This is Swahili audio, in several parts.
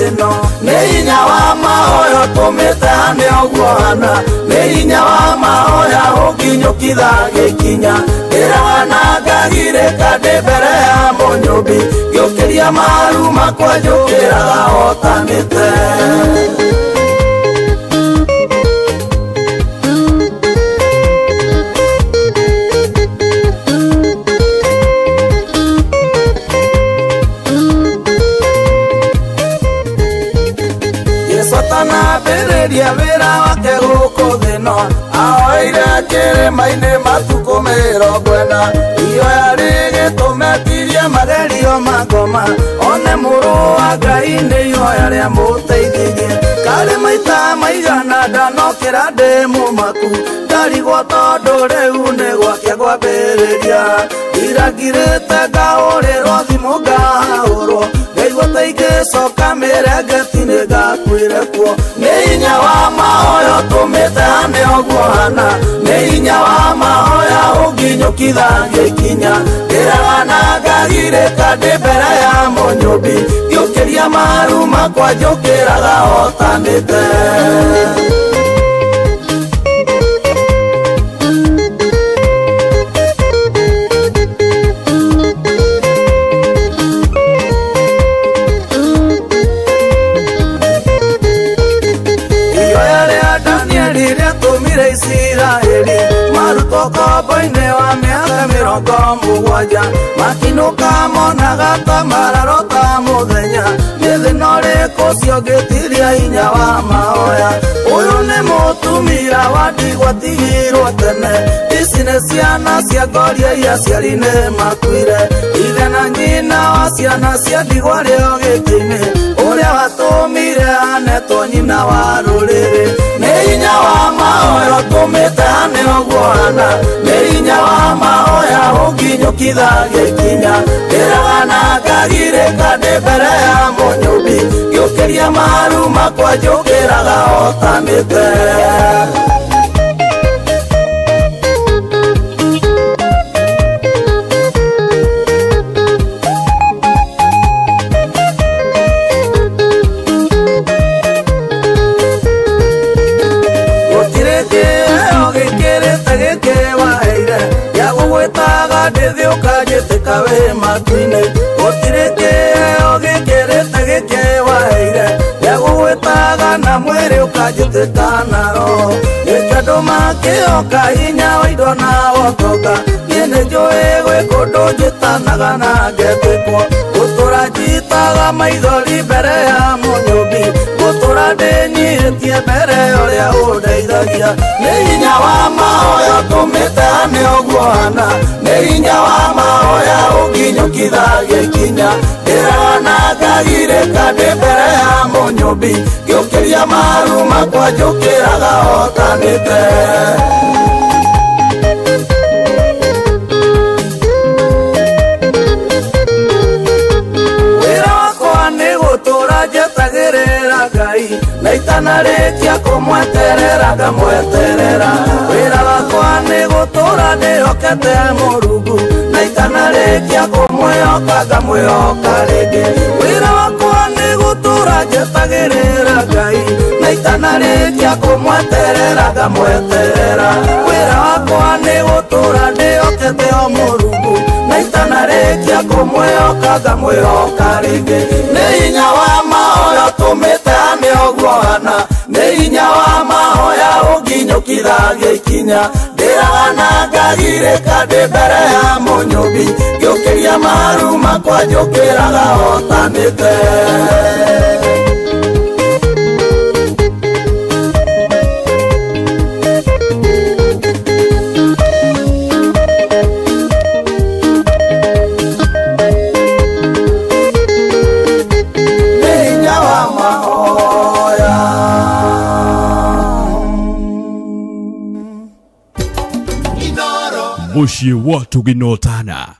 thino nĩ hinya wa mahoya tũmĩte hane ũguo hana nĩ hinya wa mahoya ũnginyũkitha gĩkinya ndĩraga na ngagirĩka ndĩ mbere ya mũnyũmbi ngĩũkĩria maru makwa njũkĩraga hotanĩte Dia vera wake gũkũ thĩno ahoire kĩrĩma-inĩ matukũ mĩrongo ĩna ihoya rĩgĩtũmetirie magerio mangoma one mũrũ wa Ngai nĩ ihoya rĩa mũteithirie karĩ maita maigana ndanokĩra ndĩ mũmaku ndarigwo tondũ rĩu nĩ gwake kwambĩrĩria irangirĩte ngaũrĩrwo thimũ ngahũrwo ngaigua ta ingĩcoka mĩrengeti-inĩ ngakuĩre kuo nĩ hinya wa mahoya tũmĩte hane ũguo hana nĩ hinya wa mahoya ũnginyũkitha gĩkinya ndĩraga na ngagirĩka ndĩ mbere ya mũnyũmbi ngĩũkĩria maru makwa njũkĩraga hotanĩte Israeli maruto kombo-inĩ wa mĩaka 70 makinũka monaga ta mararota mũthenya nĩ thĩna ũrĩkũ ũcio ũngĩtiria hinya wa mahoya ũyũ nĩ mũtumia wa ndigwa tigirwo tene ici nĩ ciana cia ngoria iria ciari nĩ makuire ithe na nyina wa ciana cia ndigwa rĩo gĩkĩ-inĩ ũrĩa watũmire anetwo nyina wa rũrĩrĩ nĩ hinya wa mahoya tũmĩte hane ũguo hana nĩ hinya wa mahoya ũnginyũkitha gĩkinya ndĩraga na ngagirĩka ndĩ mbere ya mũnyũmbi ngĩũkĩria maru makwa njũkĩraga hotanĩte ndĩthĩ ũkanjĩtĩka wĩ matu-inĩ gũtirĩ kĩheo gĩkĩrĩte gĩkĩ waheire gĩagũgwĩtaga na mwĩrĩ ũkanjĩtĩka na roho gĩkandũ makĩoka hinya wa indo na wotonga niĩ nĩ njũĩ gwĩ kũndũ njĩtanaga na ngetĩkwo gũtũra njitaga maithori mbere ya mũnyũmbi gũtũra ndĩnyihĩtie mbere ũrĩa ũndeithagia nĩ hinya wa mahoya tũmĩte hane ũguo hana nĩ hinya wa mahoya ũnginyũkitha gĩkinya ndĩraga na ngagirĩka ndĩ mbere ya mũnyũmbi ngĩũkĩria maru makwa njũkĩraga hotanĩte njetagĩrĩra Ngai na itanarĩkia kũmweterera ngamweterera wĩra wakwa nĩ gũtũra ndĩhokete Mũrungu na itanarĩkia kũmwĩhoka ngamwĩhoka rĩngĩ wĩra wakwa nĩ gũtũra njetagĩrĩra Ngai na itanarĩkia kũmweterera ngamweterera wĩra wakwa nĩ gũtũra ndĩhokete Mũrungu na itanarĩkia kũmwĩhoka ngamwĩhoka rĩngĩ nĩ hinya wa mahoya tũmĩte hane ũguo hana nĩ hinya wa mahoya ũnginyũkitha gĩkinya ndĩraga na ngagirĩka ndĩ mbere ya mũnyũmbi ngĩũkĩria maru makwa njũkĩraga hotanĩte Mushi watu ginotana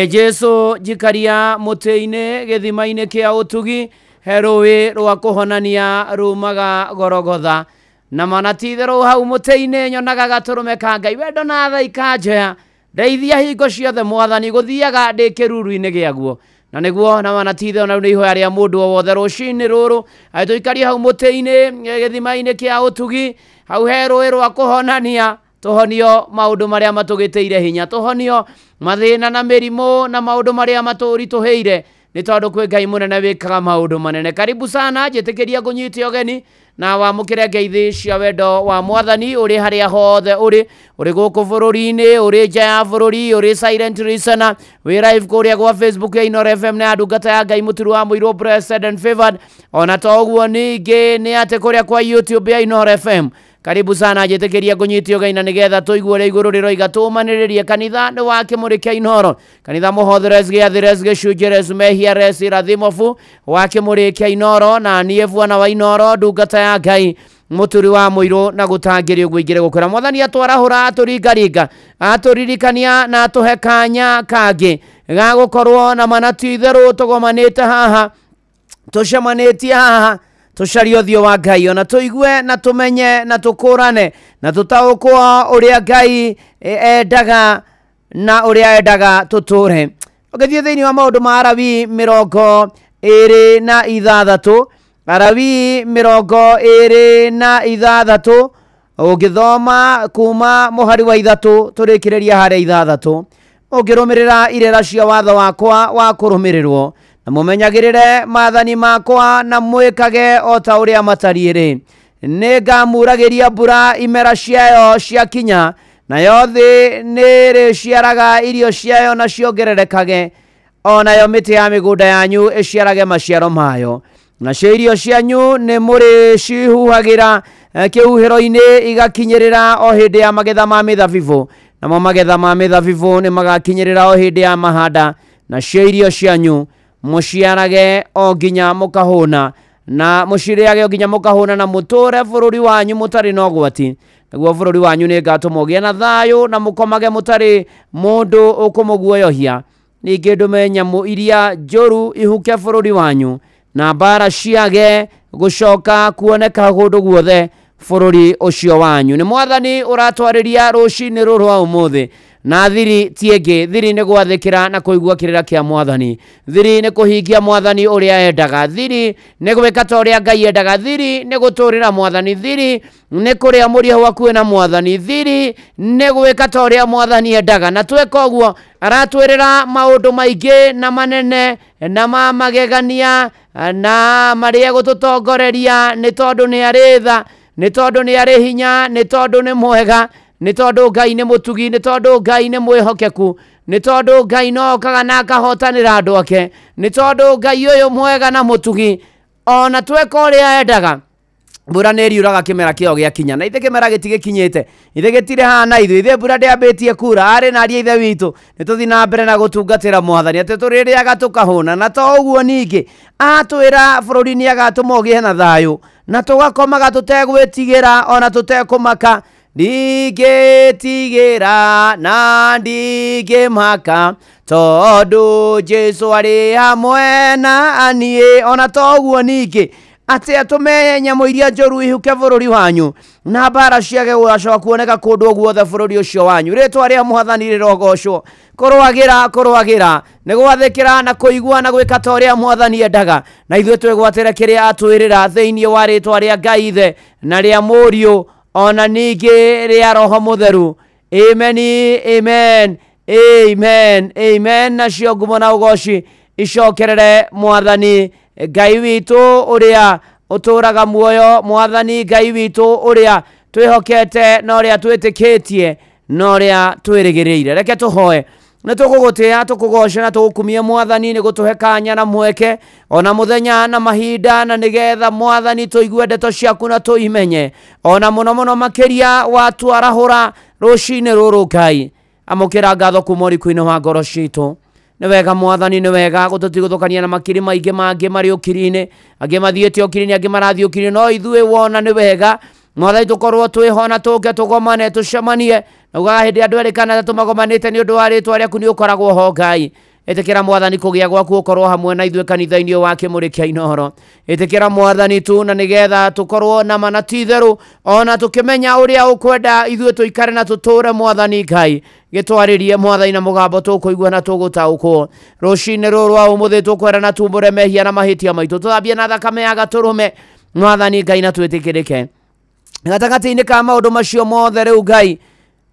Jesu jikaria muteine githimaine kia utugi herowe rwa kuhonania rumaga Gorogotha na manatithero hau muteine nyonaga gaturume ka Ngai wendo na tha ikanja ndeithia hingo ciothe mwathani guthiaga ndi kiruru-ini giaguo na niguo na manatithero na ihoya ria mundu wothe rucini ruru aituikaria hau muteine githimaine kia utugi hau herowe rwa kuhonania tuhonio maundu maria matugiteire hinya tuhonio mathina na mirimo na maundu maria maturituheire ni tondu kwi Ngai munene wikaga maundu manene. Karibu sana jitikiria kunyitio geni na wamukire ngeithi cia wendo wa mwathani uri haria hothe uri guku bururi-ini uri nja ya bururi uri silent listener wi live kuria gwa Facebook ya Inoro FM na ndungata ya Ngai muturu wa muiro blessed and favored ona toguo ningi ni ate kuria kwa YouTube ya Inoro FM. Karibu sana jitikiria kunyitio gaina nigetha tuiguore iguru riroiga tumaniririe kanitha ni wake muri kia Inoro kanitha muhotheres giathires gicunjeres mehia res irathimofu wake muri kia Inoro na nie bwana wa Inoro ndungata ya Ngai muturi wa muiro na gutangirio gwingire gukura mwathani atwarahura aturingaringa aturirikania na atuhekanya kangi ga gukorwo na manatitherũ tugomanite haha tucemanitie haha tucario thio wa Ngai ona tuigue na tumenye na tukurane na tutaukwa uria Ngai endaga na uria endaga tuture. Ogethie thiini wa maundu ma Alawii 26 Alawii 26 ugithoma kuma muhari wa 3 turikiriria haria 6 ungirumirira irera cia watho wakwa wa kurumirirwo na mumenyagirire mathani makwa na mwikage o ta uria matariire ningamuragiria mbura imera ciayo cia kinya na yothi niri ciaraga irio ciayo na ciongererekage onayo miti ya migunda yanyu iciarage maciaro mayo na cio irio cianyu ni muri cihuhagira kiuhiro-ini igakinyirira o hindi ya magetha ma mithabibu namo magetha ma mithabibu ni magakinyirira o hindi ya mahanda na cio irio cianyu muciarage o nginya mukahuna na muciriage o nginya mukahuna na muture bururi wanyu mutari no gwati naguo bururi wanyu ni ngatumogia na thayu na mukomage mutari mundu ukumuguoyohia ningi ndume nyamu iria njoru ihuke bururi wanyu na mbara ciage gucoka kuoneka gundu guothe bururi ucio wanyu. Ni mwathani uratwariria rucini ruru wa umuthi na thiri tienge thiri ni gwathikira na kuigua kirira kia mwathani thiri ni kuhingia mwathani uria endaga thiri ni gwika ta uria Ngai endaga thiri ni guturira mwathani thiri ni kuria muria waku na mwathani thiri ni gwika ta uria mwathani endaga na tweka uguo aratwirira maundu maingi na manene na magegania na maria gututongoreria ni tondu ni aritha ni tondu ni ari hinya ni tondu ni mwega ni tondu Ngai ni mutugi ni tondu Ngai ni mwihokeku ni tondu Ngai no kaga na kahotanira andu ake ni tondu Ngai uyu mwega na mutugi ona tweka uria endaga mbura ni riuraga kimera kio gia kinya na ithe kimera gitigikinyite ithe gitire hana ithe mbura ndiambitie kura ari na aria ithe witu ni tuthi na mbere na gutungatira mwathani ati tuririaga tukahuna na to uguo ningi atwira bururi-ini agatumogie na thayu na tugakomaga tutegwitigira ona tutekumaka ndigitigira na ndigimaka tondu Jesu ari hamwe na anie ona toguo ningi ati atume nyamu iria njoru ihuke bururi wanyu na mbara ciage gugacoka kuoneka kundu guothe bururi ucio wanyu ritwa ria mwathani rirogocwo kurwagira ni gwathikira na kuigua na gwika ta uria mwathani endaga na ithuĩ twigwatire kiria atwirira thiini wa ritwa ria Ngai ithe na ria Mũriũ ona ningi ria Roho Mutheru. Amen, amen, amen, amen. Na cio ngumo na ugoci icokerere mwathani Ngai witu uria uturaga muoyo mwathani Ngai witu uria twihokete na uria twitikitie na uria twirigiriire. Reke tuhoe na tukugutia tukugoca na tugukumie mwathani ni gutuhe kanya na mweke ona muthenya na mahinda na nigetha mwathani tuigue ndeto ciaku na tuimenye ona muno makiria watwarahura rucini ruru Ngai amukira ngatho kuma uriku-ini wa ngoro citu. Ni wega mwathani ni wega gututiguthukania na makiri maingi mangi mari ukiri-ini angi mathiete ukiri-ini angi marathie ukiri no ithuĩ wona ni wega mwathani tukorwo twihona tuke tugomane tucemanie na ugaga hindi andu erikana tumagomanite ni undu wa ritwa riaku ni ukoragwo ho Ngai etekera mwathani kugia gwaku ukorwo hamwe na ithwe kanitha-ini wake murikia Inooro. Etekera mwathani tu na nigetha tukorwo na manati theru ona tukimenya uria ukwenda ithwe tuikare na tuture mwathani Ngai gitwaririe mwathani na mugambo tukuigua na tugutaukwo rucine ruru au muthi tukwera na tumbure mehia na mahitia maitu tuthambie na thakame ya gaturume mwathani Ngai na twitikirike gatagati-ini ka maundu macio mothe riu Ngai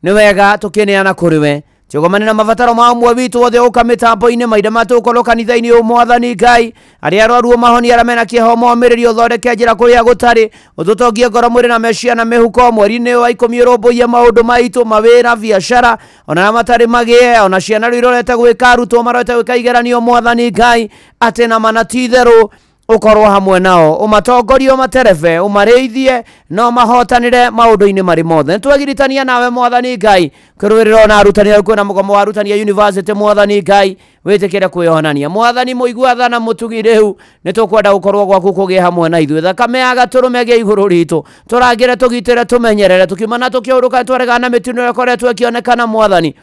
ni wega tukineana kuri we Chogomani na mavataro maumwe vitu wothe uka mitambo-ini maida matukorwo kanitha-ini mwathani Ngai aria arwaru mahoni aramena kiehomo miririo thondeke njira kuria gutari ututongie ngoro mwiri na mecia na mihuko mweri-ini wa 10 urumbuie maundu maitu mawira biashara ona na matari magie ona ciana rirorete gwika arutwo marorete gwika igeranio mwathani Ngai ati na manati theru ukorwo hamwe nao umatongorio materebe umareithie no mahotanire maundu-ini mari mothe twagiritania nawe mwathani Ngai kwirwirira na arutani kwina mugomo wa arutani university mwathani Ngai witikire kwihonania mwathani muigua thana mutugiriu nitukwenda gukorwo gwaku kugia hamwe na ithwe thakame ya gaturume gia iguru ritu turangire tugitire tumenyerere tukimana tukiuruka twaregana mitino yakoretwo ikionekana mwathani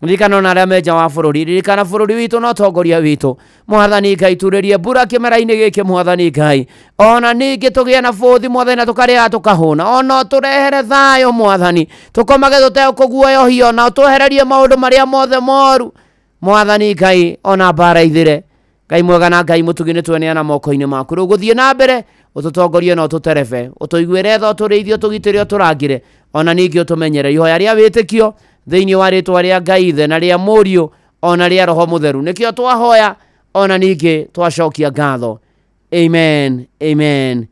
Ririkana na aria menja wa bururi ririkana bururi witu no tongoria witu mwathani Ngai turirie mbura kimera-ini giki mwathani Ngai ona ningi tugie na bothi mwathani na tukaria tukahuna ona turehere thayo mwathani tukomage tutekuguoyohio na tuhererie maundu maria mothe moru mwathani Ngai ona bara ithire Ngai mwega na Ngai mutugine tweneana moko-ini maku riu guthie na mbere ututongorie no tuterebe utuiguire tho turithio tugitirio turangire ona ningi utumenyere ihoya ria witikio thiini wa ritwa ria Ngai ithe na ria Muriu ona ria Roho Mutheru nikio twahoya ona ningi twacokia ngatho amen amen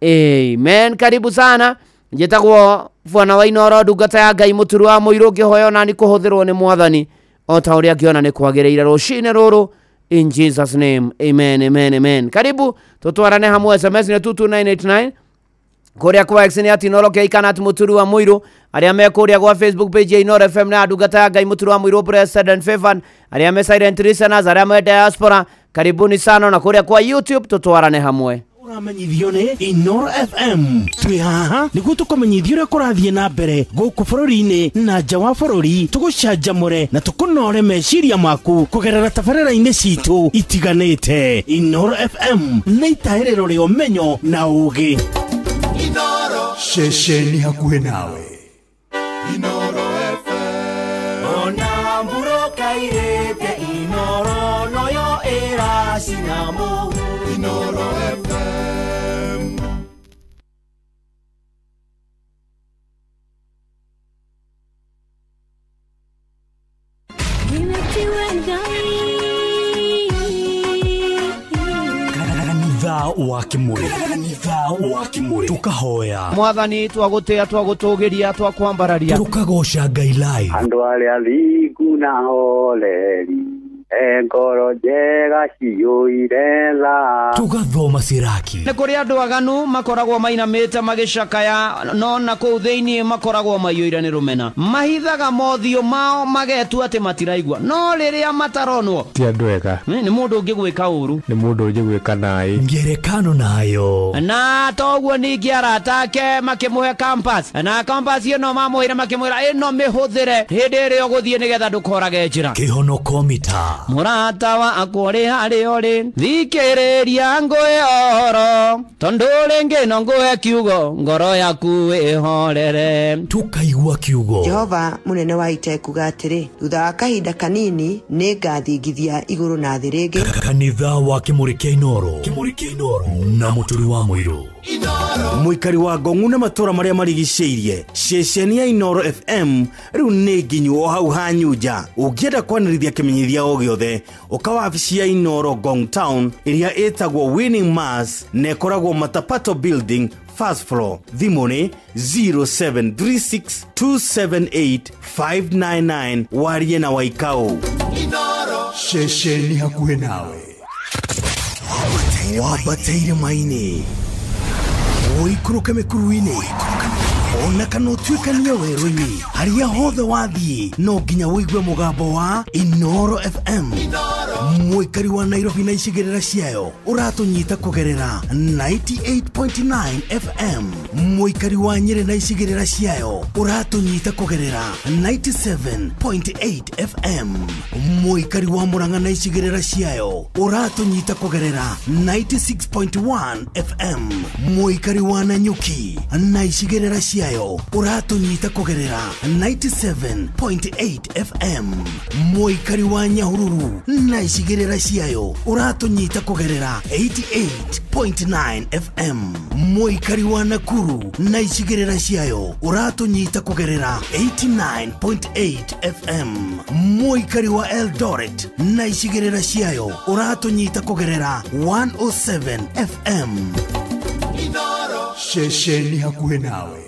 amen karibu sana njitagwo Bwana wa Inooro ndungata ya Ngai muturu wa muiru ngihoya ona ni kuhuthirwo ni mwathani o ta uria ngiona ni kwagireire rucine ruru in Jesus name amen amen amen karibu tutwarane hamwe SMS ni 22989 kuria kwa X ni ati Inooro keikana ati muturu wa muiru aria me kuria kwa Facebook page ya Inooro FM na ndungata ya Ngai muturu wa muiru President Fevan aria me silent listeners aria me diaspora karibuni sana na kuria kwa YouTube tutwarane hamwe uramenyithio ni Inooro FM twi haha niguo tukumenyithio uria kurathie na mbere guku bururi-ini na nja wa bururi tugucanjamure na tukunore meciria maku kugerera tabarĩra-inĩ citu itiganĩte Inooro FM nĩ itaĩrĩro rĩa ũmenyo na ũũgĩ Inooro ceceni hakuhĩ nawe Inooro FM ona mbura kairĩte Inooro noyo ĩracina mũhu Inooro FM kanitha wa kimuri tukahoya mwathani twagutia twagutugiria twakwambararia tukagoca Ngai live andu aria thingu na holeri ngoro njega ciyũire tha tugathoma ciraki nĩ kũrĩ andũ aganu makoragwo mainamĩte magĩcakaya no na kũu thĩinĩ makoragwo maiyũire nĩ rũmena mahithaga mothiũ mao magetua atĩ matiraigua no rĩrĩa mataronwo ti andũ ega nĩ mũndũ ũngĩ gwĩka ũru nĩ mũndũ ũngĩ gwĩka naĩ ngerekano nayo na toguo ningĩ arata ake makĩmũhe campus na campus ĩno mamũhĩre makĩmwĩra ĩno mĩhũthĩre hĩndĩ ĩrĩa ũgũthiĩ nĩgetha ndũkorage njĩra kĩhonoko mita mũrata wakwa ũrĩ harĩa ũrĩ thikĩrĩria ngwĩhoro tondũ rĩngĩ no ngũhe kiugo ngoro yaku ĩhorere tukaigua kiugo Jehova munene wa ita kuga atĩrĩ thutha wa kahinda kanini nĩ ngathingithia igũrũ na thĩ rĩngĩ kanitha wa kimuri kia Inooro na muturi wa muiru muikari wa Ngong'u na matura maria marigicĩirie ceceni ya Inooro FM riu nĩ nginyu o hau hanyuja ũngĩenda kwanĩrithia kĩmenyithia o gĩothe ũka wabici ya Inooro Ngong Town ĩrĩa ĩtagwo Winning Mass na ĩkoragwo Matapato Building first floor thimũ nĩ 0736278599 warie na Waikau Inooro ceceni hakuhĩ nawe wabateire maini uikũrũke mĩkuru-inĩ ona kana utuikania werũ-inĩ harĩa hothe wathiĩ no nginya wĩigue mũgambo wa Inoro FM. Mũikari wa Nairobi na icigĩrĩra ciayo ũratũnyita kũgerera 98.9 FM. Mũikari wa Nyeri na icigĩrĩra ciayo ũratũnyita kũgerera 97.8 FM. Mũikari wa Murang'a na icigĩrĩra ciayo ũratũnyita kũgerera 96.1 FM. Mũikari wa Nanyuki na icigĩrĩra ciayo ũratũnyita kũgerera 97.8 FM. Mũikari wa Nyahururu na icigĩrĩra ciayo ũratũnyita kũgerera 88.9 FM. Mũikari wa Nakuru na icigĩrĩra ciayo ũratũnyita kũgerera 89.8 FM. Mũikari wa Eldoret na icigĩrĩra ciayo ũratũnyita kũgerera 107 FM. Shesheni hakuhĩ nawe.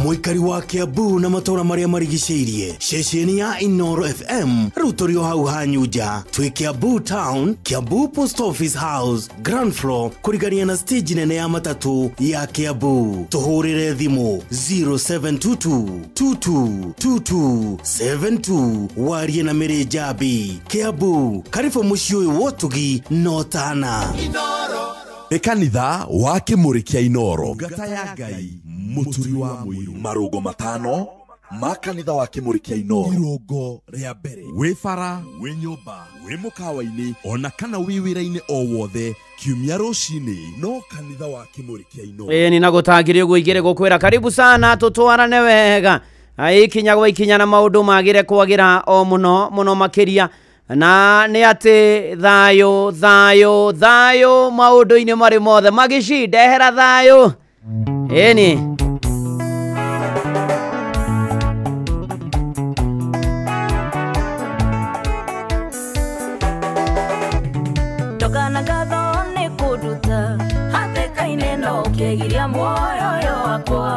Mũikari wa Kiambu na matũra marĩa marigicĩirie ceceni ya Inoro FM rĩu tũrĩ o hau hanyuja twĩ Kiambu Town, Kiambu Post Office House, ground floor kũrigania na stage nene ya matatũ ya Kiambu. Tũhũrĩre thimũ 0722222272 warie na Mary Njabi. Kiambu karibu mũciĩ ũyũ wotugi no tana. Kanitha wa Kĩmũrĩ kĩa Inoro ngata ya Ngai mũturi wa mũirũ marũgo matano ma kanitha wa Kĩmũrĩ kĩa Inoro irongo rĩa mbere wĩ bara wĩ nyũmba wĩ mũkawa-inĩ ona kana wĩ wĩra-inĩ o wothe kiumia rũcinĩ no kanitha wa Kĩmũrĩ kĩa Inoro ni nagũtangĩria ũguo igĩrĩ gũkwĩra karibu sana tũtwarane wega ikinya gwa ikinya na maũndũ magĩre kwagĩra o mũno mũno makĩria na nĩ atĩ thayũ maũndũ-inĩ marĩ mothe magĩcindehera thayũ ĩni ndogana gatho nĩ kũnduta hatĩka-inĩ no ũkĩgiria muoyo wakwa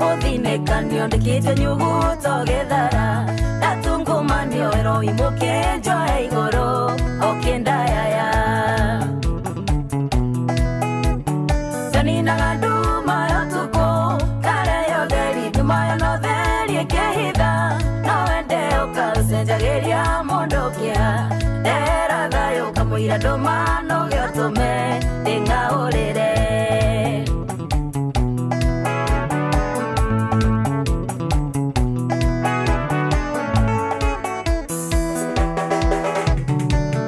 ũthinĩkanio ndĩkĩte nyuguto gĩthara ndatungũmanio ero imũkĩnjoe igũrũ okĩndayaya ndaninaga nduma yotuko kareyo theri ndumayo no theri ĩkĩhitha no wende ũkacenjagĩria mũndũ kĩa ndera thayũ kamũira ndũma no gĩotũme ndĩng'aũrĩre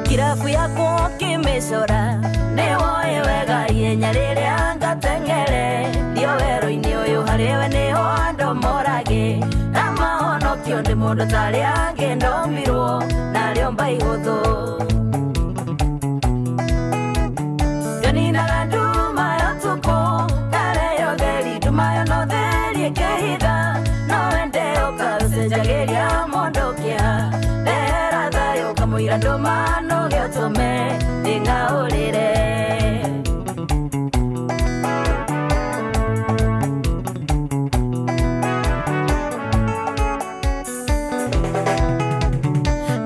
kirabu yakwo kĩmĩcora nĩwoĩ wega ihenya rĩrĩa ngateng'ere ndio werũ-inĩ ũyũ harĩwe nĩho andũ morage na mahonokio ndĩ mũndũ tarĩ angĩ ndomirwo narĩo mba ihũthũ ndaninaga nduma yotuko kareyo theri ndumayo no theri ĩkĩhitha no wende ũkacenjagĩria mũndũ kĩa ndera thayũ kamũira ndũma no gĩotũme ndĩng'aũrĩre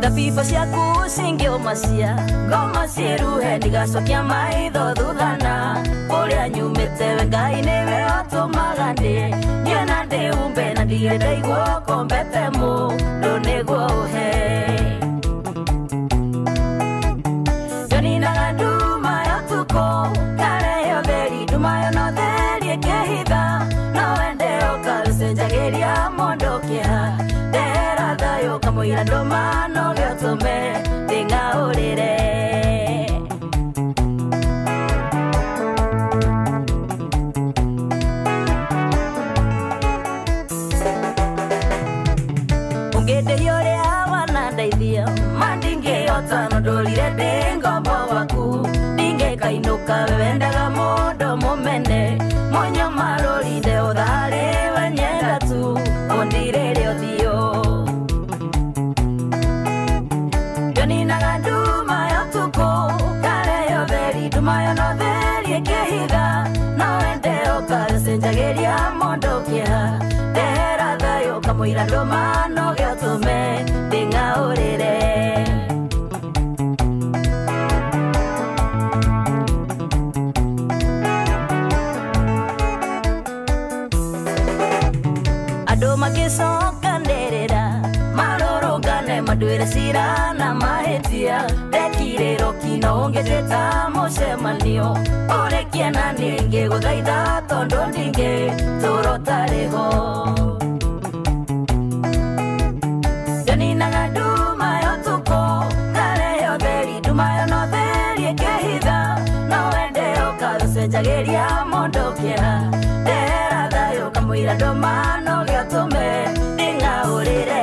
thabibũ ciaku cingĩũmacia ngoma ciĩruhe ndigacokia maitho thuthana kũrĩa nyumĩte we Ngai nĩwe ũtũmaga ndĩ niĩ na ndĩhumbe na ndigĩ ndaigwo kombete mũndũ nĩguo ũhe ndaninaga nduma yotuko kareyo theri ndumayo no theri ĩkĩhitha no wende ũkacenjagĩria mũndũ kĩa ndera thayũ kamũira ndũma no gĩotũme ndĩng'aũrĩre ũngĩndĩhia ũrĩa wanandeithia mandingĩhota no ndũrire ndĩ ngombo waku ndingĩkainũka we wendaga mũndũ mũmene monyo marũrinde ũtharĩ we nyenda tu ũndirĩre ũthiũ ndaninaga nduma yotuko kareyo theri ndumayo no theri ĩkĩhitha no wende ũkacenjagĩria mũndũ kĩa ndera thayũ kamũira ndũma no gĩotũme ndĩng'aũrĩre andũ magĩcokanĩrĩra marũrũngane mandwĩre cira na mahĩtia ndekirĩro kino ũngĩtĩta mũcemanio ũrĩkia na nĩngĩgũthaitha tondũ ndingĩtũũra ũtarĩ ho njaninaga nduma ya ũtukũ ngarehe ũtheri nduma ya no theri ĩkĩhitha no wende ũkarucenjagĩria mũndũ kĩeha ndehera thayũ kamũira ndũmano gĩatũme nding'aũrĩre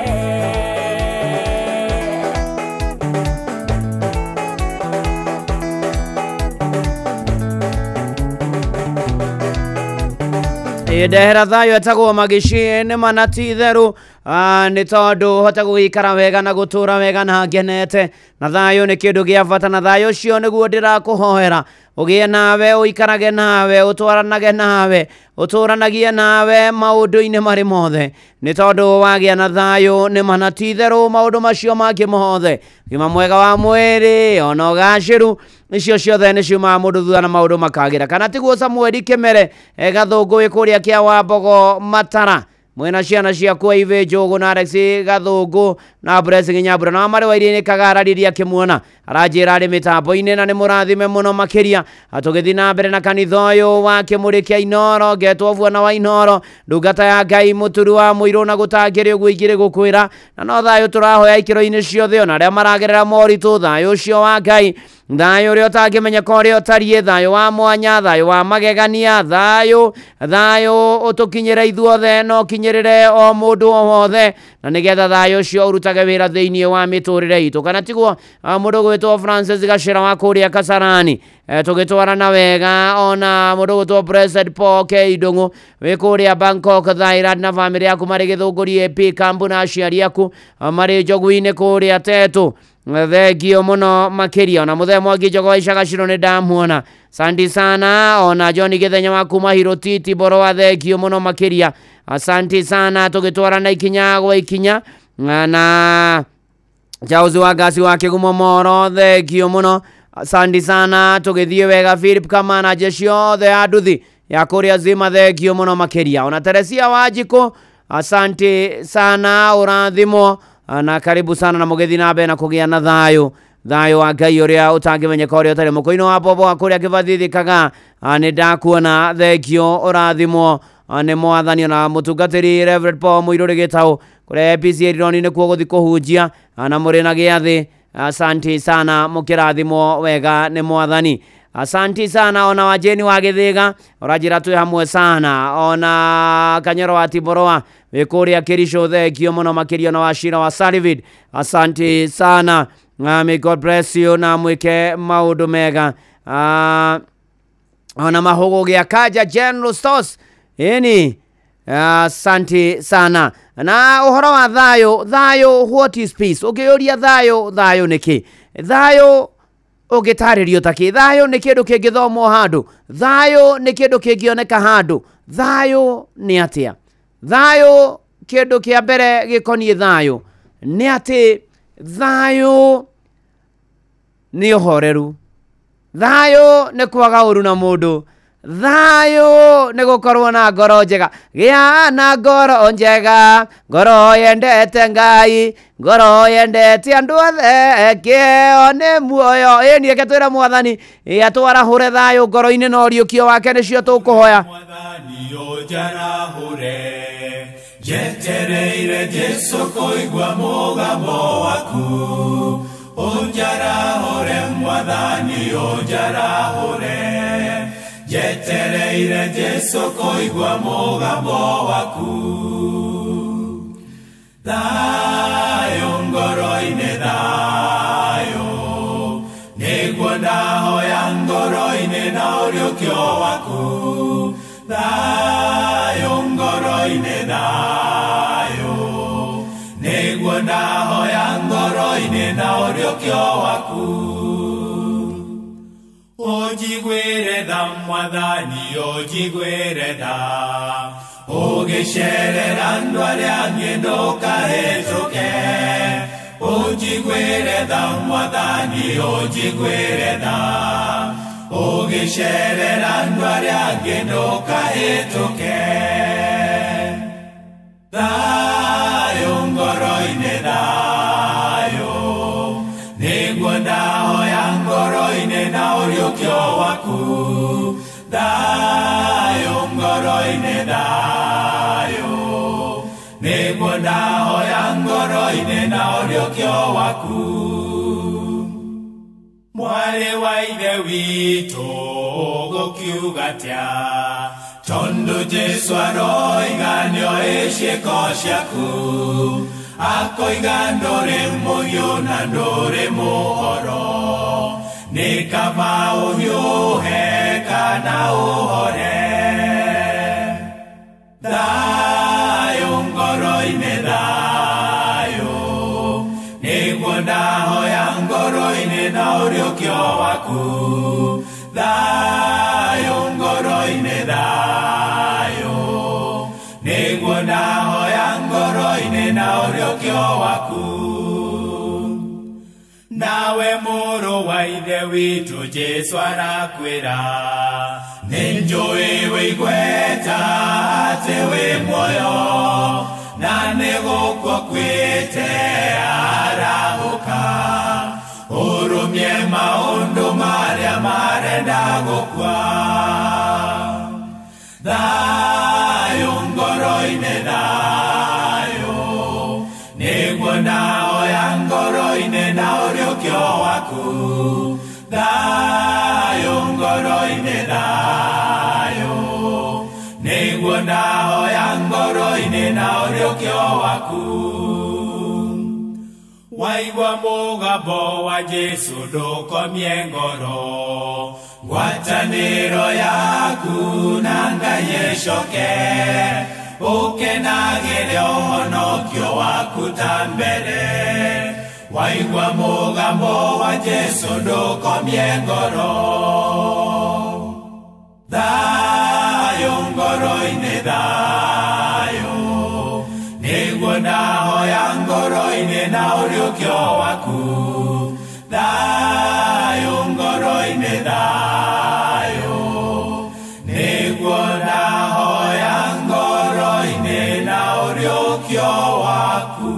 ndehera thayũ etagwo Magishi nĩ mana ti itherũ nĩ tondũ hota gũgĩikara wega na gũtũũra wega na ngenete na thayũ nĩ kĩndũ gĩa bata na thayũ ũcio nĩguo ndĩrakũhoera ũgĩe nawe ũikarage nawe ũtwaranage nawe ũtũũranagie nawe maũndũ-inĩ marĩ mothe nĩ tondũ wagĩa na thayũ nĩ mana ti itherũ maũndũ macio mangĩ mothe ũgima mwega wa mwĩrĩ ona ũgacĩru icio ciothe nĩ ciumaga mũndũ thutha na maũndũ makagĩra kana tiguo Samueli Kĩmere Gathũngũ kũrĩa kĩa Wambogo Matara mwena ciana ciakwa Ive Njogu na Alex Gathũngũ na Blessing Nyambura na marĩ wairĩ-inĩ kagarariria kĩmuona aranjĩra arĩ mĩtambo-inĩ na nĩ mũrathime mũno makĩria atũgĩthiĩ na mbere na kanitha ũyũ wa Kĩmũrĩ kĩa Inoro ngetwo Bwana wa Inoro ndungata ya Ngai mũturi wa mũirũ na gũtangĩrĩ ũguo ingĩrĩ gũkwĩra na no thayũ tũrahoya ikĩro-inĩ ciothe ona arĩa maragerera moritũ thayũ ũcio wa Ngai thayũ ũrĩa ũtangĩmenyeka ũrĩa ũtariĩ thayũ wa mwanya thayũ wa magegania thayũ ũtũkinyĩre ithuothe no kinyĩrĩre o mũndũ o wothe na nĩgetha thayũ ũcio ũrutage wĩra thĩinĩ wa mĩtũrĩre itũ kana tiguo mũndũ gwĩtwo Francis Gacĩra wa kũrĩa Kasarani tũgĩtwarana wega ona mũndũ gwĩtwo Blessed Paul Keindũng'ũ wĩ kũrĩa Bangkok Thailand na bamĩrĩ yaku marĩ Gĩthũngũri AP Kambu na aciari aku marĩ Njogu-inĩ kũrĩa Tetũ thengio mũno makĩria ona mũthenya mwangi Njogo Icaga Ciro nĩ ndamuona asanti sana ona John Gĩthenya wa kuma Hiro Titi Boro wa thengio mũno makĩria asanti sana tũgĩtwarana ikinya gwa ikinya na Jauzi wa Gasi wa Kĩgumo Moro thengio mũno asanti sana tũgĩthiĩ wega Philip Kamana jeshi othe ya nduthi ya kũrĩa Zima thengio mũno makĩria ona Teresia Wanjikũ asanti sana ũrathimwo na karibu sana na mũgethi na mbere na kũgĩa na thayũ wa Ngai ũrĩa ũtangĩmenyeka ũrĩa ũtarĩ mũkũ-inĩ wa Bobo wa kũrĩa Kĩbathithĩkaga nĩ ndakuona thengio ũrathimwo nĩ mwathani na mũtungatĩri Reverend Paul Mũirũrĩ Gĩtaũ kũrĩa APC Rironi-inĩ kuo gũthiĩ kũhunjia na mũrĩ na gĩathĩ asanti sana mũkĩrathimwo wega nĩ mwathani asanti sana ona Wajeni wa Gĩthĩga ũranjĩra twĩ hamwe sana ona Kanyero wa Tiboroa wĩ kũrĩa Kericho thengio mũno makĩria na Wachira wa Salivid asanti sana may God bless you na mwĩke maũndũ mega ona Mahũgũ gĩa Kaja General Stores ĩni asanti sana na ũhoro wa thayũ what is peace ũkĩũria thayũ nĩkĩ thayũ ũgĩtarĩrio takĩ thayũ nĩ kĩndũ kĩngĩthomwo handũ thayũ nĩ kĩndũ kĩngĩoneka handũ thayũ nĩ atĩa thayũ kĩndũ kĩa mbere gĩkoniĩ thayũ nĩ atĩ thayũ nĩ ũhoreru thayũ nĩ kwaga ũru na mũndũ thayũ nĩ gũkorwo na ngoro njega gĩa na ngoro njega ngoro yendete Ngai ngoro yendete andũ othe kĩo nĩ muoyo ĩni reke twĩre mwathani atwarahũre thayũ ngoro-inĩ na ũriũkio wake nĩcio tũkũhoya mwathani ũnjarahũre njetereire Jesũ kũigua mũgambo waku ũnjarahũre mwathani ũnjarahũre njetereire Jesũ kũigua mũgambo waku thayũ ngoro-inĩ thayũ nĩguo ndahoya ngoro-inĩ na ũriũkio waku thayũ ngoro-inĩ thayũ nĩguo ndahoya ngoro-inĩ na ũriũkio waku ũnjiguĩre tha mwathani ũnjiguĩre tha ũgĩcerera andũ arĩa angĩ ndũkahĩtũke ũnjiguĩre tha mwathani ũnjiguĩre tha ũgĩcerera andũ arĩa angĩ ndũkahĩtũke nĩguo ndahoya ngoro-inĩ na ũrĩũkio waku. Mwarĩ wa ithe witũ gũkiuga atĩa, tondũ Jesũ aroiga nĩoĩ ciĩko ciaku, akoiga ndũrĩ mũhiũ na ndũrĩ mũhoro, nĩ kaba ũhiũhe kana ũhore. Thayũ ngoro-inĩ thayũ, nĩguo ndahoya ngoro-inĩ na ũrĩũkio waku. Thayũ ngoro-inĩ thayũ, nĩguo ndahoya ngoro-inĩ na ũrĩũkio waku. Nawe mũrũ wa ithe witũ Jesũ arakwĩra, nĩnjũĩ wĩigweta atĩ wĩ muoyo, na nĩgũkua kwĩte arahũka, ũrũmie maũndũ marĩa marenda gũkua. Thayũ ngoro-inĩ thayũ, nĩguo ndahoya ngoro-inĩ na ũrĩũkio waku. Thayũ ngoro-inĩ thayũ, nĩguo ndahoya ngoro-inĩ na ũrĩũkio waku. Waigua mũgambo wa Jesũ ndũkomie ngoro, ngwatanĩro yaku na Ngai ĩcoke, ũkenagĩre ũhonokio waku ta mbere. Waigua mũgambo wa Jesũ ndũkomie ngoro. Thayũ ngoro-inĩ thayũ, nĩguo ndahoya ngoro-inĩ na ũrĩũkio waku. Thayũ ngoro-inĩ thayũ, nĩguo ndahoya ngoro-inĩ na ũrĩũkio waku.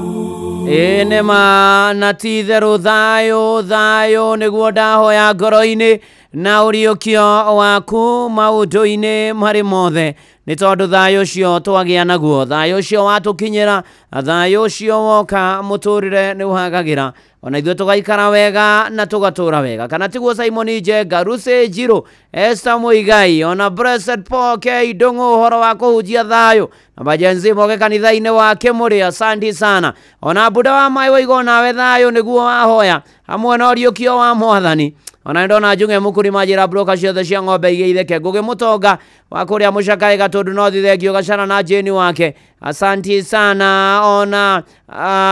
Nĩma na ti itherũ thayũ thayũ, nĩguo ndahoya ngoro-inĩ na ũrĩũkio waku maũndũ-inĩ marĩ mothe, nĩ tondũ thayũ ũcio twagĩa naguo, thayũ ũcio watũkinyĩra, thayũ ũcio woka mũtũrĩre nĩ ũhagagĩra, ona ithuĩ tũgaikara wega na tũgatũra wega. Kana tiguo Simon Njenga, Lucy Njirũ, Esther Muigai, ona Blessed Paul K Ndung'u, ũhoro wa kũhunjia thayũ na bajenzi moke kanitha-inĩ wa Kĩmũrĩ, asanti sana. Ona Buda wa Mai Waigo, nawe thayũ nĩguo wahoya hamwe na ũriũkio wa Mwathani. Ona ndona Njung'e Mũkuri majĩra broka ciothe cia ng'ombe iria itheke, Ngũgĩ Mũtonga wa kũrĩa Mũcakaĩ Gatũndũ North thengio Gacana na Jane wake, asanti sana. Ona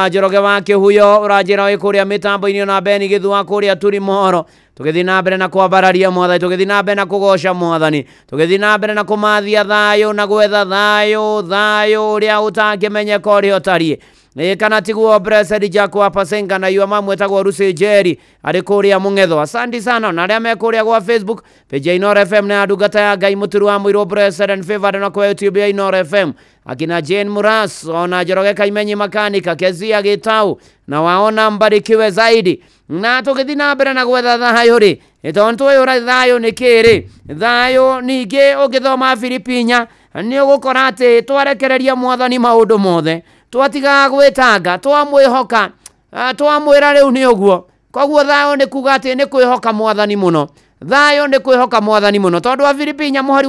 Njoroge wa Kĩhuyo ũranjĩra wĩ kũrĩa mĩtambo-inĩ, ona Beni Gĩthu wa kũrĩa tũrĩ Mohoro. Tũgĩthiĩ na mbere na kwambararia Mwathani, tũgĩthiĩ na mbere na kũgoca Mwathani, tũgĩthiĩ na mbere na kũmathia thayũ na gwetha thayũ, thayũ ũrĩa ũtangĩmenyeka ũrĩa ũtariĩ. Kana tiguo Blessed Jack wa Pasenga na yua mamwetagwo Lucy Njeri arĩ kũrĩa Mũng'etho, asanti sana. Na arĩa me kũrĩa gwa Facebook page ya Inoro FM na ndungata ya Ngai Mũturi wa Mũirũ Blessed and Favored, na kwa YouTube ya Inoro FM akina Jane Muras, ona Njoroge Kaimenyi Makanika, Kezia Gĩtau na waona mbarikiwe zaidi. Na tũgĩthiĩ na mbere na gwetha thayũ rĩ, tondũ ũyũ thayũ nĩ kĩrĩ, thayũ ningĩ ũngĩthoma Filipinya nĩ ũgũkora atĩ twarekereria Mwathani maũndũ mothe, twatigaga gwĩtanga, twamwĩhoka, twamwĩra rĩu nĩ ũguo. Koguo thayũ nĩ kuga atĩ nĩ kwĩhoka Mwathani mũno, thayũ nĩ kwĩhoka Mwathani mũno, tondũ wa Filipinya mũhari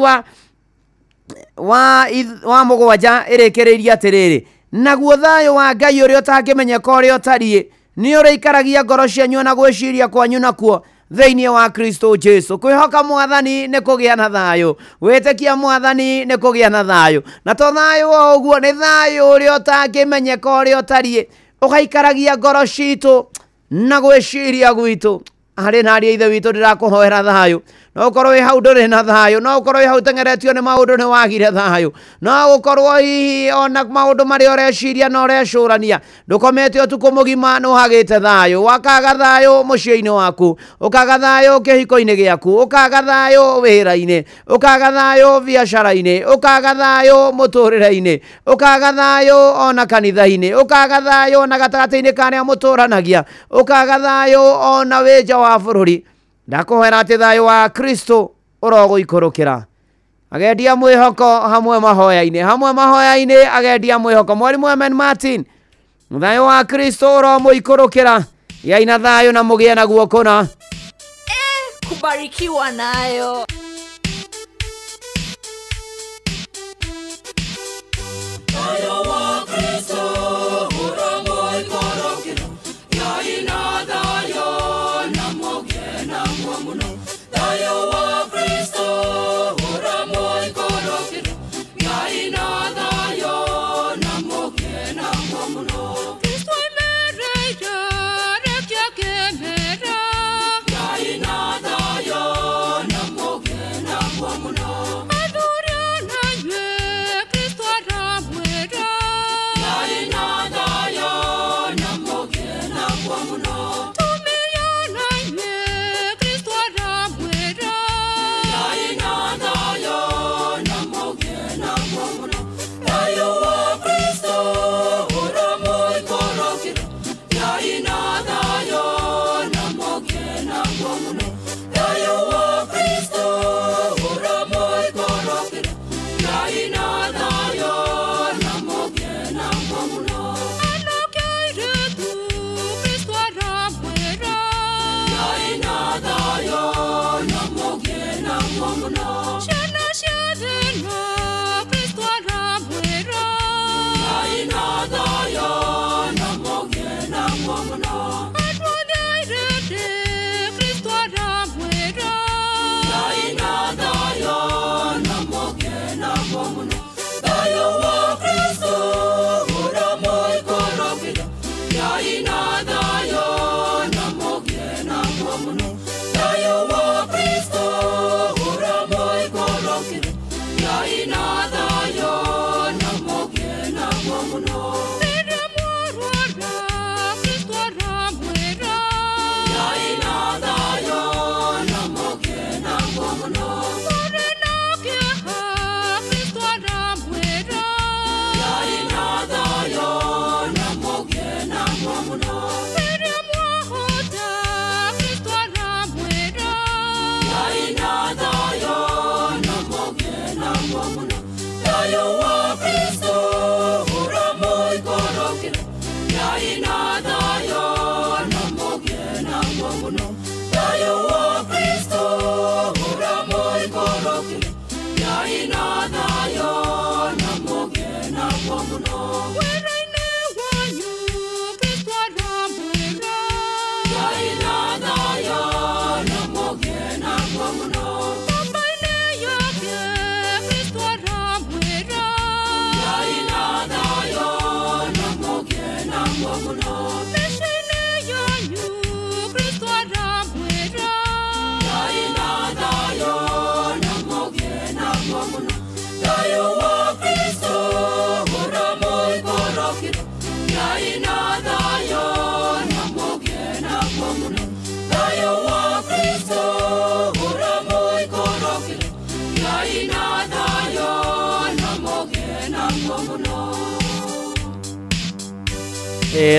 wa mũgwanja ĩrĩkĩrĩirie atĩrĩrĩ, naguo thayũ wa Ngai ũrĩa ũtangĩmenyeka ũrĩa ũtariĩ nĩ ũrĩikaragia ngoro cianyu na gwĩciria kwanyu nakuo thĩinĩ wa Kristo Jesũ. Kwĩhoka Mwathani nĩ kũgĩa na thayũ, wĩtĩkia Mwathani nĩ kũgĩa na thayũ, na to thayũ o ũguo, nĩ thayũ ũrĩa ũtangĩmenyeka ũrĩa ũtariĩ, ũgaikaragia ngoro citũ na gwĩciria gwitũ. Harĩ na ariũ ithe witũ ndĩrakũhoera thayũ, no ũkorwo wĩ hau ndũrĩ na thayũ, no ũkorwo wĩ hau tengeretio nĩ maũndũ nĩ wagire thayũ, no gũkorwo hihi ona maũndũ marĩa ũreciria na ũrecũrania ndũkomete ũtukũ mũgima nĩ ũhagĩte thayũ, wakaga thayũ mũciĩ-inĩ waku, ũkaga thayũ kĩhiko-inĩ gĩaku, ũkaga thayũ wĩra-inĩ, ũkaga thayũ biacara-inĩ, ũkaga thayũ mũtũrĩre-inĩ, ũkaga thayũ ona kanitha-inĩ, ũkaga thayũ ona gatagatĩ-inĩ ka arĩa mũtũranagia, ũkaga thayũ ona wĩ nja wa bũrũri. Ndakuhoera atĩ thayũ wa Kristo ũrogũikũrũkĩra. agendia mwihoko hamwe mahoya-ini agendia mwihoko. Mwalimu Amen Martin, thayo wa Kristo ro muikurukira ya ina thayo na mugie na guokona kubarikiwa nayo. Thayo wa Kristo ro muikurukira ya ina thayo na mugie na guokona. Thayo wa Kristo ro muikurukira ya ina thayo na mugie na guokona.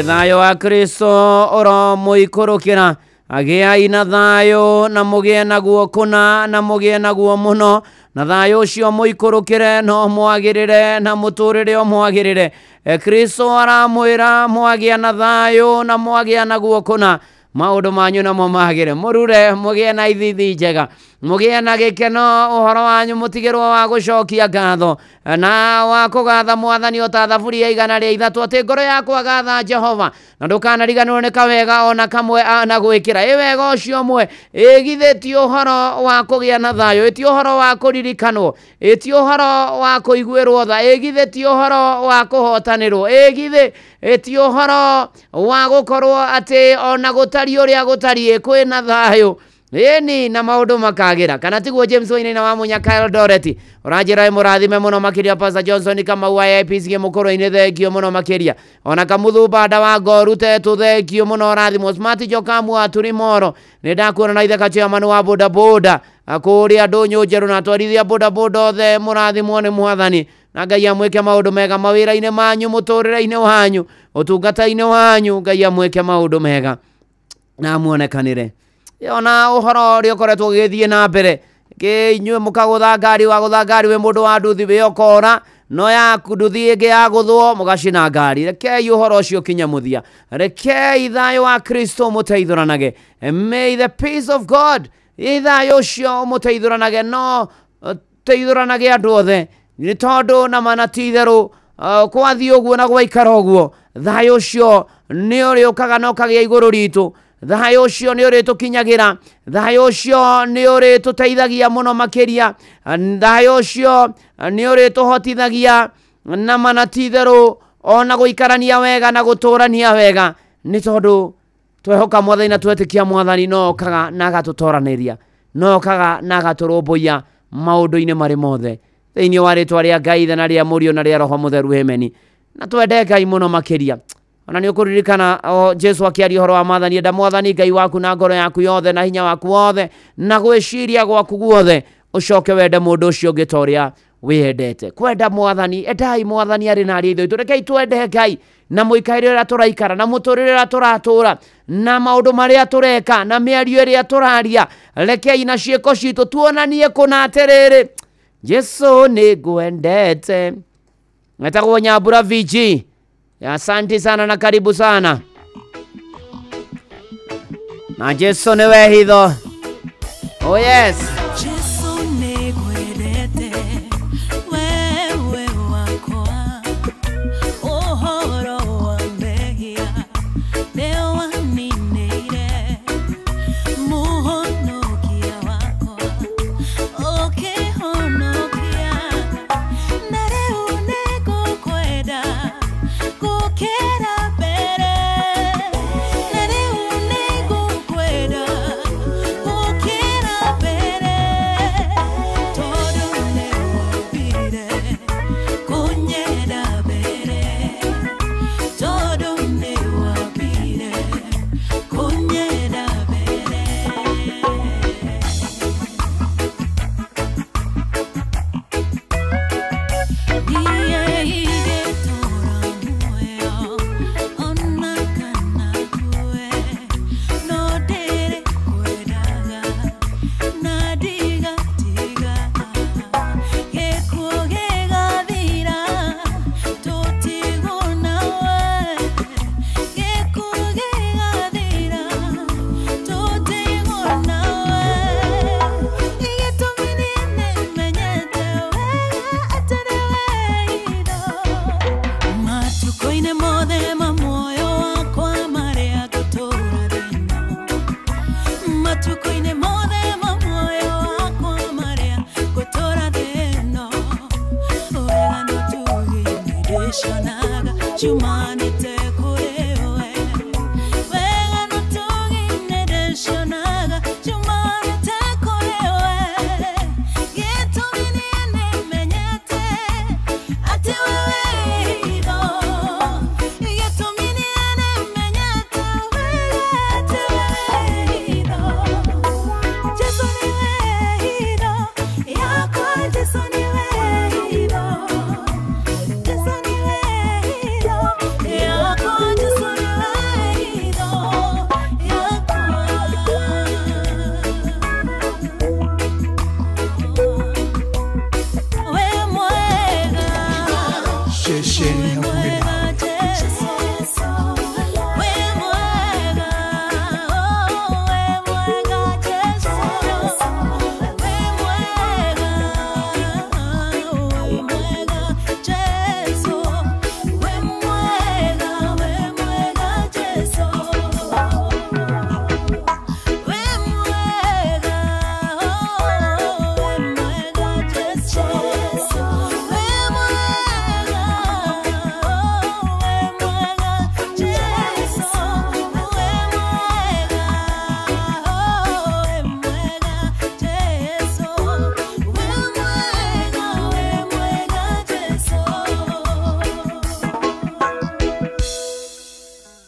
Thayo wa Kristo oro muikurukira agia ina thayo na mugie na guokuna na mugie na guo muno na thayo ucio muikurukire no mwagirire na muturire o mwagirire. Kristo aramwira mwagia na thayo na mwagia na guokuna maundu manyu namo magire murure mugie na ithithi njega mugie na gikeno uhoro wanyu mutigirwo wa gucokia ngatho na wa kugatha mwathani o ta thaburia igana ria ithatu ati ngoro yakwa gatha Jehova na ndukanariganirwo ni kawega ona kamwe na gwikira iwega ucio mwe igitheti uhoro wa kugia na thayo iti uhoro wa kuririkanwo iti uhoro wa kuiguirwo tha igitheti uhoro wa kuhotanirwo iti uhoro wa gukorwo ati ona gutari uria gutari kwina thayo Eni na maundu makagira kana tiguo James Waine na wa Munyaka Eldoret urajira murathime muno makiria Pastor Johnson kama wa IPC mukoro-ini thengio muno makiria ona kamuthu banda wa Ngoru tetu thengio muno urathimo Smart Jokamu aturimoro ni ndakuona na ithe chairman wa boda boda akuria ndunyu njeru na twarithia boda boda othe murathimo ni mwathani na Ngai amweke maundu mega mawira-ini manyu muturire-ini wanyu utungata-ini wanyu Ngai amweke maundu mega na muonekanire ona uhoro ri ukoretwo githie na mbere ke inywe mukagutha ngari wa gutha ngari we mundu wa nduthi we okora no yaku nduthi ingi ya guthwo mugacina ngari rekei uhoro ucio kinya muthia rekei thayo wa Kristo muteithuranage may the peace of God thayo ucio muteithuranage no teithuranage andu othe ni tondu na manatitheru kwathi uguo na gwaikara uguo thayo ucio ni uri ukaga no kagia iguru ritu thayo ucio ni uri tukinyagira thayo ucio ni uri tuteithagia muno makiria thayo ucio ni uri tuhotithagia na manatitheru ona guikarania wega na guturania wega ni tondu twehoka mwathani na twetikia mwathani no kaga na gatutoraniria no kaga na gaturumbuya maundu-ini mari mothe thiini wa ritwa ria Ngai na ria Murio na ria Roho Mutheru hemeni na twende Ngai muno makiria ona ni ukuririkana Jesu akiaria horo wa mwathani enda mwathani Ngai waku na ngoro yaku yothe na hinya waku wothe na gwiciria gwaku guothe ucoke wende mundu ucio ngitoria wiyendete kwenda mwathani endai mwathani ari na ritho turekei twende Ngai na muikaire ria turaikara na muturire ria turatura na maundu maria tureka na miario iria turaria rekei na cieko citu tuonanie kuna atiriri Jesu ni gwendete Nataka Nyambura VG. Asante sana na karibu sana. Na Jesu ni wehitho. Oh yes. Jesu ni gwendete wewe wako ohoro wa mehia leo waninire muhonokia wako okehonokia na leo nego kwenda gukera mbere na leo nego kwenda gukera mbere todo neubire kunyera mbere todo newabire kunyera mbere niye igetora muyo ona kana kue no dere kwedaga na diga tiga gekugega dira totigona we gekugega dira totigona we igetomine menyete wega atereweida matukoine mothe mamoyo wakwa maria gutura thina matukoine mothe mamoyo wakwa maria gutura thina wega no tuginirishanaga chumanite kurewe wega no tuginirishanaga chumanite kurewe getomine menyete ati wewe ido getomine menyete wewe ati wewe ido Jesu ni wewe ido yako Jesu ni wewe ido Jesu ni wewe ido yako Jesu ni wewe ido yako we mwega Shesheni ya kwena. Jesu we mwega we mwega Jesu we mwega Jesu we mwega Jesu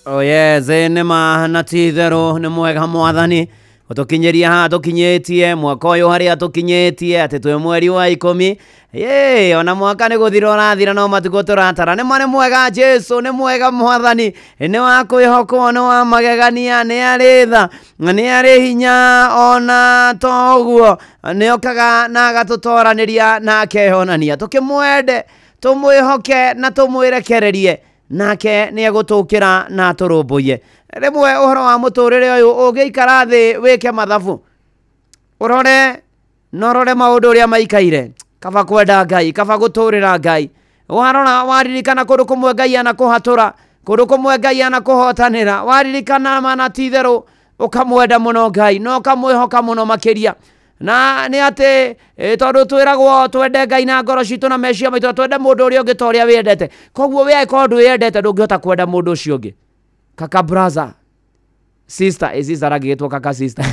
Oh yes, ni mahana tithero ni mwega mwathani utukinyeria ha tukinyetie mwaka uyu haria tukinyetie ati twe mweri wa 10 ona mwaka ni guthira urathira no matuko turatara ni mane mwega Jesu ni mwega Mwathani ni wa kwihokwo ni wa magegania ni aritha ni ari hinya ona toguo ni okaga na gatutoraniria na kehonania tukimwende tumwihoke na tumwirekererie nake ni egutukira na turumbuye rimwe uhoro wa muturire uyu ugiikara thi wike mathabu urore norore maundu uria maikaire kaba kwenda Ngai kaba guturira Ngai warora waririkana kundu kumwe Ngai ana kuhatura kundu kumwe Ngai ana kuhotanira waririkana mana titheru ukamwenda muno Ngai no kamwihoka muno makiria na ni ati tondu twiragwo twende Ngai na ngoro citu na meciria maitu twende mundu uria ungi toria wendete koguo we ai kondu wendete ndungihota kwenda mundu ucio ungi kaka brother sister sister agitwo kaka sister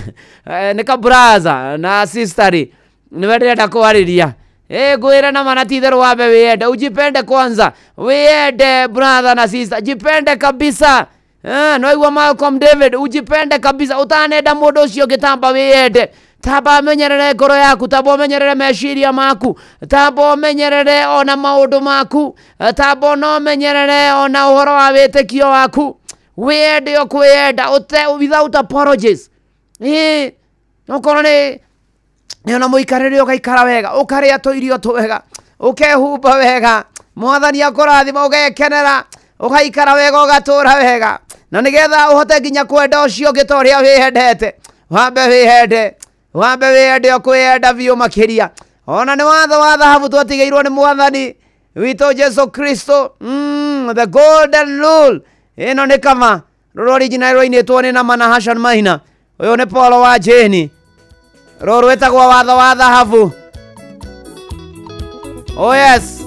ni ka brother na sister ni wendete kwariria gwira na mana titheru wabe wende ujipende kwanza wende brother na sister jipende kabisa no igwa Malcolm David ujipende kabisa utanenda mundu ucio gitamba wende tamba menyerere ngoro yaku tamba menyerere meciria maku tamba menyerere ona maundu maku tamba no menyerere ona uhoro wa witikio waku wende okwenda without apologies nokorone ni ona muikarire ugaikara wega ukaria tuirio twega ukehumba wega Mwathani akurathima ugekenera ugaikara wega ugatura wega na nigetha uhote nginya kwenda ucio ngitoria wendete wambe wende okwenda biu makiria ona ni watho wa thahabu twatigeirwo ni Mwathani witu Jesu Kristo the golden rule ino ni kama ruru original roinitwo ni na mana Hassan Maina uyu ni Paulo wa Jeni ruru wetagwo watho wa thahabu oh yes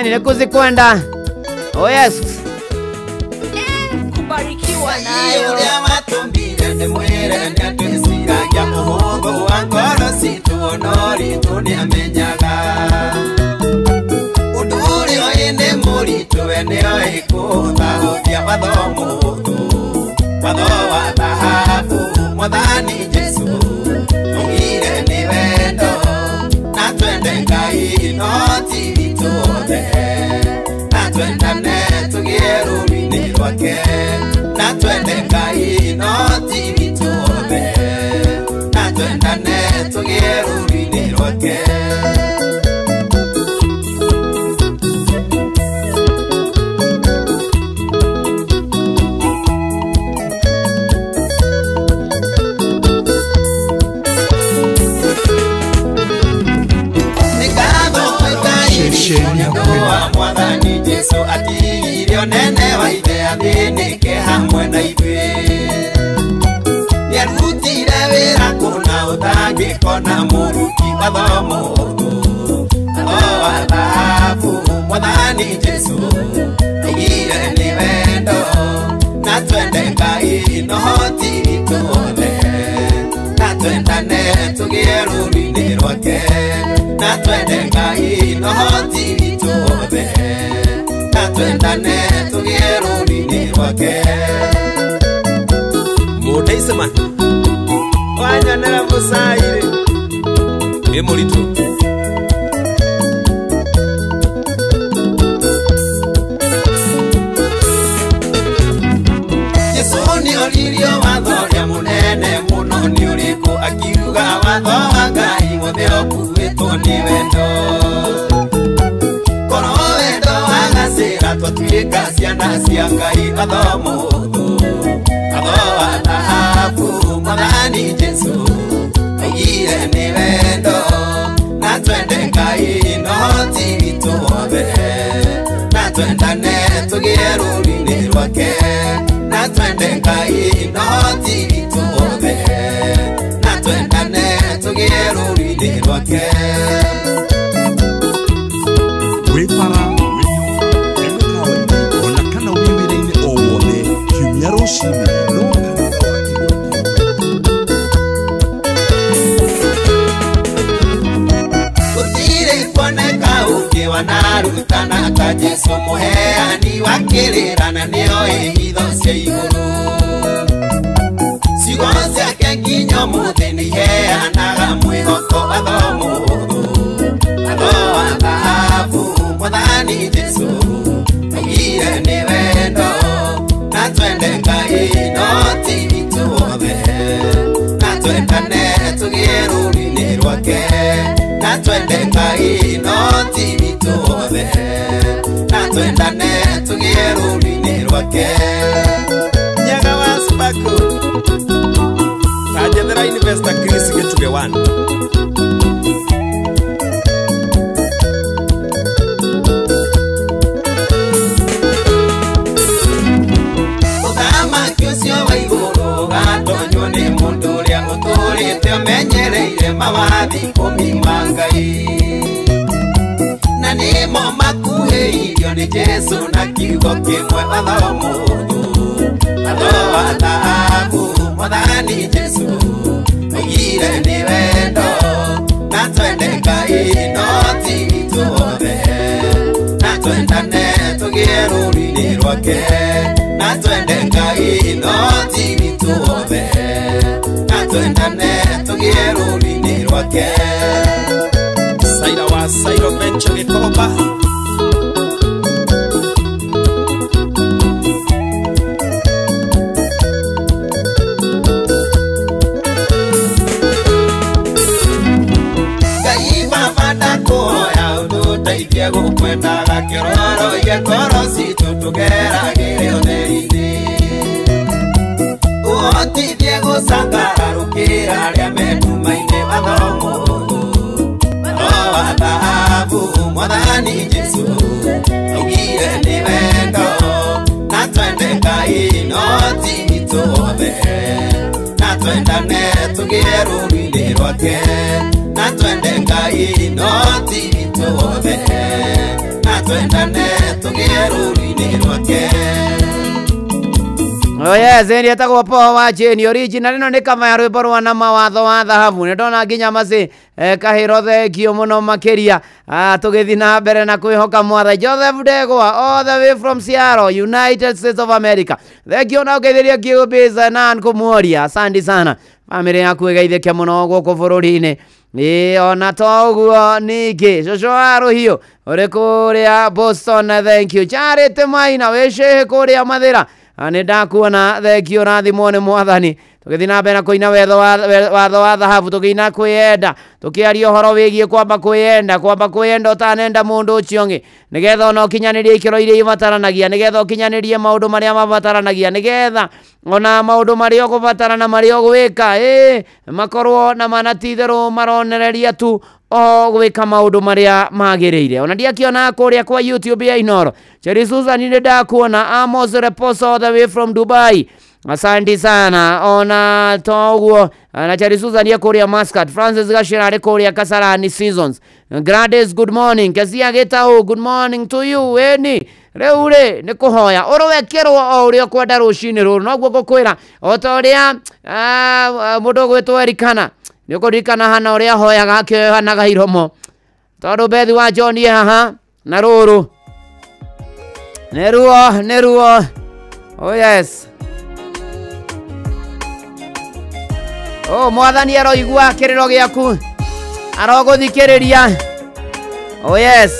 ni kuzikwenda oh yes kubarikiwa nayo uria matumbire ni mwire ngatwiciragia muhungu wa ngoro citu onori tuni amenyaga undu uria ine muritu we nio ikuthahuthia watho muhuthu watho wa thahabu Mwathani Jesu ugire ni wendo na twende Ngai no ti wituothe na twendane tugie ruri-ini rwake na twende Ngai no ti wituothe na twendane tugie ruri-ini rwake Mwathani Jesu atigirio nene wa ithe athinike hamwe na ithuĩ nĩarutire wĩra kũna ũtangĩkona mũruti watho mũhũthũ watho wa thahabu Mwathani Jesu aigire nĩ wendo na twende Ngai no ti wituothe na twendane tũgĩe rũri-inĩ rwake na twende Ngai no ti wituothe na twendane tũgĩe rũri-inĩ rwake mũndeicema wanyanera mũcairi wĩ mũritũ Jesu nĩoririo watho ũrĩa mũnene mũno nĩ ũrĩkũ akiuga watho wa Ngai wothe ũkuĩtwo nĩ wendo korwo wendo wagacĩra twatuĩka ciana cia Ngai watho mũhũthũ watho wa thahabu Mwathani Jesu aigire nĩ wendo na twende Ngai no ti wituothe na twendane tũgĩe rũri-inĩ rwake na twende Ngai no ti wituothe na twendane tũgĩe rũri-inĩ rwake wĩbara ona kana wĩ wĩra-inĩ o wothe kiumia rũcinĩ no gũtirĩ kuoneka ũngĩ wanarutana ta Jesu muheani wa kĩrĩra na nĩo hitho cia igũrũ ciugo ciake nginya ũmũthĩ nĩiheanaga mwĩhoko watho wa thahabu Mwathani Jesu augire nĩ wendo na twende Ngai no ti ithuothe na twendane tũgĩe rũũri-inĩ rwake na twende Ngai no ti ithuothe na twendane tũgĩe rũũri-inĩ rwake nyaga wa Sparko Kajethera Investor Chris Gĩtuge 1 menyereire mawathi kumima Ngai na nimo makuhĩirio nĩ Jesu na kiugo kĩmwe watho wa thahabu Mwathani Jesu augire nĩ wendo na twende Ngai no ti ithuothe na twendane tũgĩe rũũri-inĩ rwake na twende Ngai no ti ithuothe twendane tũgĩe rũũri-inĩ rwake Saira wa Sairo Venture Gĩkomba Ngai Baba ndakũhoya ũtũteithie gũkwendaga kĩroro gĩkoro citũ tũgeragĩre ũtheri-inĩ ũhotithie gũcangararũkĩra arĩa menduma-inĩ watho wa thahabu Mwathani Jesu augire nĩ wendo na twende Ngai no ti ithuothe na twendane tũgĩe rũũri-inĩ rwake na twende Ngai no ti ithuothe na twendane tũgĩe rũũri-inĩ rwake Oh yes, ndiye takwa poa wa Jane original no ni kama ya rwĩmbo rwa na mawatho wa thahabu nĩ ndona nginya maci kahĩro thengio mũno makĩria tũgĩthi na mbere na kwĩhoka Mwathani Joseph Ndegwa all the way from Seattle United States of America thengio na ũgeithĩria kĩũmbiza na nkũmuoria asante sana family yaku ĩgeithĩke mũno gũkũ bũrũri-inĩ ona to ũguo ningĩ cũcũ wa Rũhiũ ũrĩ kũrĩa Boston thank you Charity Maina wĩcĩhĩ kũrĩa Mathĩra nĩ ndakuona thengio rathimwo nĩ Mwathani tũgĩthi na mbere na kũina watho wa thahabu tũkĩina kwĩenda tũkĩaria ũhoro wĩgiĩ kwamba kwĩenda ũtanenda mũndũ ũcio ũngĩ nĩgetha ona ũkinyanĩrie ikĩro iria ibataranagia nĩgetha ũkinyanĩrie maũndũ marĩa mabataranagia nĩgetha ona maũndũ marĩa ũgũbatarana marĩa ũgwĩka makorwo na manatitherũ maronereria tu gwĩka maũndũ marĩa magĩrĩire ona ndiakĩona kũrĩa kwa YouTube ya Inoro Cherry Susan nĩ ndakuona Amos Reposo all the way from Dubai asante sana ona toguo na Cherry Susan ya kũrĩa Muscat Francis Gashira arĩ kũrĩa Kasarani Seasons Gladys good morning Kezia Gitau good morning to you weni rĩu rĩ nĩ kũhoya ũrũwekerwo o ũrĩa kwenda rũcinĩ rũrũ noguo ngũkwĩra o ta ũrĩa mũndũ gwĩtwo Erikana nĩ ũkũririkana hana ũrĩa hoyaga akĩohanaga iromo tondũ Bethi wa John ye haha na rũrũ nĩ ruo oh yes Mwathani aroigua kĩrĩro gĩaku arogũthikĩrĩria oh yes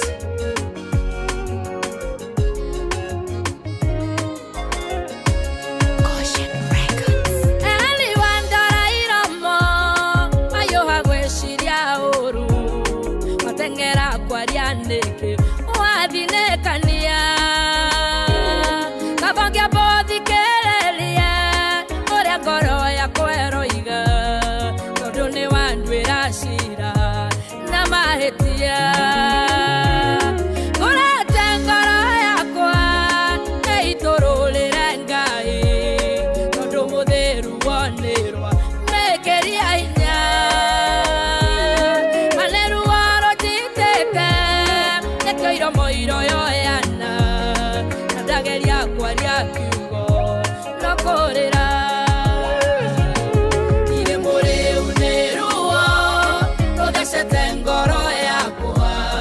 Ngoro yakwa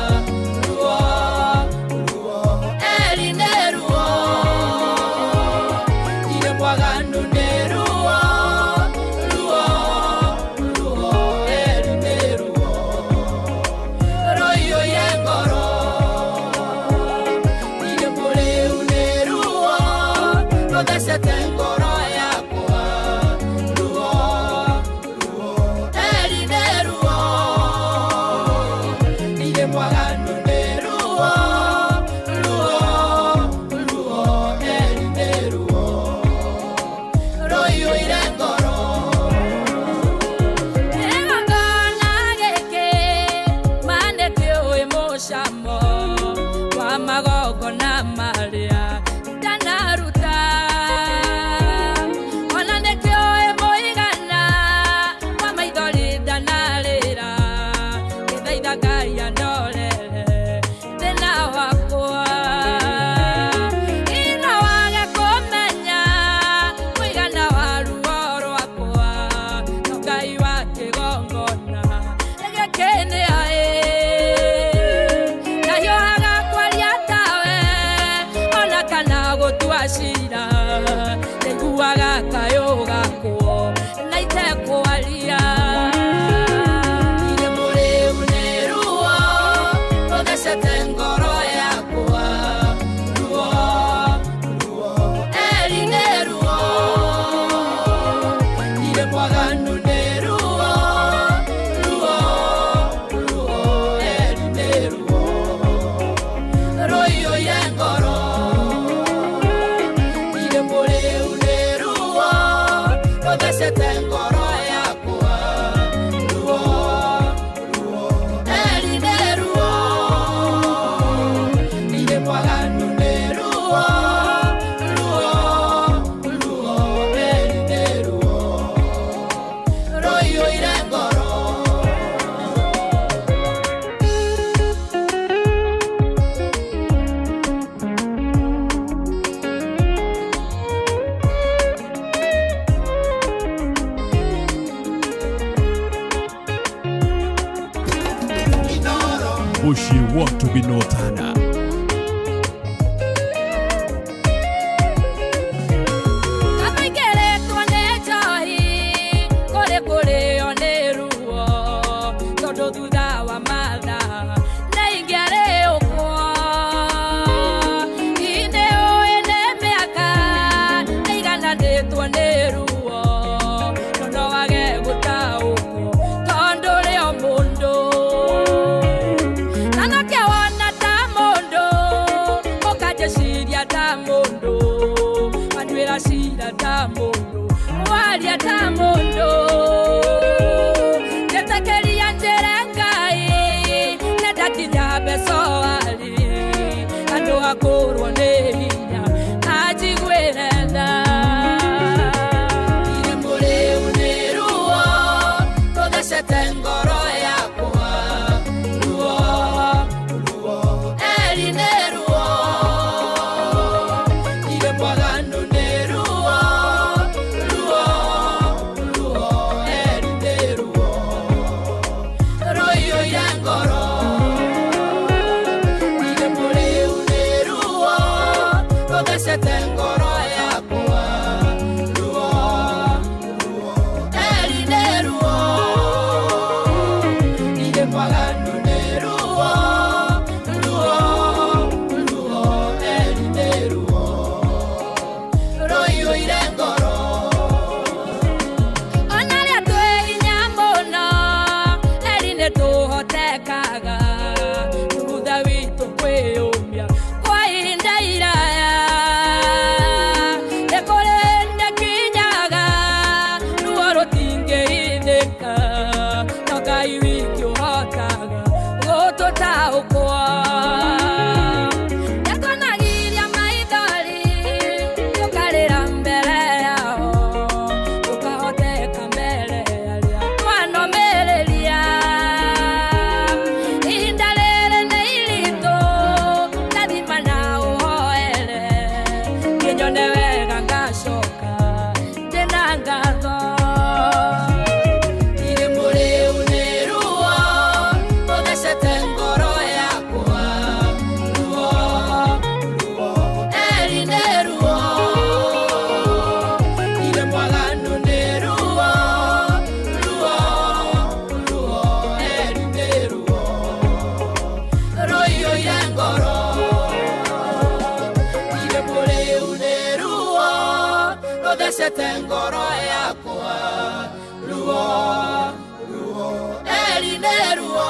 Bushi want to be notana. Tamondo, walia tamondo. Netakeli anjerengai, netakinya besoali. Ando akoro nehinya, ajigwerenda. Iremole uneruo, toda setengoro yakwa. Ruo, elineruo. Irembagano Tengoro yakwa luo elineruo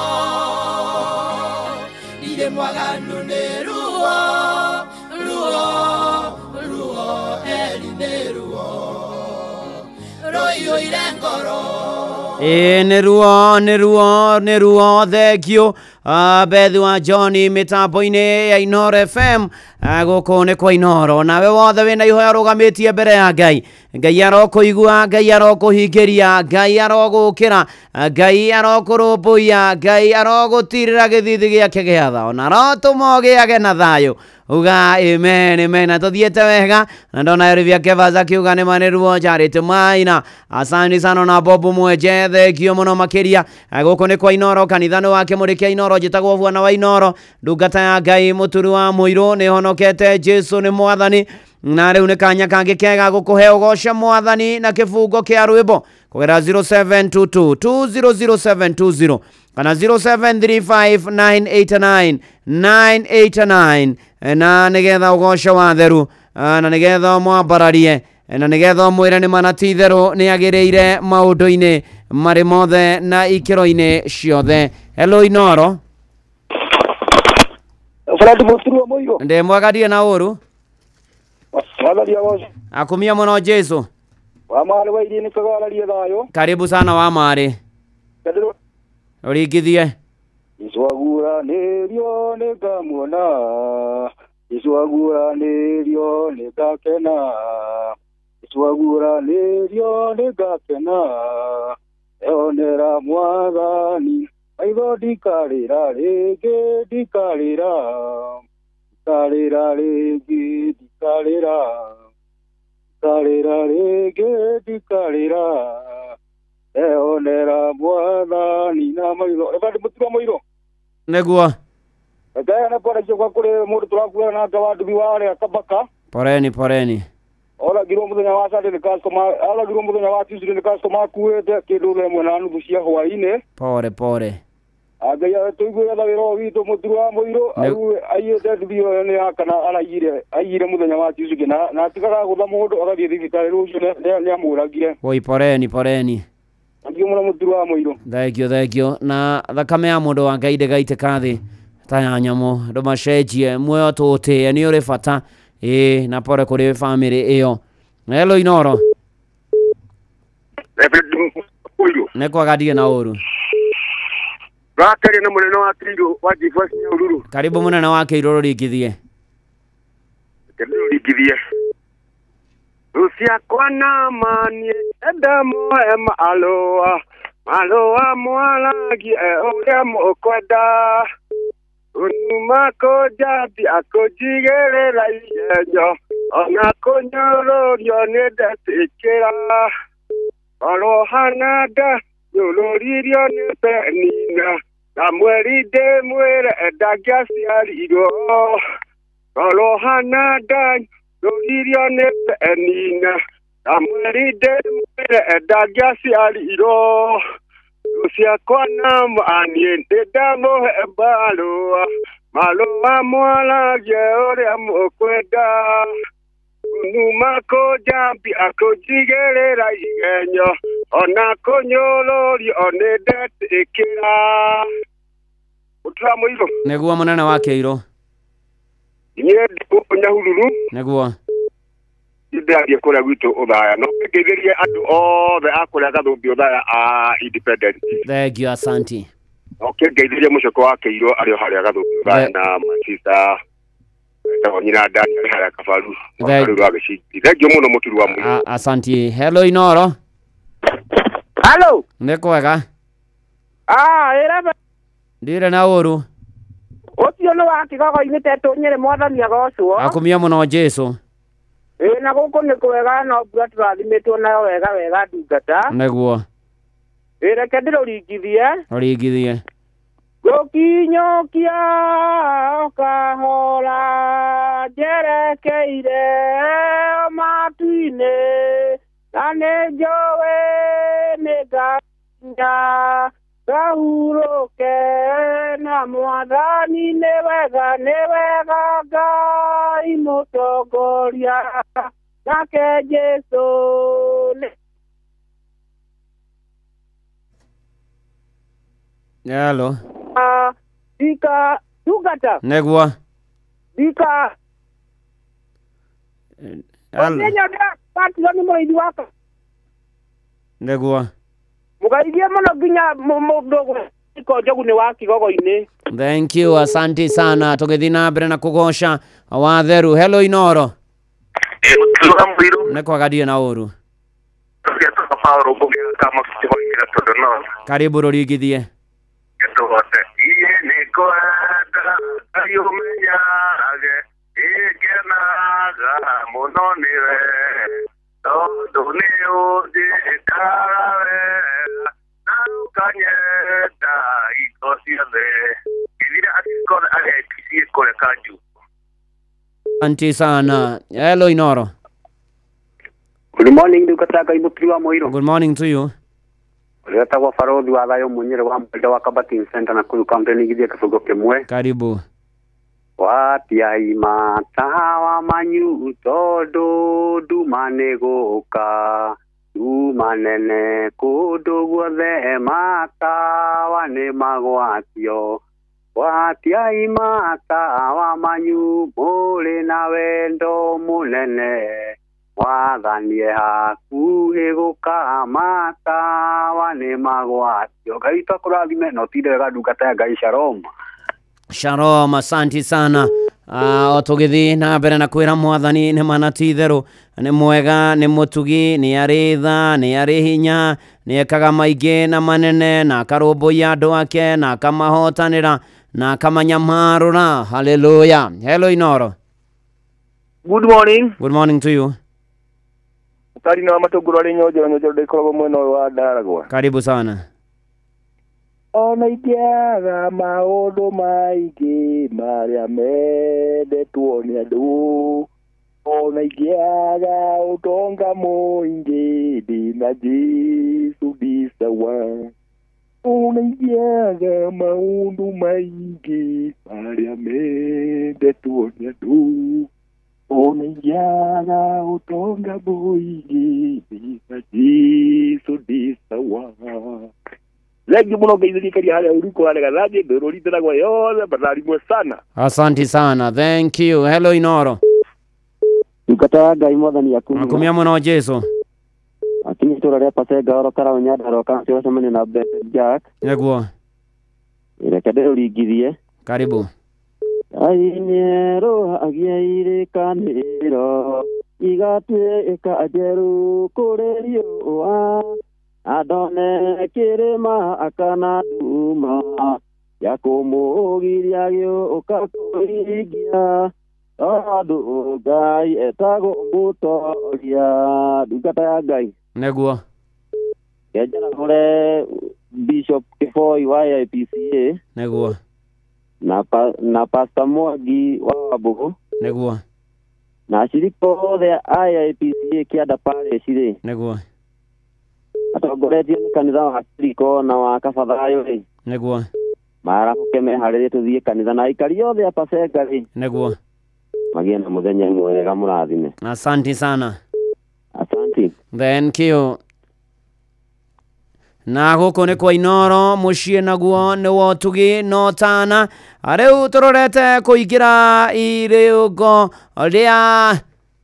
ile mwagano neruo luo elineruo royo irengoro neruo thegio bethi wa Johnny mitambo-ini ya Inoro FM guku ni kwa Inoro nawe wothe wina ihoya rugamitie mbere ya Ngai arokuigua Ngai arokuhingiria Ngai arogukira Ngai arokurumbuia Ngai arogutirira githithi giake gia tha ona rotuma giage na thayo uga amen na tuthiete wega na ndona Olivia Kevaza kiuga ni maneruo jarite maina asante sana na Bobu Mweje thegio muno makiria guku ni kwa Inoro kanithano wake murikia Inoro jitagwo bwana wa Inoro ndungata ya Ngai muturi wa muiro ni honokete Jesu ni mwathani na riu ni kanya kangi kega gukuhe ugoca mwathani na kifungo kia rwimbo kugera 0722200720 kana 0735989989 na nigetha ugoca wa theru na nigetha mwambararie na nigetha mwire ni manatitherũ ni agiriire maundu-ini mari mothe na ikiro-ini ciothe. Hello Inoro. Fradi Muturu Moiro. Ndi mwagarie na uru. Walalia wote. Akumia muno Jesu. Wamare wa idini kwa walalia dayo. Karibu sana Wamare. Kadiro. Urigithie. Iswagura nerio negamona. Iswagura nerio negakena. Iswagura nerio negakena. Eonera mwathani. Aigo dikarira rege dikarira. Dikarira rege dikarira. Dikarira rege dikarira. Eonera mwathani na mairo. Ebadi mutura mairo. Neguo. Ekaya na pora kwa kule mundu turakuwa na tawadu biwale akabaka. Poreni. Ola giromu nya wasa de customer, ola giromu nya wasa de customer kuete kedule mwana nubusia hwaine. Pore. Agaya tugu ya biro vito muturwa moiro au aye de bio ne akana ala ayire muthenya wa tuzuke na tikara gutha mundu agathie thibitari rucio ne amuragire. Woi poreni. Ndio mwana muturwa moiro. Thegio na thakame ya mundu wa Ngai ndĩgaitĩka thĩ ta ya nyamũ ndũmacenjie muoyo tũtĩe nĩ ũrĩ bata na pore kũrĩ family ĩyo. Hello Inoro. Nĩ kwagadie na ũru. Rakari na munene wa Kiro wa Jifasi Nyururu. Karibu munene wa Kiro rĩkithie. Rusia kwana mani edamo ema aloa mwalagi ore mokweda. Unuma kojadi akojigerera iyejo. Ona konyoro yonede tekera. Alohanada yoloririo ne penina. Namweri de mwere edagasi aliro. Alohanada yoloririo ne penina. Namweri de mwere edagasi aliro. Rusia kwana maniente damo ebalo. Maloa mwala geore mokweda. Numa kojambi akojigerera igenyo. Ona konyolori onedet ekera. Utra moiro. Neguo munene wa Kiro. Nye Nyahururu. Neguo. Ndĩrathiĩ kũrĩa gwitũ ũthaya no ngeithĩrie andũ othe a kũrĩa gathũmbi ũthaya a independent. Thegio asanti. Ngeithĩrie mũcoko wa Kiro arĩ o harĩa gathũmbi ũthaya na masista nyina ndani arĩ harĩa Kabaru. Thegio mũno mũturi wa mũndũ. Asanti. Hello Inoro. Hello. Nĩ kwega. Ĩrebe. Ndire na ũru. Ũcio nĩ wa Kigogo-inĩ tetũ Nyĩrĩ Mwathani agocwo. Akumia mũno Jesu. Na gũkũ nĩ kwega no mbura tũrathimitwo nayo wega ndungata. Neguo. Reke ndĩrũringithie. Gũkinyũkia kahora njerekeire matu-inĩ na nĩ njũĩ nĩ ngakinya gahurũke na Mwathani nĩ wega Ngai mũtongoria nake Jesu Hello. Dika Dugata. Neguo. Dika. Neguo. Mugaithie mũno nginya mũndũ ikojogu nĩ wa Kigogo-inĩ. Thank you, asante sana. Tũgĩthiĩ na mbere na kũgoca watheru. Hello Inoro. Nĩ kwagadie na ũru. Karibu rũringithie. Asante sana. Hello Inoro. Good morning Dukataka Ibutri wa Moiro. Good morning to you. Uliotagwa Farodhi wa Thayo Munyere wa Mbelda wa Kabati Center na Kuru County nigithie kibugo kimwe. Karibu. Watia imatawa manyu todo dumane goka. Dumanene kudu guothe matawa nĩ magwatio. Watia imatawa manyu mũrĩ na wendo mũnene. Wathanie hakuhĩ gũka matawa nĩ magwatio. Ngai tũkũrathime no tinde wega ndungata ya Ngai. Shalom. Shalom, asante sana. Tũgĩthiĩ na mbere na kwĩra Mwathani nĩ mana ti itherũ, nĩ mwega, nĩ mũtugi, nĩ arĩ tha, nĩ arĩ hinya, nĩ ekaga maingĩ na manene, na akarũmbũiya andũ ake, na akamahotanĩra, na akamanyamarũra. Hallelujah. Hello Inoro. Good morning. Good morning to you. Kari na matunguru ari nyonjero ndĩkoragwo mwena ũyũ wa Ndaragwa. Karibu sana. ona ingĩaga maũndũ maingĩ marĩa mendetwo nĩ andũ, ona ingĩaga ũtonga mũingĩ ndĩna Jesũ ndĩ sawa, ona ingĩaga maũndũ maingĩ marĩa mendetwo nĩ andũ, ona ingĩaga ũtonga mũingĩ ndĩna Jesũ ndĩ sawa. Lengi muno ngeithirikaria haria uriko harega thaje ndoro ritiragwa yothe bararimwe sana. Asante sana. Thank you. Hello Inoro. Ukata Ngai mwathani akumi. Akumia muno Jesu. Akinyi tora ria pasega oro kara unyada ro kan sio semene na Bet Jack. Yegwo. Ile kadero rigithie. Karibu. Ainero agiaire kanero. Igatwe ekajeru korerio wa. Adone kirima akana duma yakomugiria gyo okakuigia adu Ngai etago mutoria dugata ya Ngai neguo yajana kore Bishop Kifoi wa IPCA neguo na Pastor Mwangi wa Bugu neguo na shiriko the IPCA kiada pale shire neguo atongoretie ni kanitha wa Kiriko na wa Kabathayo ri neguo marabuke meharĩrie tuthie kanitha na aikari yothe ya Paseka ri neguo magie na muthenya mwega murathime. Asante sana. Asante. Thank you. Na gũkũ nĩ kwa Inoro mũciĩ naguo nĩ wotugi no tana rĩu tũrorete kũingĩra irĩungo rĩa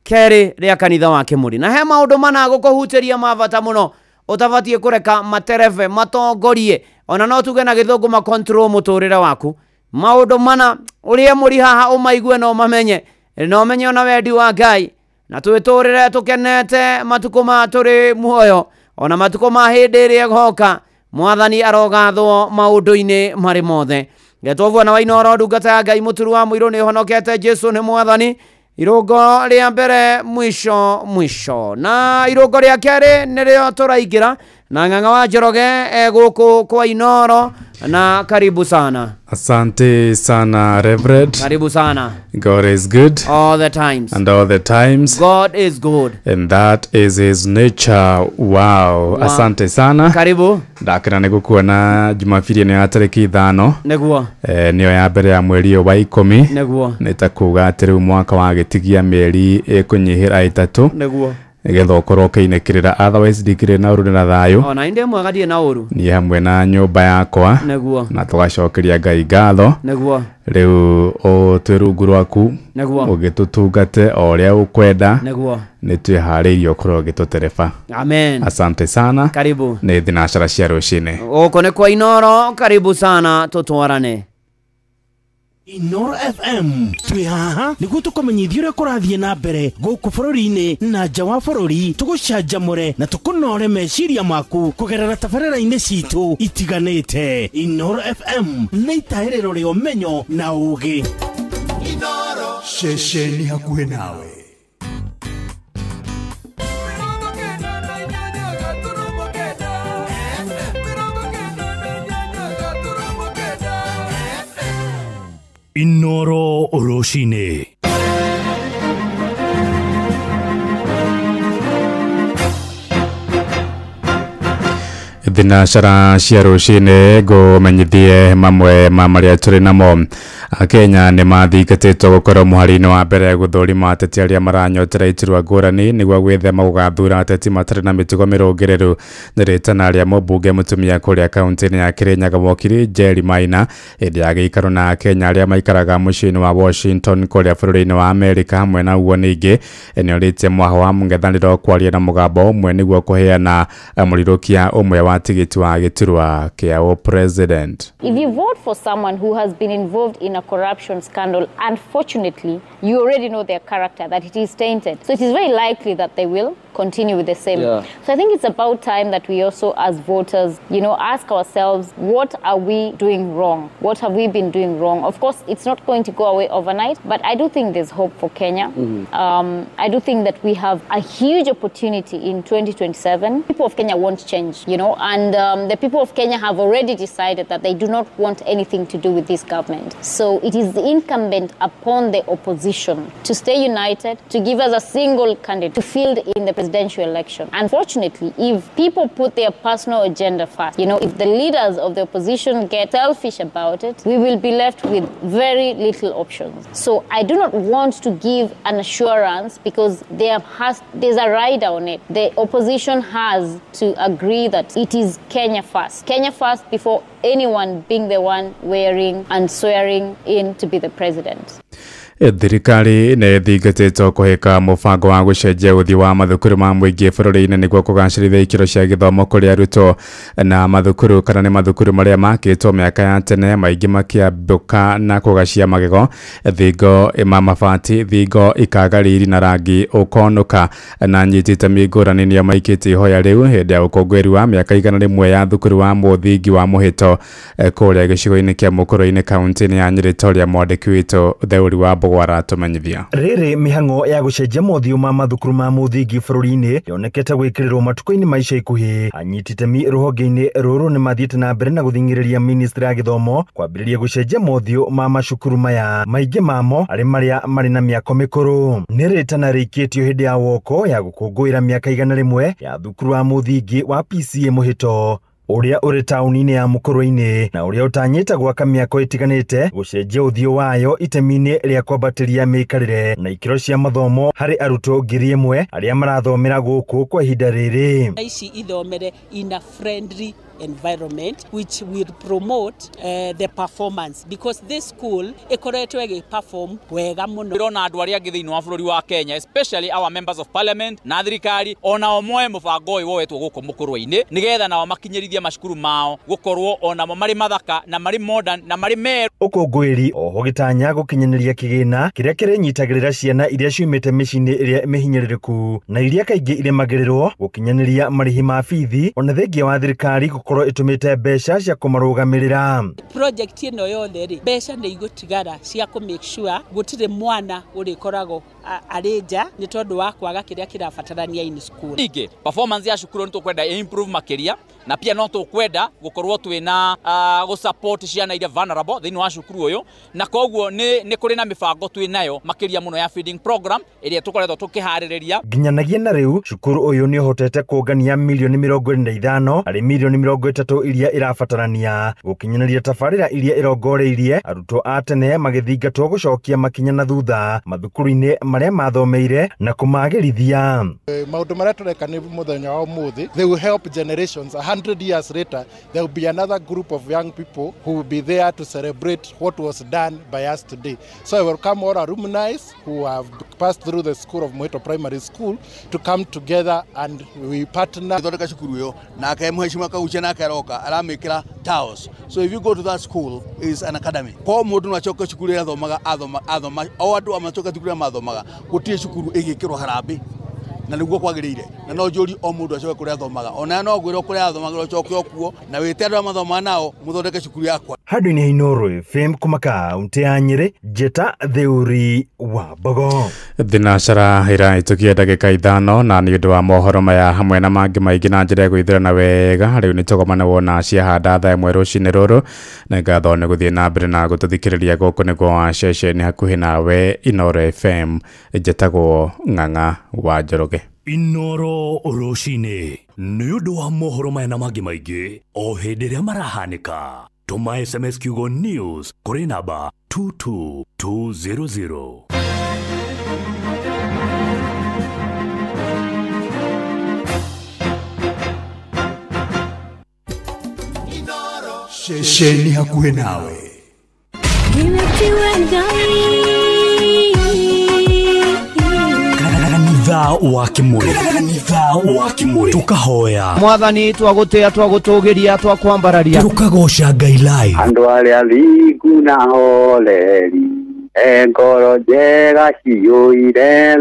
kerĩ rĩa kanitha wa Kĩmũri na he maũndũ mana gũkũhutĩria mabata mũno ũtabatiĩ kũreka materebe matongorie ona no tuge na gĩthũngũ ma control mũtũrĩre waku maũndũ mana ũrĩa mũri haha ũmaigue no mamenye no menye ona wendi wa Ngai na twĩtũrĩre tũkenete matukũ ma tũrĩ muoyo ona matukũ ma hĩndĩ ĩrĩa ĩgoka mwathani arogathwo maũndũ-inĩ marĩ mothe getwoguo na Wainoro ndungata ya Ngai mũturu wa mũirũ nĩ honokete Jesũ nĩ mwathani irũngo rĩa mbere mwisho na irũngo rĩa kerĩ nĩrĩo tũraingĩra na Ng'ang'a wa Njoroge gũkũ kwa Inoro na karibu sana. Asante sana Reverend. Karibu sana. God is good all the times. And all the times God is good. And that is his nature. Wow. Asante sana. Karibu. Ndakena nĩ gũkuona Jumapili ĩno ya tarĩki 5. Neguo. Nĩyo ya mbere ya mweri wa 10. Neguo. Nĩ ta kuga atĩ rĩu mwaka wa gĩtigia mĩeri ĩkũnyihĩra 3. Neguo. Getho korwo kĩinĩkĩrĩra otherwise ndikĩrĩ na ũru na thayũ ona inde mwega ndiĩ na ũru niĩ hamwe na nyũmba yakwa neguo na tũgacokeria Ngai ngatho neguo rĩu twĩ rungu rwaku neguo ũgĩtũtungate o ũrĩa ũkwenda neguo nĩ twĩharĩirie ũkorwo ũgĩtũtereba. Amen. Asante sana. Karibu. Nĩ thinacara cia rũcinĩ gũkũ nĩ kwa Inoro karibu sana tũtwarane. Inoro FM twi haha nĩguo tũkũmenyithia ũrĩa kũrathiĩ na mbere gũkũ bũrũri-inĩ na nja wa bũrũri tũgũcanjamũre na tũkũnore meciria maku kũgerera tabarĩra-inĩ citũ itiganĩte. Inoro FM nĩ itaĩrĩro rĩa ũmenyo na ũũgĩ. Inoro ceceni hakuhĩ nawe. Inoro rũcinĩ. Thinacara cia rũcinĩ ngũmenyithie mamwe ma marĩa tũrĩ namo. Akenya nĩ mathingatĩtwo gũkorwo mũhari-inĩ wa mbere gũthũrima ateti arĩa maranyotera iturwa ngũrani nĩguo gwĩthema gũgathura ateti matarĩ na mĩtugo mĩrũngĩrĩru. Nĩ rĩtana rĩa mũmbunge mũtumia kũrĩa kaunti-inĩ ya Kirinyaga Mwokiri Njeri Maina hĩndĩ ya gĩikaro na Akenya arĩa maikaraga mũciĩ-inĩ wa Washington kũrĩa bũrũri-inĩ wa Amerika. Hamwe na uguo ningĩ nĩorĩtie mwaho wa mũng'ethanĩro kwaria na mũgambo ũmwe nĩguo kũheana mũrirũkia ũmwe wa tigiti wa gĩturwa kĩa president. If you vote for someone who has been involved in a corruption scandal, unfortunately, you already know their character, that it is tainted. So it is very likely that they will continue with the same. Yeah. So I think it's about time that we also, as voters, ask ourselves, what are we doing wrong? What have we been doing wrong? Of course, it's not going to go away overnight, but I do think there's hope for Kenya. I do think that we have a huge opportunity in 2027. People of Kenya want change, and the people of Kenya have already decided that they do not want anything to do with this government. So it is incumbent upon the opposition to stay united, to give us a single candidate to field in the presidential election. Unfortunately, if people put their personal agenda first, if the leaders of the opposition get selfish about it, we will be left with very little options. So I do not want to give an assurance because there's a rider on it. The opposition has to agree that it is Kenya first. Kenya first before anyone being the one wearing and swearing in to be the president. Thirikari nĩ ĩthingatĩtwo kũhĩka mũbango wa gũcenjia ũthii wa mathukuru ma mũingĩ bũrũri-inĩ nĩguo kũgacĩrithia ikĩro cia gĩthomo kũrĩ arutwo na mathukuru kana nĩ mathukuru marĩa makĩtwo mĩaka ya tene maingĩ makĩambũka na kũgacia magego, thingo ma mabati, thingo ikaga riri na rangi ũkonũka na nyitĩte ngũrani nĩo maikĩte ihoya rĩu hĩndĩ ya ũkũngũĩri wa mĩaka igana rĩmwe ya thukuru wa mũthingi wa mũhĩto kũrĩa gĩcigo-inĩ kĩa Mũkũrũ-inĩ kaunti-inĩ ya Nyĩrĩ Toria mwandĩki witũ Theuri wa Bogwara tũmenyithia. Rĩrĩ mĩhang'o ya gũcenjia mothiũ ma mathukuru ma mũthingi bũrũri-inĩ yonekete gwĩkĩrĩrwo matukũ-inĩ ma ica ikuhĩ. Anyiti itemi rũhonge-inĩ rũrũ nĩ mathiĩte na mbere na gũthing'ĩrĩria ministry ya gĩthomo kwambĩrĩria gũcenjia mothiũ ma macukuru maya, maingĩ mamo marĩa marĩ na mĩako mĩkũrũ. Nĩ rĩtana rĩikĩtio hĩndĩ ya woko ya gũkũngũĩra mĩaka igana rĩmwe ya thukuru wa mũthingi wa PCA Mũhĩto ũrĩa ũrĩ taũni-inĩ ya Mũkũrũ-inĩ na ũrĩa ũtanyĩte gwaka mĩako ĩtiganĩte gũcenjia ũthiũ wayo itemi-inĩ rĩa kwambatĩria mĩikarĩre na ikĩro cia mathomo harĩ arutwo 1,000 arĩa marathomera gũkũ kwa ihinda rĩrĩ. Ici ithomere in a friendly environment which will promote the performance because this school ikoretwo ĩgĩ-perform wega mũno. Ndĩrona andũ arĩa angĩ thĩinĩ wa bũrũri wa Kenya, especially our members of parliament na thirikari onao moe mũbango ũyũ woetwo gũkũ Mũkũrũ-inĩ nĩgetha nao makinyĩrithie macukuru mao gũkorwo onamo marĩ mathaka na marĩ modern na marĩ meru. Ũkũngũĩri oho gĩtanya gũkinyanĩria kĩgĩna kĩrĩa kĩrĩnyitagĩrĩra ciana iria ciumĩte mĩciĩ-inĩ ĩrĩa mĩhinyĩrĩrĩku na iria kaingĩ irĩmagĩrĩrwo gũkinyanĩria marĩhi ma bithi ona thengia wa thirikari gũkorwo ĩtũmĩte mbeca cia kũmarũgamĩrĩra. Project ĩno yothe rĩ mbeca nĩ igũtigara cia kũ make sure gũtirĩ mwana ũrĩkoragwo arĩ nja nĩ tondũ wa kwaga kĩrĩa kĩrabatarania in school. Ningĩ performance ya cukuru nĩ tũkwenda improve makĩria na pia no tũkwenda gũkorwo twĩna gũsupport ciana iria vulnerable thĩinĩ wa cukuru ũyũ na koguo nĩ kũrĩ na mĩbango twĩnayo makĩria mũno ya feeding program ĩrĩa tũkoretwo tũkĩharĩrĩria. Nginyanagia na rĩu cukuru ũyũ nĩ ũhotete kũngania mirioni 25 harĩ mirioni 30 iria irabatarania gũkinyanĩria tabarĩra iria irongoreirie arutwo a tene magĩthingatwo gũcokia makinya na thutha mathukuru-inĩ marĩa mathomeire na kũmagĩrithia. Maũndũ marĩa tũreka nĩ mũthenya wa ũmũthĩ, they will help generations 100 years later. There will be another group of young people who will be there to celebrate what was done by us today. So I welcome all alumni who have passed through the school of Mũhĩto Primary School to come together and we partner. Thondeka cukuru ũyũ na mheshimiwa Kauche na Karoka aramĩkĩra tiles. So if you go to that school is an academy. Kwa mũndũ no acoke cukuru ya athoma o andũ amacoka cukuru ya mathomaga gũtirĩ cukuru ĩgĩkĩrwo harambĩ na nĩguo kwagĩrĩire na no njũri o mũndũ acoke kũrĩa athomaga ona no gwĩrwo kũrĩa athomaga ũcoke okuo na wĩte andũ mathomaga nao mũthondeke cukuru yakwa. Handũ-inĩ ha Inooro FM kuma kaunti ya Nyĩrĩ, Njeta Theuri wa Bogo. Thinacara ĩrahĩtũkia ndagĩka 5 na nĩ ũndũ wa mohoro maya hamwe na mangĩ maingĩ na njĩra ya gwĩthurana wega rĩu nĩ tũgomana wona ciahanda thaa 1 rũcinĩ rũrũ na ngatho nĩ gũthiĩ na mbere na gũtũthikĩrĩria gũkũ nĩguo ceceni hakuhĩ nawe Inooro FM njĩtagwo Ng'ang'a wa Njoroge. Inooro rũcinĩ nĩ ũndũ wa mohoro maya na mangĩ maingĩ o hĩndĩ ĩrĩa marahanĩka. Tuma SMS kiugo news kũrĩ namba 22200. Ceceni hakuhĩ nawe. Kanitha wa Kimũrĩ tukahoya Mwathani twagũtĩa twagũtũgĩria twakwambararia tukagoca Ngai live andũ arĩa thingu na holeri ngoro njega ciyũire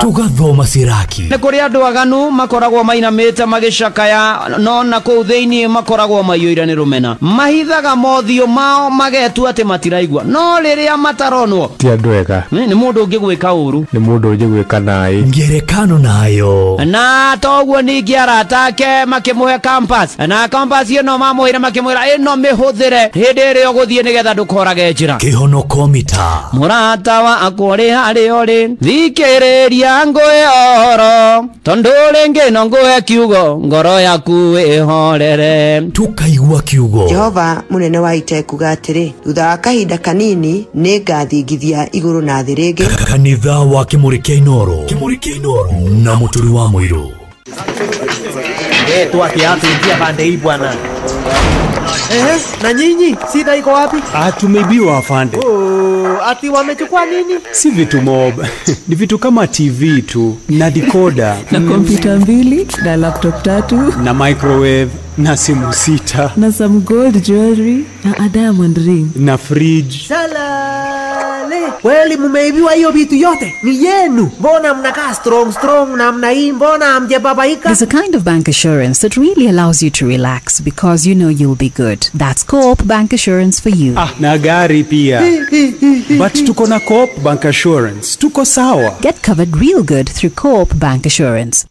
tugathoma Siraki. Nĩ kũrĩ andũ aganu makoragwo mainamĩte magĩcakaya, no na kũu thĩinĩ makoragwo maiyũire nĩ rũmena. Mahithaga mothiũ mao magetua atĩ matiraigua, no rĩrĩa mataronwo ti andũ ega. Nĩ mũndũ ũngĩ gwĩka ũru, nĩ mũndũ ũngĩ gwĩka naĩ. Ngerekano nayo. Na toguo ningĩ arata ake makĩmũhe campus, na campus ĩno mamũhĩre makĩmwĩra ĩno mĩhũthĩre hĩndĩ ĩrĩa ũgũthiĩ nĩgetha ndũkorage njĩra. Kĩhonoko mita. Mũrata wa akũrĩ harĩa ũrĩ, thikĩrĩria ngwĩoro, tondũ rĩngĩ no ngũhe kiugo ngoro yaku ĩhorere. Tukaigua kiugo. Jehova mũnene wa ita kuga atĩrĩ, thutha wa kahinda kanini nĩngathingithia igũrũ na thĩ rĩngĩ. Kanitha wa Kĩmũrĩ kĩa Inooro na mũturi wa mũirũ. Tuakiatingia pande hii bwana. Na nyinyi shida iko wapi? Tumeibiwa afande. Ati wamechukua nini? Si vitu mob. Ni vitu kama TV tu na decoder na kompyuta 2 na laptop 3 na microwave na simu 6 na some gold jewelry na a diamond ring na fridge. Salale. Kweli mumeibiwa hiyo vitu yote? Ni yenu. Mbona mnakaa strong namna hii? Mbona hamjababaika? There's a kind of bank assurance that really allows you to relax because you know you'll be good. That's Co-op Bank Assurance for you. Na gari pia. But tuko na Co-op Bank Assurance. Tuko sawa. Get covered real good through Co-op Bank Assurance.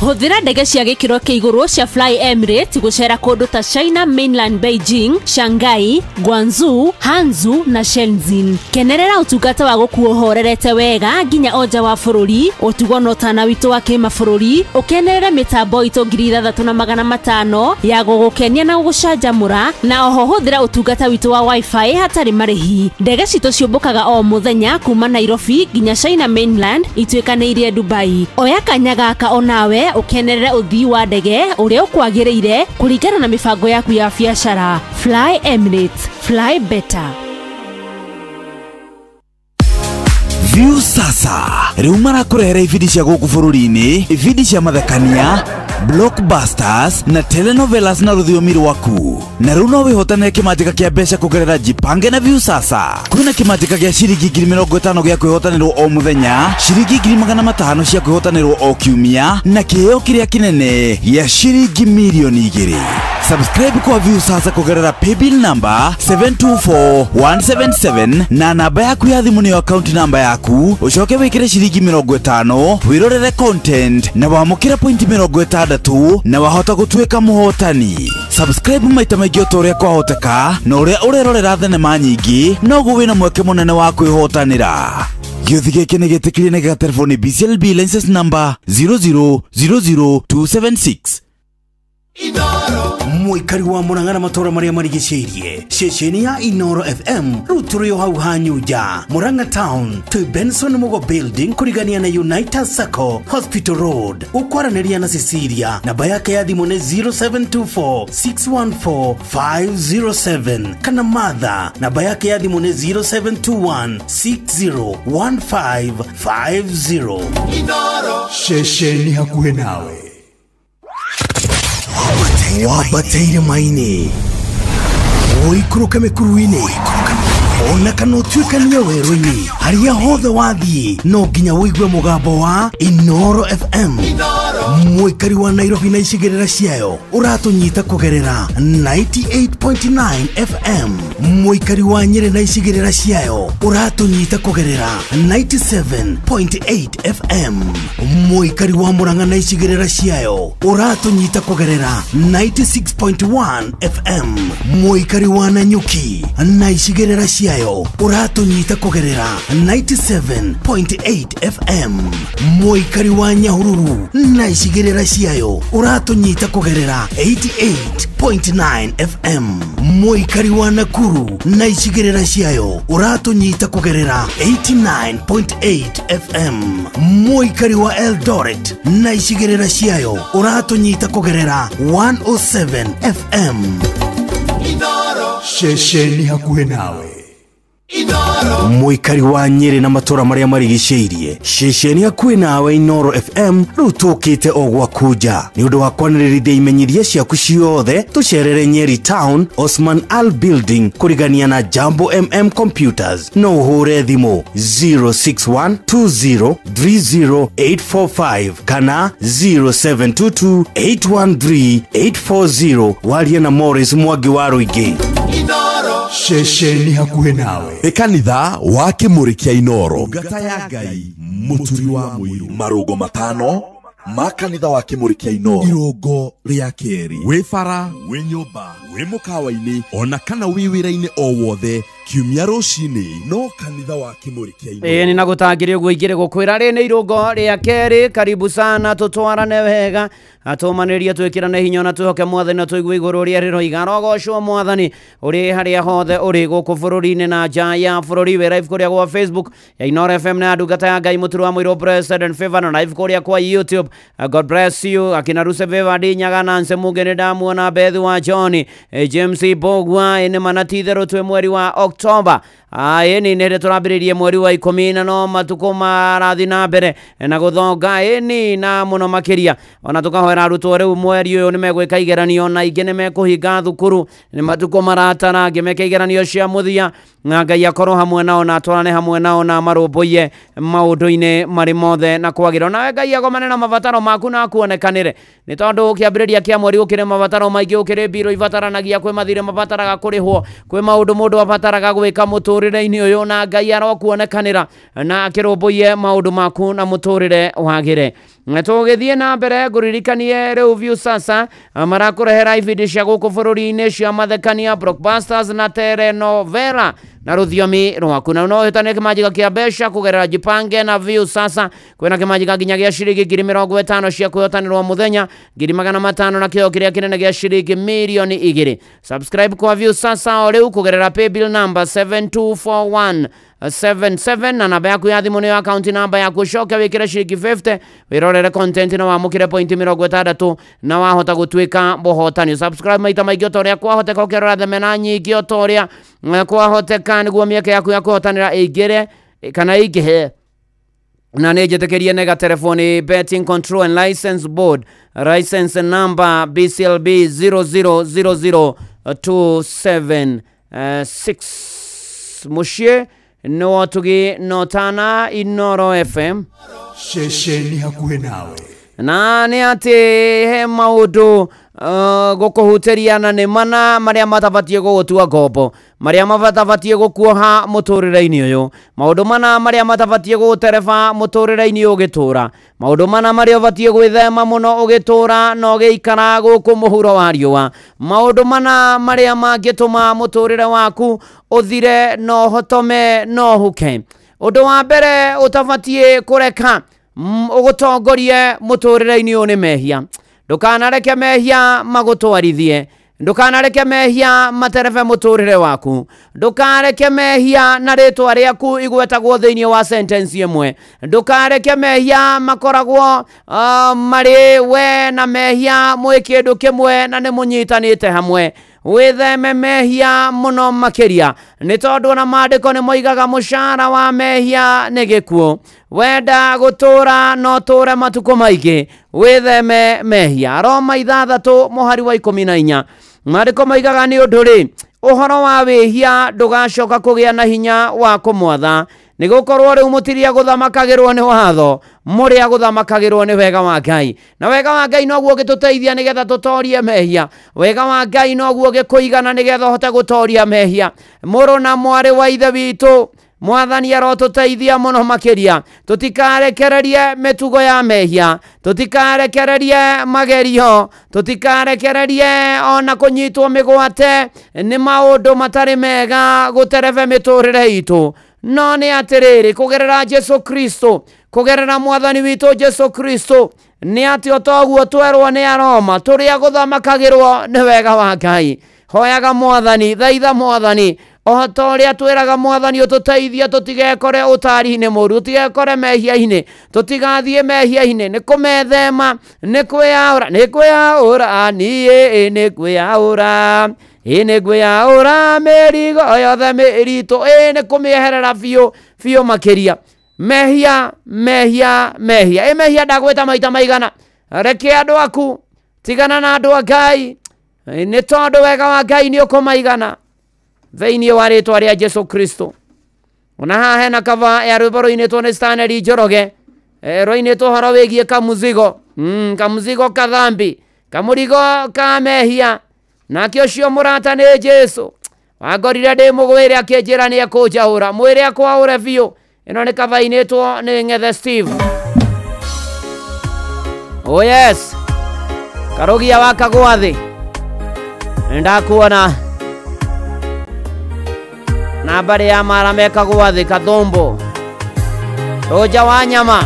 Hũthĩra ndege cia gĩkĩro kĩa igũrũ cia Fly Emirates gũcera kũndũ ta China Mainland, Beijing, Shanghai, Guangzhou, Hangzhou na Shenzhen. Kenerera ũtungata wa gũkuo horerete wega nginya oja wa bũrũri, ũtugo na ũtana witũ wa kĩmabũrũri, ũkenerere mĩtambo itũ 3500 ya gũgũkenia na gũgũcanjamũra, na oho hũthĩra ũtungata witũ wa Wi-Fi hatarĩ marĩhi. Ndege citũ ciũmbũkaga o mũthenya kuma Nairobi nginya China Mainland ituĩkanĩirie Dubai. Oya kanya gaka onawe ukenerere uthii wa ndege uria ukwagĩrĩire kũringana na mibango yaku ya biacara. Fly Emirates, fly better. View sasa rĩu marakũrehera ibindi cia gũkũ bũrũri-inĩ, ibindi cia mathekania, blockbusters na telenovelas na rũthiomi rwaku. Na rĩu no wĩhotanĩre kĩmanjĩka kĩa mbeca kũgerera Jipange na View sasa. Kwĩna kĩmanjĩka gĩa ciringi 50,000 gĩa kwĩhotanĩrwo o mũthenya, ciringi 500,000 cia kwĩhotanĩrwo o kiumia, na kĩheo kĩrĩa kĩnene gĩa ciringi milioni 2. Subscribe kwa View sasa kũgerera paybill number 724177 na namba yaku ya thimũ nĩyo account number yaku, ucoke wĩkĩre ciringi 50 wirorere content na wamũkĩre point 60 na wahota gũtuĩka mũhotani. Subscribe maita maingĩ o ta ũrĩa kwahoteka, na ũrĩa ũrerorera thenema nyingĩ noguo wĩna mweke mũnene wa kwĩhotanĩra. Gĩothi gĩkĩ nĩ gĩtĩkĩrie na gĩgatelefoni BCLB license number 0000276. Mũikari wa Murang'a na matora marĩa marigicĩirie, ceceni ya Inooro FM rĩu tũrĩ o hau hanyu nja Murang'a Town twĩ Benson Mugo Building kũrigania na United Circle Hospital Road. Ũkwaranĩria na Cecilia, namba yake ya thimũ nĩ 0724614507 kana Martha, namba yake ya thimũ nĩ 0721601550. Inooro, ceceni hakuhĩ nawe. Wabateire maini Oikũrũka mĩkuru-inĩ ona kana ũtuĩkanie werũ-inĩ, harĩa hothe wathiĩ no nginya wĩigue mũgambo wa Inooro FM. Mũikari wa Nairobi na icigĩrĩra ciayo ũratũnyita kũgerera 98.9 FM. Mũikari wa Nyĩrĩ na icigĩrĩra ciayo ũratũnyita kũgerera 97.8 FM. Mũikari wa Murang'a na icigĩrĩra ciayo ũratũnyita kũgerera 96.1 FM. Mũikari wa Nanyuki na icigĩrĩra ciayo ũratũnyita kũgerera 97.8 FM. Mũikari wa Nyahururu na icigĩrĩra ciayo ũratũnyita kũgerera 88.9 FM. Mũikari wa Nakuru na icigĩrĩra ciayo ũratũnyita kũgerera 89.8 FM. Mũikari wa Eldoret na icigĩrĩra ciayo ũratũnyita kũgerera 107 FM. Inooro, ceceni hakuhĩ nawe. Muikari wa Nyeri na matora maria marigiceirie ceceni hakuhi nawe Inoro FM riu tukite o gwakuja ni undu wa kwanirithia imenyithia ciaku ciothe tucerere Nyeri Town Osman Al Building kurigania na Jambo Computers no uhure thimu 0612030845 kana 0722813840 waria na Morris Mwangi wa Ruigi. Ceceni hakuhi nawe ekanitha wa Kimuri kia Inoro ngata ya Ngai muturi wa muiru marugo matano ma kanitha wa Kimuri kia Inoro irongo ria keri wifara wi nyumba wi mukawa-ini ona kana wi wira-ini o wothe kiumia rucini no kanitha wa Kimuri kia Inoro ni nagutangiria guingire gukwira ri ni irongo ria keri. Karibu sana tutwarane wega atumaniria twikirane hinya na tuhoke mwathani na tuigwe iguru ria riro igaro gocwo mwathani uri haria hothe uri guku bururi-ini na nja ya bururi we live kuria kwa Facebook ya Inoro FM na ndungata ya Ngai muturu wa mwiro President Favor na live kuria kwa YouTube. God bless you akina Ruseveva Dinyaga na Nsemuge ndamuona Bethu wa John James Bogwa ene manatithero twe mweri wa October eni nere turambiririe mweri wa 10 no matuko marathi na mbere na guthonga eni na muno makiria ona tukahwera arutwo riu mweri uyu ni megwika igeranio na ingĩ ni mekuhinga thukuru ni matuko maratara ngimeke igeranio cia muthia na Ngai akorwo hamwe nao na atwarane hamwe nao na marũmbũiye maũndũ-inĩ marĩ mothe na kwagĩra nawe Ngai agomane na mabataro maku na kuonekanire nĩ tondũ ũkĩambĩrĩria kĩa mweri ũkĩrĩ mabataro maingĩ ũkĩrĩ mbiro ibataranagia kwĩ mathirĩ mabataraga kũrĩhwo kwĩ maũndũ mũndũ abataraga gwĩka mũtũrĩre-inĩ ũyũ na Ngai arokuonekanĩra na akĩrũmbũiye maũndũ maku na mũtũrĩre wagĩre. Tũgĩthiĩ na mbere ngũririkanie rĩu Viusasa marakũrehera ibindi cia gũkũ bũrũri-inĩ cia mathekania blockbusters na telenovela na rũthiomi rwaku na no ũhĩtanie kĩmanjĩka kĩa mbeca kũgerera Jipange na Viusasa kwĩna kĩmanjĩka nginya gĩa ciringi 50,000 cia kwĩhotanĩrwo mũthenya 500,000 na kĩo kĩrĩa kĩnene gĩa ciringi milioni 2. Subscribe kwa Viusasa o rĩu kũgerera paybill number 724177 na namba yaku ya thimũ nĩyo account number yaku ũcoke wĩkĩre ciringi 50 wĩrorere content na wamũkĩre point 60 na wahota gũtuĩka mũhotani. Subscribe maita maingĩ o ta ũrĩa kwahoteka ũkerora thamena nyingĩ o ta ũrĩa kwahoteka nĩguo mĩeke yaku ya kũhotanĩra ĩingĩre kana ĩingĩhe na nĩnjĩtĩkĩrie nega telefoni Betting Control and License Board license number BCLB 0002766 mushie no tugi notana Inoro FM ceceni hakuhi nawe na nĩ atĩ he maũndũ gũkũhutĩria na nĩ mana marĩa matabatie gũgũtua ngombo marĩa matabatie gũkuoha mũtũrĩre-inĩ ũyũ maũndũ mana marĩa matabatie gũgũtereba mũtũrĩre-inĩ ũgĩtũra maũndũ mana marĩa ũbatie gwĩthema mũno ũgĩtũra na ũgĩikara gũkũ mũhuro wa riũa maũndũ mana marĩa mangĩtũma mũtũrĩre waku ũthire no hotome no huke. Ũndũ wa mbere ũtabatie kũreka ũgũtongorie mũtũrĩre-inĩ ũyũ nĩ mehia. Ndũkanareke mehia magũtwarithie, ndũkanareke mehia materebe mũtũrĩre waku, ndũkareke mehia na rĩtwa rĩaku igwetagwo thĩinĩ wa sentence ĩmwe, ndũkareke mehia makoragwo marĩ we na mehia mwĩ kĩndũ kĩmwe na nĩ mũnyitanĩte hamwe. Wĩtheme mehia mũno makĩria nĩ tondũ ona maandĩko nĩ moigaga mũcara wa mehia nĩ gĩkuũ. Wenda gũtũra no tũre matukũ maingĩ wĩtheme mehia. Roma 6 mũhari wa 14 maandĩko moigaga nĩ ũndũ rĩ ũhoro wa wĩhia ndũgacoka kũgĩa na hinya wa kũmwatha nĩ gũkorwo rĩu mũtiria gũthamakagĩrwo nĩ watho mũrĩa gũthamakagĩrwo nĩ wega wa Ngai na wega wa Ngai noguo ũgĩtũteithia nĩgetha tũtorie mehia. Wega wa Ngai noguo ũgĩkũigana nĩgetha ũhote gũtoria mehia. Mũrũ na mwarĩ wa ithe witũ Mwathani arotũteithia mũno makĩria tũtikarekererie mĩtugo ya mehia, tũtikarekererie magerio, tũtikarekererie ona kũnyitwo mĩgwate nĩ maũndũ matarĩ mega gũterebe mĩtũrĩre itũ. No nĩ atĩrĩrĩ kũgerera Jesu Kristo, kũgerera Mwathani witũ Jesu Kristo nĩ atĩ o toguo twerwo nĩ Aroma tũrĩa gũthamakagĩrwo nĩ wega wa Ngai. Hoyaga Mwathani, thaitha Mwathani o ta ũrĩa twĩraga Mwathani ũtũteithie tũtigekore ũtari-inĩ mũru, tũtigekore mehia-inĩ, tũtigathiĩ mehia-inĩ nĩ kũmethema, nĩ kwĩyaũra niĩ nĩ kwĩyaũra ine gwe ura merigo yothe mirito ine kumieherera biũ makiria mehia mehia ndagwita maita maigana reke andu aku tigana na andu a Ngai ni tondu wega wa Ngai ni ukumaigana thĩinĩ wa rĩtwa rĩa Jesu Kristo. Ona haha hena kava ya rwĩmbo rũinĩtwo nĩ Stanley Njoroge rũinĩtwo horo wĩgiĩ kamuzigo kamuzigo kathambi kamũrigo ka mehia nake ũcio mũrata nĩ Jesu wangorire ndĩ mũgwĩre akĩnjĩra nĩ ekũnjaũra mwĩre akwaũre biũ. Ĩno nĩ kava inĩtwo nĩ Ng'ethe Steve. Oh yes, karogia wakagwa thĩ ndakuona na mbari ya mara mekagwa thĩ Kathombo Roja wa nyama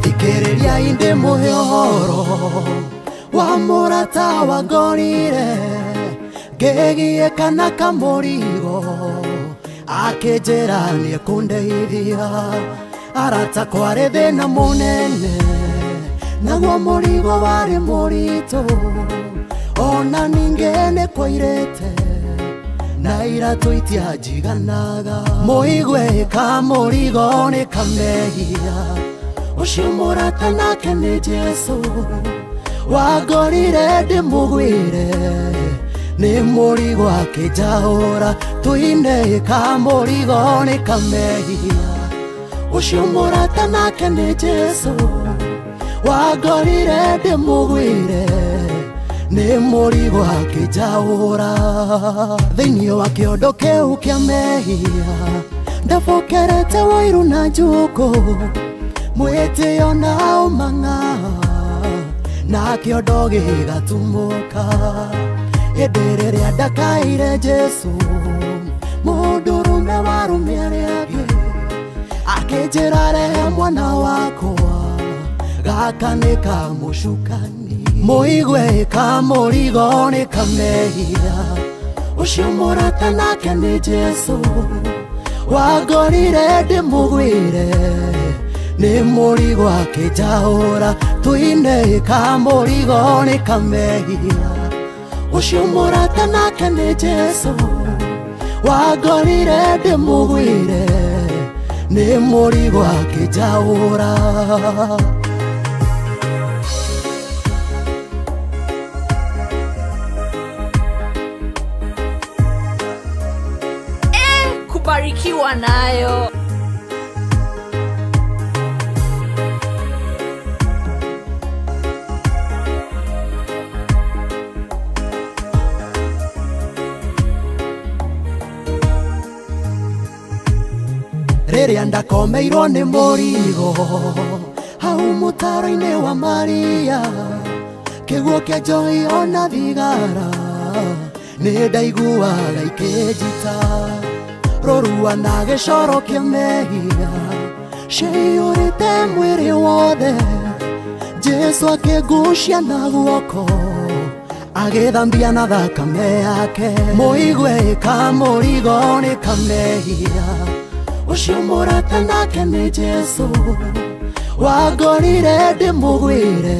thikĩrĩria inde mũhe ũhoro wa mũrata wangorire ngĩgiĩka na kamũrigo akĩnjĩra nĩekũndeithia arata kwarĩ thĩna mũnene naguo mũrigo warĩ mũritũ ona ningĩ nĩ kwairĩte na iratũ itianjiganaga mũigwe kamũrigo nĩ kamehia ũcio mũrata nake nĩ Jesu wangorire ndĩmũgwĩre nĩ mũrigo akĩnjaũra tũine kamũrigo nĩ kamehia ũcio mũrata nake nĩ Jesu wangorire ndĩmũgwĩre nĩ mũrigo akĩnjaũra thĩinĩ wa kĩondo kĩu kĩa mehia ndabokerete wairu na njũkũ mwĩtĩo na ũmang'a na kĩondo gĩgatumũka hĩndĩ rĩrĩa ndakaire Jesu mũndũrũme warũme arĩa angĩ akĩnjĩra rehe mwana wakwa gaka nĩ kamũcukani mũigwe kamũrigo nĩ kamehia ũcio mũrata nake nĩ Jesu wangorire ndĩmũgwĩre nĩ mũrigo akĩnjaũra tũine kamũrigo nĩ kamehia ũcio mũrata nake nĩ Jesu wangorire ndĩmũgwĩre nĩ mũrigo akĩnjaũra. Kubarikiwa nayo. rĩrĩa ndakomeirwo nĩ mũrigo hau mũtaro-inĩ wa Maria kĩguo kĩa njohi ona thigara nĩ ndaiguaga ikĩnjita rũrua na gĩcoro kĩa mehia ciaiyũrĩte mwĩrĩ wothe Jesu akĩngucia na guoko agĩthambia na thakame yake mũigwe kamũrigo nĩ kamehia ũcio mũrata nake nĩ Jesu wangorire ndĩmũgwĩre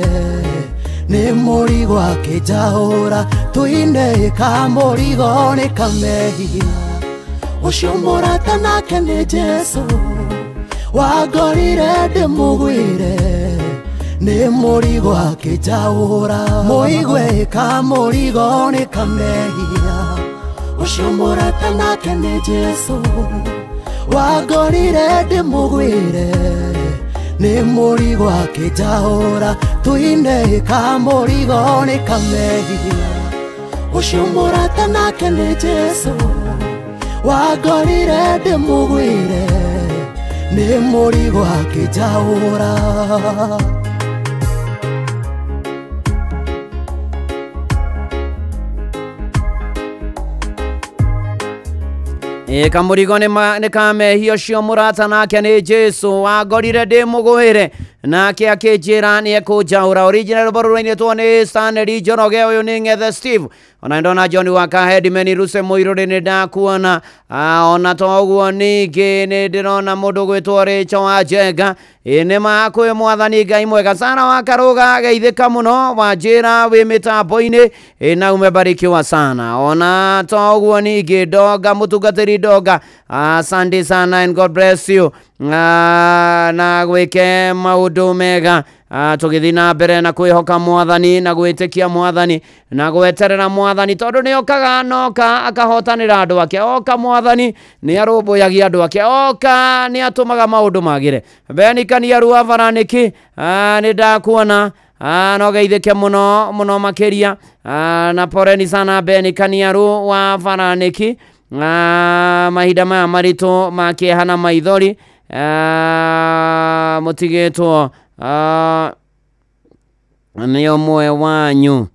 nĩ mũrigo akĩnjaũra tũine kamũrigo nĩ kamehia ũcio mũrata nake nĩ Jesu wangorire ndĩmũgwĩre nĩ mũrigo akĩnjaũra mũigwe kamũrigo nĩ kamehia ũcio mũrata nake nĩ Jesu wangorire ndĩmũgwĩre nĩ mũrigo akĩnjaũra tũine kamũrigo nĩ kamehia ũcio mũrata nake nĩ Jesu wangorire ndĩmũgwĩre nĩ mũrigo akĩnjaũra. kamũrigo nĩ kamehia ũcio mũrata nake nĩ Jesu wangorire ndĩmũgwĩre nake akĩnjĩra nĩ ekũnjaũra. Original rwĩmbo rũinĩtwo nĩ Stanley Njoroge, ũyũ nĩ Ng'ethe Steve ona ndona John Wakahedi Meni Ruse Muiruri ni ndakuona ona toguo ningi ni ndirona mundu gwitwo Richo wa Jenga ine makwe mwathani Ngai mwega sana wakaruga geithika muno wanjira wi mitambo-ini na umebarikiwa sana ona toguo ningi Doga mutungatiri Doga asante sana and God bless you na gwike maundu mega tugithii na mbere na kwihoka mwathani na gwitikia mwathani na gweterera mwathani tondu ni okaga noka akahotanira andu ake oka mwathani ni arumbuyagia andu ake oka ni atumaga maundu magire benikania ruwa Varaniki ni ndakuona no geithike muno muno makiria na poreni sana benikania ruwa Varaniki mahinda maya maritu makihana maithori mutigitwo ni omwe wanyu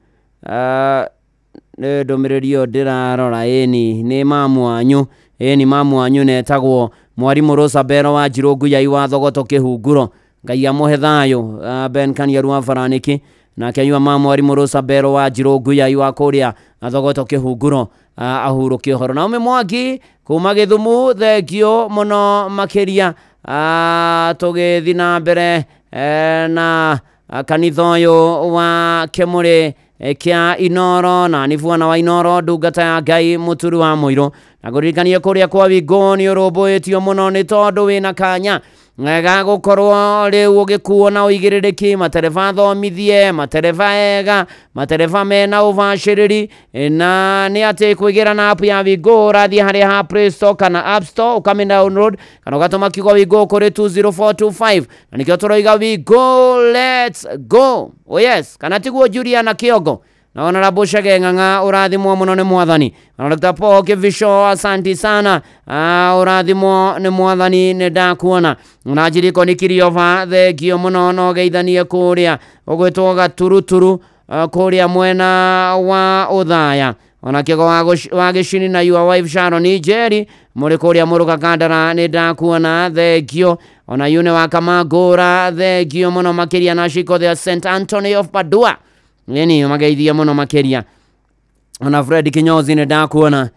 ndumirio ndirarora ni mamu wanyu ni mamu wanyu netagwo mwarimu Rosa Bero wa Njirungu yai wa Thogoto Kihunguro Ngai amuhe thayo Ben Kaniaru wa Varaniki na kenywa mamu mwarimu Rosa Bero wa Njirungu yai wa kuria Thogoto Kihunguro ahurukie horo na ume Mwangi kuma Githumu thengio muno makiria tugithi na mbere na kanitha uyu wa Kemuri kia Inoro na nivuana wa Inoro ndungata ya Ngai muturu wa Muiro na kuririkania kuria kwa Wingo ni urumbuitio muno ni tondu wina kanya ga gukorwo riu ugikuo na uigiririki matereva thomithie matereva ega matereva mena ubashiriri na ni ati kuigira na app ya Wingo rathi hari ha Play Store kana App Store ukami download kana ugatuma kigo Wingo kuri 20425 na nikio turoiga Wingo let's go yes kana tiguo Juliana Kiogo na Honorable Shage Ng'ang'a urathimwo muno ni mwathani na Dr. Paul Kivisho asanti sana urathimwo ni mwathani ni ndakuona na jiriko ni Kiriova thengio muno no geithanie kuria ugwitwo Gaturuturu kuria mwena wa Uthaya ona kigo wa Gicini na your wife Sharon Jerry muri kuria muruka Kandara ni ndakuona thengio ona yune wa Kamagura thengio muno makiria na Shiko the St Anthony of Padua yeni mageithia muno makiria ona Fred Kinyozi ni ndakuona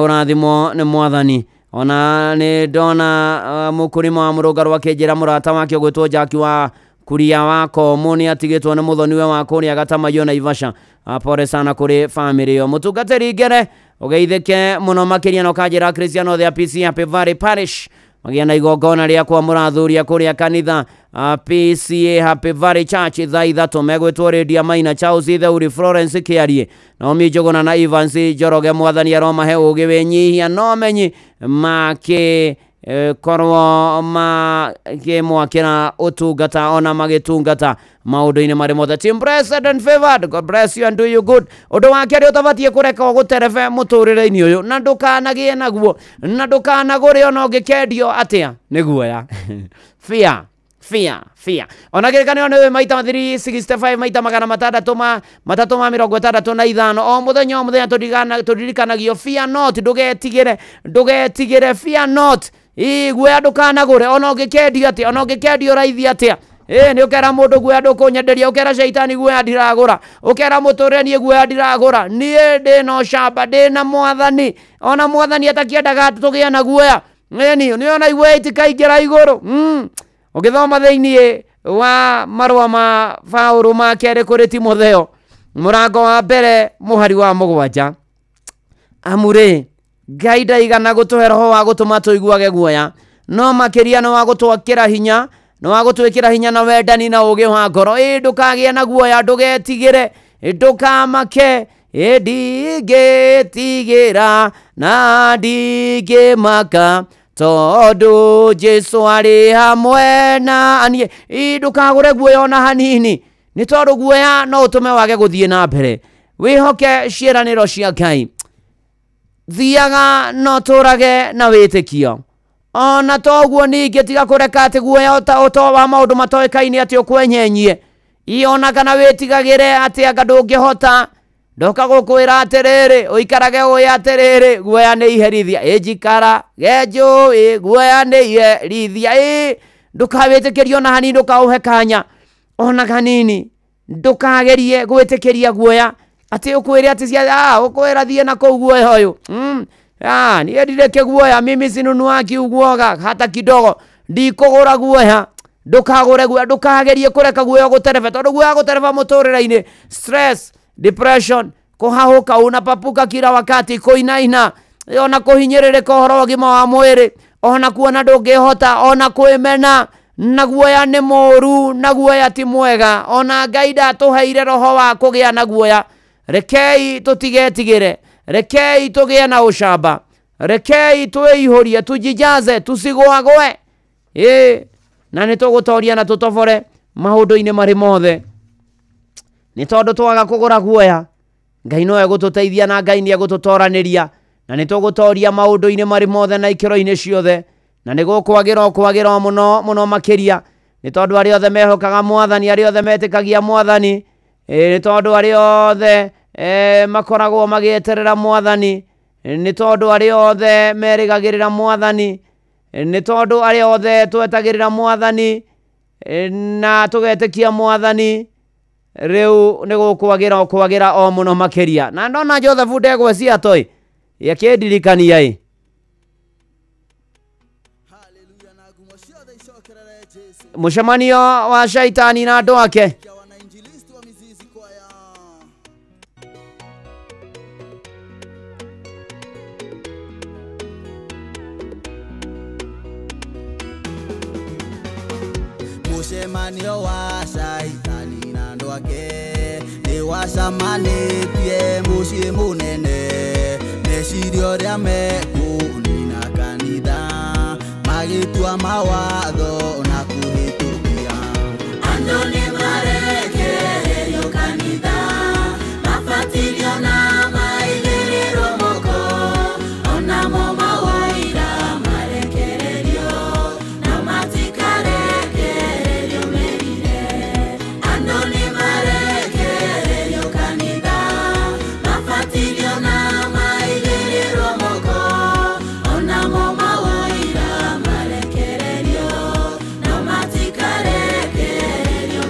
urathimo ni mwathani ona ni ndona mukurima wa Murugaro wakejera murata wake gwitwo Jaki wa kuria wako muni atigitwo ni muthoniwe wa kuria Gatamayo na Ivasha pore sana kuri family yo mutungatiri Ngere ugeithike muno makiria no kajira Cristiano the PC Happy Valley Parish magia na igongona ria kwa murathuria kuria kanitha PCA Happy Valley Church thaithatu megwitwo Redia Maina Charles Theuri Florence Kiarie na Omi Njuguna na Evans Njoroge mwathani aroma he ugi winyihia no menyi make korwo mwakira utungata ona magitungata maundu-ini mari mothe team blessed and favored God bless you and do you good undu wakeri utabatie kureka guterebe muturire-ini uyu na ndukanagie naguo na ndukanagure ona ungikendio atia niguoya fear ona kirikane ni maita 365 maita 365 o muthenya turirikanagia fear not ndugetigire fear not guoya ndukanagure ona ungikendio atia ona ungikendio raithi atia ni ukera mundu guoya ndukunyenderia ukera shaitani guoya ndiragura ukera muturenie guoya ndiragura nie ndino shamba ndina mwathani ona mwathani atakiendaga tugie na guoya ni ona igwe itikaingira iguru ugithoma thiini wa marua ma Paulo ma kere kuri Timotheo murango wa mbere muhari wa 7 amure Ngai ndaigana gutuhe roho wa gutuma tuiguage guoya no makiria no wa gutwakira hinya no wa gutwikira hinya na wendani na ugi wa ngoro ndukagie na guoya ndugetigire ndukamake ndigetigira na ndigimaka tondu Jesu ari hamwe na anie ndukagure guoya ona hanini ni tondu guoya no utume wage guthie na mbere wihoke ciiraniro cia Ngai thiaga no turage na witikio ona toguo ningi tiga kureka ati guoya wa maundu matoikaini ati ukwenyenyie iona kana witigagire ati anga ndungihota ndoka gukwira atiriri uikarage uya atiriri guoya ni iherithia ejikara gejo guoya ni iherithia ndukawitikirio na hani ndukauhe kanya ona kanini ndukagerie gwitikiria guoya ati ukwiri ati cia ukwira thie na kuguo hoyo ni edire guoya mimi sinunua kiuguoga hata kidogo ndikugura guoya ndukagure guoya ndukagerie kureka guoya gutereva tondu guoya gutereva muturira-ini stress depression kuhahuka unapapuka kila wakati kuinaina ona kuhinyiririka uhoro ũgima wa mwĩrĩ ona kuona ndũngĩhota ona kwĩmena na guoya nĩ mũru na guoya ti mwega ona Ngai ndatũheire roho wa kũgĩa na guoya rekei tutigetigire rekei tũgĩe na ũcamba rekei twĩihũrie tujijaze tusigwagwe na nĩtũgũtoria na tũtobore maũndũ-inĩ marĩ mothe nĩ tondũ twaga kũgũra guoya Ngai no egũtũteithia na Ngai nĩ egũtũtoranĩria na nĩtũgũtoria maũndũ-inĩ marĩ mothe na ikĩro-inĩ ciothe na nĩgũkwagĩra mũno makĩria nĩ tondũ arĩa othe mehokaga Mwathani arĩa othe metĩkagia Mwathani nĩ tondũ arĩa othe makoragwo magĩeterera Mwathani nĩ tondũ arĩa othe merĩgagĩrĩra Mwathani nĩ tondũ arĩa othe twetagĩrĩra Mwathani na tũgetĩkia Mwathani rĩu nĩgũkwagĩra o mũno makĩria na ndona Joseph ndegwecia toĩ yakĩndirikania mũcemanio wa shaitani na andũ ake mũcemanio wa shaitani na andũ ake nĩ wacamanĩtie mũciĩ mũnene meciria ũrĩa mekũnina kanitha magĩtua mawatho na kũhĩtũkia andũ nĩ marekererio kanitha mabatirio na maigĩrĩrwo moko onamo mawoira marekererio na matikarekererio merire andũ nĩ marekererio kanitha mabatirio na maigĩrĩrwo moko onamo mawoira marekererio na matikarekererio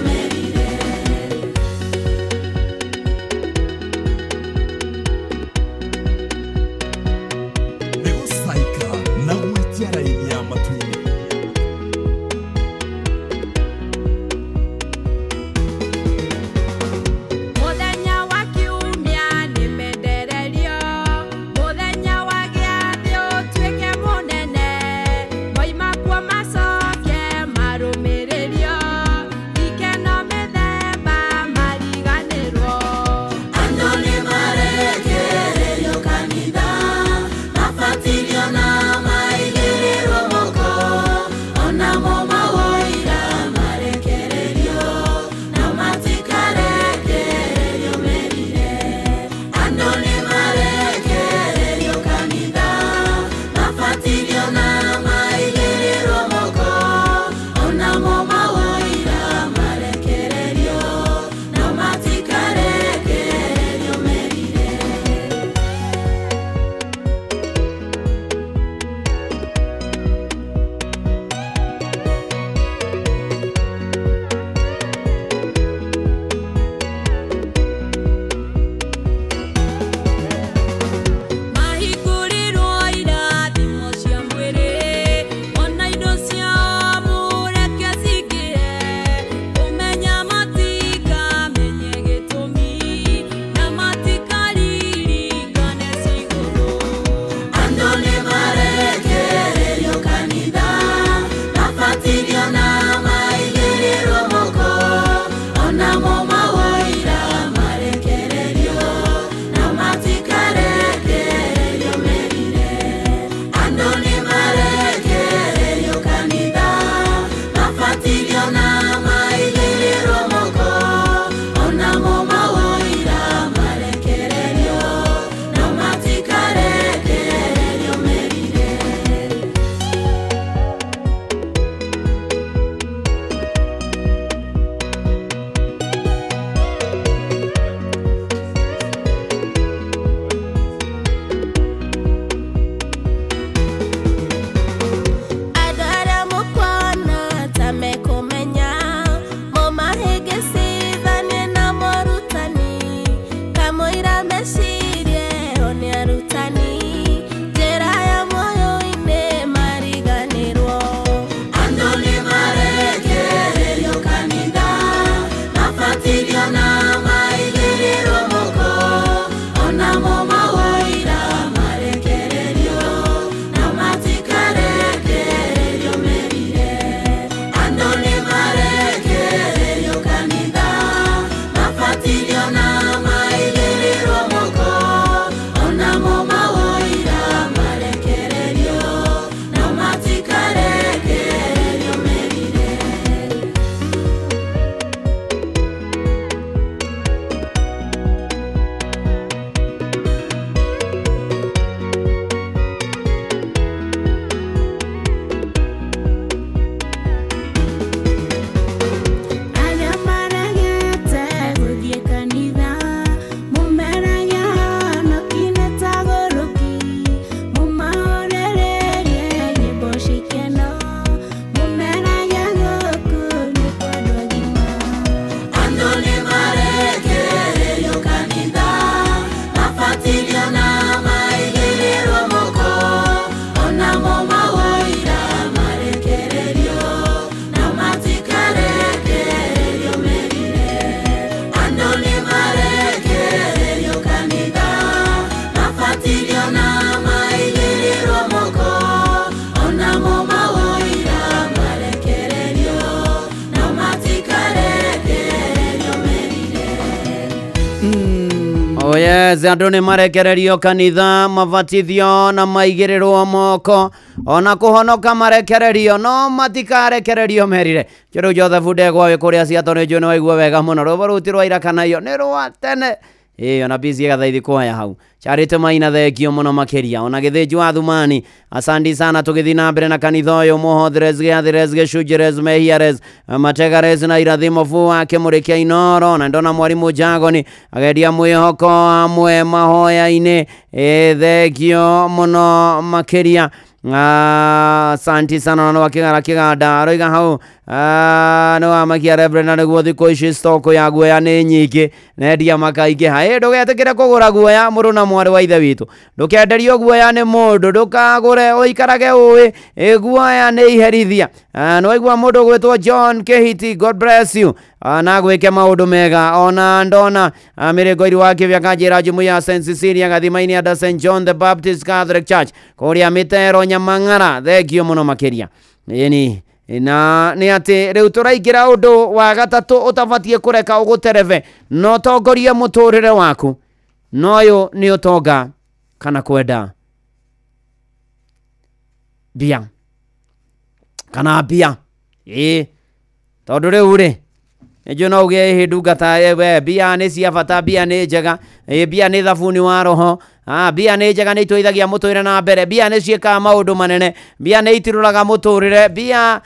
yes, andũ nĩ marekererio kanitha mabatithio na maigĩrĩrwo moko ona kũhonoka marekererio no matikarekererio merire kĩrĩu Joseph Ndegwa wĩ kũrĩa Seattle nĩ njũĩ nĩ waigua wega mũno rũbũ rũti rwa ira kana iyo nĩ rwa tene ona busy gathaithi kwaya hau charite maina thekio mũno makĩria ona gĩthĩnji wa Thumani asandi sana tũgĩthi na mbere na kanitha ũyũ Muhodhres Gĩathires Gĩcunjĩres Mehiares Mategares na irathimo fu wake Mũrĩkia Inoro na ndona mwarimu Jagoni agedia mwĩhoko amwe mahoya-inĩ thekio mũno makĩria Santi sana no wakigara kiganda roiga hau no amakia Reverend nĩguo thikũ ici stoko ya guoya nĩ nyingĩ nendia makaingĩ haĩ ndũgetekere kũgũra guoya mũrũ na mwarĩ wa ithe witũ ndũkenderio guoya nĩ mũndũ ndũkagũre ũikarage ũĩ guoya nĩ iherithia no igua mũndũ gwĩtwo John Kehiti God bless you na gwĩke maũndũ mega ona ndona mĩrĩngo iri wa kĩbya kanjĩra jumu ya St. Cecilia gathimaini ya St. John the Baptist Catholic Church kũrĩa Mĩtero Nyamang'ara thekio mũno makĩria ĩni na nĩ atĩ rĩu tũraingĩra ũndũ wa gatatũ ũtabatiĩ kũreka ũgũterebe no tongoria mũtũrĩre waku no ũyũ nĩ ũtonga kana kwenda bia kana bia tondũ rĩu rĩ Ejo no uge hindungata bia nĩ cia bata bia nĩ njega bia nĩ thabuni wa roho bia nĩ njega nĩ itũithagia mũtũrĩre na mbere bia nĩ ciĩkaga maũndũ manene bia nĩ itirũraga mũtũrĩre bia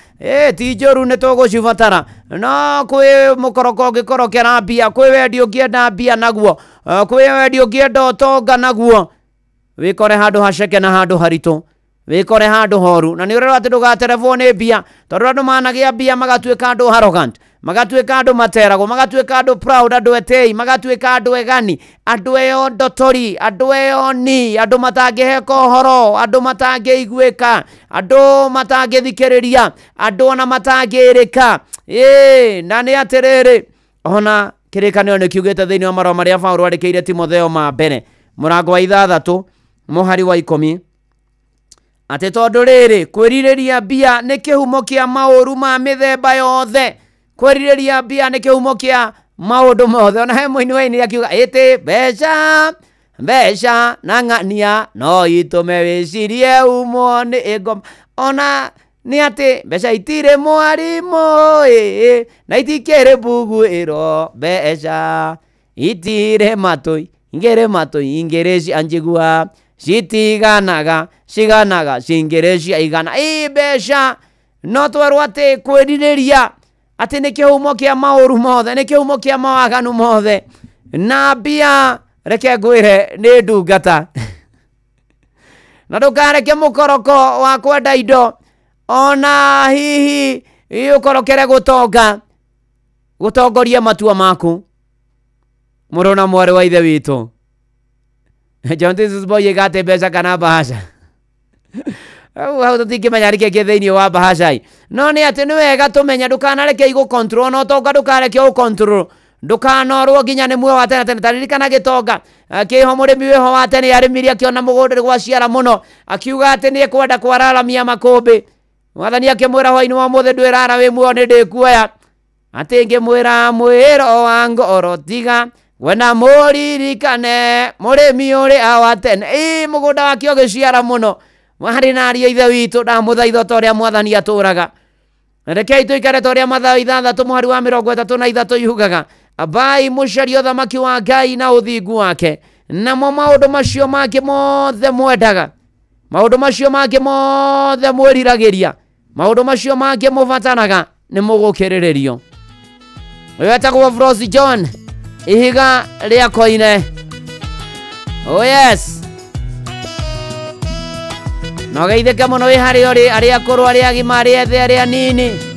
ti njũru nĩ tũgũcibatara no kwĩ mũkoroko ũngĩkorokera bia kwĩ wendi ũngĩenda bia naguo kwĩ wendi ũngĩenda ũtonga naguo wĩkore handũ haceke na handũ haritũ wĩkore handũ horu na nĩ ũrero atĩ ndũgaterevwo nĩ bia tondũ andũ managĩa bia magatuĩka andũ arrogant magatuĩka andũ materagwo magatuĩka andũ proud andũ etei magatuĩka andũ egani andũ eo ndotori andũ eo ni andũ matangĩheka ũhoro andũ matangĩiguĩka andũ matangĩthikĩrĩria andũ ona matangĩrĩka na nĩ atĩrĩrĩ ona kĩrĩkanĩro nĩ kiugĩte thĩinĩ wa marũa marĩa Paulo andĩkĩire Timotheo ma mbere mũrango wa 6 mũhari wa 10 atĩ tondũ rĩrĩ kwĩrirĩria mbia nĩ kĩhumo kĩa maũru ma mĩthemba yothe kwĩrirĩria mbia nĩ kĩhumo kĩa maũndũ mothe ona he mũini wa ini akiuga ĩtĩ mbeca na ng'ania no itũme wĩcirie umwo nĩ ngoma ona nĩ atĩ mbeca itirĩ mwarimũ na itikĩrĩ mbugu ĩro mbeca itirĩ matũi ingĩrĩ cianjigua citiganaga cingĩrĩ ciaigana mbeca no twerwo atĩ kwĩrirĩria atĩ nĩ kĩhumo kĩa maũru mothe nĩ kĩhumo kĩa mawaganu mothe na mbia reke ngwĩre nĩ ndungata na ndũkareke mũkoroko wa kwenda indo ona hihi ũkorokere gũtongoria matua maku mũrũ na mwarĩ wa ithe witũ John Jesus boy gate mbeca kana bahasha hau tũtingĩmenya rĩkĩ thĩinĩ wa bahasha no nĩ atĩ nĩ wega tũmenya ndũkanareke igũ-control no tonga ndũkareke ũcontrol ndũkanorwo nginya nĩ muoyo wa tene tene taririkana gĩtonga kĩho mũrĩmi wĩho wa tene yarĩmirie akĩona mũgũnda gwaciara mũno akiuga atĩ nĩ kwenda kwararamia makũmbĩ mwathani akĩmwĩra hwainĩ wa mũthĩ ndwĩrara wĩ muoyo nĩ ndĩkuoya atĩ ngĩmwĩra mwĩro wa ngoro tiga wena mũririkane mũrĩmi ũrĩa wa tene mũgũnda wake ũgĩciara mũno harĩ na ariũ ithe witũ ndamũthaitha ta ũrĩa mwathani atũraga rekei tũikare ta ũrĩa Mathayo 6 mũhari wa 33 yugaga ambai mũcarie ũthamaki wa Ngai na ũthingu wake namo maũndũ macio mangĩ mothe mwendaga maũndũ macio mangĩ mothe mwĩriragĩria maũndũ macio mangĩ mũbataraga nĩ mũgũkĩrĩrĩrio wetagwo Frost John ihiga rĩa koine yes no geithĩke mũno wĩ harĩa ũrĩ arĩa akũrũ arĩa agima arĩa ethĩ arĩa nini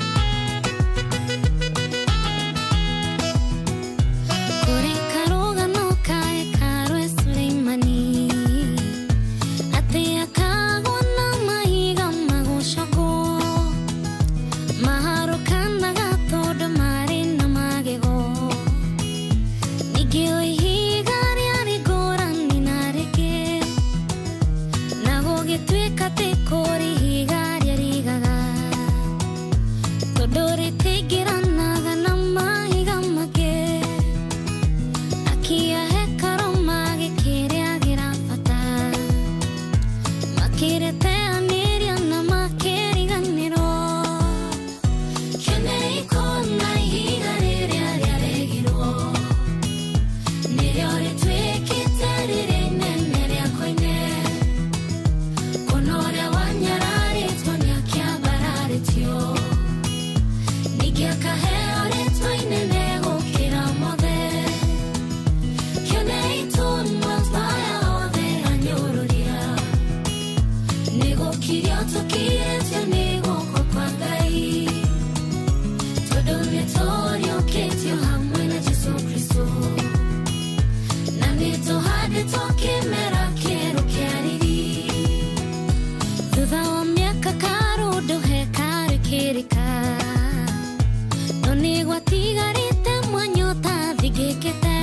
watigarite mwanyota thigikite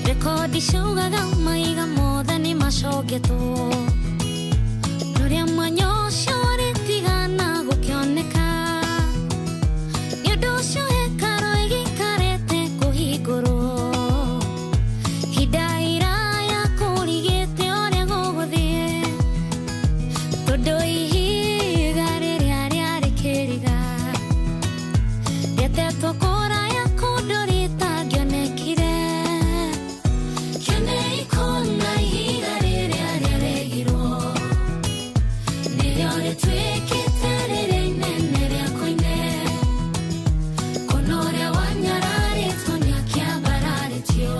rekodi shaugaga maiga mothe ni macogetwo nuria mwanyo shore tigana gukioneka nyondo shoe karo igikarete kuhigurwo hidaira ya kurigite ore guguthie todo ihiga riria riarikiriga yetetwo kura ya kundorita ngionekire kene ikona ihiga riria riaregirwo nirio ritwikite riri inene ria koine konoria wanyararitwo niakiambararitio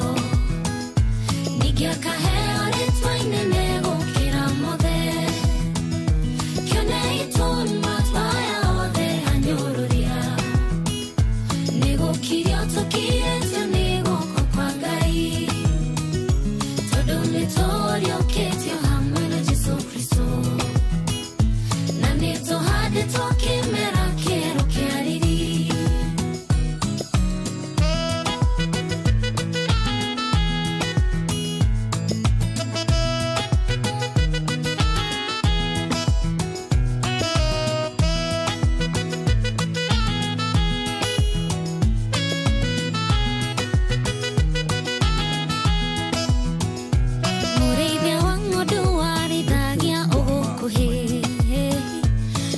nigiakaheo ritwa inene gukira mothe kene ituma twaya othe anyururia nigukirio tukietio niguko kwa Ngai tondu nitorioketio hamwe na Jesu Kristo na nituhanditwo kimera kieru kiariri Murithia wa ng'ondu warithagia ugukuhi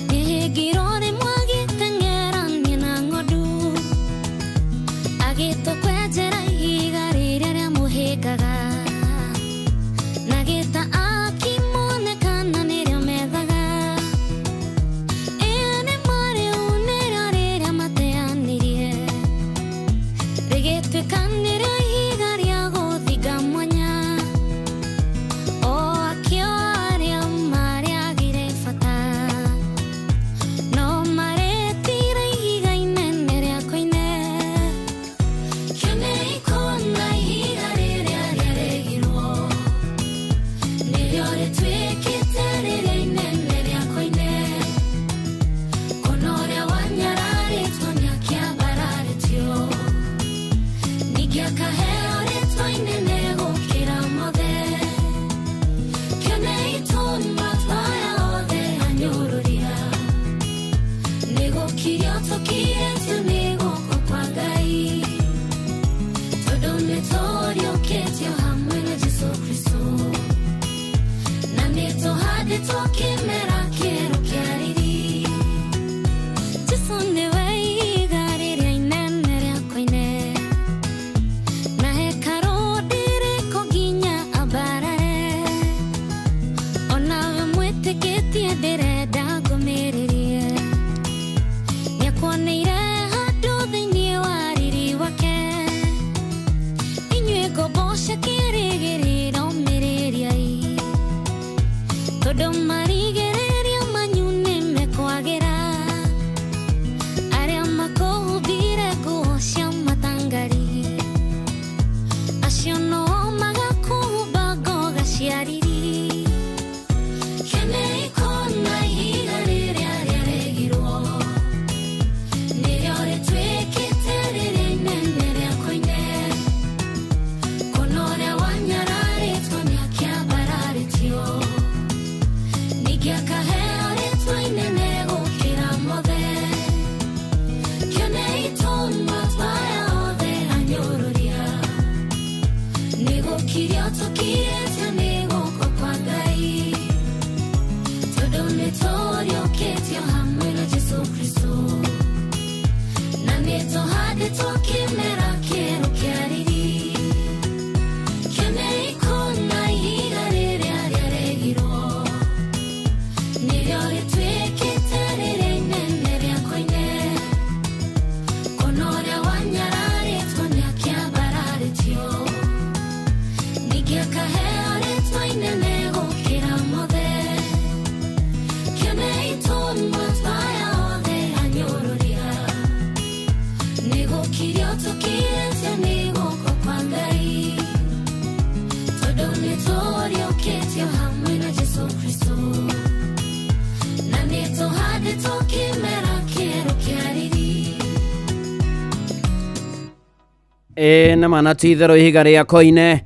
nihingirwo rimwe agiteng'erania na ng'ondu agitũkwenjera ihiga rĩrĩa rĩamũhĩngaga na gĩta akimonekana nĩrĩo methaga ĩni marĩu nĩrĩo rĩrĩa mateanirie rĩgĩtuĩka nĩrĩo ihiga rĩa gũthinga mwanya o akĩo arĩa marĩagire bata no marĩtire ihiga inene rĩa koine kene ikona ihiga rĩrĩa rĩaregirwo nĩrĩo rĩtuĩkĩte rĩrĩ inene rĩa koine konoria wanyararitwo nĩakĩambararitio ningĩ akaheo rĩtwa inene gũkĩra mothe kene ituma twaya othe anyururia nigukirio tukietio niguko kwa Ngai tondu nitorioketio hamwe na Jesu Kristo na nituhanditwo kimera kieru kiariri Jesu niwe ihiga rĩrĩa inene rĩa koine na hekaru ndirĩko nginya ambarare onawe mwĩtĩkĩtie ndĩrenda ngũmĩrĩrie nĩakuoneire handũ thĩinĩ wa riri wake inyuĩ ngomboca kĩrĩgĩrĩro mĩrĩriai tondũ marigĩrĩria manyu nĩmekwagĩra arĩa makũhumbire nguo cia matangari acio no magakũhumba ngoga cia riri kene ikona ihiga rĩrĩa rĩaregirwo nĩrĩo rĩtuĩkĩte rĩrĩ inene rĩa koine konoria wanyararitwo nĩakĩambararitio ningĩ akaheo rĩtwa inene gũkĩra mothe kene ituma twaya othe anyururia nigukirio tukietio niguko kwa Ngai tondu nitorioketio hamwe na Jesu Kristo na nituhanditwo kimera kieru kiariri kene ikona ihiga rĩrĩa rĩaregirwo nĩrĩo rĩtuĩkĩte rĩrĩ inene rĩa koine konoria wanyararitwo nĩakĩambararitio ningĩ akaheo rĩtwa inene gũkĩra mothe kene ituma twaya othe anyururia nigukirio tukietio niguko kwa Ngai tondu nitorioketio hamwe na Jesu Kristo na nituhanditwo kimera kieru kiariri na mana tithero ihiga ria koine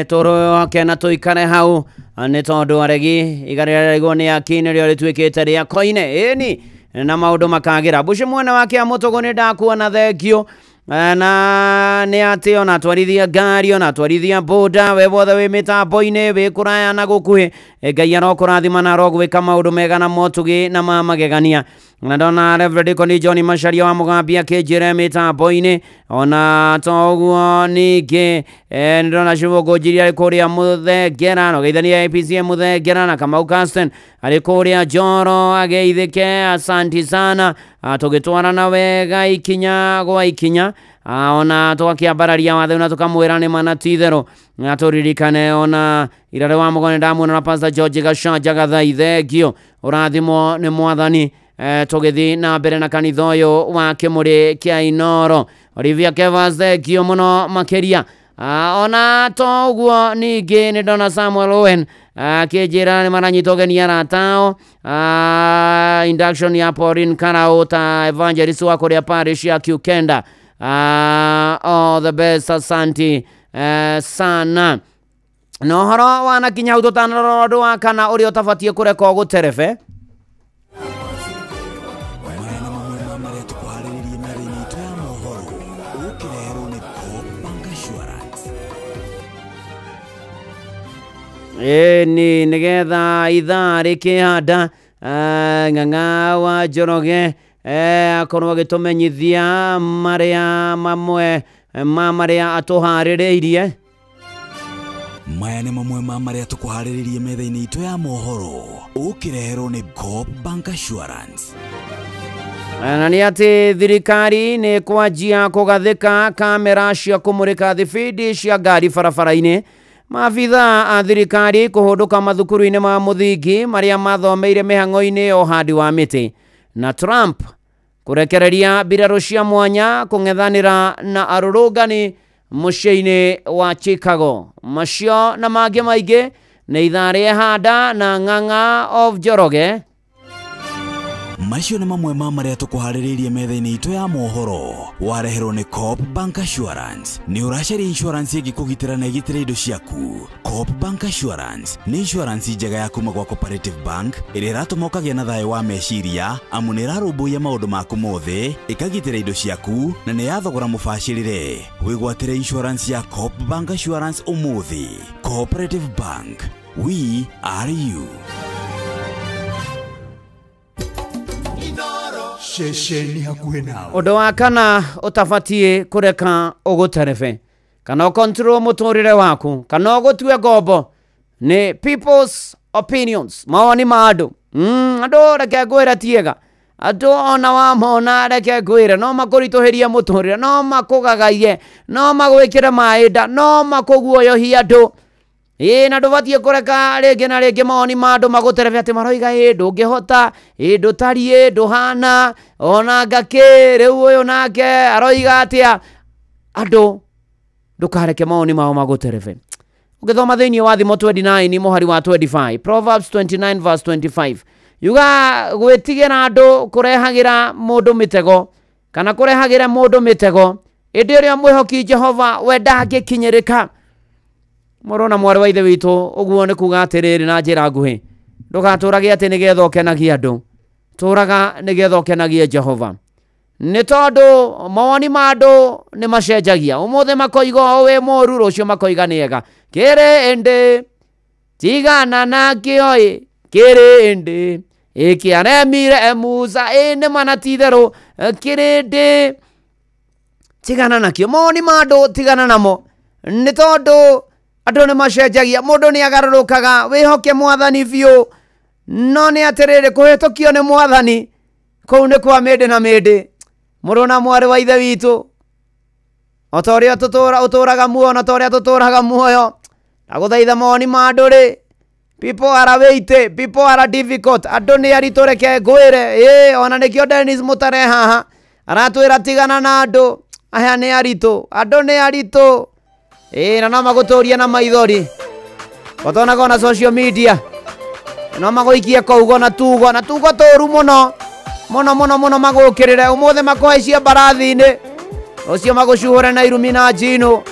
toro kena tuikare hau nĩ tondũ aregi iga rĩrĩa rĩgwo nĩ akine rĩo rĩtuĩkĩte rĩa koine ni na maũndũ makagira bush mwene wake amutogo nĩ ndakuona thengio na nĩ atĩ ona twarithia ngari ona twarithia boda we wothe wĩ mĩtambo-inĩ wĩ kũraya na gũkuhĩ Ngai arokũrathima na arogwĩka maũndũ mega na motugi na magegania na ndona Reverend Koni John Macharia wa Mũgambi akĩnjĩra mĩtambo-inĩ ona toguo ningĩ ndona Cibogo Njiri arĩ kũrĩa Mũthengera no geithania APC Mũthengera na Kamau Caston arĩ kũrĩa Njoro ageithĩke asanti sana tũgĩtwarana wega ikinya gwa ikinya ona twakĩambararia wathe na tũkamwĩra nĩ mana titherũ na tũririkane ona irare wa Mũgoni ndamuona na Pastor George Gacanja Gathaithengio ũrathimwo nĩ Mwathani tũgĩthi na mbere na kanitha ũyũ wa Kĩmũrĩ kĩa Inoro Olivia Kevas thengio mũno makĩria ona toguo ningĩ nĩ ndona Samuel Owen akĩnjĩra nĩ maranyita ũgeni aratao induction ya Pauline Karau ta evangelist wa kũrĩa parish ya Kiukenda all the best asanti sana no horo wanakinya hau tũtanarora ũndũ wa kana ũrĩa ũtabatiĩ kũreka ũgũterebe ni nigetha ithaa rĩkĩhanda Ng'ang'a wa Njoroge akorwo agĩtũmenyithia marĩa mamwe marĩa atũharĩrĩirie maya nĩ mamwe marĩa tũkũharĩrĩirie metha-inĩ itũ ya mohoro ũkĩreherwo nĩ Coop Bank Assurance na nĩ atĩ thirikari nĩ kwanjia kũgathĩka kamera cia kũmũrĩka thibindi cia ngari barabara-inĩ maabitha a thirikari kũhũndũka mathukuru-inĩ ma mũthingi marĩa mathomeire mĩhang'o-inĩ o handi wa mĩtĩ na Trump kũrekereria mbirarũ cia mwanya kũng'ethanĩra na arũrũngani mũciĩ-inĩ wa Chicago macio na mangĩ maingĩ nĩ ithaa rĩehanda na Ng'ang'a of Njoroge macio nĩ mamwe marĩa tũkũharĩrĩirie metha-inĩ itũ ya mohoro wareherwo nĩ Coop Bank Assurance nĩ ũracaria insurance ĩngĩkũgitĩra na ĩgitĩre indo ciaku Coop Bank Assurance nĩ insurance njega ya kuma gwa Cooperative Bank ĩrĩa ĩratũma ũkagĩa na thayũ wa meciria amu nĩ ĩrarũmbũiya maũndũ maku mothe ĩkagitĩra indo ciaku na nĩ ya thogora mũbacĩrĩre wĩgwatĩre insurance ya Coop Bank Assurance ũmũthĩ Cooperative Bank we are you Shesheni hakuhĩ nawe ũndũ wa kana ũtabatiĩ kũreka ũgũterebe kana ũkontrol mũtũrĩre waku kana ũgũtue ngombo nĩ people's opinions mawoni ma andũ andũ reke ngwĩre tiega andũ ona wamona reke ngwĩre no makũritũhĩrie mũtũrĩre no makũgagaie no magwĩkĩre maĩnda no makũguoyohie andũ na ndũbatiĩ kũreka rĩngĩ na rĩngĩ mawoni ma andũ magũterebe atĩ maroiga ndũngĩhota ndũtariĩ ndũhana ona ngakĩ rĩu ũyũ nake aroiga atĩa andũ ndũkareke mawoni mao magũterebe ũgĩthoma thĩinĩ wa Thimo 29 mũhari wa 25 Proverbs 29 verse 25 yuga gwĩtigĩra andũ kũrehagĩra mũndũ mĩtego kana kũrehagĩra mũndũ mĩtego ĩndĩ ũrĩa mwĩhoki Jehova we ndangĩkinyĩrĩka Morona mwarĩ wa ithe witũ ũguo nĩ kuga atĩrĩrĩ na njĩra nguhĩ ndũgatũrage atĩ nĩgetha ũkenagie andũ tũraga nĩgetha ũkenagie Jehova nĩ tondũ mawoni ma andũ nĩ macenjagia ũmũthĩ makoiga wĩ mũũru rũciũ makoiga nĩega kĩrĩ ĩndĩ tigana nakĩo kĩrĩ ĩndĩ ĩkĩaremire Musa nĩ mana titherũ kĩrĩ ĩndĩ tigana nakĩo mawoni ma andũ tigana namo nĩ tondũ andũ nĩ macenjagia mũndũ nĩ agarũrũkaga wĩhoke Mwathani biũ no nĩ atĩrĩrĩ kũhĩtũkio nĩ Mwathani kũu nĩ kwa mĩndĩ na mĩndĩ mũrũ na mwarĩ wa ithe witũ o ta ũrĩa ũtũraga muoyo na ta ũrĩa tũtũraga muoyo ndagũthaitha mawoni ma andũ rĩ people are weighty people are difficult andũ nĩ aritũ reke ngwĩre ona nĩkĩo Dennis Mũtare haha aratwĩra tigana na andũ aya nĩ aritũ andũ nĩ aritũ na no magũtũria na maithori watonaga na social media no magũikie kougo na tugo tũũru mũno mũno mũno mũno magũkĩrĩre ũmũthĩ makũhaicia mbarathi-inĩ ucio magucuhura na irumi na njino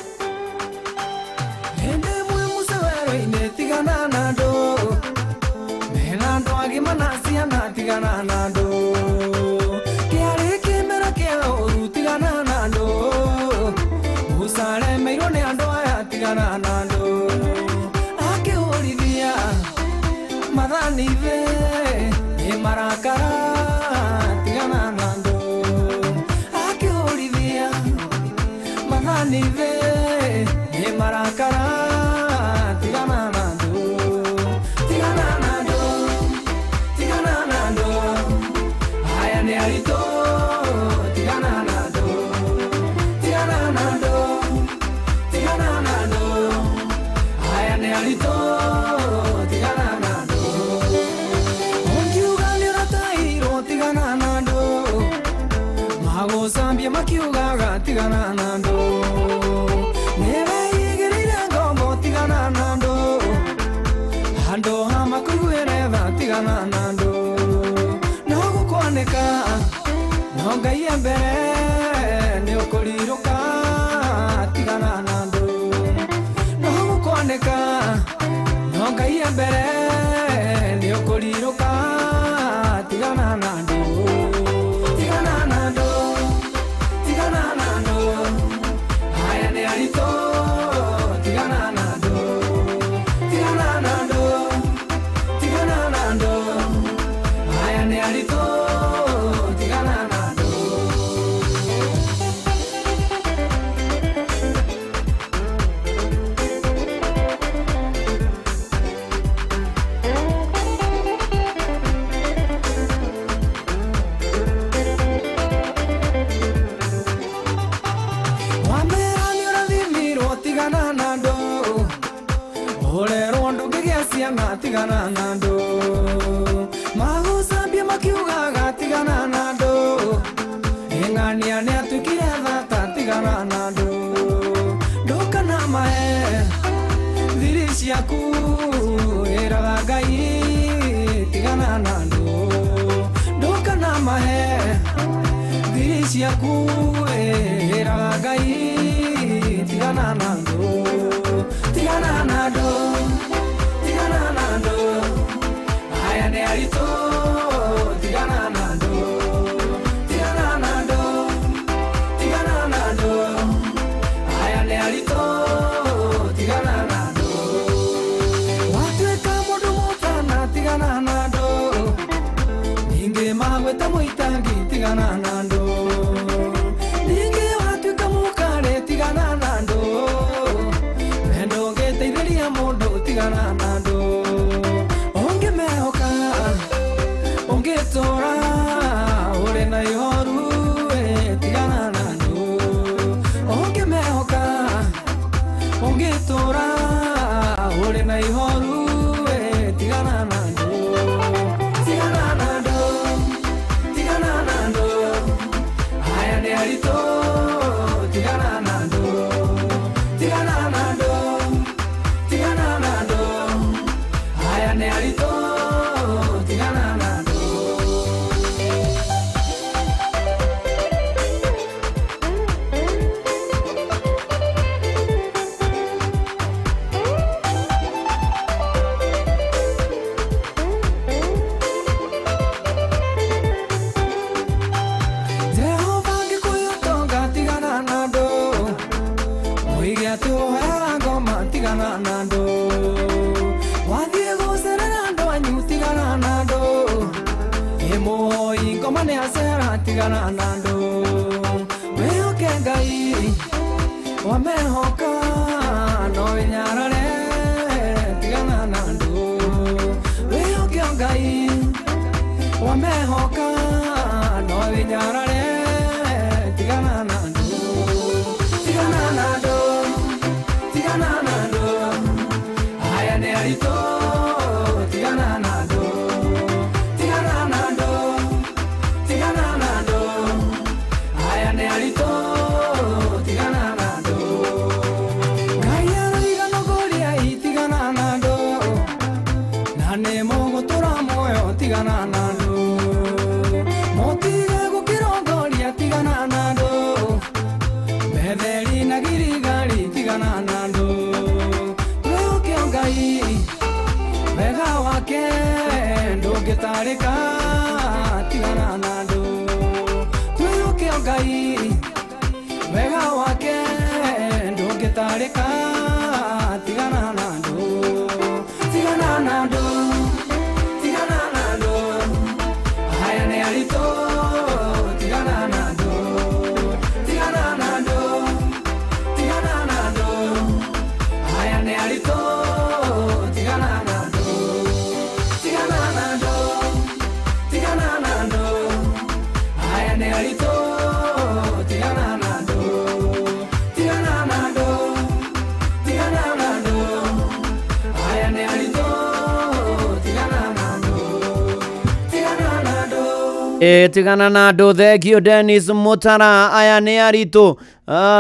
tigana na andũ thengio Dennis Mutara aya nĩ aritũ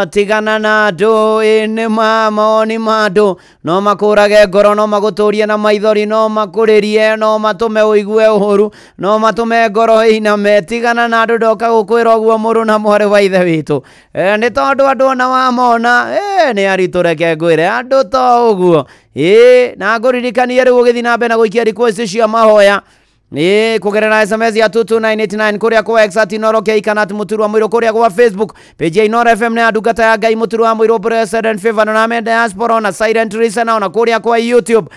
tigana na andũ nĩ maoni ma andũ no makũrage ngoro no magũtũrie na maithori no makũrĩrie no matũme ũigue ũhũru no matũme ngoro ĩiname tigana na andũ ndoka gũkwĩra ũguo mũrũ na mwarĩ wa ithe witũ nĩ tondũ andũ ona wamona nĩ aritũ reke ngwĩre andũ to ũguo na ngũririkanie rĩu ũgĩthiĩ na mbere na gũikia request cia mahoya kugerera SMS ya 22989 kuria kwa Exat Inoro ke ikanat Muturu wa Mwiro kuria kwa Facebook page ya Inoro FM na ndungata ya Ngai Muturu wa Mwiro President Favor na me diaspora na Silent Listener na kuria kwa YouTube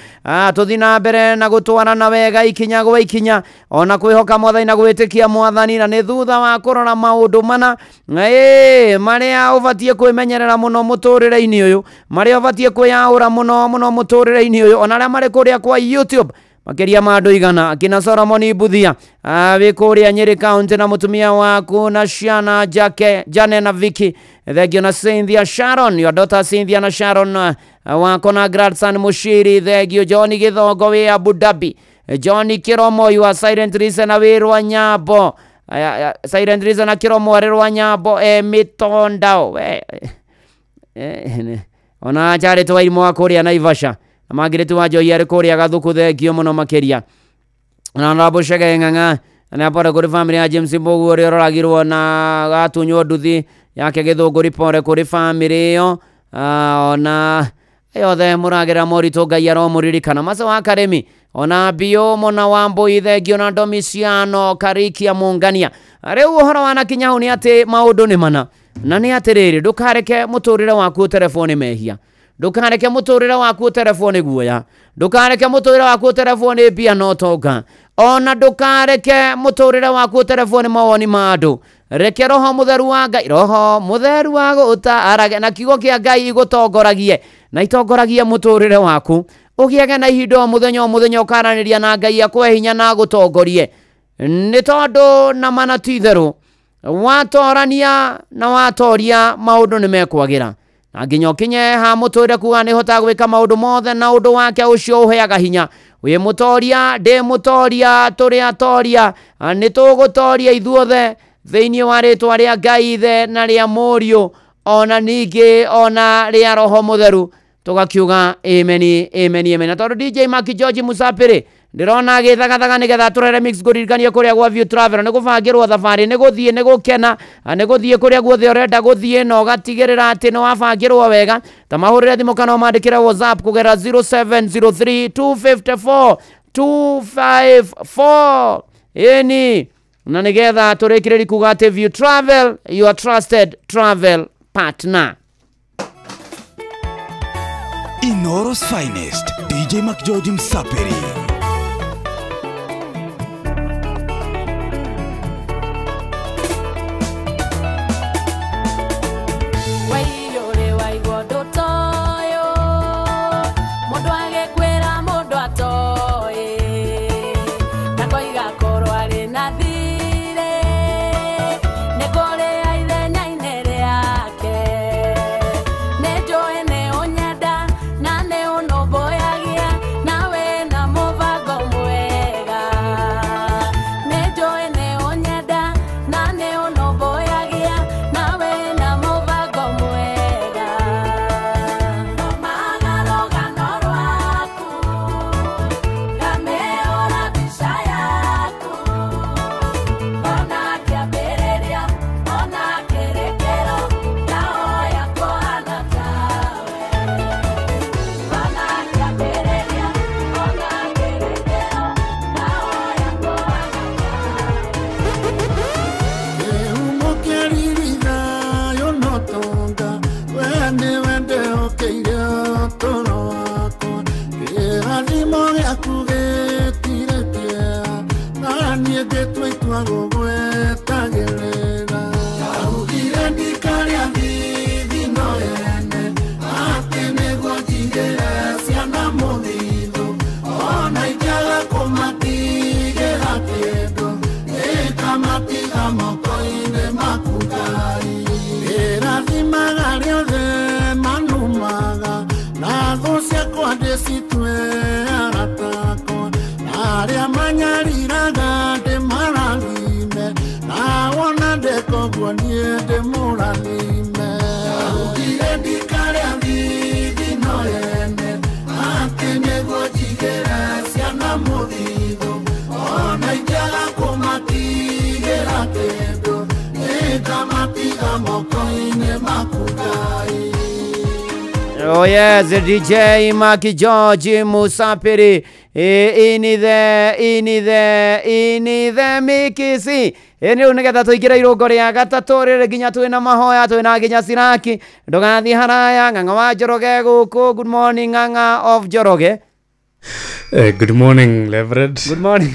tuthina mbere na gutwara na wega ikinya gwa ikinya ona kwihoka mwathani na gwitikia mwathani na ni thutha wa kurora maundu mana maria ubatie kwimenyerera muno muturire-ini uyu maria ubatie kwiyaura muno muturire-ini uyu ona aria mari kuria kwa YouTube makeria ma andũ igana akina Solomon Buthia wikuria Nyeri County na mutumia waku na Shana Jane na Vicky thegio na Cynthia Sharon your daughter Cynthia na Sharon wako na grandson Mushiri thegio Johnny Githongo we Abu Dhabi Johnny Kiromo you are Silent Listener we Rwanyabo Silent Listener Kiromo we Rwanyabo mitondao ona jare to irimo akuria Naivasha Magretu wa joyere koria gathuku thengio muno makeria na rabo shege nganga na para kuri family ya James Mbogu ori roragirwo na gatunyo nduthi yake githungu ripore kuri family yo ona yothe muragira morito Ngai aromuririkana masa wa karemi ona bio mona wambo ithengio na Domiciano Karikia Mungania riu uhoro wana kinyahu ni ati maundu ni mana na ni atiriri ndukareke muturire waku telefoni mehia ndukareke muturire waku telefoni guoya ndukareke muturire waku telefoni pia no toga ona ndukareke muturire waku telefoni mawoni ma andu reke roho mutheru wa Ngai roho mutheru wa gũtaarage na kiugo kia Ngai igutongoragie na itongoragie muturire waku ugiage na ihindo muthenya ukaraniria na Ngai akwe hinya na gutongorie ni tondu na mana titheru watorania na watoria maundu ni mekwagira na nginya kinye ha muturire kuga ni hota gwika maundu mothe na undu wake ucio uheaga hinya wi mutoria de mutoria turi atoria ni tugutoria ithuothe thiini wa ritwa ria Ngai ithe na ria Mũriũ ona ningi ona ria Roho Mutheru tugakiuga amen amen amen na tondu DJ Mark George Musapiri ndirona githagathaga nigetha turere mix guririkania kuria gwa View Travel ni gubangirwo thabari ni guthie ni gukena ni guthie kuria guothe urenda guthie no gatigirira ati ni wabangirwo wega ta mahurire thimu kana mandikira WhatsApp kugera 0703254254 eni na nigetha turikiriri kuga ati View Travel your trusted travel partner. Inoro's finest DJ Mark George Msapiri. Aria manyariraga de marangime Oh yes, DJ Maki George Musapiri. In the Mikisi. Eni unegeta tuigira irongo ria gatatu riri ginya twina mahoya twina ginya Siraki ndugathi haraya ng'ang'a wa Njoroge guku. Good morning ng'ang'a of Njoroge. Good morning Reverend. Good morning.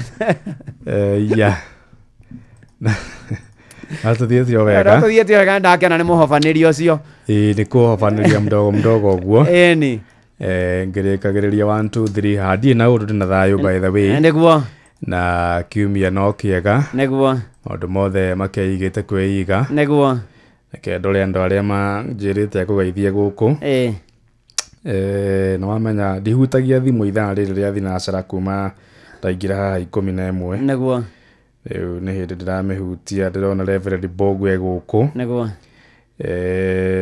Yeah. Atuthietio wega ndakena nĩ mũhobanĩrio ũcio. Nĩ kũhobanĩria mdogo ũguo. Eni ngĩrĩkagĩrĩria 1 2 3 hadi na ũndũ na thayũ by the way. Nĩguo. Na kiumia no kĩega. Nĩguo. Maũndũ mothe makeigĩte kwĩiga. Nĩguo. Reke ndore andũ arĩa manjĩrĩte kũgeithia gũkũ. Na wamenya ndihutagia thimũ ithaa rĩrĩ rĩa thinacara kuma ndaingĩra haha 11. Nĩguo. Rĩu nĩ hĩndĩ ndĩramĩhutia ndĩrona Reverend Bogwe gũkũ. Nĩguo.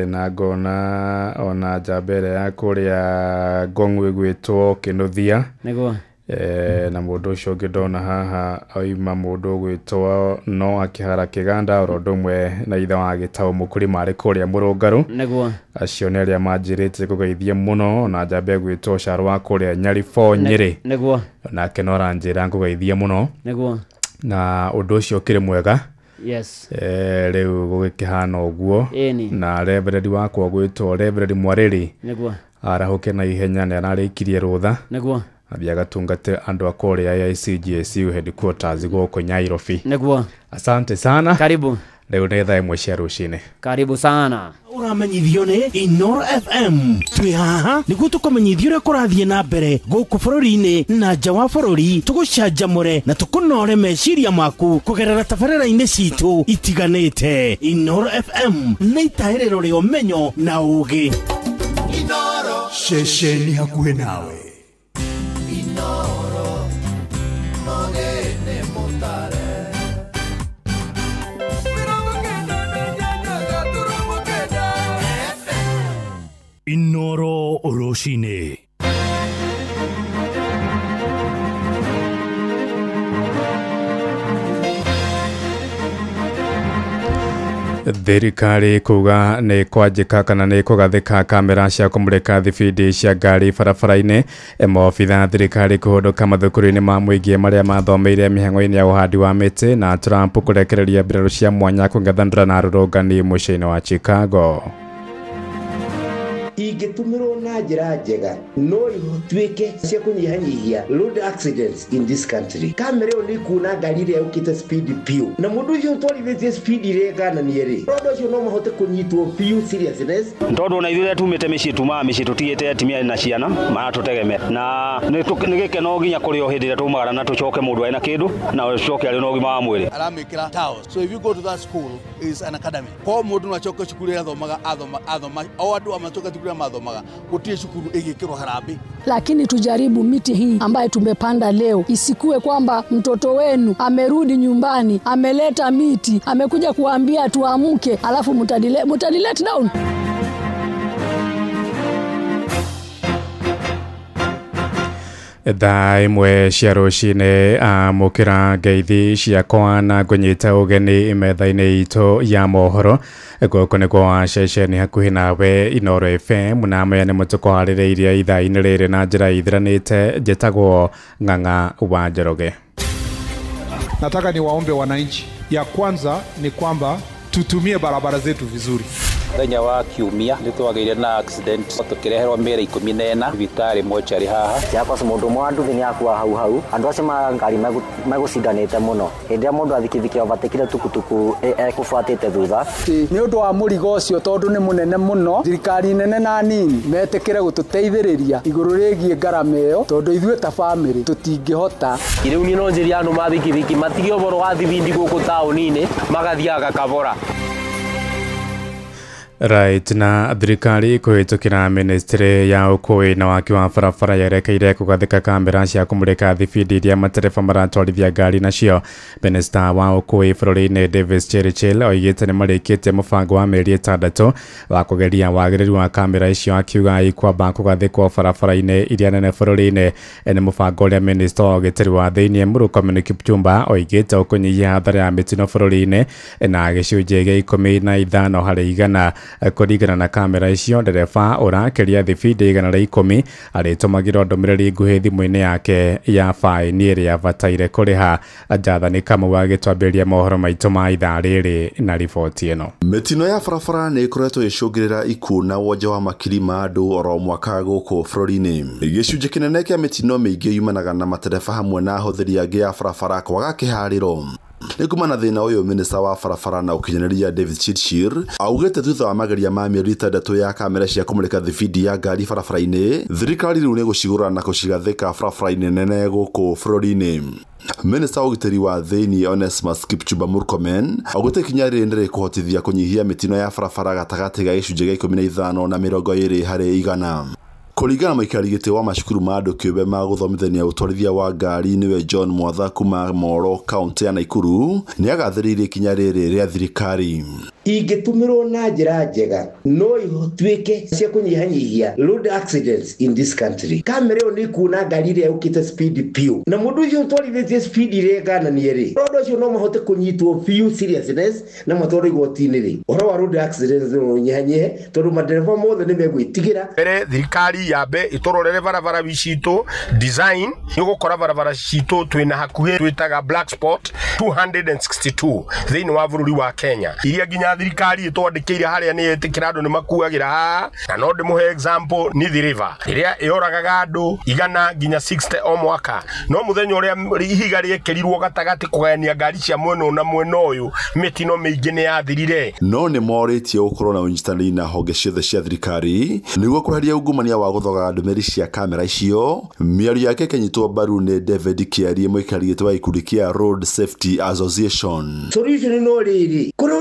Na ngona ona njambere ya kũrĩa Ngong'u ĩgwĩtwo Kĩnuthia. Nĩguo. Na mũndũ ũcio ũngĩ ndona haha oima mũndũ ũgwĩtwo no akĩhara kĩganda oro ũndũ ũmwe na ithe wa Gĩtaũ mũkũrĩma arĩ kũrĩa Mũrũngarũ. Nĩguo. Acio nĩ arĩa manjĩrĩte kũgeithia mũno na njambe gwĩtwo Caro wa kũrĩa Nyaribó Nyĩrĩ. Nĩguo. Nake no aranjĩra kũgeithia mũno. Nĩguo. Na ũndũ ũcio ũkĩrĩ mwega. Yes. Rĩu gũgĩkĩhana ũguo. Na Reverend wakwa gwĩtwo Reverend Mwarĩri. Nĩguo. Arahũke na ihenya nĩ ararĩkirie rũtha. Nĩguo. Athiĩ agatungate andũ a kũrĩa ICGSU headquarters gũkũ Nyairobi. Nĩguo. Asante sana. Karibu. Rĩu nĩ thaa ĩmwe cia rũcinĩ. Karibu sana. Uramenyithio nĩ Inoro FM. Twĩ haha nĩguo tũkũmenyithio ũrĩa kũrathiĩ na mbere gũkũ bũrũri-inĩ na nja wa bũrũri, tũgũcanjamũre na tũkũnore meciria maku kũgerera tabarĩra-inĩ citũ itiganĩte. Inoro FM nĩ itaĩrĩro rĩa ũmenyo na ũũgĩ. Inoro ceceni hakuhĩ nawe. Inoro Mogene Motare. Inoro Oroshine. Thirikari kuga nĩ kwanjĩka kana nĩ kũgathĩka kamera cia kũmũrĩka thibindi cia ngari barabara-inĩ. Maobitha thirikari kũhũndũka mathukuru-inĩ ma mũingĩ marĩa mathomeire mĩhang'o-inĩ ya ũhandi wa mĩtĩ na Trump kũrekereria mbirarũ cia mwanya kũng'ethanĩra na arũrũngani mũciĩ-inĩ wa Chicago. Ingĩtũmĩrwo na njĩra njega no ituĩke cia kũnyihanyihia road accidents in this country. Kamera ĩyo nĩ kuona ngari ĩrĩa yũkĩte speed piũ na mũndũ ũcio ũtwarithĩtie speed irengananie rĩ, ũndũ ũcio no mahote kũnyitwo piũ seriousness. Tondũ ona ithuĩ tumĩte mĩciĩ tumaga mĩciĩ tũtigĩte atumia na ciana maratũtegemera na nĩ gĩkeno nginya kũrĩ o hĩndĩ ĩrĩa tũmagara na tũcoke mũndũ arĩ na kĩndũ na ũcoke arĩ na ũgima wa mwĩrĩ. Aramĩkĩra taos. So if you go to that school is an academy. Kwa mũndũ no acoke cukuru ĩrĩa athomaga o andũ amacoka cukuru mathomaga kutie shukuru igikirwo harambe. Lakini tujaribu miti hii ambayo tumepanda leo isikue kwamba mtoto wenu amerudi nyumbani ameleta miti amekuja kuambia tuamke alafu mutadilet down. Thaa ĩmwe cia rũcinĩ amũkĩra ngeithi ciakwa na ngũnyita ũgeni metha-inĩ itũ ya mohoro. Gũkũ nĩ kwa ceceni hakuhĩ nawe Inoro FM na maya nĩ mũtũkwarĩrĩirie ithaa-inĩ rĩrĩ na njĩra ithiranĩte. Njĩtagwo Ng'ang'a wa Njoroge. Nataka niwaombe wananchi, ya kwanza ni kwamba tutumie barabara zetu vizuri. Thenya wa kiumia nĩ twagĩire na accident tũkĩreherwo mĩĩrĩ 14 thibitarĩ mochari haha. Yakwa mũndũ mwandu thĩ nĩakua hau andũ acio ngari megũcindanĩte mũno hĩndĩ ĩrĩa mũndũ athikithiki abatekire tukutuku ekũbuatĩte thutha. Nĩ ũndũ wa mũrigo ũcio tondũ nĩ mũnene mũno, thirikari nene na nini metĩkĩre gũtũteithĩrĩria igũrũ rĩgiĩ ngarama ĩyo tondũ ithuĩ ta bamĩrĩ tũtingĩhota. Rĩu niĩ no njĩria andũ mathikithiki matige ũboro wa thibindi gũkũ taũni-inĩ magathiaga kabora. Right, na thirikari kũhĩtũkĩra ministry ya ũkũĩ na waki wa barabara yerekeire kũgathĩka kamera cia kũmũrĩka thibindi iria matereba maratwarithia ngari nacio. Minister wa ũkũĩ bũrũri-inĩ Davis Chirchir oigĩte nĩ marĩkĩtie mũbango wa mĩeri 6 wa kũgeria wagĩrĩru wa kamera icio, akiuga ikwamba kũgathĩkwo barabara-inĩ iria nene bũrũri-inĩ. Nĩ mũbango ũrĩa minister wa ũgitĩri wa thĩinĩ Murkomen Kipchumba oigĩte ũkũnyihia hathara ya mĩtino bũrũri-inĩ na gĩcunjĩ gĩa 15 harĩ igana. Kũringana na kamera icio, ndereba ũrakeria thibindi 110 arĩtũmagĩra ndũmĩrĩri nguhĩ thimũ-inĩ yake ya faini ĩrĩa abataire kũrĩha. Njathani Kamau agĩtwambĩrĩria mohoro maitũ ma ithaa rĩrĩ na riboti ĩno. Mĩtino ya barabara nĩ ĩkoretwo ĩcũngĩrĩra ikuũ na wonje wa makiri ma andũ oro mwaka gũkũ bũrũri-inĩ. Gĩcunjĩ kĩnene kĩa mĩtino mĩingĩ yumanaga na matereba hamwe na ahũthĩri angĩ a barabara kwaga kĩharĩro. Nĩkuma na thĩna ũyũ, minista wa barabara na ũkinyanĩria David Chirchir augĩte thutha wa mageria ma mĩeri 6 ya kamera cia kũmũrĩka thibindi ya ngari barabara-inĩ, thirikari rĩu nĩ gũcigũra na gũcigathĩka barabara-inĩ nene gũkũ bũrũri-inĩ. Minista wa ũgitĩri wa thĩinĩ Onesmus Kipchumba Murkomen augĩte ikinya rĩrĩ nĩ rĩkũhotithia kũnyihia mĩtino ya barabara gatagatĩ ga gĩcunjĩ gĩa 15 na 20 harĩ 100. Kũringana na mũikarĩri gĩtĩ wa macukuru ma andũ kĩũmbe ma gũthomithania ũtwarithia wa ngari nĩwe John Mwatha kuma Moro, kaunti ya Nakuru, nĩ agathĩrĩirie ikinya rĩrĩ rĩa thirikari. Ingĩtũmĩrwo na njĩra njega no ituĩke cia kũnyihanyihia road accidents in this country. Kamera ĩyo nĩ ĩkuona ngari ĩrĩa yũkĩte speed piũ, na mũndũ ũcio ũtwarithĩtie speed ĩrĩngananie rĩ, ũndũ ũcio no mahote kũnyitwo few seriousness na matwarwo igoti-inĩ rĩ. Ũhoro wa road accidents no ũnyihanyihe tondũ madereba mothe nĩ megwĩtigĩra. Mbere thirikari yambe itororere barabara bicitũ design nĩgũkora barabara citũ twĩna hakuhĩ twĩtaga black spot 262 thĩinĩ wa bũrũri wa Kenya, iria nginya thirikari ĩtwandĩkĩire harĩa nĩ ĩtĩkĩra andũ nĩ makuagĩra haha. Na no ndĩmũhe example nĩ the river ĩrĩa ĩoragaga andũ 100 nginya 60 o mwaka, no mũthenya ũrĩa ihiga rĩekĩrirwo gatagatĩ kũgayania ngari cia mwena na mwena ũyũ, mĩtino mĩingĩ nĩ yathirire. No nĩ morĩtie gũkorwo na ũnyitanĩri na honge ciothe cia thirikari nĩguo kweheria ungumania wa gũthoga ndũmĩrĩri cia kamera icio. Mĩario yake kenyitwo mbaru nĩ David Kĩarie, mũikarĩri gĩtĩ wa gĩkundi kĩa Road Safety Association. Solution no rĩrĩ, kũrĩ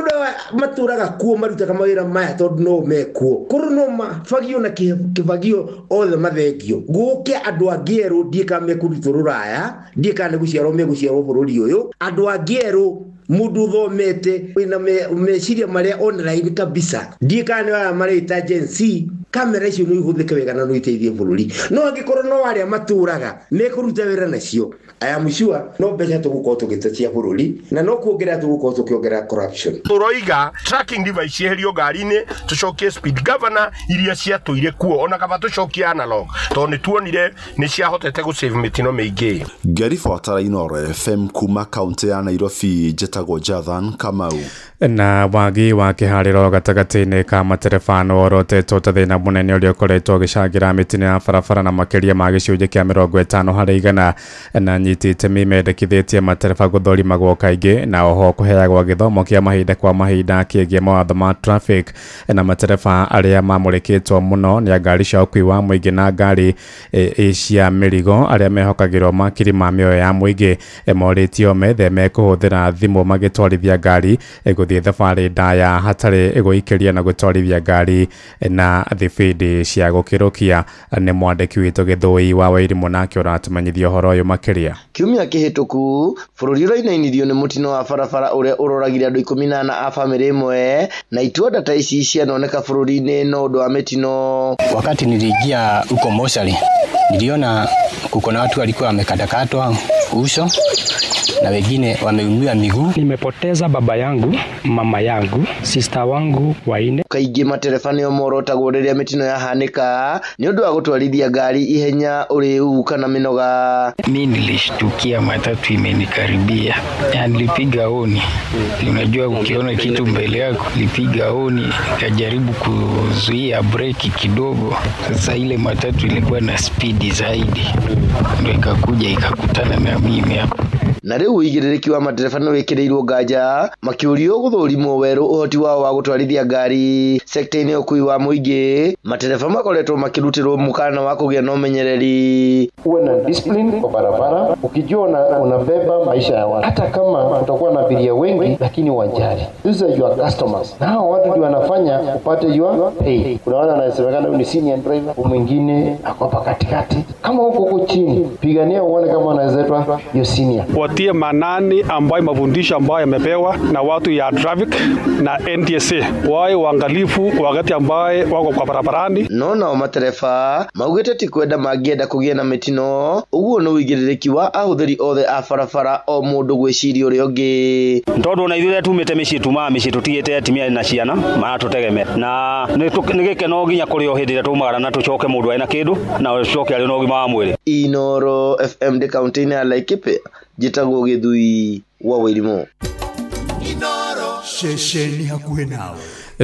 matũraga kuo marutaga mawĩra maya tondũ no mekuo, kũrĩ no mabagio na kĩbagio othe mathengio. Gũke andũ angĩ erũ ndiĩka mekũrutwo rũraya, ndiĩka nĩ gũciarwo megũciarwo bũrũri ũyũ. Andũ angĩ erũ mũndũ ũthomete wĩna meciria marĩa online kabisa, ndiĩka nĩ waya marĩta Gen Z. Kamera icio nĩ ihũthĩke wega na no iteithie bũrũri. No angĩkorwo no arĩa matũraga mekũruta wĩra nacio, I am sure no mbeca tũgũkorwo tũgĩtetia bũrũri na no kuongerera tũgũkorwo tũkĩongerera corruption. Tũroiga tracking device yeherio ngari-inĩ, tũcokie speed governor iria ciatũire kuo, ona kaba tũcokie analog tondũ nĩ tuonire nĩ ciahotete gũsave mĩtino mĩingĩ. Ngariba Watara Inooro FM kuma kaunti ya Nairobi, njĩtagwo Jathan Kamau. Na wagi wa kĩharĩro gatagatĩ-inĩ ka matereba nĩworotetwo ta thĩna mũnene ũrĩa ũkoretwo ũgĩcangĩra mĩtino ya barabara na makĩria ma gĩcunjĩ kĩa 50 harĩ 100, na nyiti itemi mendekithĩtie matereba gũthũrimagwo kaingĩ na oho kũheagwo gĩthomo kĩa mahinda kwa mahinda kĩgiĩ mawatho ma traffic. Na matereba arĩa mamũrĩkĩtwo mũno nĩ ngari cia ũkui wa mũingĩ na ngari cia mĩrigo arĩa mehokagĩrwo makiri ma mĩoyo ya mũingĩ morĩtio metheme kũhũthĩra thimũ magĩtwarithia ngari gũthiĩ thabarĩ ndaya hatarĩ gũikĩria na gũtwarithia ngari na thibindi cia gũkĩrũkia. Nĩ mwandĩki witũ Gĩthũi wa Wairimũ nake ũratũmenyithia ũhoro ũyũ makĩria. Kiumia kĩhĩtũku bũrũri ũrainainithio nĩ mũtino wa barabara ũrĩa ũroragire andũ 14 a famĩlĩ ĩmwe, na itunda ta ici cianoneka bũrũri-inĩ no ũndũ wa mĩtino. Wakati niliingia huko mochari niliona kuko na watu walikuwa wamekatakatwa uso na wengine wameumia miguu. Nimepoteza baba yangu, mama yangu, sister wangu waine. Kaingĩ matereba nĩo morotagwo rĩrĩa mĩtino yahanĩka nĩ ũndũ wa gũtwarithia ngari ihenya ũrĩu kana mĩnoga. Mimi nilishtukia matatu imenikaribia, nilipiga honi. Unajua ukiona kitu mbele yako nilipiga honi, nikajaribu kuzuia breki kidogo. Sasa ile matatu ilikuwa na speed zaidi, ndio ikakuja ikakutana na mimi hapo. Na rĩu ũigĩrĩrĩki wa matereba nĩ wĩkĩrĩirwo nganja makĩũrio gũthũrimwo werũ ũhoti wao wa gũtwarithia ngari sekta-inĩ ya ũkui wa mũingĩ. Matereba makoretwo makĩrutĩrwo mũkana wa kũgĩa na ũmenyereri. Uwe na discipline kwa barabara, ukijua unabeba maisha ya watu, hata kama utakuwa na abiria wengi lakini wajali. These are your customers, na hao watu ndio wanafanya upate your pay. Unaona anasemekana ni senior driver, mwingine ako hapa katikati. Kama huko chini pigania uone kama unaweza kuwa your senior. watie manani ambayo mafundisho ambayo yamepewa na watu ya traffic na NTSA, wawe waangalifu wakati ambayo wako kwa barabarani. Nona matereba maugite ti kwenda mangienda kugia na mitino uguo no wigiriki wa ahuthiri othe a barabara o mundu gwiciria uri ungi ntondu na ithuĩ tumĩte mĩciĩ tũtigĩte atumia na ciana maratũtegeme na nĩ gĩkeno nginya kũrĩ o hĩndĩ ĩrĩa tũmagara na tũcoke mũndũ arĩ na kĩndũ na ũcoke arĩ na ũgima wa mwĩrĩ. Inoro FM de kaunti-inĩ ya Laikipia njĩtagwo Gĩthui wa Wĩrimũ. Inoro ceceni hakuhĩ nawe.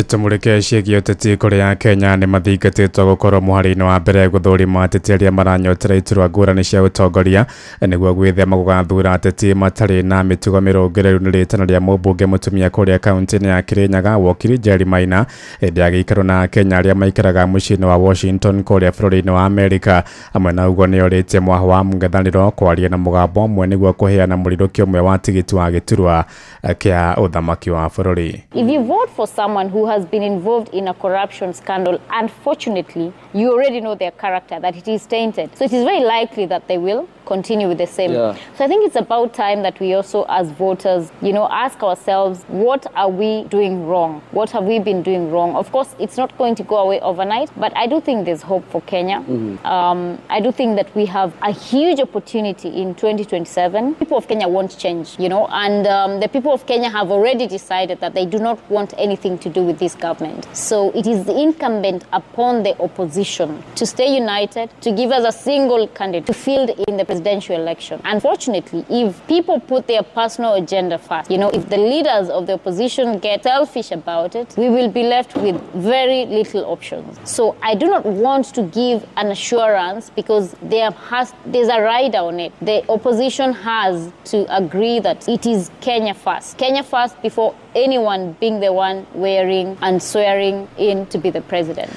Tumurike ciĩgiĩ ũteti kũrĩa Kenya nĩ mathingatĩtwo gũkorwo mũhari-inĩ wa mbere gũthũrima ateti arĩa maranyotera iturwa ngũrani cia ũtongoria nĩguo gwĩthema gũgathura ateti matarĩ na mĩtugo mĩrũngĩrĩru nĩ rĩtana rĩa mũmbunge mũtumia kũrĩa kaunti-inĩ ya Kirinyaga Wakiri Njeri Maina hĩndĩ ya gĩikaro na Kenya arĩa maikaraga mũciĩ-inĩ wa Washington kũrĩa bũrũri-inĩ wa Amerika. Amwe na ũguo nĩorĩtie mwaho wa mũng'ethanĩro kwaria na mũgambo ũmwe nĩguo kũheana mũrirũkio ũmwe wa tigiti wa gĩturwa kĩa ũthamaki wa bũrũri. If you vote for someone who has been involved in a corruption scandal, unfortunately, you already know their character, that it is tainted. So it is very likely that they will continue with the same. Yeah. So I think it's about time that we also, as voters, ask ourselves, what are we doing wrong? What have we been doing wrong? Of course, it's not going to go away overnight, but I do think there's hope for Kenya. I do think that we have a huge opportunity in 2027. People of Kenya won't change, and the people of Kenya have already decided that they do not want anything to do with this government. So it is incumbent upon the opposition to stay united, to give us a single candidate to field in the presidential election. Unfortunately, if people put their personal agenda first, if the leaders of the opposition get selfish about it, we will be left with very little options. So I do not want to give an assurance because there's a rider on it. The opposition has to agree that it is Kenya first. Kenya first before anyone being the one wearing and swearing in to be the president.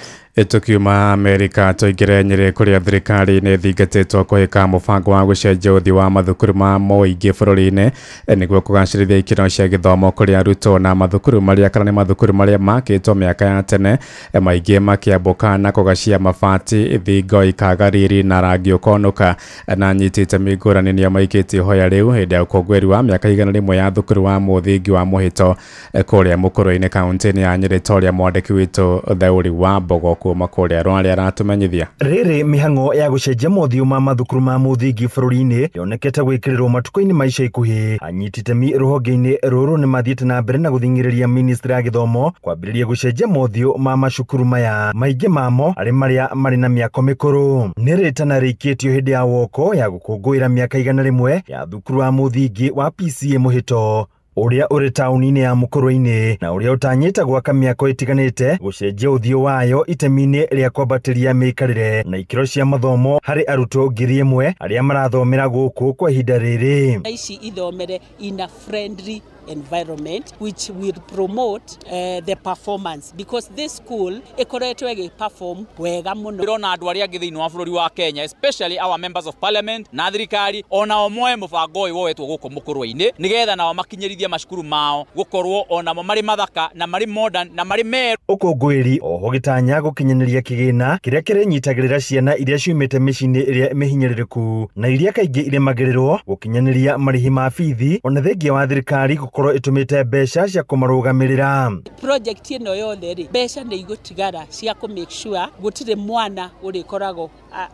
Tukiuma Amerika tũingĩre Nyĩrĩ kũrĩa thirikari nĩ thingatĩtwo kũhĩka mũbango wa gũcenjia ũthii wa mathukuru ma mũingĩ bũrũri-inĩ nĩguo kũgacĩrithia ikĩro cia gĩthomo kũrĩ arutwo na mathukuru marĩa kana nĩ mathukuru marĩa makĩtwo mĩaka ya tene maingĩ makĩambũka na kũgacia mabati thingo ikaga riri na rangi ũkonũka na nyitĩte mĩngũrani nĩo maikĩtie ihoya rĩu hĩndĩ ya ũkũngũĩri wa mĩaka 100 ya thukuru wa mũthingi wa mũhĩto kũrĩa mũkũrũ-inĩ kaunti-inĩ ya Nyĩrĩ torĩa mwandĩki witũ Thaũri wa Mbogo kuma kũrĩa rwari aratumenyithia. Rĩrĩ mĩhang'o ya gũcenjia mothiũ ma mathukuru ma mũthingi bũrũri-inĩ yonekete gwĩkĩrĩrwo matukũ-inĩ ma ica ikuhĩ. Anyiti itemi rũhonge-inĩ rũrũ nĩ mathiĩte na mbere na gũthing'ĩrĩria ministry ya gĩthomo kwambĩrĩria gũcenjia mothiũ ma macukuru maya maingĩ mamo marĩa marĩ na mĩako mĩkũrũ. Nĩ rĩtana rĩikĩtio hĩndĩ ya woko ya gũkũngũĩra mĩaka 100 ya thukuru wa mũthingi wa PCA Mũhĩto ũrĩa ũrĩ taũni-inĩ ya Mũkũrũ-inĩ na ũrĩa ũtanyĩte gwaka mĩako ĩtiganĩte gũcenjia ũthiũ wayo itemi-inĩ rĩa kwambatĩria mĩikarĩre na ikĩro cia mathomo harĩ arutwo 1000 arĩa marathomera gũkũ kwa ihinda rĩrĩ. Ici ithomere in a friendly environment which will promote the performance because this school ikoretwo ĩgĩ-perform wega mũno. Ndĩrona andũ arĩa angĩ thĩinĩ wa bũrũri wa Kenya, especially our members of parliament na thirikari ona omoe mũbango ũyũ woetwo gũkũ Mũkũrũ-inĩ nĩgetha nao makinyĩrithie macukuru mao gũkorwo onamo marĩ mathaka na marĩ modern na marĩ meru. Ũkũngũĩri oho gĩtanya gũkinyanĩria kĩgĩna kĩrĩa kĩrĩnyitagĩrĩra ciana iria ciumĩte mĩciĩ-inĩ ĩrĩa mĩhinyĩrĩrĩku na iria kaingĩ irĩmagĩrĩrwo gũkinyanĩria marĩhi ma bithi ona thengia wa thirikari gũkorwo ĩtũmĩte mbeca cia kũmarũgamĩrĩra. Project ĩno yothe rĩ mbeca nĩ igũtigara cia kũ make sure gũtirĩ mwana ũrĩkoragwo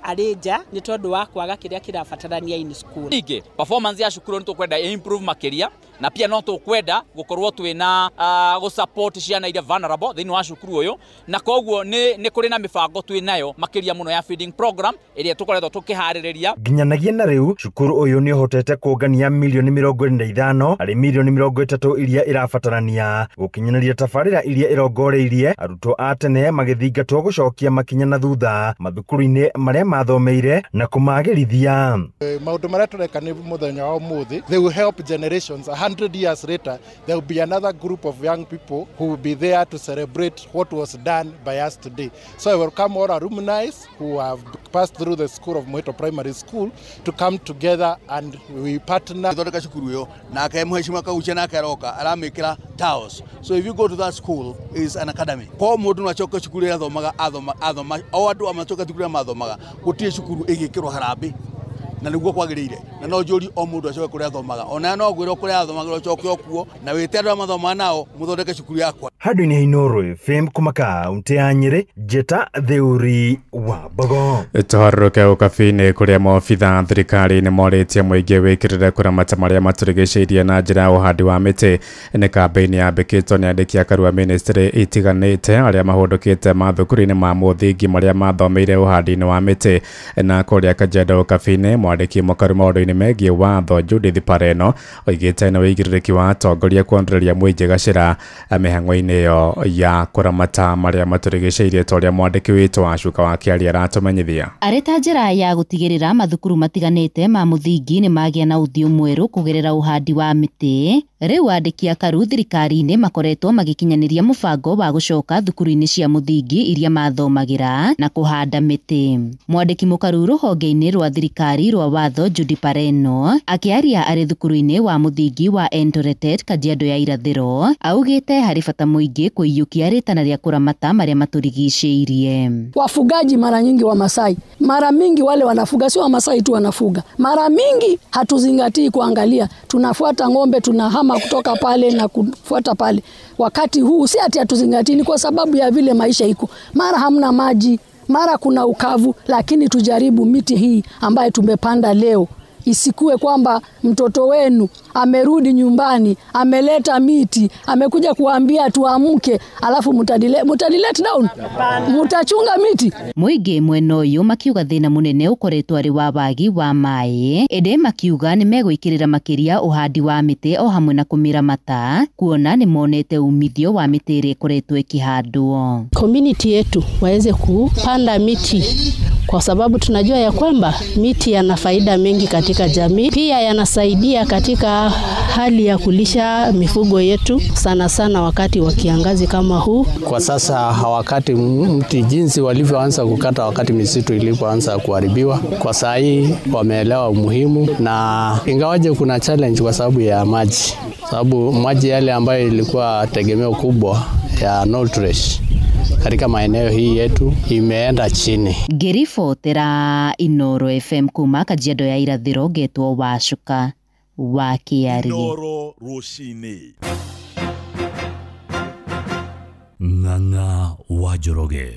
arĩ nja nĩ tondũ wa kwaga kĩrĩa kĩrabatarania in school. Ningĩ performance ya cukuru nĩ tũkwenda improve makĩria na pia no tũkwenda gũkorwo twĩna gũsupport ciana iria vulnerable thĩinĩ wa cukuru ũyũ na koguo nĩ kũrĩ na mĩbango twĩnayo makĩria mũno ya feeding program ĩrĩa tũkoretwo tũkĩharĩrĩria. Nginyanagia na rĩu cukuru ũyũ nĩ ũhotete kũngania mirioni 25 harĩ mirioni 30 iria irabatarania gũkinyanĩria tabarĩra iria irongoreirie arutwo a tene magĩthingatwo gũcokia makinya na thutha mathukuru-inĩ marĩa mathomeire na kũmagĩrithia. Maũndũ marĩa tũreka nĩ mũthenya wa ũmũthĩ, they will help generations 100 years later. There will be another group of young people who will be there to celebrate what was done by us today. So I welcome all alumni who have passed through the school of Mũhĩto Primary School to come together and we partner. Thondeka cukuru ũyũ na ake mheshimiwa Kauche na aroka aramĩkĩra tiles. So if you go to that school is an academy. Kwa mũndũ no acoke cukuru athomaga o andũ amacoka cukuru mathomaga gũtirĩ cukuru ĩgĩkĩrwo harambĩ na niguo kwagirire na no njuri o mundu acoke kuria athomaga ona no gwiro kuria athomaga ucoke okuo na wite andu amathoma nao muthondeke cukuru yakwa Handũ-inĩ ha Inooro FM kuma kaunti ya Nyeri, Njeta Theuri wa Bogo. Tũharũrũke ũkabi-inĩ kũrĩa maobitha thirikari nĩ morĩtie mũingĩ wĩkĩrĩre kũramata marĩa matũrigicĩirie na njĩra ya ũhandi wa mĩtĩ. Nĩ kambĩini yambĩkĩtwo nĩ andĩki a karua ministry itiganĩte arĩa mahũndũkĩte mathukuru-inĩ ma mũthingi marĩa mathomeire ũhandi-inĩ wa mĩtĩ. Na kũrĩa Kajiado ũkabi-inĩ, mwandĩki mũkaru maũndũ-inĩ megiĩ watho Judith Pareno oigĩte nĩ wĩigĩrĩrĩki wa atongoria kuongereria mũingĩ gacĩra mĩhang'o-inĩ ĩyo ya kũramata marĩa matũrigicĩirie ta ũrĩa mwandĩki witũ wa Cuka wa Kĩaria aratumenyithia. Arĩ ta njĩra ya gũtigĩrĩra mathukuru matiganĩte ma mũthingi nĩ magĩa na ũthiũ mwerũ kũgerera ũhandi wa mĩtĩ. Rĩu andĩki a karu thirikari-inĩ makoretwo magĩkinyanĩria mũbango wa gũcoka thukuru-inĩ cia mũthingi iria mathomagĩra na kũhanda mĩtĩ. Mwandĩki mũkaru rũhonge-inĩ rwa thirikari rwa watho Judy Pareno akĩaria arĩ thukuru-inĩ wa mũthingi wa Endoretet, Kajiado ya irathĩro, augĩte harĩ bata mũingĩ kũiyũkia rĩtana rĩa kũramata marĩa matũrigicĩirie. Wafugaji mara nyingi wa Masai, mara mingi wale wanafuga, si wa Masai tu wanafuga. Mara mingi hatuzingatii kuangalia, tunafuata ng'ombe, tunahama kutoka pale na kufuata pale. Wakati huu si ati hatuzingatii, ni kwa sababu ya vile maisha iko. Mara hamna maji, mara kuna ukavu, lakini tujaribu miti hii ambayo tumepanda leo. Isikue kwamba mtoto wenu amerudi nyumbani, ameleta miti, amekuja kuambia tuamke, alafu mutadilet down, mutachunga miti. Mũingĩ mwena ũyũ makiuga thĩna mũnene ũkoretwo arĩ wa wagi wa maĩ. Ĩndĩ makiuga nĩ megwĩkĩrĩra makĩria ũhandi wa mĩtĩ o hamwe na kũmĩramata, kuona nĩ monete umithio wa mĩtĩ ĩrĩa ĩkoretwo ĩkĩhandwo. Community yetu waweze kupanda miti kwa sababu tunajua ya kwamba miti yana faida mengi katika jamii. Pia yanasaidia katika hali ya kulisha mifugo yetu, sana sana wakati wa kiangazi kama huu. Kwa sasa wakati mti jinsi walivyoanza kukata wakati misitu ilipoanza kuharibiwa, kwa saa hii wameelewa umuhimu, na ingawaje kuna challenge kwa sababu ya maji. Sababu maji yale ambayo ilikuwa tegemeo kubwa ya Northwest katika maeneo hii yetu imeenda chini. Ngĩribotera Inooro FM kuma Kajiado ya irathĩro, ngetwo wa Cuka wa Kĩaria. Inooro rũcinĩ. Ng'ang'a wa Njoroge.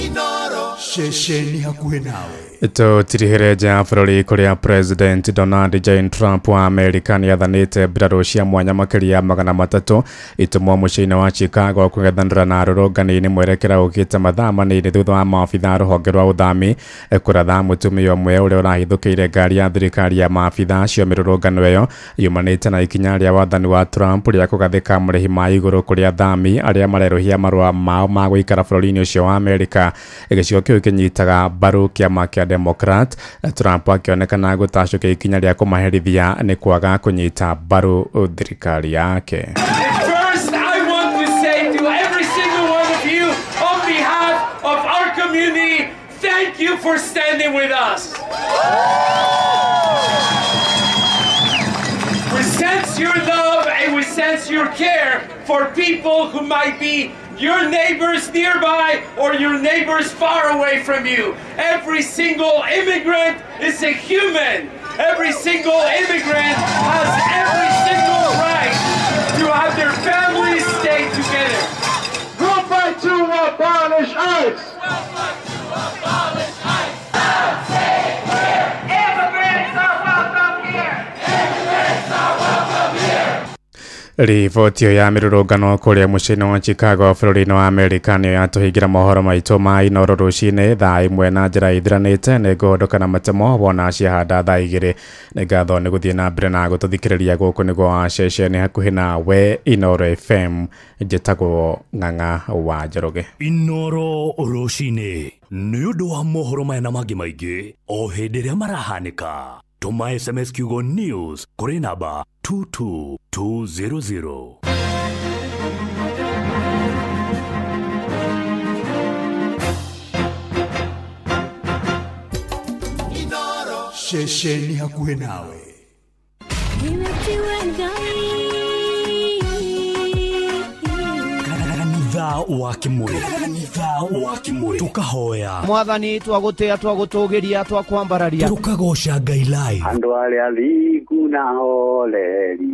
Inooro ceceni hakuhĩ nawe. Tũtirihĩre nja ya bũrũri kũrĩa President Donald J. Trump wa Amerika nĩ athanĩte mbirarũ cia mwanya makĩria 300 itũmwo mũciĩ-inĩ wa Chicago kũng'ethanĩra na arũrũngani mwerekera ũkĩte mathaa manini thutha wa maabitha rũhonge rwa ũthami kũratha mũtumia ũmwe ũrĩa ũrahithũkĩire ngari ya thirikari ya maabitha acio. Mĩrũrũngano ĩyo yumanĩte na ikinya rĩa wathani wa Trump rĩa kũgathĩka marĩhi ma igũrũ kũrĩ athami arĩa marerũhia marũa mao ma gũikara bũrũri-inĩ ũcio wa Amerika. Gĩcigo kĩu kĩnyitaga mbaru kĩama kĩa Democrat. Trump akĩonekana gũtacũkia ikinya rĩa kũmaherithia nĩ kwaga kũnyita mbaru thirikari yake. First, I want to say to every single one of you on behalf of our community, thank you for standing with us. We sense your love and we sense your care for people who might be your neighbors nearby or your neighbors far away from you. Every single immigrant is a human. Every single immigrant has every single right to have their families stay together. We'll fight to abolish ICE. We'll fight to abolish ICE. Immigrants are welcome here. Immigrants are welcome here. Riboti ya mĩrũrũngano kũrĩa mũciĩ-inĩ wa Chicago bũrũri-inĩ wa Amerika nĩyo yatũhingĩra mohoro maitũ ma Inooro rũcinĩ thaa ĩmwe na njĩra ithiranĩte. Nĩ ngũhondoka na matemo wona ciahanda thaa 2. Nĩ ngatho nĩ gũthiĩ na mbere na gũtũthikĩrĩria gũkũ nĩguo ceceni hakuhĩ nawe Inooro FM. Njĩtagwo Ng'ang'a wa Njoroge. Inooro rũcinĩ nĩ ũndũ wa mohoro maya na mangĩ maingĩ o hĩndĩ ĩrĩa marahanĩka. Tuma SMS kiugo news kũrĩ namba 22200. Inooro ceceni hakuhĩ nawe. Kanitha wa Kimuri. Kanitha wa Kimuri. Tukahoya. Mwathani twagutia twagutugiria twakwambararia. Tukagosha Ngai live. Andu aria liku na holeri.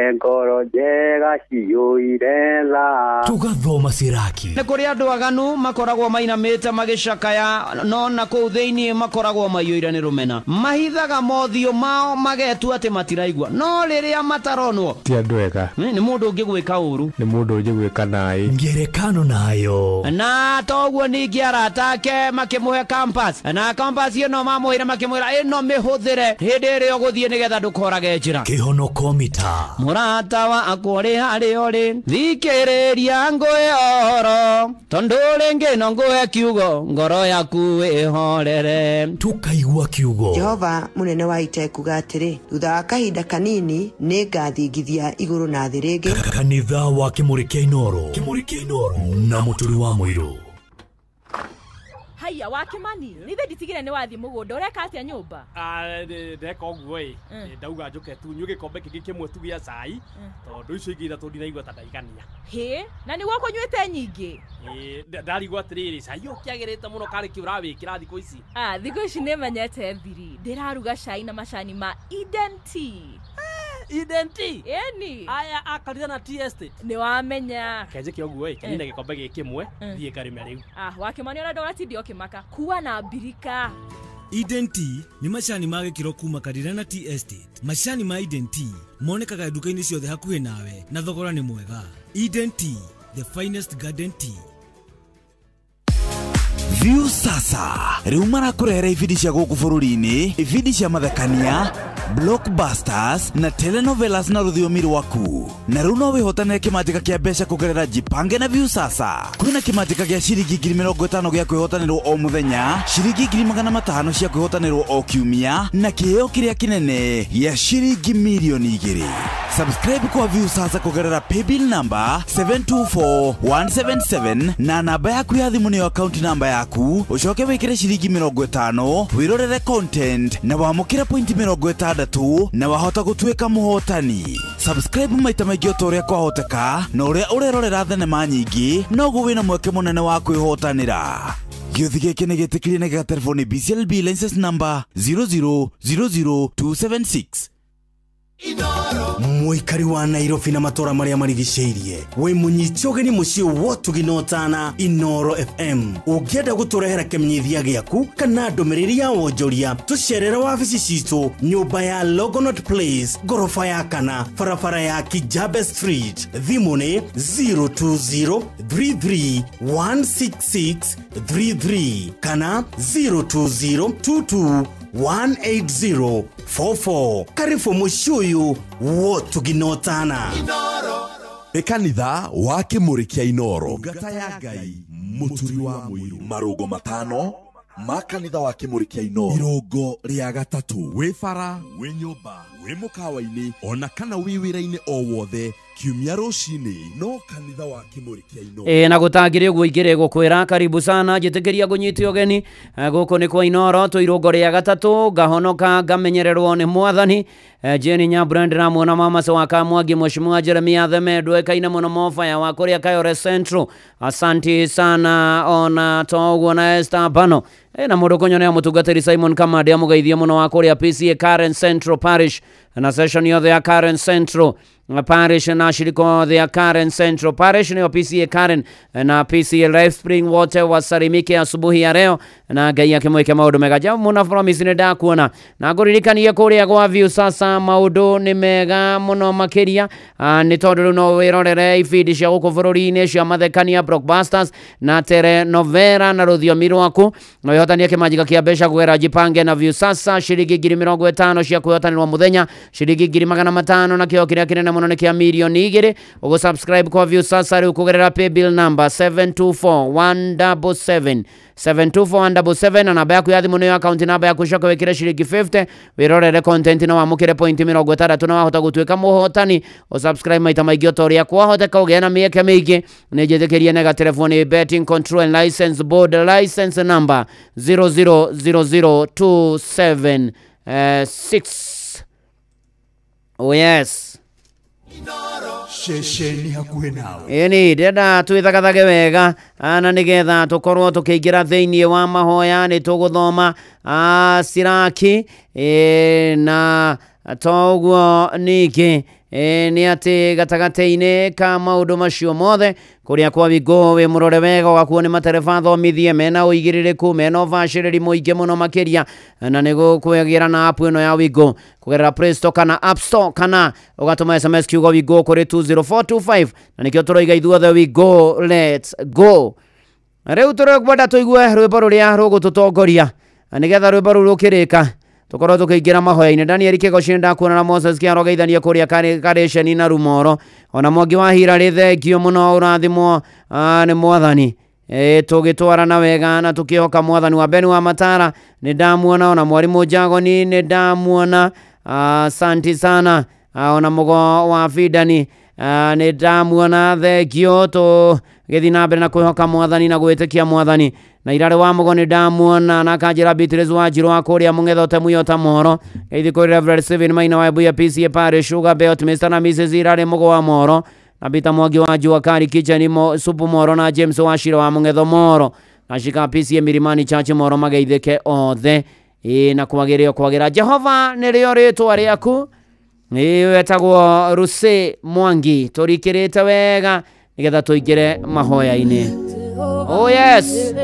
Engoro njega ciyuire tha. Tugathoma ciraki. Nĩ kũrĩ andũ aganu makoragwo mainamĩte magĩcakaya, no na kũu thĩinĩ makoragwo maiyũire nĩ rũmena. Mahithaga mothiũ mao magetua atĩ matiraigua, no rĩrĩa mataronwo ti andũ ega. Nĩ mũndũ ũngĩgwĩka ũru, nĩ mũndũ ũngĩgwĩka naĩ. Ngerekano nayo. Na toguo ningĩ arata ake makĩmũhe campus, na campus ĩno mamũhĩre makĩmwĩra ĩno mĩhũthĩre hĩndĩ ĩrĩa ũgũthiĩ nĩgetha ndũkorage njĩra. Kĩhonoko mita. Mũrata wa akũrĩ harĩ ũrĩ, thikĩrĩria ngũĩ oro, tondũ rĩngĩ no ngũhe kiugo, ngoro yaku ĩhorere. Tukaigua kiugo. Jehova mũnene wa ita kuga atĩrĩ, thutha wa kahinda kanini nĩngathingithia igũrũ na thĩ rĩngĩ. Kanitha wa Kimuri kĩa Inoro. Kimuri kĩa Inoro na mũturi wa mũirũ. Haya wa Kimani, nithe nditigire ni wathi mugunda ureka atia nyumba? Ndeka uguo ndauga njuke tu nyuge gikombe kingi kimwe tu gĩa cai tondu icio ingĩ ithatũ ndiraigua ta ndaigania. He, na nĩguo kũnyuĩte nyingĩ? Ndarigua atĩrĩrĩ, cai ũkĩagĩrĩte mũno karĩ kĩ ũrawĩkĩra thikũ ici? Thikũ ici nĩmenyete thiri, ndĩraruga cai na macani ma Eden Tea. Eden Tea? Eni. Aya akarira na tea estate. Nĩ wamenya. Kenje ũguo kenina gikombe gĩkĩ kimwe thiĩ karĩme rĩu. Wa Kimani ona ndũgatindi ũkĩmaka. Kuwa na mbirika. Eden Tea ni macani ma gĩkĩro kuma Karira na Tea Estate. Macani ma Eden Tea monekaga nduka-inĩ ciothe hakuhĩ nawe na thogora nĩ mwega. Eden Tea, the finest garden tea. View sasa rĩu marakũrehera ibindi cia gũkũ bũrũri-inĩ, ibindi cia mathekania, blockbusters na telenovelas na rũthiomi rwaku. Na rĩu no wĩhotanĩre kĩmanjĩka kĩa mbeca kũgerera Jipange na View sasa. Kwĩna kĩmanjĩka gĩa ciringi 50,000 gĩa kwĩhotanĩrwo o mũthenya, ciringi 500,000 cia kwĩhotanĩrwo o kiumia na kĩheo kĩrĩa kĩnene gĩa ciringi milioni 2. Subscribe kwa View sasa kũgerera paybill number 724177 na namba yaku ya thimũ nĩyo account number yaku, ucoke wĩkĩre ciringi 50 wĩrorere content na wamũkĩra point 60 na wahota gũtuĩka mũhotani. Subscribe maita maingĩ o ũrĩa kwahoteka, na ũrĩa ũrerorera thenema nyingĩ noguo wĩna mweke mũnene wa kwĩhotanĩra. Gĩothi gĩkĩ nĩ gĩtĩkĩrie na gĩgatelefoni BCLB license number 0000276. Mũikari wa Nairobi na matũra marĩa marigicĩirie, wĩ mũnyiti ũgeni mũciĩ wotuginotana Inoro FM. Ũngĩenda gũtũrehera kĩmenyithia gĩaku kana ndũmĩrĩri ya wonjoria, tũcerere wabici citũ, nyũmba ya Logonot Place, ngorofa ya 4, barabara ya Kijabe Street. Thimũ nĩ 02033166333 kana 02022180044. Karibu mũciĩ wotuginotana Kanitha wa Kimuri kĩa Inoro. Ngata ya Ngai mũturi wa mũirũ. Marũgo 5 ma kanitha wa Kimuri kĩa Inoro. Irongo rĩa gatatũ. Wĩ bara, wĩ nyũmba, wĩ mũkawa-inĩ ona kana wĩ wĩra-inĩ o wothe, kiumia rũcinĩ no kanitha wa Kimuri kĩa Inoro. Na gũtangĩrĩ ũguo ingĩrĩ gũkwĩra karibu sana, njĩtĩkĩria ngũnyite ũgeni gũkũ nĩ kwa Inoro, tũirũngo rĩa gatatũ, ngahonoka ngamenyererwo nĩ Mwathani. Jenny Nyambura ndĩramuona mama Sawaka Mwangi, Mheshimiwa Jeremia Themedwe kaina mũno mofaya wa kũrĩa Kayore Central. Asante sana ona toguo na Esther Bano. Na mũndũ kũnyonea mũtungatĩri Simon Kamande amũgeithie mũno wa kũrĩa PCA Karen Central Parish na session yothe ya Karen Central Parish na shiriko ya Karen Central Parish ni PCA Karen na PCA Life Spring wote wasalimike asubuhi ya leo na Ngai akimweke maundu mega. Jamu muna promise ni ndakuona na nguririkanie kuria kwa View sasa maundu ni mega muno makiria ni tondu no wirorere ibindi cia guku bururi-ini cia mathekania blockbusters na telenovela na rũthiomi rwaku no ihotania kimanjika kia mbeca kugera Jipange na View sasa shiringi 50,000 cia kwihotanirwo muthenya, shiringi 500 na kio kiria kinene muno ni kia milioni 2. ugo subscribe kwa View sasa ri kugerera paybill number 724177 72477 na namba yaku ya thimu ni account namba yaku coka wekire shiringi 50 wirorere content na wamukire point 60 na wahota gutuika muhotani. o subscribe maita maingĩ otoria kwahoteka ũgĩa na mĩeke mĩingĩ nĩ njĩtĩkĩrie nega telefoni betting control and license board license number 0000276. Oh yes. Shesheni hakuhe nawe. Eni ndenda twithagathage wega na nigetha tukorwo tukiingira thiini wa mahoya ni tuguthoma Siraki na toguo ningi ni ati gatagate-ini ka maundu macio mothe kuria kwa Wingu wi murore wega gakuo ni matereba thomithie mena uigiririku mena ubaciriri muingi muno makiria na nigo kwegira na app ino ya Wingu kugerera Play Store kana App Store kana ugatuma SMS kiugo Wingu kuri 20425 na nikio turoiga ithuothe Wingu let's go. Riu turekwenda tuigue rwimbo ruria rugututongoria nigetha rwimbo ru rukirika tukorwo tukiingira mahoya-ini. Daniel Kigoshi ndakuona na Moses Kiarogeithania kuria Karisheni na Rumoro ona Mwangi wa Hira ri thengio muno urathimwo ni Mwathani tugitwarana wega na tukihoka Mwathani wa Beni wa Matara ni ndamuona ona Mwarimu Jagoni ni ndamuona asante sana ona Mugo wa Fidani ni ndamuona thengio tu githi na mbere na kwihoka Mwathani na gwitikia Mwathani na Irare wa Mugo ni ndamuona na Kanjira Beatrice wa Njiro wa kuria Mungethote Muyota Moro githi kuri Reverend Steven Maina wa Buya PCA Parish Sugar Belt Mr. na Mrs. Irare Mugo wa Moro na Bita Mwangi wa Jua Kari Kitchen Supu Moro na James wa Shiro wa Mungetho Moro na Shika PCA Mirimani Church Moro mageithike othe na kwagira Jehova nirio ritwa riaku wetagwo Ruse Mwangi turikirite wega nigetha tuingire mahoya-ini. Oh yes.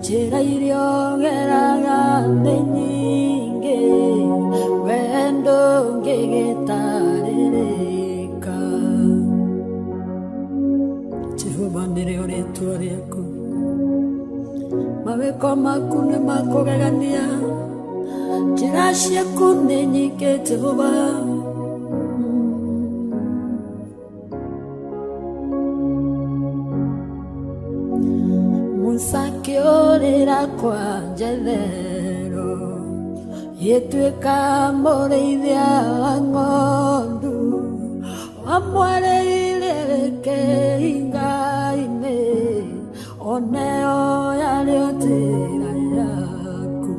Chira irio geraga nyinge wendo ngegetarereka Jehova nĩrĩo rĩtwa rĩaku mawĩko maku nĩ makũgegania njĩra ciaku nĩ nyingĩ Jehova Sakiorira kwa Jethero yetuika mũrĩithia wa ng'ondu wamwareire kĩhinga-inĩ oneo yarĩo njĩra yaku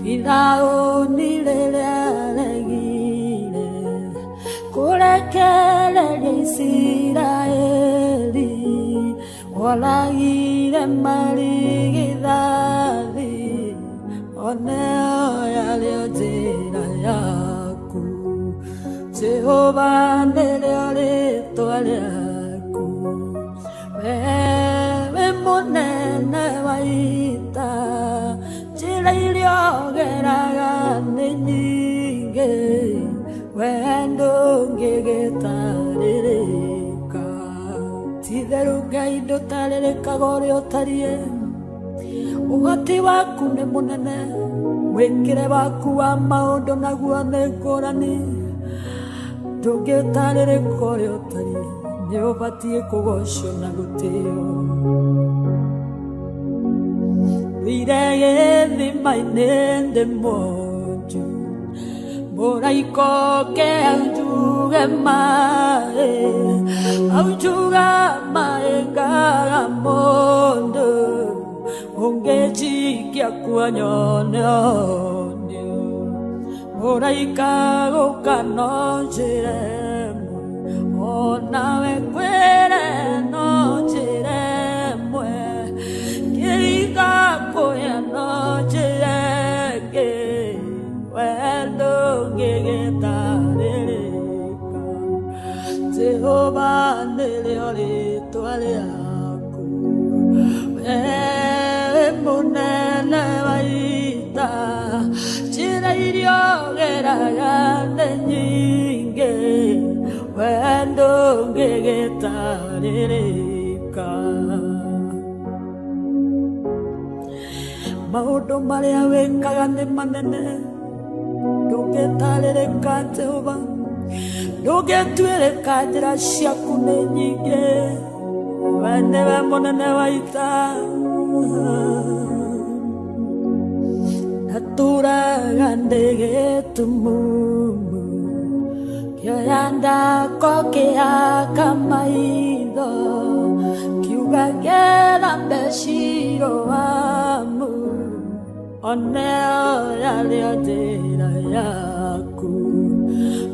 Firaũni rĩrĩa regire kũrekereria Isiraeli Olagire marigithathi oneo yarĩo njĩra yaku Jehova nĩrĩo rĩtwa rĩaku wewe mũnene wa ita njĩra iria ũgeraga nĩ nyingĩ wendo ngĩgĩtarĩrĩka Titheru Ngai ndũtarĩrĩkaga ũrĩa ũtariĩ ũhoti waku nĩ mũnene mwĩkĩre waku wa maũndũ naguo nĩ ngũrani ndũngĩtarĩrĩka ũrĩa ũtariĩ nĩ ũbatiĩ kũgocwo na gũtĩo wĩire gĩthima-inĩ ndĩ monju mũraika oke aujuge maĩ aujuga maĩ ngaga mũndũ ũngĩnjikia kuonyone onio mũraika gũka no njĩre onawe kwĩre no njĩre mwe kĩringa kũya no njĩre ngĩ wendo ngĩgĩtarĩrĩka Jehova nĩrĩo rĩtwa rĩaku wewe mũnene wa ita njĩra iria ũgeraga nĩ nyingĩ wendo ngĩgĩtarĩrĩka maũndũ marĩa wĩkaga nĩ manene ndũngĩtarĩrĩka Jehova ndũngĩtuĩrĩka njĩra ciaku nĩ nyingĩ wende we munene wa ita naturaga ndege tumumu kioyanda kokeaka maitho kiugagera mbeciro wamu oneo yario njĩra yaku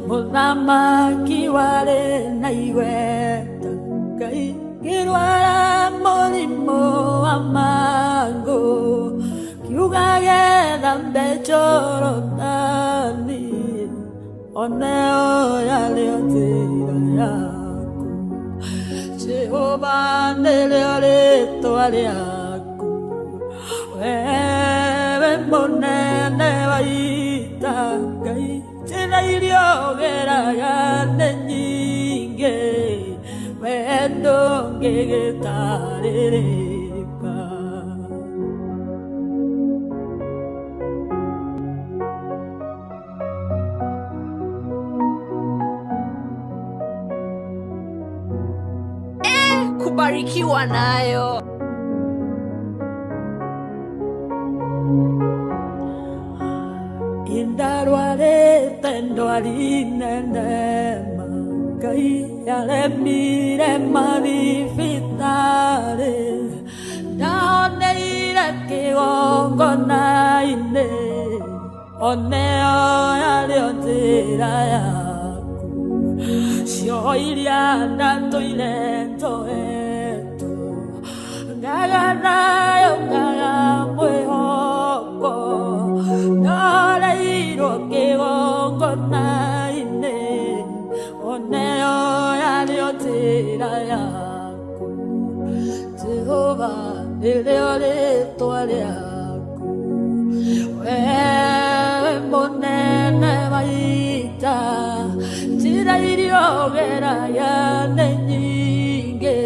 mũthamaki warĩ na igweta Ngai ngĩrwara mũrimũ wa mangũ kiugagera mbecoro-thani oneo yario njĩra yaku Jehova nĩrĩo rĩĩtwa rĩaku wewe munene wa ita Ngai njĩra iria ũgeraga nĩ nyingĩ we ndũngĩgĩtarĩrĩka kubarikiwa nayo. Indarwarete ndwarinenema Ngai yaremire mathibitari ndaoneire kĩgongona-inĩ oneo yarĩo njĩra yaku cio iria ndatũire njohetwo ngaga nayo ngaga mwĩhoko ndoreirwo kĩgongona-inĩ oneo yarĩo njĩra yaku Jehova nĩrĩo rĩĩtwa rĩaku wewe mũnene wa ita njĩra iria ũgeraga nĩ nyingĩ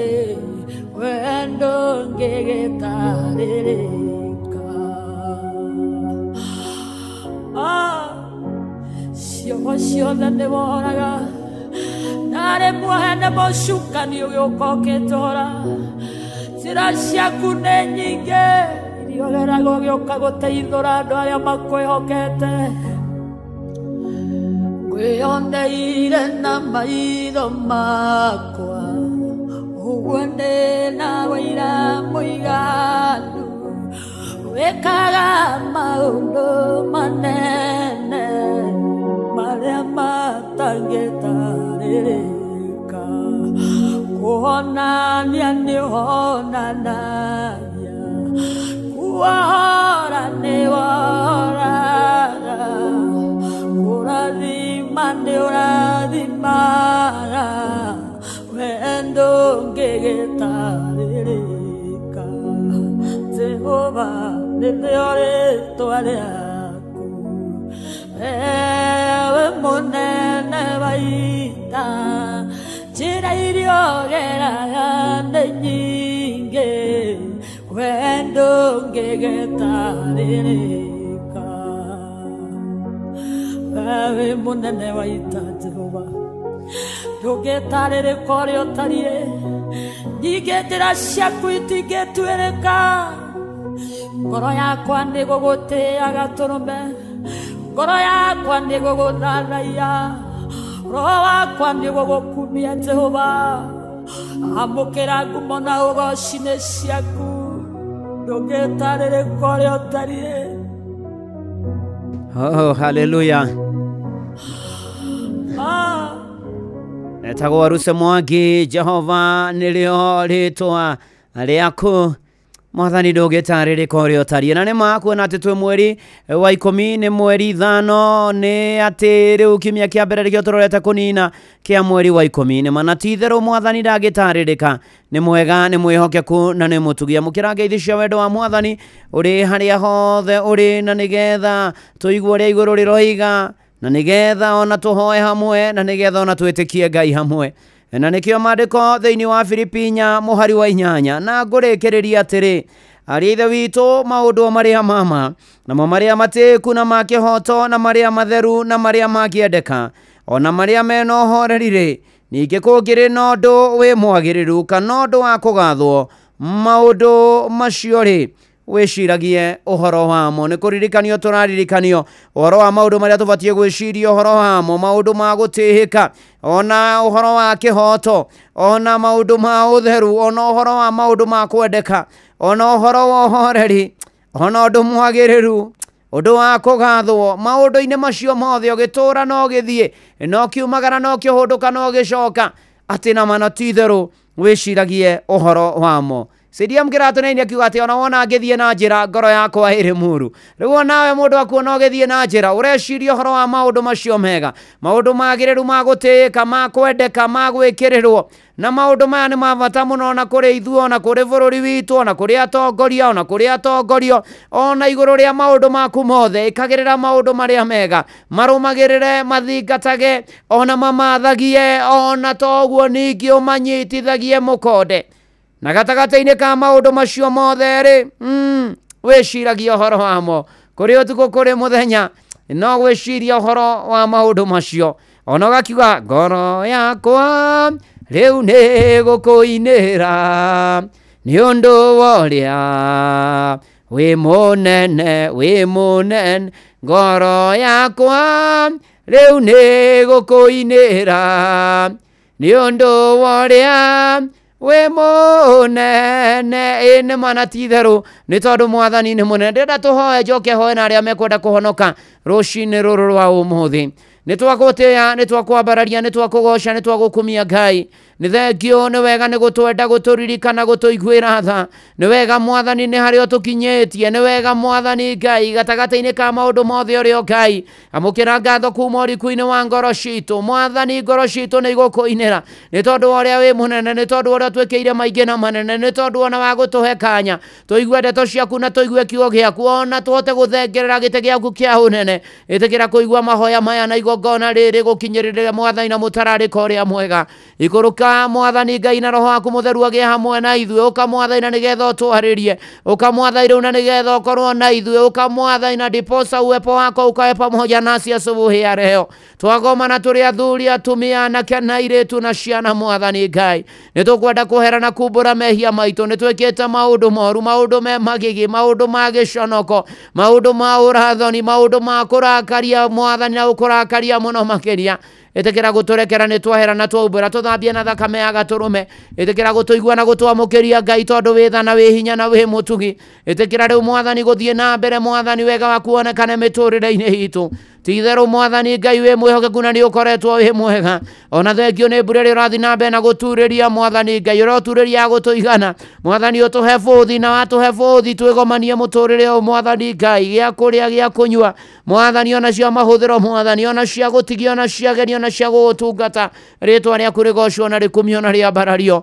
we ndũngĩgĩtarĩrĩka ciugo ciothe nĩ woraga na rĩmwe nĩ mũcukani ũgĩũka ũkĩnjora njĩra ciaku nĩ nyingĩ iria ũgeraga ũgĩũka gũteithũra andũ arĩa makwĩhokete ngwĩoneire na maitho makwa ũguo ndĩ na wĩira mũiganu wĩkaga maũndũ manene marĩa matangĩtarĩrĩka kuonania nĩ ũhonanagia kuohora nĩ wohoraga kũrathima nĩ ũrathimaga we ndũngĩgĩtarĩrĩka Jehova nĩrĩo rĩĩtwa rĩaku wewe mũnene wa ita njĩra iria ũgeraga nĩ nyingĩ we ndũngĩgĩtarĩrĩka wewe mũnene wa ita Jehova ndũngĩtarĩrĩka ũrĩa ũtariĩ nyingĩ njĩra ciaku itingĩtuĩrĩka ngoro yakwa nĩ gũgũtĩaga tũrũme ngoro yakwa nĩ gũgũthathaiya roho wakwa nĩ gũgũkumia Jehova amũkĩra ngumo na ũgoci-inĩ ciaku ndũngĩtarĩrĩka ũrĩa ũtariĩ haleluya etagwo Ruse Mwangi Jehova nĩrĩo rĩĩtwa rĩaku Mwathani ndũngĩtarĩrĩka ũrĩa ũtariĩ na nĩ makuona atĩ twĩ mweri wa 10 nĩ mweri 5 nĩ atĩ rĩu kiumia kĩa mbere rĩkĩo tũrorete kũnina kĩa mweri wa 10 nĩ mana ti itherũ Mwathani ndangĩtarĩrĩka nĩ mwega nĩ mwĩhokeku na nĩ mũtugia mũkĩra ngeithi cia wendo wa Mwathani ũrĩ harĩa hothe ũrĩ na nĩgetha tũigue ũrĩa igũrũ rĩroiga na nĩgetha ona tũhoe hamwe na nĩgetha ona twĩtĩkie Ngai hamwe na nĩkĩo maandĩko thĩinĩ wa Filipi 4:8 na ngũrĩkĩrĩria atĩrĩ arĩ ithe witũ maũndũ marĩa mama namo marĩa matĩku na makĩhoto na marĩa matheru na marĩa makĩendeka ona marĩa mena ũhoreri ningĩ kũngĩrĩ na ũndũ wĩ mwagĩrĩru kana ũndũ wa kũgathwo maũndũ macio rĩ wĩciragie ũhoro wamo. Nĩ kũririkanio tũraririkanio ũhoro wa maũndũ marĩa tũbatiĩ gwĩciria ũhoro wamo, maũndũ ma gũtĩĩka, ona ũhoro wa kĩhoto, ona maũndũ ma ũtheru, ona ũhoro wa maũndũ ma kwendeka, ona ũhoro wa ũhoreri, ona ũndũ mwagĩrĩru, ũndũ wa kũgathwo. Maũndũ-inĩ macio mothe ũgĩtũra no gĩthiĩ, no kiumagara, no kĩhũndũka, no gĩcoka, atĩ na mana ti itherũ wĩciragie ũhoro wamo. Sidia mkĩratũneinie akiuga atĩ ona wona ngĩthiĩ na njĩra ngoro yakwa ĩrĩ mũru. Rĩu nawe mũndũ akuona ũgĩthiĩ na njĩra ũreciria ũhoro wa maũndũ macio mega, maũndũ magĩrĩru ma gũtĩĩka, ma kwendeka, ma gwĩkĩrĩrwo, na maũndũ maya nĩ ma bata mũno ona kũrĩ ithuĩ, ona kũrĩ bũrũri witũ, ona kũrĩ atongoria, ona kũrĩ atongorio, ona igũrũ rĩa maũndũ maku mothe ikagĩrĩra maũndũ marĩa mega, marũmagĩrĩre, mathingatage, ona mamathagie, ona toguo ningĩ ũmanyitithagie mũkonde. Na gatagatĩ-inĩ ka maũndũ macio mothe rĩ wĩciragia ũhoro wamo. Kũrĩ ũtukũ kũrĩ mũthenya no gwĩciria ũhoro wa maũndũ macio. Ona ũgakiuga ngoro yakwa rĩu nĩ gũkũinĩra nĩ ũndũ wa ũrĩa wĩ mũnene, ngoro yakwa rĩu nĩ gũkũinĩra nĩ ũndũ wa ũrĩa we mũnene. Nĩ mana ti itherũ nĩ tondũ mwathani nĩ mũnene. Ndĩrenda tũhoe njoke hoe na arĩa mekwenda kũhonoka rũcinĩ rũrũ rwa ũmũthĩ. Nĩ twagũtĩĩa, nĩ twakwambararia, nĩ twakũgoca, nĩ twagũkumia Ngai. Nĩ thengio, nĩ wega, nĩ gũtwenda, gũtũririkana, gũtũiguĩra tha. Nĩ wega mwathani, nĩ harĩa ũtũkinyĩtie. Nĩ wega mwathani Ngai, gatagatĩ-inĩ ka maũndũ mothe ũrĩ o Ngai. Amũkĩra ngatho kuma ũriku-inĩ wa ngoro citũ. Mwathani, ngoro citũ nĩ igũkũinĩra nĩ tondũ wa ũrĩa wĩ mũnene, nĩ tondũ wa ũrĩa twĩkĩire maingĩ na manene, nĩ tondũ ona wa gũtũhe kanya tũigue ndeto ciaku na tũigue kiugo gĩaku, ona tũhote gũthengerera gĩtĩ gĩaku kĩa ũnene. Ĩtĩkĩra kũigua mahoya maya na igongona rĩrĩ gũkinyĩrĩria mwathani na mũtararĩko ũrĩa mwega. Ikũrũka mwathani Ngai na roho waku mũtheru agĩe hamwe na ithuĩ. Ũka mwathani na nĩgetha ũtwarĩrie, ũka mwathani rĩu na nĩgetha ũkorwo na ithuĩ, ũka mwathani na ndiposa uwepo wako ukawe pamoja nasi asubuhi ya leo. Twagomana tũrĩ athuri, atumia, anake na airĩtu na ciana mwathani Ngai. Nĩ tũkwenda kũhera na kumbũra mehia maitũ. Nĩ twĩkĩte maũndũ moru, maũndũ me magigi, maũndũ ma gĩconoko, maũndũ ma ũrathoni, maũndũ ma kũrakaria mwathani na ũkũrakaria mũno makĩria. Ĩtĩkĩra gũtũrekera nĩ twahera na twaumbũra tũthambie na thakame ya gatũrũme. Ĩtĩkĩra gũtũigua na gũtwamũkĩria Ngai tondũ wĩ tha na wĩ hinya na wĩ mũtugi. Ĩtĩkĩra rĩu mwathani gũthiĩ na mbere mwathani, wega waku wonekane mĩtũrĩre-inĩ itũ. Ti itherũ mwathani Ngai wĩ mwĩhokeku na nĩ ũkoretwo wĩ mwega. Ona thengio nĩ mbura ĩrĩa ũrathiĩ na mbere na gũturĩria mwathani Ngai, ũroturĩria gũtũigana mwathani, ũtũhe bũthi na watũhe bũthi twĩgomanie mũtũrĩre ũyũ mwathani Ngai, gĩa kũrĩa gĩa kũnyua mwathani, ona cia mahũthĩro mwathani, ona cia gũtigio, ona cia genio, ona cia gũgũtungata. Rĩtwa rĩaku rĩgocwo na rĩkumio na rĩambarario.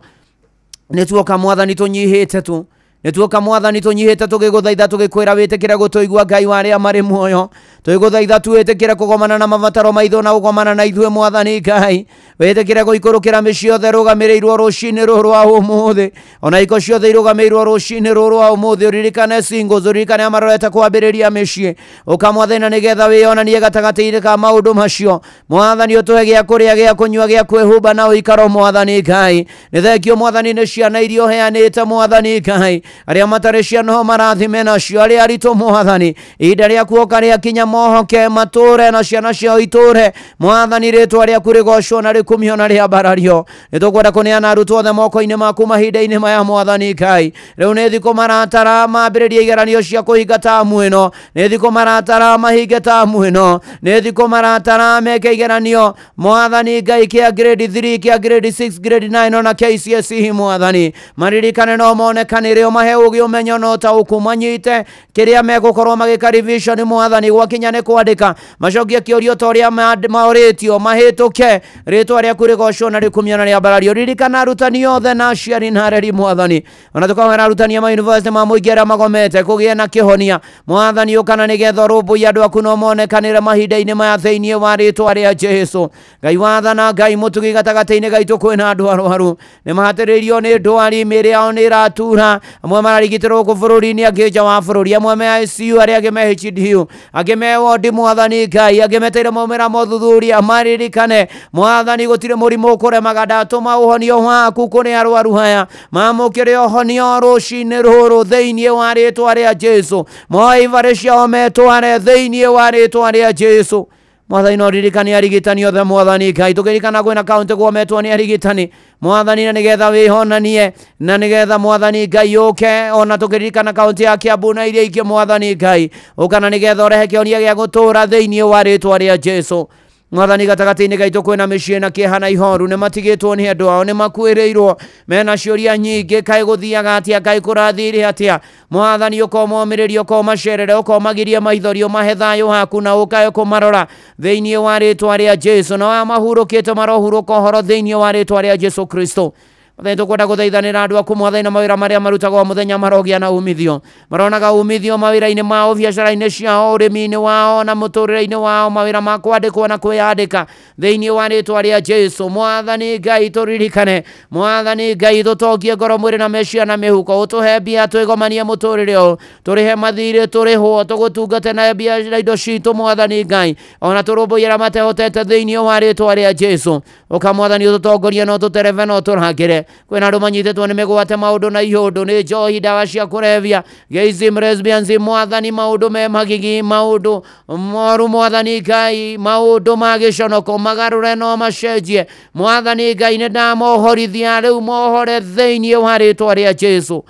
Nĩ tuoka mwathani tũnyihĩte tu, nĩ tuoka mwathani tũnyihĩte tũgĩgũthaitha tũgĩkwĩra wĩtĩkĩre gũtũigua Ngai wa arĩa marĩ muoyo. Tũgĩgũthaitha tu wĩtĩkĩre kũgomana na mabataro maitũ na gũgomana na ithuĩ mwathani Ngai. Wĩtĩkĩre gũikũrũkĩra mĩciĩ yothe rũgamĩrĩirwo rũcinĩ rũrũ rwa ũmũthĩ, ona iko ciothe irũgamĩirwo rũcinĩ rũrũ rwa ũmũthĩ. Ũririkane singles, ũririkane amarorete kwambĩrĩria mĩciĩ. Ũka mwathani na nĩgetha wĩonanie gatagatĩ-inĩ ka maũndũ macio mwathani, ũtũhe gĩa kũrĩa, gĩa kũnyua, gĩa kwĩhumba na ũikaro mwathani Ngai. Nĩ thengio mwathani nĩ ciana iria ũheanĩte mwathani Ngai, arĩa matarĩ ciana ho marathime nacio, arĩa aritũ mwathani, ihinda rĩa kuoka rĩakinya mohoke matũre na ciana ciao itũre mwathani, rĩtwa rĩaku rĩgocwo na rĩkumio na rĩambarario. Nĩ tũkwenda kũneana arutwo othe moko-inĩ maku mahinda-inĩ maya mwathani Ngai. Rĩu nĩ thikũ maratara mambĩrĩrie igeranio cia kũhinga tamu ĩno, nĩ thikũ maratara mahinge tamu ĩno, nĩ thikũ maratara meke igeranio mwathani Ngai kĩa grade 3, kĩa grade 6, grade 9 ona KCSE mwathani. Maririkane no monekanĩre, ũmahe ũgĩ, ũmenyo na ũtaũku, manyite kĩrĩa megũkorwo magĩka revision mwathani, gwakinya nĩ kwandĩka macokie kĩũrio ta ũrĩa maũrĩtio mahĩtũke. Rĩtwa rĩaku rĩgocwo na rĩkumio na rĩambarario. Ririkana arutani othe na aciari na areri mwathani, ona tũkahera arutani a mayunivasĩtĩ ma mũingĩ arĩa magomete kũgĩe na kĩhonia mwathani, ũkana nĩgetha ũrũmbũiya andũ aku no monekanĩre mahinda-inĩ maya thĩinĩ wa rĩtwa rĩa Jesũ. Ngai wathana, Ngai mũtugi, gatagatĩ-inĩ gaitũ kwĩna andũ arwaru, nĩ mahatĩrĩirio nĩ ndwari, mĩĩrĩ yao nĩ ĩratura amwe mararigitirwo ku bururi-ini angi nja wa bururi, amwe me ICU aria angi me HDU, angi me wodi Mwathani Ngai, angi meteire maumira mothuthuria maririkane Mwathani gutire murimu ukuremaga ndatuma uhonio waku kuri arwaru haya mamukire uhonio rucini ruru thiini wa ritwa ria Jesu, moivare ciao metware thiini wa ritwa ria Jesu. Mwathani no ririkani arigitani othe Mwathani Ngai, tukiririkana kwina kaunti gwometwo ni arigitani Mwathani, na nigetha wihonanie na nigetha Mwathani Ngai uke, ona tukiririkana kaunti ya Kiambu na iria ingĩ Mwathani Ngai ukana nigetha urehe kionia gia gutura thiini wa ritwa ria Jesu. Mwathani gatagati-ini gaitu kwina micii na kieha na ihoru, ni matigitwo ni andu ao, ni makuiriirwo mena ciuria nyingi, kai guthiaga atia, kai kurathire atia. Mwathani ukomomiriria, ukomacerere, ukomagiria maithori, umahe thayu haku na ukae kumarora thiini wa ritwa ria Jesu, na mahurukite marohuruka horo thiini wa ritwa ria Jesu Kristo. Mwathani tukwenda guthaithanira andu aku Mwathani na mawira maria marutagwo muthenya marogia na umithio, maronaga umithio mawira-ini mao, biacara-ini ciao, urimi-ini wao na muturire-ini wao, mawira ma kwandikwo na kwiyandika thiini wa ritwa ria Jesu. Mwathani Ngai turirikane, Mwathani Ngai tutokie ngoro, mwiri na meciria na mihuko, utuhe mbia twigomanie muturire uyu, turihe mathiri, turihwo, tugutungate na mbia na indo citu Mwathani Ngai, ona turumbuira matehotete thiini wa ritwa ria Jesu. Uka Mwathani ututongorie no tutereve no turangire, kwina andu manyitetwo ni migwate maundu na ihundu, ni njohi, dawa cia kurevia, gayism, lesbianism Mwathani, maundu me magigi, maundu moru Mwathani Ngai, maundu ma giconoko magarure no macenjie Mwathani Ngai, ni ndamohorithia riu mohore thiini wa ritwa ria Jesu.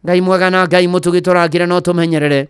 Ngai mwega na Ngai mutugi turangire no tumenyerere,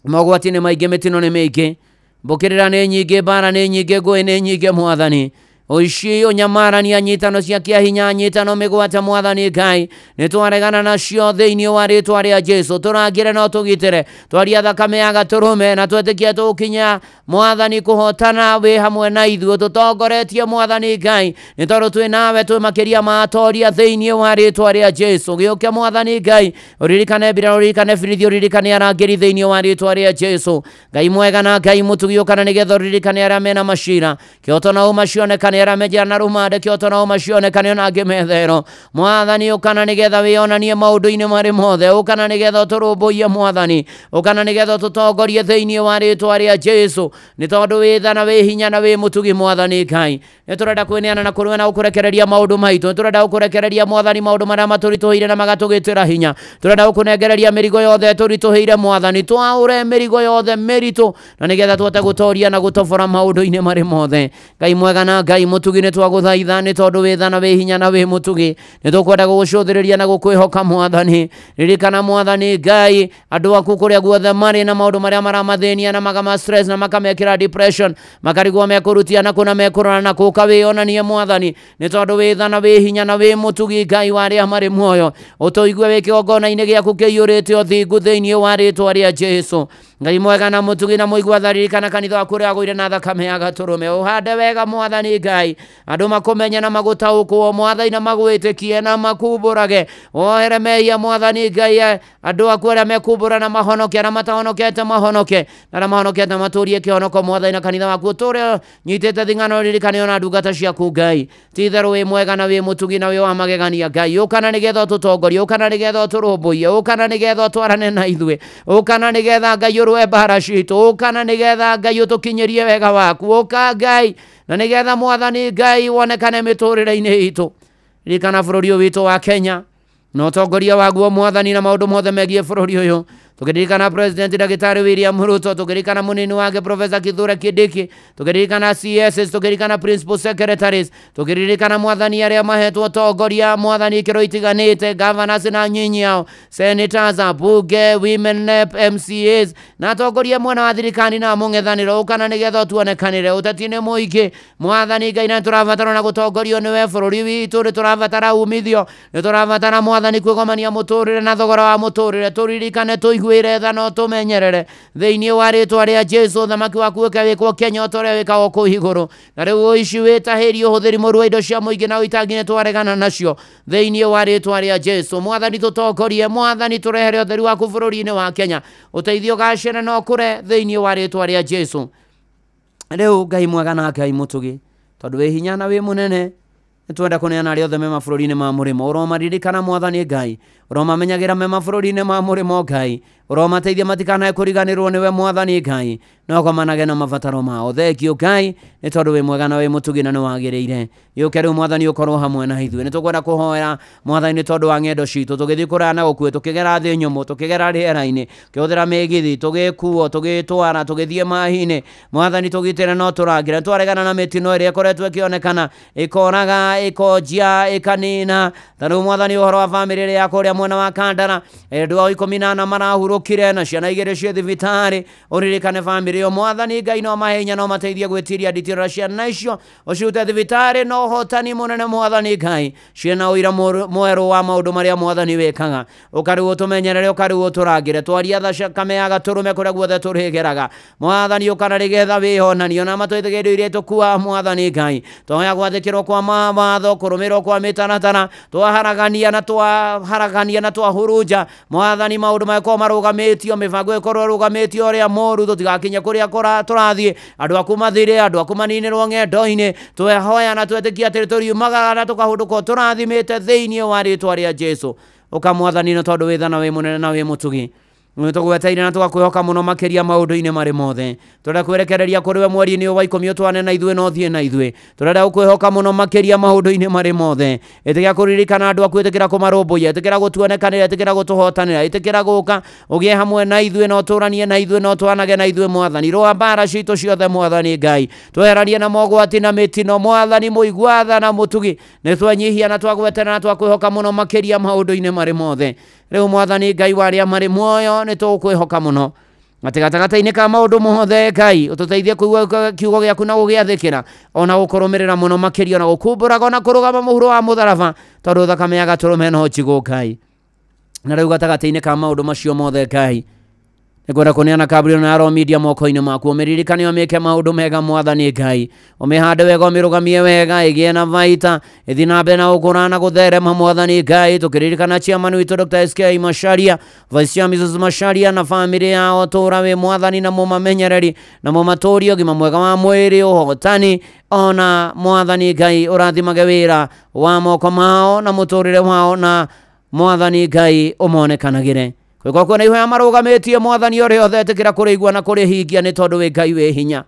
mogwati ni maingi, mitino ni mingi, mbukirira ni nyingi, bara ni nyingi, ngui ni nyingi Mwathani, oici unyamarania nyitano cia kiahinya, nyitano migwate Mwathani Ngai, nitwaregana nacio thiini wa ritwa ria Jesu. Turangire no tugitire, twaria thakame ya gaturume na twetikie tukinya Mwathani kuhotana wi hamwe na ithuĩ, tutongoretie Mwathani Ngai, ni tondu twi nawe twi makiria ma toria thiini wa ritwa ria Jesu. Giuke Mwathani Ngai, uririkane mbira, uririkane birithi, uririkane arangiri thiini wa ritwa ria Jesu. Ngai mwega na Ngai mutugi, ukana nigetha uririkane aria mena macira, kioto na umacionekane aria mejana na rumande, kioto na umacionekane ona angi methero Mwathani, ukana nigetha wionanie maundu-ini mari mothe, ukana nigetha turumbuie Mwathani, ukana nigetha tutongorie thiini wa ritwa ria Jesu, ni tondu wi tha na wi hinya na wi mutugi Mwathani Ngai. Niturenda kwineana na kurwe na ukurekereria maundu maitu, turenda ukurekereria Mwathani maundu maria maturituhire na magatugitira hinya, turenda ukunengereria mirigo yothe turituhire Mwathani, twaure mirigo yothe miritu, na nigetha tuote gutoria na gutobora maundu-ini mari mothe. Ngai mwega na Ngai mutugi, ni twaguthaitha ni tondu wi tha na wi hinya na wi mutugi, ni tukwenda gugucuthiriria na gukwihoka Mwathani. Ririkana Mwathani Ngai andu aku kuria guothe mari na maundu maria maramathĩnia na magama stress na makamekira depression, makarigwo mekurutia na kuna mekurana na kukawionanie Mwathani, ni tondu wi tha na wi hinya na wi mutugi Ngai wa aria mari muoyo, utuigue wi kiongona-ini giaku kiyurite uthingu thiini wa ritwa ria Jesu. Ngai mwega na mutugi na muigua tharirikana kanitha waku uria agwire na thakame ya gaturume, uhande wega Mwathani Ngai, andu makumenye na magutaukwo Mwathani, na magwitikie na makumburage, ohere mehia Mwathani Ngai, andu aku aria mekumbura na mahonoke, na matahonokete mahonoke, na mahonokete maturie kihonoko Mwathani, na kanitha waku uture nyitite thing'ano, ririkane ona ndungata ciaku Ngai, titheru wi mwega na wi mutugi na wi wa magegania Ngai. Ukana nigetha ututongorie, ukana nigetha uturumbuie, ukana nigetha utwarane na ithuĩ, ukana nigetha Ngai urwe mbara citu, ukana nigetha Ngai utukinyirie wega waku, uka Ngai na nigetha Mwathani Ngai wonekane miturire-ini itu. Ririkana bururi witu wa Kenya no tongoria waguo Mwathani na maundu mothe megie bururi uyu, tukiririkana President Dagitari William Ruto, tukiririkana munini wake Professor Kithure Kindiki, tukiririkana CS, tukiririkana Principal Secretaries, tukiririkana Mwathani aria mahetwo tongoria Mwathani ikiro itiganite, governors na nyinyi ao, senators, bunge, women rep, MCAs na tongoria mwena wa thirikari na mung'ethaniro, ukana nigetha tuonekanire uteti-ini muingi Mwathani Ngai, na turabatara na gutongorio niwe bururi witu, ni turabatara umithio, ni turabatara Mwathani kwigomania muturire na thogora wa muturire, turirikane tuiguire tha no tumenyerere thiini wa ritwa ria Jesu. Thamaki waku uke wikwo Kenya utore wikagwo kuu iguru, na riu ici witahiri uhuthiri muru wa indo cia muingi na uitangine twaregana nacio thiini wa ritwa ria Jesu. Mwathani tutongorie, Mwathani turehere utheri waku bururi-ini wa Kenya, uteithio gacene no kure thiini wa ritwa ria Jesu. Riu Ngai mwega na Ngai mutugi, tondu wi hinya na wi munene, twenda kuneana aria othe me mabũrũri-inĩ ma mũrĩmo ũromaririkana mwathani Ngai ũromamenyagĩra me mabũrũri-inĩ ma mũrĩmo Ngai ũromateithia matikanae kũriganĩrwo nĩwe mwathani Ngai no gomanage na mabataro mao thengio Ngai nĩ tondũ wĩ mwega na wĩ mũtugi na nĩ wagĩrĩire yũke rĩu mwathani ũkorwo hamwe na ithuĩ nĩ tũkwenda kũhoera mwathani nĩ tondũ wa ng'endo citũ tũgĩthiĩ kũraya na gũkuĩ tũkĩgera thĩ nyũmũ tũkĩgera rĩera-inĩ kĩhũthĩra mĩgithi tũgĩkuo tũgĩtwara tũgĩthiĩ mahi-inĩ mwathani tũgitĩre no tũrangĩre twaregana na mĩtino ĩrĩa ĩkoretwo ĩkĩonekana ĩkoraga ĩkonjia ĩkanina tondũ mwathani ũhoro wa bamĩrĩ ĩrĩa yakwa ũrĩa mwena wa Kandara andũ ao 14 marahurũkire na ciana 2 cia thibitarĩ ũririkane bamĩrĩ ĩyo mwathani Ngai no mahe hinya no mateithie gwĩtiria nditirora ciana icio ũcirute thibitarĩ no ũhotani mũnene mwathani Ngai ciena ũira mwerũ wa maũndũ marĩa mwathani wĩkaga ũkarĩguo tũmenyerere ũkarĩguo tũrangĩre twaria thakame ya gatũrũme kũrĩa guothe tũrĩgeraga mwathani ũkana rĩgetha wĩhonanio na matwĩthĩgĩrio iria tũkua mwathani Ngai tũhoya gwathĩkĩrwo kwa mawatho kũrũmĩrĩrwo kwa mĩtaratara twaharagania na twahurunja mwathani maũndũ makorwo marũgamĩtio mĩbango ĩkorwo ĩrũgamĩtio ũrĩa moru tũtigakinye kũrĩa tũrathiĩ andũ aku mathire andũ aku maninĩrwo ng'endo-inĩ twehoya na twetĩkia atĩ tũriumagara na tũkahũndũkwo tũrathimĩte thĩinĩ wa rĩĩtwa rĩa Jesũ ũkamwathani nĩ tondũ wĩ tha na wĩ mũnene na wĩ mũtugi tũgweteire na tũgakwĩhoka mũno makĩria maũndũ-inĩ marĩ mothe tũrenda kwĩrekereria kũrĩ we mweri-inĩ ũyũ wa 10 ũtwane na ithuĩ no thiĩ na ithuĩ tũrenda gũkwĩhoka mũno makĩria maũndũ-inĩ marĩ mothe ĩtĩkĩra kũririkana andũ aku ĩtĩkĩra kũmarũmbũiya ĩtĩkĩra gũtuonekanĩra ĩtĩkĩra gũtũhotanĩra ĩtĩkĩra gũka ũgĩe hamwe na ithuĩ no tũranie na ithuĩ no twanage na ithuĩ mwathani rũa mbara citũ ciothe mwathani Ngai tweheranie na mogwati na mĩtino mwathani mũigua na mũtugi nĩ twanyihia na twagweterera na twakwĩhoka mũno makĩria maũndũ-inĩ marĩ mothe rĩu mwathani Ngai warĩa marĩ muoyo nĩ tũkwĩhoka mũno atĩ gatagatĩ-inĩ ka maũndũ mothe Ngai ũtũteithie kũigua kiugo gĩaku na gũgĩathĩkĩra ona gũkũrũmĩrĩra mũno makĩria na gũkumbũraga na kũrũgama mũhuro wa mũtharaba tondũ thakame ya gatũrũme no njigũ Ngai na rĩu gatagatĩ-inĩ ka maũndũ macio mothe Ngai nĩkwenda kũneana Gabriel na Aro Media moko-inĩ maku ũmĩririkane ũmĩke maũndũ mega mwathani Ngai ũmĩhande wega ũmĩrũgamie wega ĩgĩe na baita ĩthiĩ na mbere na gũkũra na gũtherema mwathani Ngai tũkĩririkana chairman witũ Dr. SK Macharia Vice Chairman Mrs. Macharia na famĩlĩ yao tũra wĩ mwathani na mũmamenyereri na mũmatũrie ũgima mwega wa mwĩrĩ ũhotani ona mwathani Ngai ũrathimage wĩra wa moko mao na mũtũrĩre wao na mwathani Ngai ũmonekanagĩre kwĩko kwĩna ihoya marũgamĩtie mwathani ũrĩa othe ĩtĩkĩra kũrĩigua na kũrĩhingia nĩ tondũ wĩ Ngai wĩ hinya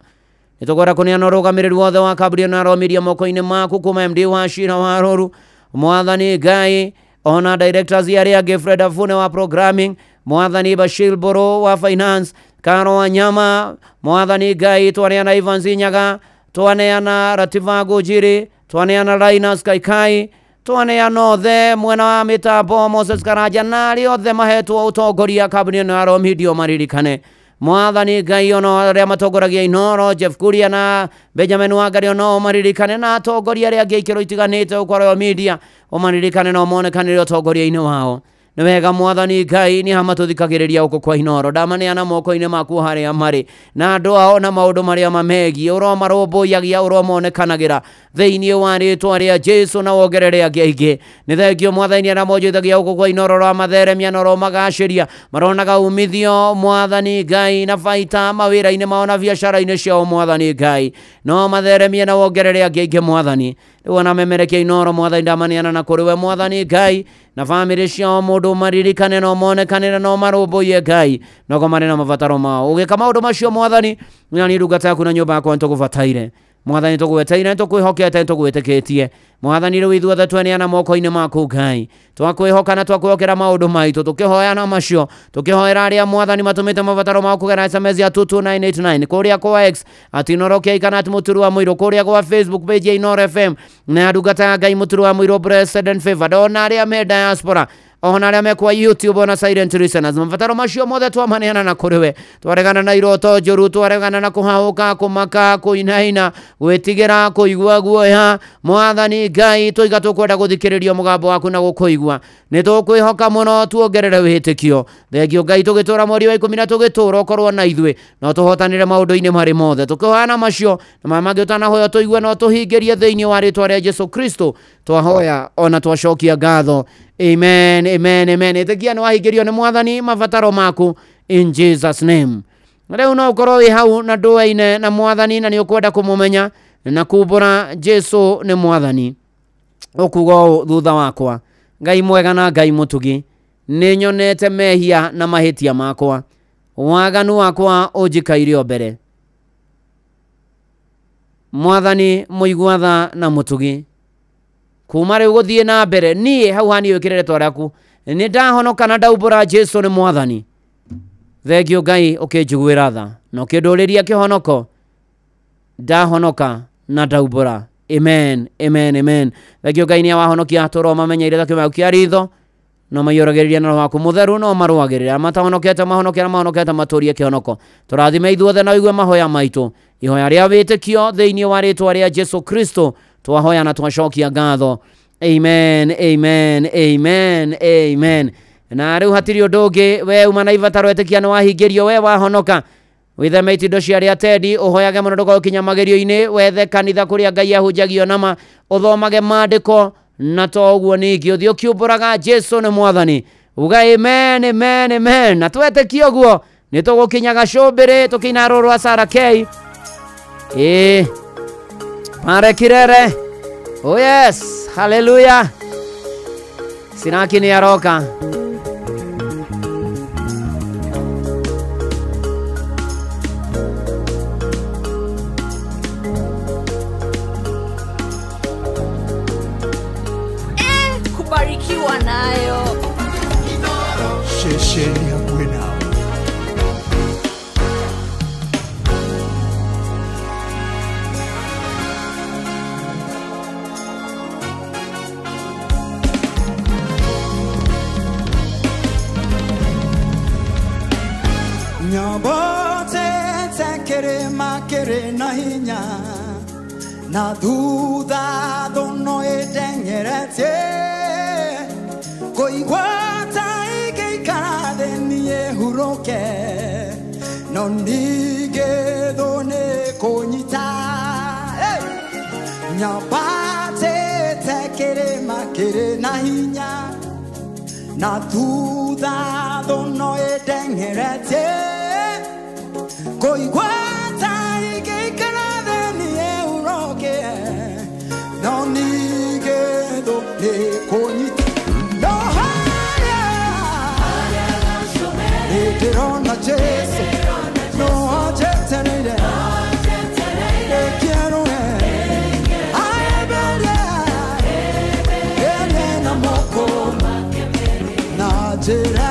nĩ tũkwenda kũneana ũrũgamĩrĩri wothe wa Gabriel na Aro Media moko-inĩ maku kuma MD wa Shira wa Rũru mwathani Ngai ona directors arĩa angĩ Fred Afune wa programming mwathani Bashir Boro wa finance Karo Wanyama mwathani Ngai twaneana Evans Nyaga twaneana Ratiba Gũnjiri twaneana Linus Kaikai twaneana othe mwena wa mĩtambo Moses Karanja na arĩa othe mahetwo ũtongoria Gabriel na Aro Media maririkane mwathani Ngai ona arĩa matongoragia Inoro Jeff Kuria na Benjamin Wangari ona maririkane na atongoria arĩa angĩ ikĩro itiganĩte gũkwa Royal Media maririkane na monekanĩre ũtongoria-inĩ wao nĩ wega mwathani Ngai nĩ hama tũthikagĩrĩria gũkũ kwa Inoro ndamaneana moko-inĩ maku harĩa marĩ na andũ ao na maũndũ marĩa mamegiĩ ũromarũmbũyagia ũromonekanagĩra thĩinĩ wa rĩĩtwa rĩa Jesũ na wongerere angĩ aingĩ nĩ thengio mwathani arĩa monjithagia gũkũ kwa Inoro romatheremia na romagacĩria maronaga umithio mwathani Ngai na baita mawĩra-inĩ mao na biacara-inĩ ciao mwathani Ngai no matheremie na wongerere angĩ aingĩ mwathani rĩu ona memerekia Inoro mwathani ndamaneana na kũrĩ we mwathani Ngai na famĩlĩ ciao mũndũ maririkane no monekanĩre no marũmbũiye Ngai nogo marĩ na mabataro mao ũgĩka maũndũ macio mwathani na niĩ ndungata yaku na nyũmba yakwa nĩtũgũbataire mwathani tũgweteire nĩtũkwĩhokete nĩtũgwĩtĩkĩtie mwathani rĩu ithuothe tweneana moko-inĩ maku Ngai twakwĩhoka na twakwĩhokera maũndũ maitũ tũkĩhoya na macio tũkĩhoera arĩa mwathani matũmĩte mabataro mao kũgerera SMS ya 22989 kũrĩa kwa X @Inoro Kiaikana @Mũturi wa Mũirũ kũrĩa kwa Facebook page ya Inoro FM na ndungata ya Ngai Mũturi wa Mũirũ Blessed and Favored ona arĩa me diaspora ona arĩa me kwa YouTube ona silent listeners mabataro macio mothe twamaneana na kũrĩ we twaregana na iroto njũru twaregana na kũhahũka kũmaka kũinaina gwĩtigĩra kũigua guoya mwathani Ngai tũiga tũkwenda gũthikĩrĩria mũgambo waku na gũkũigua nĩ tũkwĩhoka mũno tuongerere wĩtĩkio thengio Ngai tũgĩtũra mweri wa 10 tũgĩtũra ũkorwo na ithuĩ no tũhotanĩre maũndũ-inĩ marĩ mothe tũkĩhoya macio na mangĩ ũtanahoya tũigue no tũhingĩrie thĩinĩ wa rĩĩtwa rĩa Jesũ Kristo twahoya ona twacokia ngatho amen amen amen ĩtĩkia nĩ wahingĩrio nĩ mwathani mabataro maku in Jesus name rĩu no ũkorwo wĩ hau na ndũaine na mwathani na nĩ ũkwenda kũmũmenya na kumbũra Jesũ nĩ mwathani ukugo thutha wakwa Ngai mwega na Ngai mutugi ninyonete mehia na mahitia makwa waganu wakwa ujikaire obere Mwathani muigwatha na mutugi kuma riu guthie na mbere nie hau hani wikirire twaraku ni ndahonoka na ndaubura Jesu ni Mwathani thegio Ngai ukijiguira tha no kinduriria kihonoko ndahonoka na ndaubura amen amen amen thegio Ngai ni awahonokia toro mamenyeire thakime kia ritho no mayorogereria na waku mutheru no maruagirira matahonokete mahonokete maturie kihonoko turathime ithuothe na igwe mahoya maitu ihoya ria witikio thiini wa ritwa ria Jesu Kristo twahoya na twashokia ngatho amen amen amen amen na riu hatiri ndungi we uma na ivataro etikia ni wahingirio we wahonoka witheme itindo ciaria Tedi uhoyage muno ndugo kinyamagerio-ini wethe kanitha kuria Ngai ahunjagio nama uthomage maandiko na toguo ningi uthio kiumburaga Jesu ni Mwathani uga amen amen amen na twetikia uguo ni tugukinyaga cumbiri tukina rorwa Sara K pare kirere oh yes hallelujah Sinaki ni aroka kubarikiwa nayo shesheni ya kwena Nyabote tekere makere na hinya na duda dono edengerete koigwata ikeikara niye huroke no nige done konyita Nyabate tekere makere na hinya na duda dono edengerete koigwata ikeikara niye huroke no nige done konyita Eterona Jesu, no ajetenere, quiero na moko, na jera.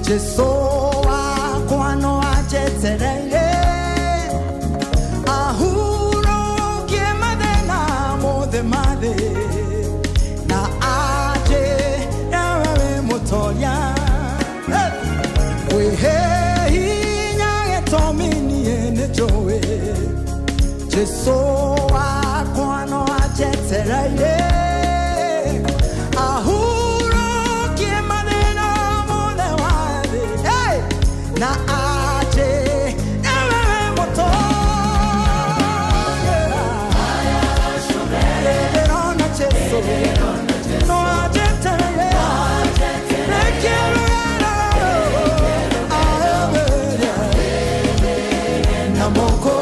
Jesu akwano ajeterere ahuro kiemade mode na aje ewe motoya wehe nyage tomini ene jowe Jesu akwano ajeterere na aje ewe moto Erona Jesu no aje tere quiero namoko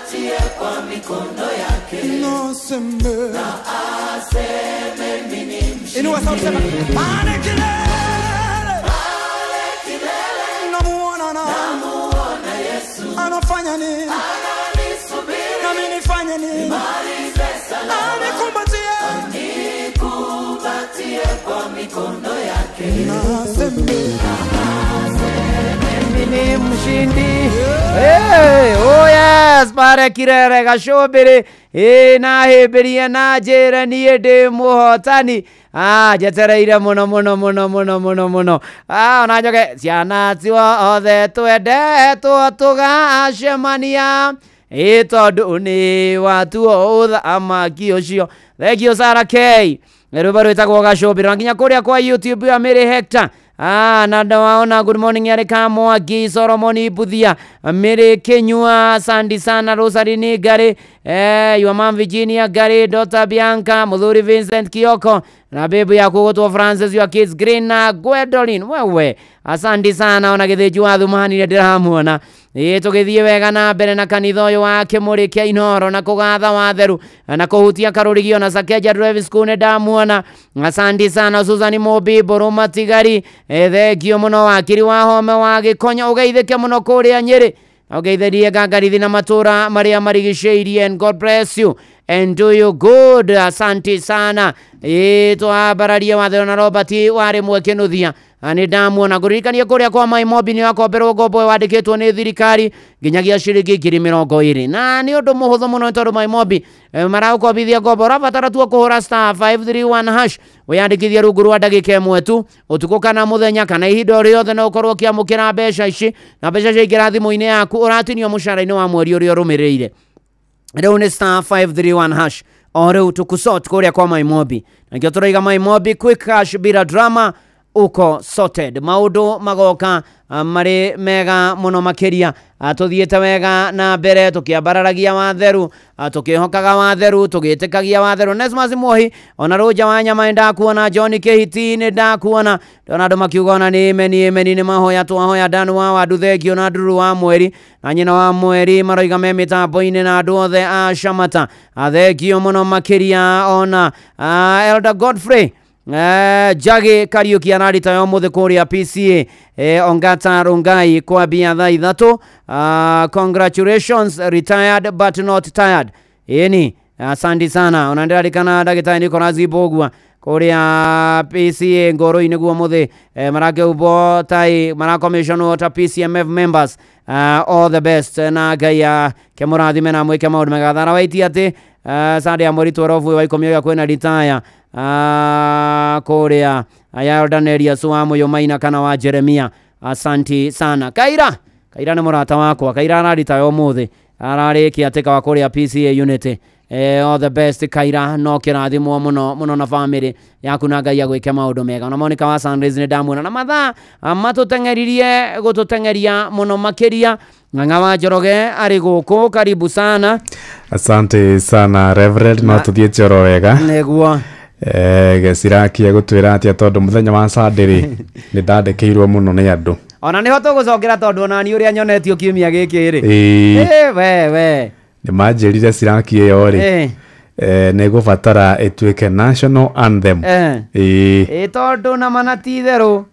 kwa mikono yake. No sembe. Na aseme mimi ni mshindi. Inua sauti sema. Pale kilele. Namuona Yesu. Anafanya nini? Ananisubiri. Na mimi nifanye nini? Nimalize salama. Nikumbatie kwa mikono yake. Na sembe. Mimi ni mshindi. Hey, oh yes, pare kirere gashobere. Na heberia na jera ni de muhotani. Jetereire muno. Onajoke ciana ciwa othe twendetwo tugacemania. Tondu ni watuo uthamaki ucio. Thegio Sara K. Ruba rwitagwo gacobire nginya kuria kwa YouTube ya Mary Hector. Na ndawaona good morning yare kamo Gi Solomon Buthia Mary Kenyua Sandy sana Rosaline Gare your mom Virginia Gare Dr. Bianca Mudhuri Vincent Kioko na bebu ya kugotwa Francis your kids Green na Gwendolyn wewe asante sana ona githiju wa thumani ni ndiramuona tugithie wega na mbere na kanitha uyu wa Kimurikia Inoro na kugatha watheru na kuhutia Karurigio na Sakeja Driving School ne ndamuona asante sana Susan Mobi Boroma Tigari thegio muno wakiri wa home wa Gikonyo ugeithike muno kuria Nyeri ugeithirie gangarithi na matura maria marigiceirie and God bless you and do you good asante sana twabararia watheru na Robert wari mwekenuthia ani ndamuona kuririkania kuria kwa My Mobi ni wakomberwo ngombo wandikitwo ni thirikari nginyagia ciringi 20,000 na ni undu muhuthu muno tondu My Mobi maraukobithia ngombo rabatara tu kuhura *531# wiyandikithia rungu rwa ndagika imwe tu utuku kana muthenya kana ihinda riothe no ukorwo kiamukira mbeca ici na mbeca ciaingĩra thimũ-inĩ yaku ũratinio mũcara-inĩ wa mweri ũrĩa ũrũmĩrĩire. Rĩu nĩ *531# o rĩu tukusort kuria kwa My Mobi nakĩo tũraiga My Mobi quick cash bila drama uko sorted maundu magoka mari mega muno makiria tuthiete wega na mbere tukiambararagia watheru tukihokaga watheru tugitikagia watheru Nesmas Mohi ona Roja wa Nyama ndakuona John Kehiti ni ndakuona ndona andu makiugona ni imeni ni mahoya twahoya Danu wa Wadu thegio na Nduru wa Mweri na nyina wa Mweri maroiga me mitambo-ini na andu othe a Shamata thegio muno makiria ona Elder Godfrey Jage Kariuki anarita yo muthe kuria PCA Ongata Rongai kwa bia thaa 3 congratulations retired but not tired eni asante sana onandirikana ndagitari Nicholas Bogwa kuria PCA ngoro-ini guo muthe marake ubo tai marakommission water PCMF members all the best na gaya kemurathime na mweke maundu megathara waiti ati sande ya mweri 12 wa ikomio kwena retire kuria Ayaldaneria Suamo Yomaina kana wa Jeremia asante sana Kaira ni murata wakwa Kaira ararita yo muthe arariki ateka wa kuria PCA Unity all the best Kaira no kirathimwo muno na family yaku na Ngai agwike maundu mega na Monica wa Sunrise ni ndamuona na mathaa matutengeririe gututengeria muno makiria Ng'ang'a wa Njoroge ari guku karibu sana asante sana Reverend no tuthie Njoro wega neguo Gesirakia gutwira atia tondu muthenya wa Sunday ni ndadekeirwo muno ni andu ona niho tugucokera tondu ona ni uria nyonetio kiumia giki ri we ni manjirire Sirakia iyo ri ne gubatara etuike national anthem tondu na manatitheru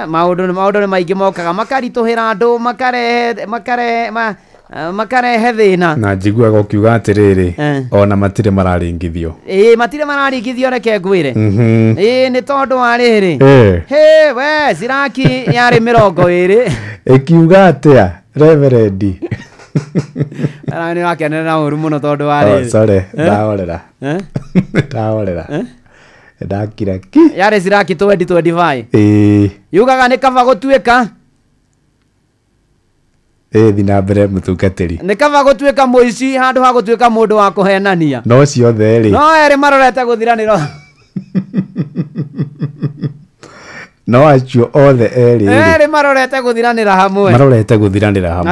maundu ni maingi mokaga makarituhira andu makarehe thina na njiguaga ukiuga atiriri ona matire mararingithio matire mararingithio reke ngwire ni tondu wa riri we Siraki yari 20 ikiuga atia Reverend ara ni wakenera na uru muno tondu wa riri sorry ndaorera ndakira ki yari Siraki 2025 yugaga ni kaba gutuika thina mbere mutungatiri ni kaba gutuika muici handu ha gutuika mundu wa kuhenania no ciothe ri no eri marorete guthiraniro no acio othe eri marorete guthiranira hamwe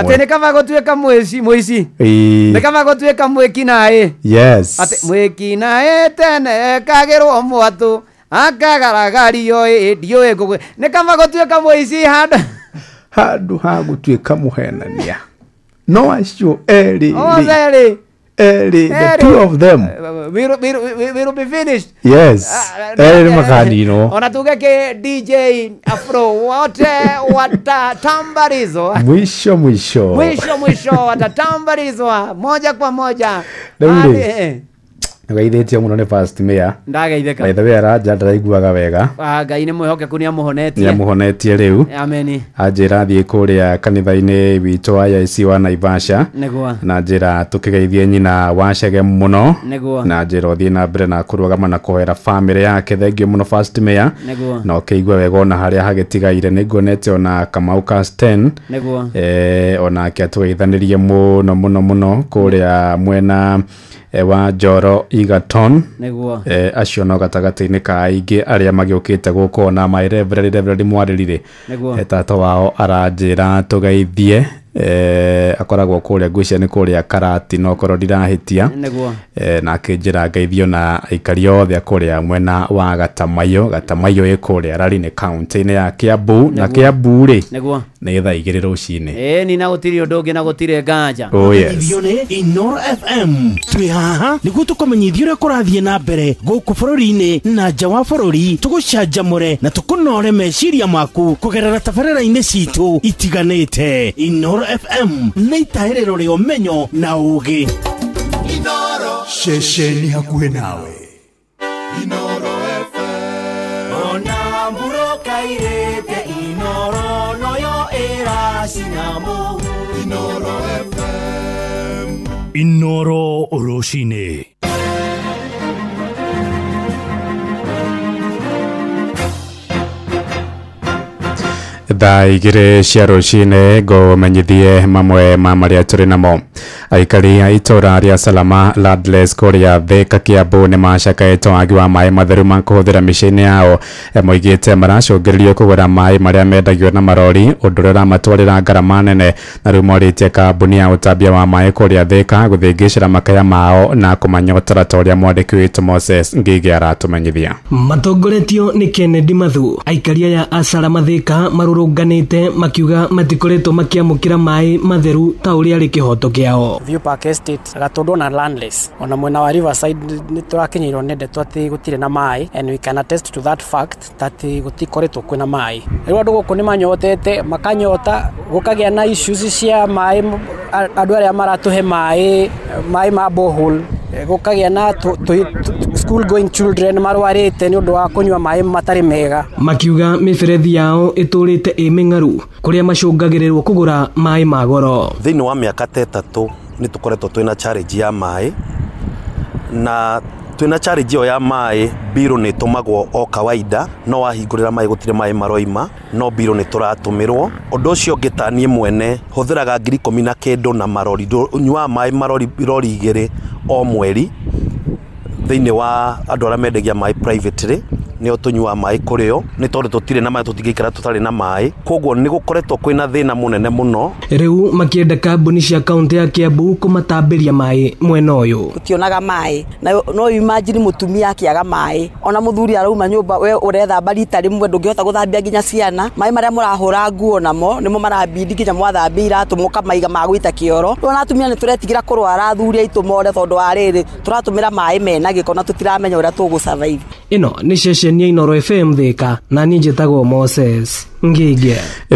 ati ni kaba gutuika muici ni kaba gutuika mwiki nae yes ati mwiki nae tene kagirwo mwatu akagaragario ndio ego ni kaba gutuika muici handu ha gutuika muhenania No acio eri. Oh, eri. The two of them. We'll be finished. Yes. Eri makanino. Ona tugeke DJ Afro wote watatambarizwa. Mwisho watatambarizwa moja kwa moja. Nagaithĩtie mũno nĩ First Mayor. Ndagaithĩka. By the way araja ndaraiguaga wega. Ngai nĩ mwĩhokeku nĩ amũhonetie. Nĩ amũhonetie rĩu. Ameni. Anjĩra thiĩ kũrĩa kanitha-inĩ witũ wa IC wa Naivasha. Nĩguo. Na njĩra tũkĩgeithie nyina wa Chege mũno. Nĩguo. Na njĩra ũthiĩ na mbere na kũrũgama na kũhoera family yake thengio mũno First Mayor. Nĩguo. Na ũkĩigua wega ona harĩa hagĩtigaire nĩnguonete ona Kamau Casten. Nĩguo. Ona akĩatũgeithanĩrie mũno kũrĩa mwena wa Njoro Egerton. Nĩguo. Acio no gatagatĩ-inĩ ka aingĩ arĩa magĩũkĩte gũkũ na my Reverend Mwarĩrire. Nĩguo. Tata wao aranjĩra tũgeithie akoragwo kũrĩa ngwĩcia nĩ kũrĩa Karati no korwo ndirahĩtia. Nĩguo. Na akĩnjĩra ngeithio na aikari othe kũrĩa mwena wa Gatamaiyũ ĩ kũrĩa Rari-inĩ kaunti-inĩ ya Kiambu na Kiambu-rĩ nĩguo nĩ thaa 2 rũcinĩ. Ni na gũtirĩ ũndũ ũngĩ na gũtirĩ nganja. Oh yes. Ithione Inoro FM twĩ haha nĩguo tũkũmenyithia ũrĩa kũrathiĩ na mbere gũkũ bũrũri-inĩ na nja wa bũrũri, tũgũcanjamũre na tũkũnore meciria maku kũgerera tabarĩra-inĩ citũ itiganĩte. Inoro FM nĩ itaĩrĩro rĩa ũmenyo na ũũgĩ. Inoro ceceni hakuhĩ nawe. Inoro FM ona mburoka irĩte Inoro noyo ĩracina mũhu. Inoro FM Inoro rũcinĩ. Thaa 2 cia rũcinĩ ngũmenyithie mamwe ma marĩa tũrĩ namo. Aikari a itũra rĩa Salama Ladles kũrĩa Thika Kiambu nĩ macakaĩte wagi wa maĩ matheru ma kũhũthĩra mĩciĩ-inĩ yao. Moigĩte maracũngĩrĩrio kũgũra maĩ marĩa mendagio na marori, ũndũ ũrĩa ũramatwarĩra ngarama nene, na rĩu morĩtie kambuni ya ũtambia wa maĩ kũrĩa Thika gũthĩngĩcĩra makaya mao na kũmanyotera ta ũrĩa mwandĩki witũ Moses Ngigi aratũmenyithia. Matongoretio nĩ Kennedy Mathu. Aikari aya a Salama Thika marũrũnganĩte makiuga matikoretwo makĩamũkĩra maĩ matheru ta ũrĩa arĩ kĩhoto kĩao. View Park Estate Gatondo na Landless ona mwena wa Riverside nĩ tũrakinyĩrwo nĩ ndeto atĩ gũtirĩ na maĩ, and we can attest to that fact that gũtikoretwo kwĩna maĩ. Rĩu andũ gũkũ nĩ manyotete makanyota, gũkagĩa na issues cia maĩ, andũ arĩa maratũhe maĩ ma borehole, gũkagĩa na school going children marwarĩte nĩ ũndũ wa kũnyua maĩ matarĩ mega. Makiuga mĩberethi yao ĩtũrĩte ĩmĩng'aru kũrĩa macũngagĩrĩrwo kũgũra maĩ ma goro. Thĩinĩ wa mĩaka 3 nĩ tũkoretwo twĩna challenge ya maĩ, na twĩna challenge ya maĩ, biro nĩ tũmagwo o kawaida, no wahingũrĩra maĩ gũtirĩ maĩ maroima, no biro nĩ tũratũmĩrwo. Ũndũ ũcio ũngĩ ta niĩ mwene hũthĩraga 19,000 na marori, nyuaga maĩ marori 2 o mweri thĩinĩ wa andũ arĩa mendagia maĩ privately, nĩo tũnyuaga maĩ kũrĩo, nĩ tondũ tũtirĩ na maĩ tũtingĩikara tũtarĩ na maĩ, koguo nĩ gũkoretwo kwĩna thĩna mũnene mũno. Rĩu makĩenda kambuni cia kaunti ya Kiambu kũmatambĩria maĩ mwena ũyũ. Tũtionaga maĩ na no imagine mũtumia akĩaga maĩ, ona mũthuri arauma nyũmba, we ũrethamba rita rĩmwe ndũngĩhota gũthambia nginya ciana. Maĩ marĩa mũrahũra nguo namo nĩmo marabindi nginya mwathambia iratũ mũkamaiga ma gũita kĩoro. Ona atumia nĩ tũretigĩra kũrwara, athuri aitũ more tondũ wa rĩrĩ tũratũmĩra maĩ mena gĩko na tũtiramenya ũrĩa tũgũsurvive. Ĩno nĩ ceceni ya Inoro FM Thika, na niĩ njĩtagwo Moses Ngigi.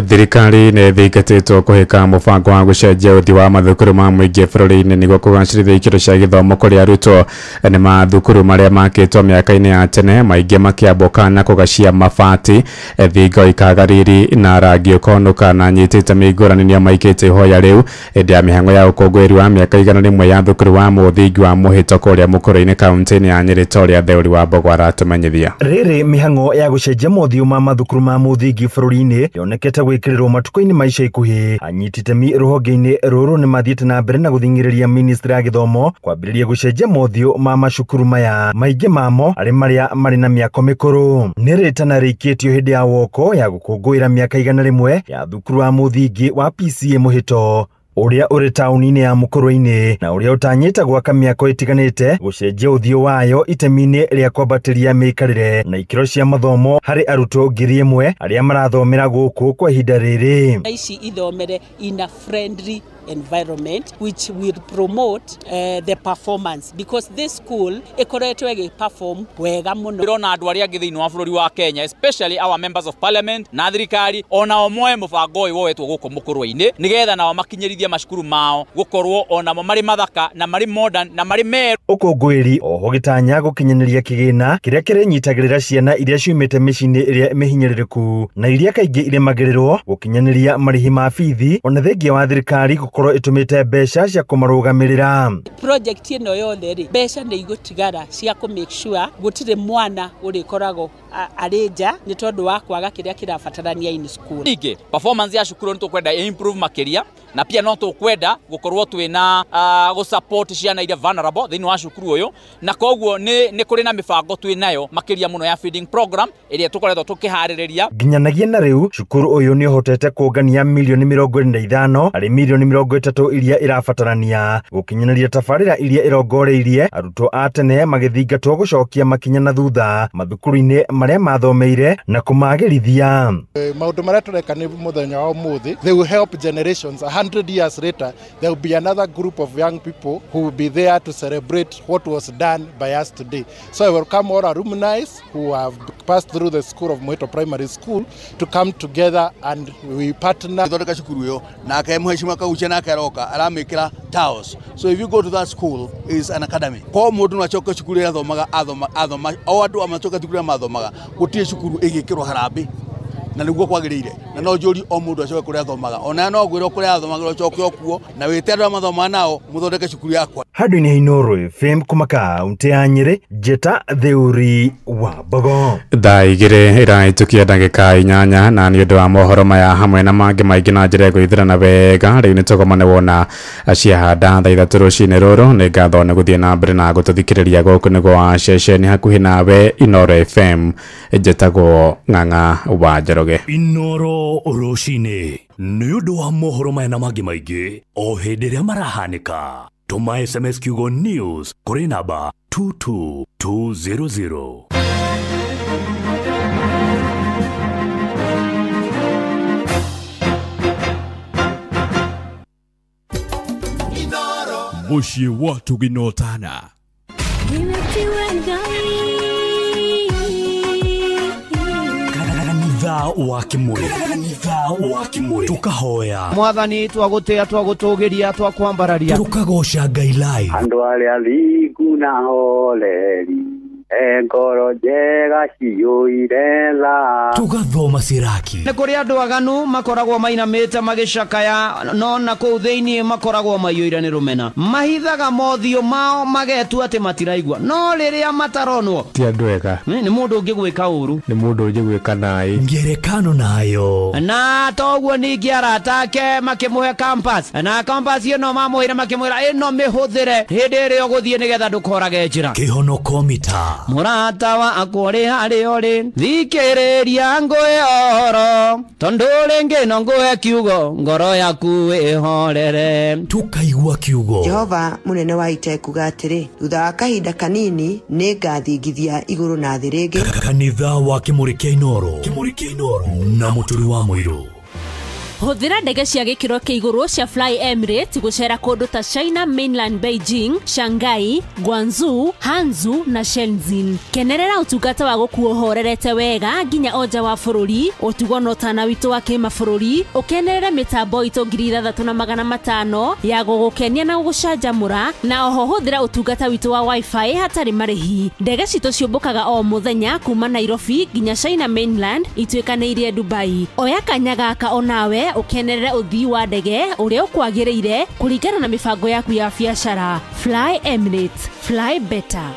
Thirikari nĩ ĩthingatĩtwo kũhĩka mũbango wa gũcenjia ũthi wa mathukuru ma mũingĩ bũrũri-inĩ nĩguo kũgacĩrithia ikĩro cia gĩthomo kũrĩ arutwo. Nĩ mathukuru marĩa makĩtwo mĩaka-inĩ ya tene, maingĩ makĩamboka na kũgacia mabati, thingo ikaga riri na rangi ũkonũka na nyitĩte mĩngũrani nĩo maikĩte ihoya rĩu hĩndĩ ya mĩhang'o ya ũkũngũĩri wa mĩaka 100 ya thukuru wa mũthingi wa mũhĩtũko kũrĩa mũkũrũ-inĩ kaunti-inĩ ya Nyĩrĩ ta ũrĩa Theũri wa Mbogo aratũmenyithia. Rĩrĩ mĩhang'o ya gũcenjia mothiũ ma mathukuru ma mũthingi bũrũri-inĩ yonekete gwĩkĩrĩrwo matukũ-inĩ ma ica ikuhĩ. Anyiti itemi rũhonge-inĩ rũrũ nĩ mathiĩte na mbere na gũthing'ĩrĩria ministry ya gĩthomo kwambĩrĩria gũcenjia mothiũ ma macukuru maya, maingĩ mamo arĩ marĩa marĩ na mĩako mĩkũrũ. Nĩ rĩtana rĩikĩtio hĩndĩ ya woko ya gũkũngũĩra mĩaka 100 ya thukuru wa mũthingi wa PCA Mũhĩto ũrĩa ũrĩ taũni-inĩ ya Mũkũrũ-inĩ na ũrĩa ũtanyĩte gwaka mĩako ĩtiganĩte gũcenjia ũthiũ wayo itemi-inĩ rĩa kwambatĩria mĩikarĩre na ikĩro cia mathomo harĩ arutwo 1,000 arĩa marathomera gũkũ kwa ihinda rĩrĩ. Ici ithomere in a friendly environment which will promote the performance, because this school ikoretwo igi-perform wega muno. Irona andu aria angi thiini wa bururi wa Kenya, especially our members of parliament na thirikari ona omoe mubango uyu wetwo guku mukurwa-ini nigetha nao makinyirithie macukuru mao gukorwo onamo mari mathaka na mari modern na mari meru. Ukungwiri oho gitanya gukinyaniria kigina kiria kirenyitagirira ciana iria ciumite micini iria mihinyiririku na iria kaingi iremagirirwo gukinyaniria marihi ma bithi ona thengia wa thirikari gukorwo itumite mbeca cia kumarugamirira. Project ino yothe ri mbeca ni igutigara cia ku make sure gutire mwana urikoragwo areja ni tondu wa kwaga kiria kirabatarania in school. Ige performance ya cukuru nitukwenda improve makiria na pia no tukwenda gukorwo twina go support ciana iria vulnerable thiini wa cukuru uyu, na koguo ni kuri na mibango twinayo makiria muno ya feeding program iria tukoretwo tukihariria. Nginyanagia na riu cukuru uyu ni uhotete kuongania milioni 25 ari milioni 30 iria irabatarania gukinyaniria tabarira iria irongoreirie arutwo a tene magithingatwo gucokia makinya na thutha mathukuru-ini maria mathomeire na kumagirithia. Maundu maria tureka ni muthenya wa umuthi, they will help generations. 100 years later there will be another group of young people who will be there to celebrate what was done by us today. So I welcome all alumni who have passed through the school of Mwito Primary School to come together and we partner. Thondeka cukuru yo na kai muheshimiwa kauche na karoka aramikira taos. So if you go to that school, is an academy. Kwa mundu na choka cukuru ya thomaga athoma o andu amachoka cukuru ya mathomaga gutie cukuru igikirwo harambe na niguo kwagirire na no njuri o mundu acoke kuria athomaga ona no gwira kuria athomaga ucoke okuo na wite andu amathoma nao muthondeke cukuru yakwa. Handu-ini ha Inooro FM kuma kaunti ya Nyeri, Njeta Theuri wa Bogo. Thaa igiri iraitukia ndagika 8 na ni undu wa mohoro maya hamwe na mangi maingi na njira gwithirana wega riu ni tugomane wona ciahanda thaa 3 rucini ruru ni ngatho ni guthie na mbere na gututhikiriria guku ni gwa ceceni hakuhi nawe Inooro FM. Njetago Ng'ang'a wa Njoroge. Inooro rucini ni undu wa mohoro maya na mangi maingi o hindi ria marahanika. Tuma SMS kiugo news kuri namba 22200. Mushi watu ginotana kanitha wa kimuri tukahoya mwathani twagutia twagutugiria twakwambararia tukagosha Ngai live andu aria lingu na holeri ngoro njega ciyuire tha tugathoma ciraki ni kuri andu aganu makoragwo mainamite magicakaya no na kuu thiini makoragwo maiyuire ni rumena mahithaga mothio mao magetua ati matiraigua no riria mataronwo ti andu ega ni mundu ungi gwika uru ni mundu ungi gwika nai ngerekano nayo na toguo ningi aratake makimuhe campus na campus ino mamuhire makimwira ino mihuthire hindi iri uguthie nigetha ndukorage njira kihonoko mita murata wa akuri hari uri thikiriria ngwe oro tondu ringi no ngwe kiugo ngoro yaku ihorere tukaigua kiugo. Jehova munene wa ita kuga atiri thutha wa kahinda kanini ni ngathingithia iguru na thi ringi. Kanitha wa Kimuri kia Inooro na muturi wa Muiru. Huthira ndege cia gikiro kia iguru cia Fly Emirates gucera kundu ta China Mainland, Beijing, Shanghai, Guangzhou, Hangzhou na Shenzhen. Kenerera utungata wa gukuo horerete wega nginya oja wa bururi utugo no tana witu wa kimabũrũri ukenerere mitambo itu 3500 ya gugukenia na gucanjamũra na oho huthira utungata witu wa wifi hatari marihi. Ndege citu ciumbukaga o muthenya kuma Nairobi nginya China Mainland itwikanirie Dubai. Oya kanya gaka onawe ukenerere uthii wa ndege uria ukwagiriire kuringana na mibango yaku ya biashara. Fly Emirates, fly better.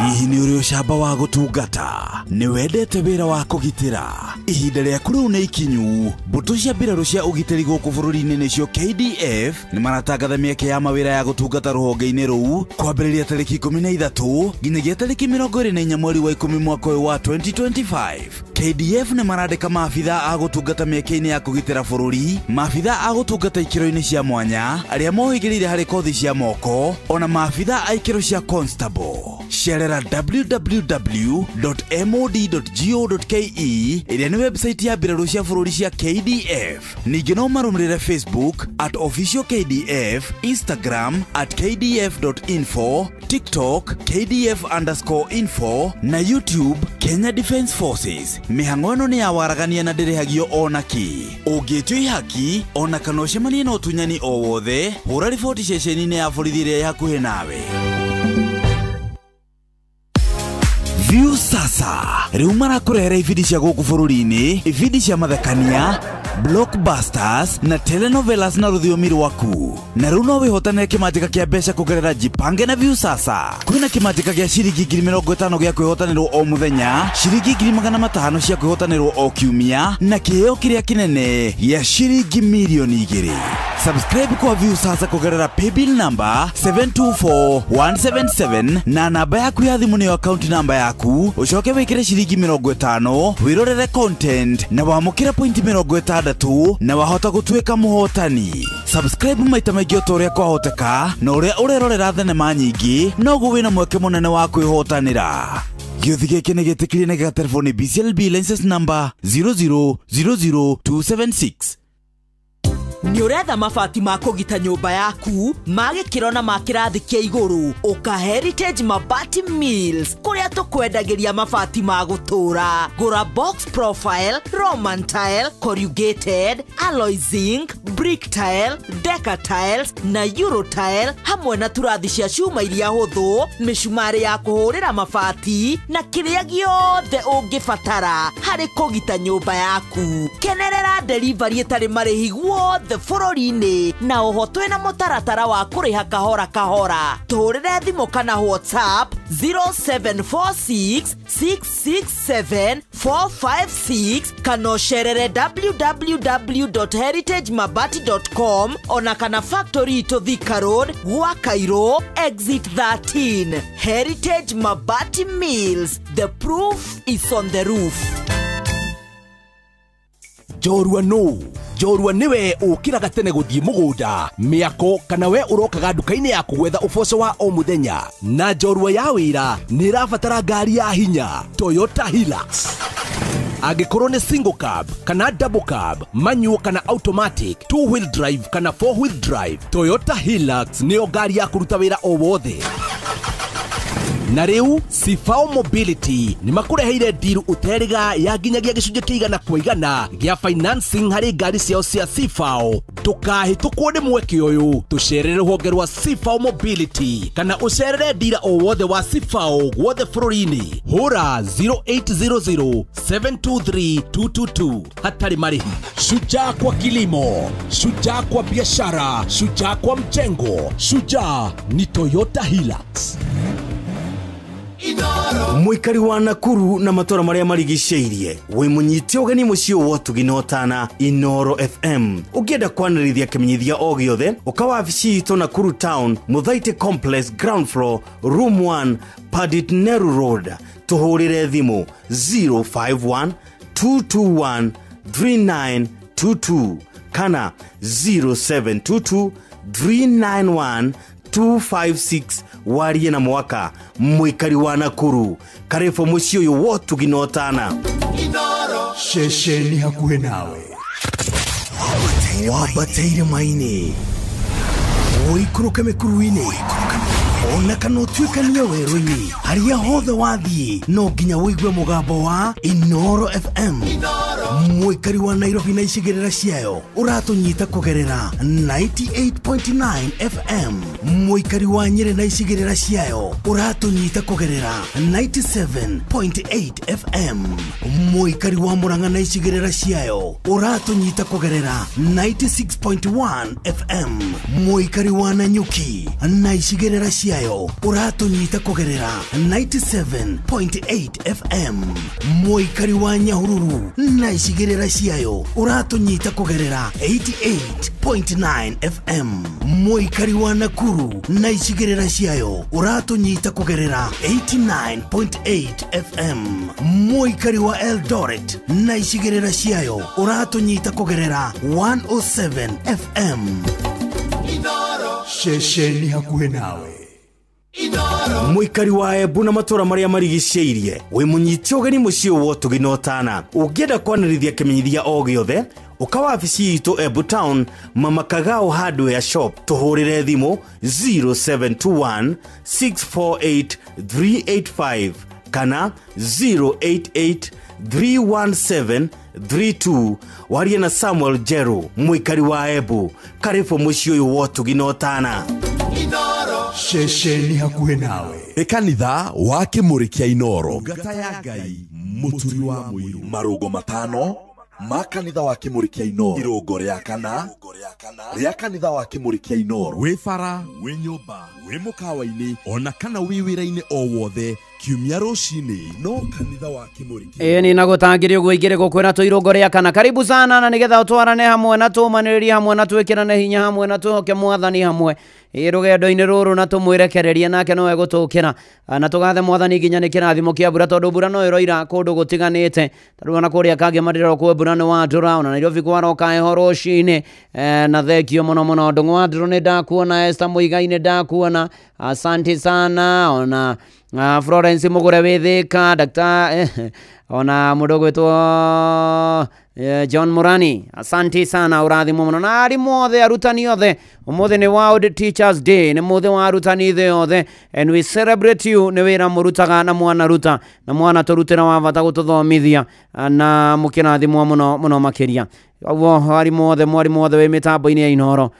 Hihi ni uri ucamba wa gutungata ni wendete wira wa kugitira ihinda riaku riu ni ikinyu. Mbutu cia mbiraru cia ugitiri guku bururi-ini nicio KDF ni maratangatha mieke ya mawira ya gutungata ruhonge-ini ruu kwambiriria tariki 13 nginyagia tariki 24 mweri wa 10 mwaka wa 2025. KDF ni marandika maabitha a gutungata mieke-ini ya kugitira bururi, maabitha a gutungata ikiro-ini cia mwanya aria mohigirire hari kothi cia moko, ona maabitha a ikiro cia constable. Cerera kũgerera www.mod.go.ke ĩrĩa nĩ website ya mbirarũ cia bũrũri cia KDF. Ningĩ no marũmĩrĩre Facebook @official KDF, Instagram @kdf.info, TikTok KDF_info na YouTube Kenya Defence Forces. Mĩhang'o ĩno nĩ ya waragania na ndĩrĩhagio ona kĩ. Ũngĩtua ihaki ona kana ũcemanie na ũtunyani o wothe, hũra riboti ceceni-inĩ ya borithi ĩrĩa hakuhĩ nawe. Viusasa rĩu marakũrehera ibindi cia gũkũ bũrũri-inĩ, ibindi cia mathekania, blockbusters na telenovelas na rũthiomi rwaku. Na rĩu no wĩhotanĩre kĩmanjĩka kĩa mbeca kũgerera Jipange na Viusasa. Kwĩna kĩmanjĩka gĩa ciringi 50,000 gĩa kwĩhotanĩrwo o mũthenya, ciringi 500,000 cia kwĩhotanĩrwo o kiumia na kĩheo kĩrĩa kĩnene gĩa ciringi milioni 2. Subscribe kwa Viusasa kũgerera paybill number 724177 na namba yaku ya thimũ nĩyo account number yaku, ucoke wĩkĩre ciringi 50 wĩrorere content na wamũkĩre point 60 na wahota gũtuĩka mũhotani. Subscribe maita maingĩ o ta ũrĩa kwahoteka, na ũrĩa ũrerorera thenema nyingĩ noguo wĩna mweke mũnene wa kwĩhotanĩra. Gĩũthi gĩkĩ nĩ gĩtĩkĩrie na gĩgatelefoni BCLB license number 0000276. Nĩ ũretha mabati ma kũgita nyũmba yaku ma gĩkĩro na ma kĩrathi kĩa igũrũ, ũka Heritage Mabati Mills kũrĩa tũkwendagĩria mabati ma gũtũũra. Gũra box profile, Roman tile, corrugated, alloy zinc, brick tile, decker tiles na euro tile, hamwe na turathi cia cuma iria hũthũ, mĩcumarĩ ya kũhũrĩra mabati na kĩrĩa gĩothe ũngĩbatara harĩ kũgita nyũmba yaku. Kenerera delivery ĩtarĩ marĩhi guothe bũrũri-inĩ na ũhotwe na mũtaratara wa kũrĩha kahora kahora. Tũhũrĩre thimũ kana WhatsApp 0746667456 kana ũcerere www.heritagemabati.com ona kana factory to Thika Road gwa Cairo exit 13. Heritage Mabati Mills, the proof is on the roof. Jorua no Jorua niwe ukiraga tene guthie mugunda miako kana we urokaga nduka-inĩ yaku gwetha uboco wa o muthenya na Jorua ya wira ni irabatara ngari ya hinya Toyota Hilux. Angĩkorwo nĩ single cab kana double cab, manual kana automatic, two wheel drive kana four wheel drive, Toyota Hilux nĩyo ngari ya kũruta wĩra o wothe. Na rĩu Sifao Mobility nĩ makũreheire deal ũteriga ya nginyagia gĩcunjĩ kĩigana kwa igana gĩa financing harĩ ngari ciao cia Sifao. Ndũkahĩtũkwo nĩ mweke ũyũ, tũcerere rũhonge rwa Sifao Mobility kana ũcerere dealer o wothe wa Sifao gwothe bũrũri-inĩ. Hũra 0800723222 hatarĩ marĩhi. Shujaa kwa kilimo, shujaa kwa biashara, shujaa kwa mjengo, shujaa ni Toyota Hilux. Mũikari wa Nakuru na matũra marĩa marigicĩirie, wĩ mũnyiti ũgeni mũciĩ wa Tuginotana Inoro FM. Ũngĩenda kwanĩrĩria kĩmenyithia o gĩothe, ũka wabici itũ Nakuru Town, Muthaiga Complex, ground floor, room 1, Padit Neru Road. Tũhũrĩre thimũ 051-221-3922 kana 0722-391-256. warie na mwaka. Mũikari wa Nakuru, karĩbũ mũciĩ ũyũ wa Tuginotana Inoro shesheni hakuhĩ nawe. Wabateire maini ũikũrũke mĩkuru-inĩ ona kana ũtuĩkanie werũ-inĩ, harĩa hothe wathiĩ no nginya wĩigue mũgambo wa Inoro FM. Mũikari wa Nairobi na icigĩrĩra ciayo ũratũnyita kũgerera 98.9 FM. Mũikari wa Nyĩrĩ na icigĩrĩra ciayo ũratũnyita kũgerera 97.8 FM. Mũikari wa Murang'a na icigĩrĩra ciayo ũratũnyita kũgerera 96.1 FM. Mũikari wa Nanyuki na icigĩrĩra ciayo ũratũnyita kũgerera 97.8 FM. Mũikari wa Nyahururu na icigĩrĩra ciayo ũratũnyita kũgerera 88.9 FM. Mũikari wa Nakuru na icigĩrĩra ciayo ũratũnyita kũgerera 89.8 FM. Mũikari wa Eldoret na icigĩrĩra ciayo ũratũnyita kũgerera 107 FM. Shesheni hakuhĩ nawe. Muikari wa Embu na matura maria marigiceirie we munyiti ugeni muciĩ wo tuginotana ungienda kwanĩrithia kimenyithia o giothe ukawa afisi itu Embu Town Mama Kagao Hardware Shop tuhurire thimu 0721 648 385 kana 088 317 32 warie na Samuel Jeru muikari wa Embu karibu muciĩ uyu wo tuginotana Shesheni hakuhe nawe ekanitha wa Kimuri kia Inoro ngata ya Ngai muturi wa muiru marugo matano ma kanitha wa Kimuri kia Inoro irungo ria kana ria kanitha wa Kimuri kia Inoro we fara we nyumba we mukawa-ini ona kana wiwira-ini o wothe kiumia rucini no kanitha wa Kimuri ni nagutangire uguo igire gukwira tu irungo ria kana karibu sana na nigetha utwarane hamwe na tumaniririe hamwe na twikirane hinya hamwe na tuhoke mwathani hamwe rugendo-ini ruru na tumwirekererie nake nowe gutukira na tugathe mwathani nginya ni kirathimo kia mbura tondu mbura no iroira kundu gutiganite tondu ona kuria kangi madiriro kwa mbura ni wandura ona Nairobi kwaroka heho rucini na thekio muno muno ndungu wanduru ni ndakuona Esther Muigai-ini ndakuona asante sana ona Florence Mugure withika Dr. ona mudogo wetu John Murani asante sana urathimo muno na arimu othe arutani othe umuthi ni World Teachers Day ni muthi wa arutani the othe and we celebrate you ni wira murutaga na mwana ruta na mwana turutira wa bata gututhomithia na mukirathimo muno muno makiria wo arimu othe mwarimu othe we mitambo-ini ya Inoro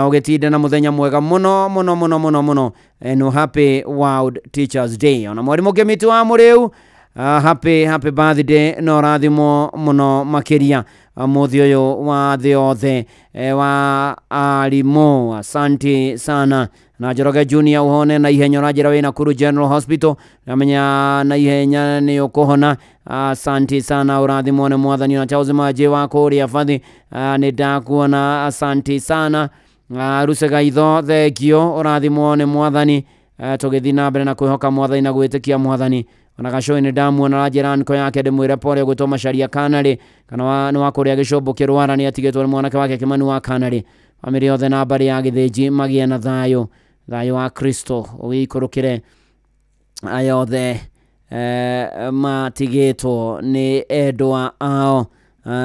ugetinda na muthenya mwega muno muno muno muno muno and happy World Teachers Day ona mwarimu Kimiti wa Muriu happy birthday no rathimo muno makiria muthi uyu wa the othe wa arimu asante sana na Njoroge Junior uhone na ihenya rajira we Nakuru General Hospital namenya na ihenya ni ukuhona asante sana urathimo ne mwathani na Charles Maje wa kuria fathi ni ndakuona asante sana rusega itho thekio urathimo ne mwathani tugithi na mbere na kwihoka mwathani na gwitikia mwathani ona gashoini damu na rajirani ko yake ndimwire pole gutoma sharia kanari kana ni wakuria gicombo kirwara ni atigitwo mwanake wake Kimani wa kanari family yothe na bari ya githinji magie na thayo wa Kristo uikurukire ayothe matigitwo ni endwa ao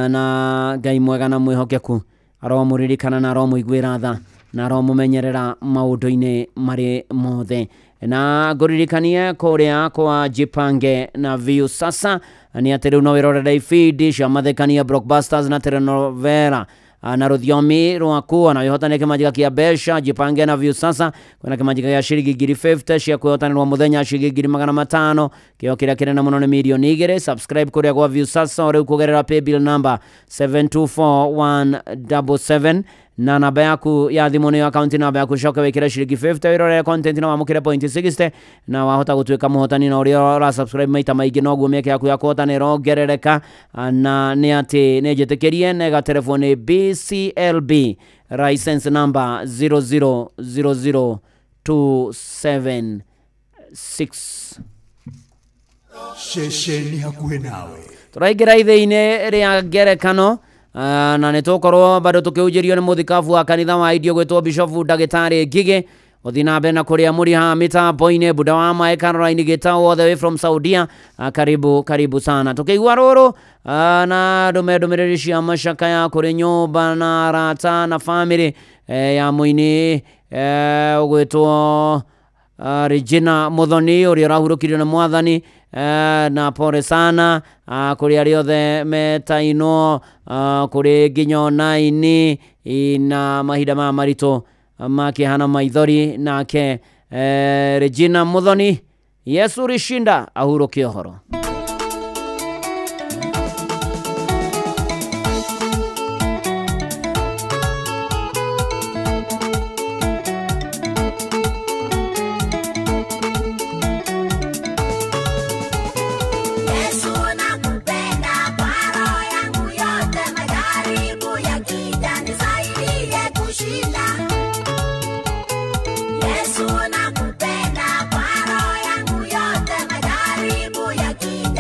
na Ngai mwega na mwihokeku aromuririkana na aromuigwira tha na aromumenyerera maundu-ini mari mothe na nguririkanie kuria kwa Jipange na View sasa ni ati no wirorera ifindi cia mathekania Blockbusters na telenovela na rũthiomi rwaku na wĩhotane kĩmanjĩka kĩa mbeca Jipange na View sasa kwĩna kĩmanjĩka gĩa ciringi 50 cia kwĩhotanĩrwo mũthenya ciringi 500 kĩo kĩrĩa kĩnene mũno nĩ milioni 2 subscribe kũrĩa gwa View sasa rĩu kũgerera paybill number 724177 na namba yaku ya thimu ni account namba yaku coka wekira ciringi 50 wirorere content na wamukire point 60 na wahota gutwika muhotani na uria ra subscribe maita maingi noguo mieke yaku ya kuhotanira ongerereka na ni ati ni njitikirie nega telefone BCLB license number 0000276 Shesheni hakuhe nawe turaingira ithĩ-inĩ rĩa ngerekano na nitukorwo bado tukiujirio ni muthikabu wa kanitha wa idio gwetwo Bishop Ndagĩtarĩ Ngigĩ uthina mbere na kuria muri ha mitambo-ini buda wa Mae Caroline Gitau all the way from Saudia karibu sana tukigwa ruru na ndumiriri cia mashaka ya kuri nyumba na rata na family ya muini ugwetwo Regina Muthoni uria rahurukirio na mwathani na pore sana kuri ari othe metaino kuri nginyo naini ina mahida ma marito makihana maithori nake Regina Muthoni Yesu rishinda ahurukie horo Yesu nakupenda kwa roho yangu yote, majaribu yakija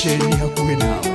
ceceni hakuhĩ nawe.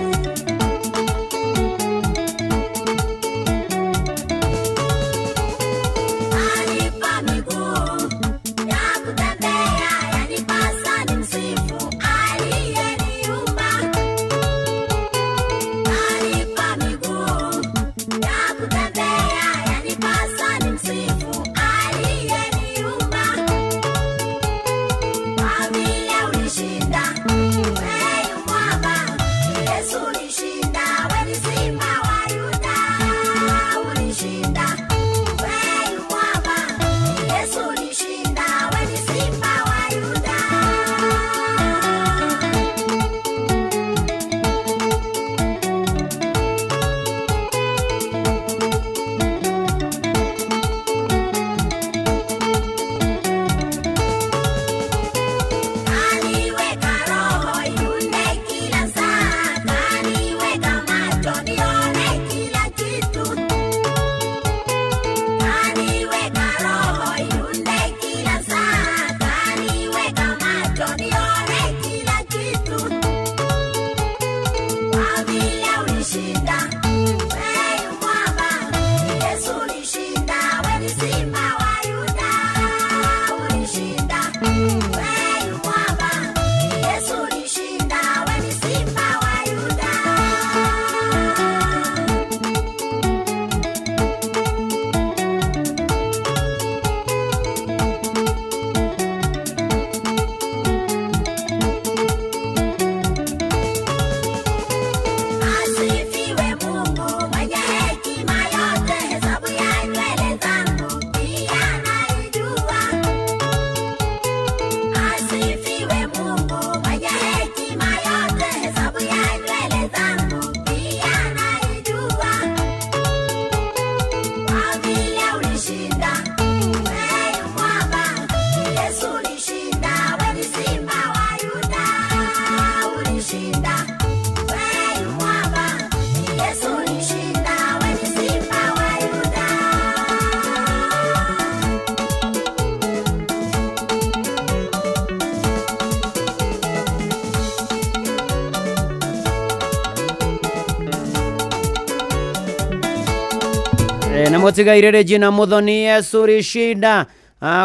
Na motigaire Regina Muthoni, Yesu ulishinda,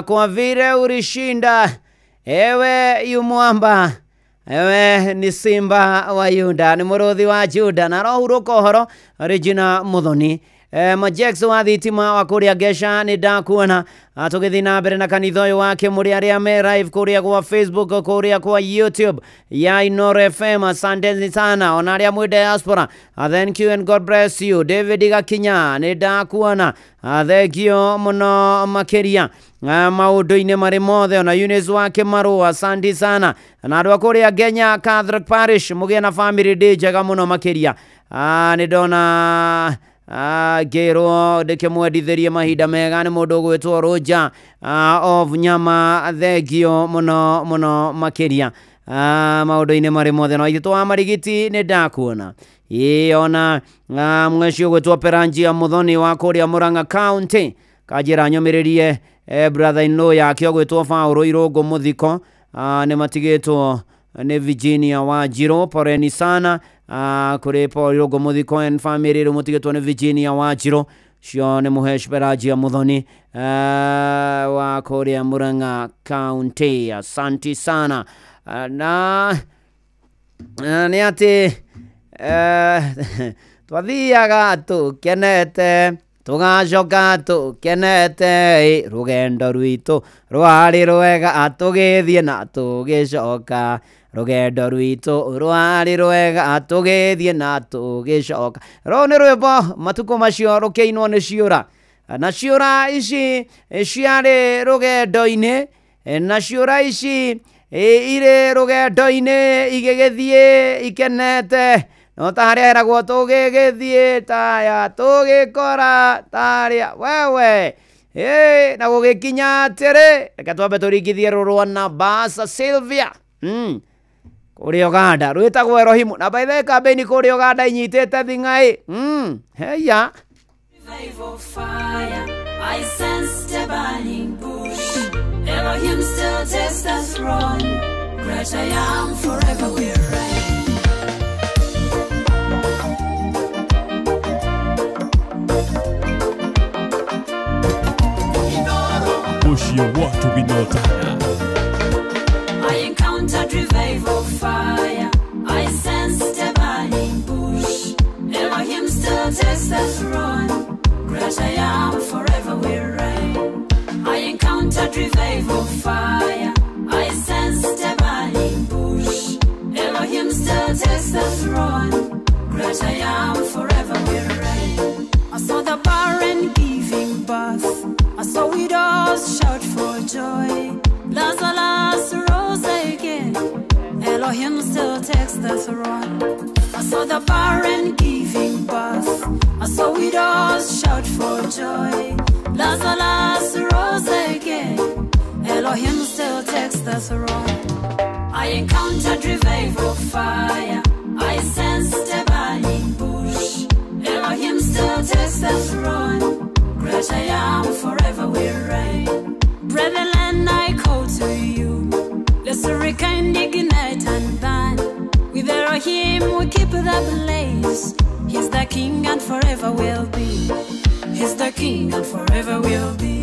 kwa vile ulishinda, ewe yu mwamba, ewe ni simba wa Yuda, ni muruthi wa Juda, na rohuruko horo Regina Muthoni. Majex wa thitima wa kuria Gesha ni ndakuona tugithi na mbere na kanitha uyu wake muri aria me live kuria kwa Facebook, kuria kwa YouTube ya Inoro FM. Asante sana ona aria mwi diaspora, thank you and God bless you. David Gakinya ni ndakuona, thank you muno makiria maundu-ini mari mothe. Ona Eunice wake Maru, asante sana. Na andu akuria Kenya Catholic Parish mugie na family day njega muno makiria. Ni ndona Gero deke mwedithirie mahinda mega ni mundu gwitwo Roja of Nyama, thegio muno muno makiria maundu-ini mari mothe. No ithu wa marigiti ni ndakuona ona mwecio gwitwo Peranjia Muthoni wa kuria Murang'a County kajira nyumiririe brother in law yake gwitwo Paulo Irungu Muthiko ni matigitwo ni Virginia Wanjiru. Poreni sana kuri Paulo Irungu Muthiko and family mutigitwo ni Virginia Wanjiru, cio ni muhesh Peranjia Muthoni wa kuria Murang'a County. Asante sana. Na ni ati twathiaga tukenete tugacoka tukenete, rugendo rwitu rwari rwega atugithie na tugicoka, rugendo rwitu rwari rwega atugithie na tugicoka. Ro ni rwimbo matuko macio rukiinwo ni ciura, na ciura ici ciari rugendo-ini, na ciura ici ire rugendo-ini igigithie ikenete, no taharia eragwo tugigithie taya tugikora taria wewe na gugikinya atiri. Reke twambe turingithie rurwa na Basa Sylvia kuri Uganda rwitagwo Erohimu, na by the way kambeni kuri Uganda inyitite thingai heya. I sensed a burning bush. Elohim still takes the throne. Great I am, forever will reign. tuginotana. I encountered revival fire. I sensed a burning bush. Elohim still takes the throne. Great I am, forever will reign. I encountered revival fire. I sensed a burning bush. Elohim still takes the throne. Great I am, forever will reign. I saw the barren giving birth. I saw widows shout for joy. Lazarus rose again. Elohim still takes the throne. I saw the barren giving birth. I saw widows shout for joy. Lazarus rose again. Elohim still takes the throne. I encountered revival fire. I sensed a burning bush. Elohim still takes the throne. Great I am, forever will reign. Brethren, I call to you. Let's rekindle, ignite and burn. With Elohim we keep the blaze. He's the King and forever will be. He's the King and forever will be.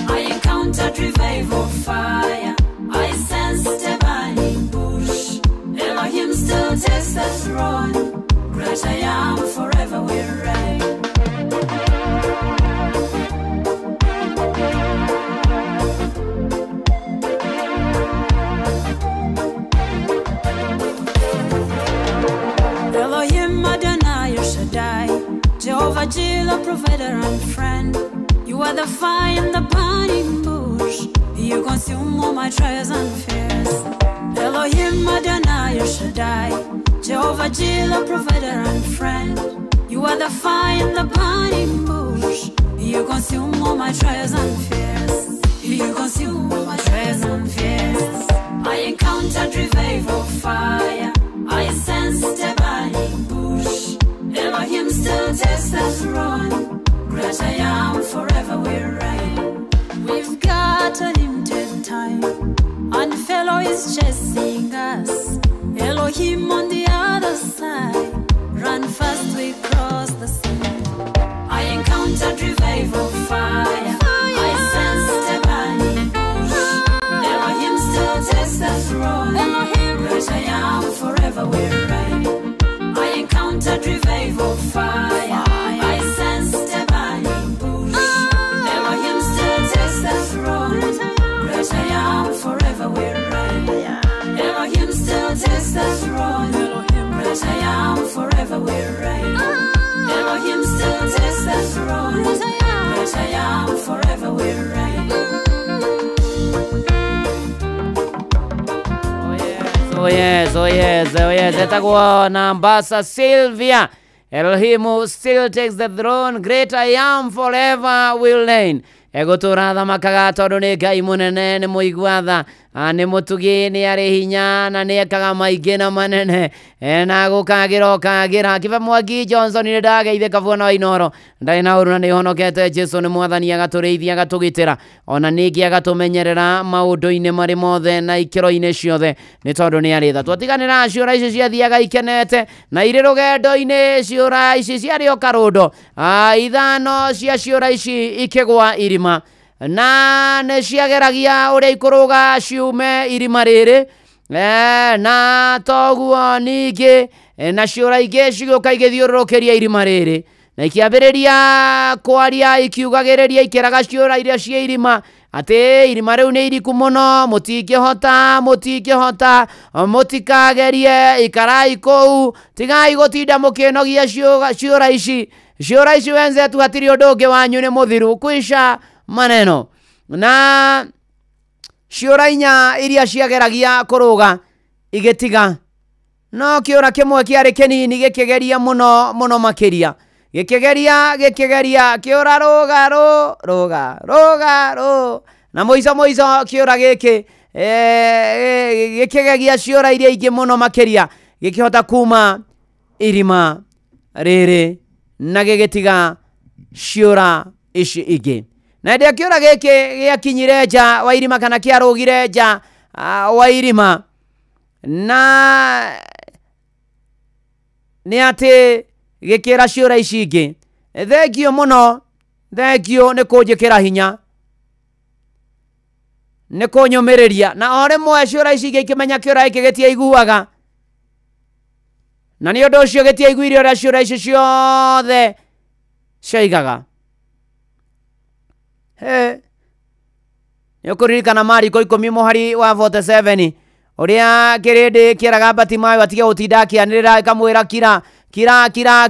I encountered revival fire. I sensed a burning bush. Elohim still takes the throne. Great I am, forever will reign. Elohim Adonai El Shaddai, Jehovah Jireh, provider and friend. You are the fire in the burning bush. You consume all my trials and fears. Elohim Adonai El Shaddai, Jehovah Jireh, provider and friend. You are the fire in the burning bush. You consume all my trials and fears. You consume all my trials and fears. I encountered revival fire. I sensed a burning bush. Elohim still takes the throne. Great I am, forever will reign. We've got a limited time, and fellow is chasing us. Elohim on the other side. Run fast, we cross the sea. I encountered revival fire. I sensed a burning bush. Elohim still takes the throne. Great I am, forever will reign. I encountered revival fire. I sensed a burning bush. Elohim still takes the throne. Great I am, forever will reign. Elohim still takes the throne. Great I am, forever will reign. Elohim still takes the throne. Great I am, forever will reign. Oh yes, oh yes, oh yes. Etagwa na Mbasa Sylvia. Elohim still takes the throne. Great I am, forever will reign. Ego turatha makaga tondu ni Ngai munene ni muiguatha ni mutugi ni ari hinya na ni ekaga maingi na manene na gukagira okagira kiva Mwangi Johnson ni ndageithe Kabuana wa Inoro ndai na uru na ni honokete Jesu ni mwathani agatureithia agatugitira ona ningi agatumenyerera maundu-ini mari mothe na ikiro-ini ciothe ni tondu ni aritha twatiganira ciura ici ciathiaga ikenete na iri rugendo-ini ciura ici ciari o karundo ithano cia ciura ici ikigwa irima na ne ciageragia uria ikuruga ciume irima riri na toguo ningi na ciura ingi cigioka igithiururukiria irima riri na ikiambiriria kwaria ikiugagiriria ikiraga ciura iria cia irima ati irima riu ni iriku muno mutingihota mutikagerie ikarai kou tigai gutinda mukinogia ciura ici wenzetu hatiri undu ungi wanyu ni muthiru kwisha maneno na ciura inya iria ciageragia kuruga igitiga no kiura kimwe kiari kinini gikigeria muno makiria gikigeria kiura ruga na moico kiura giki gikigegia ciura iria ingi muno makiria gikihota kuma irima riri na gigitiga ciura ici ingi na ndia kiura giki giakinyire nja wa irima kana kiarugire nja wa irima na ni ati gikira ciura ici ingi thengio muno ni kunjikira hinya nĩ kũnyũmĩrĩria na o rĩmwe ciũra ici ingĩ ikĩmenya kĩũra gĩkĩ gĩtiaiguaga na nĩ ũndũ ũcio gĩtiaiguire ũrĩa ciũra ici ciothe cioigaga. Nĩ ũkũririkana Mariko 10 mũhari wa 47 ũrĩa kĩrĩndĩ kĩeraga Batimayo atige gũtinda akĩanĩrĩra ĩkamwĩra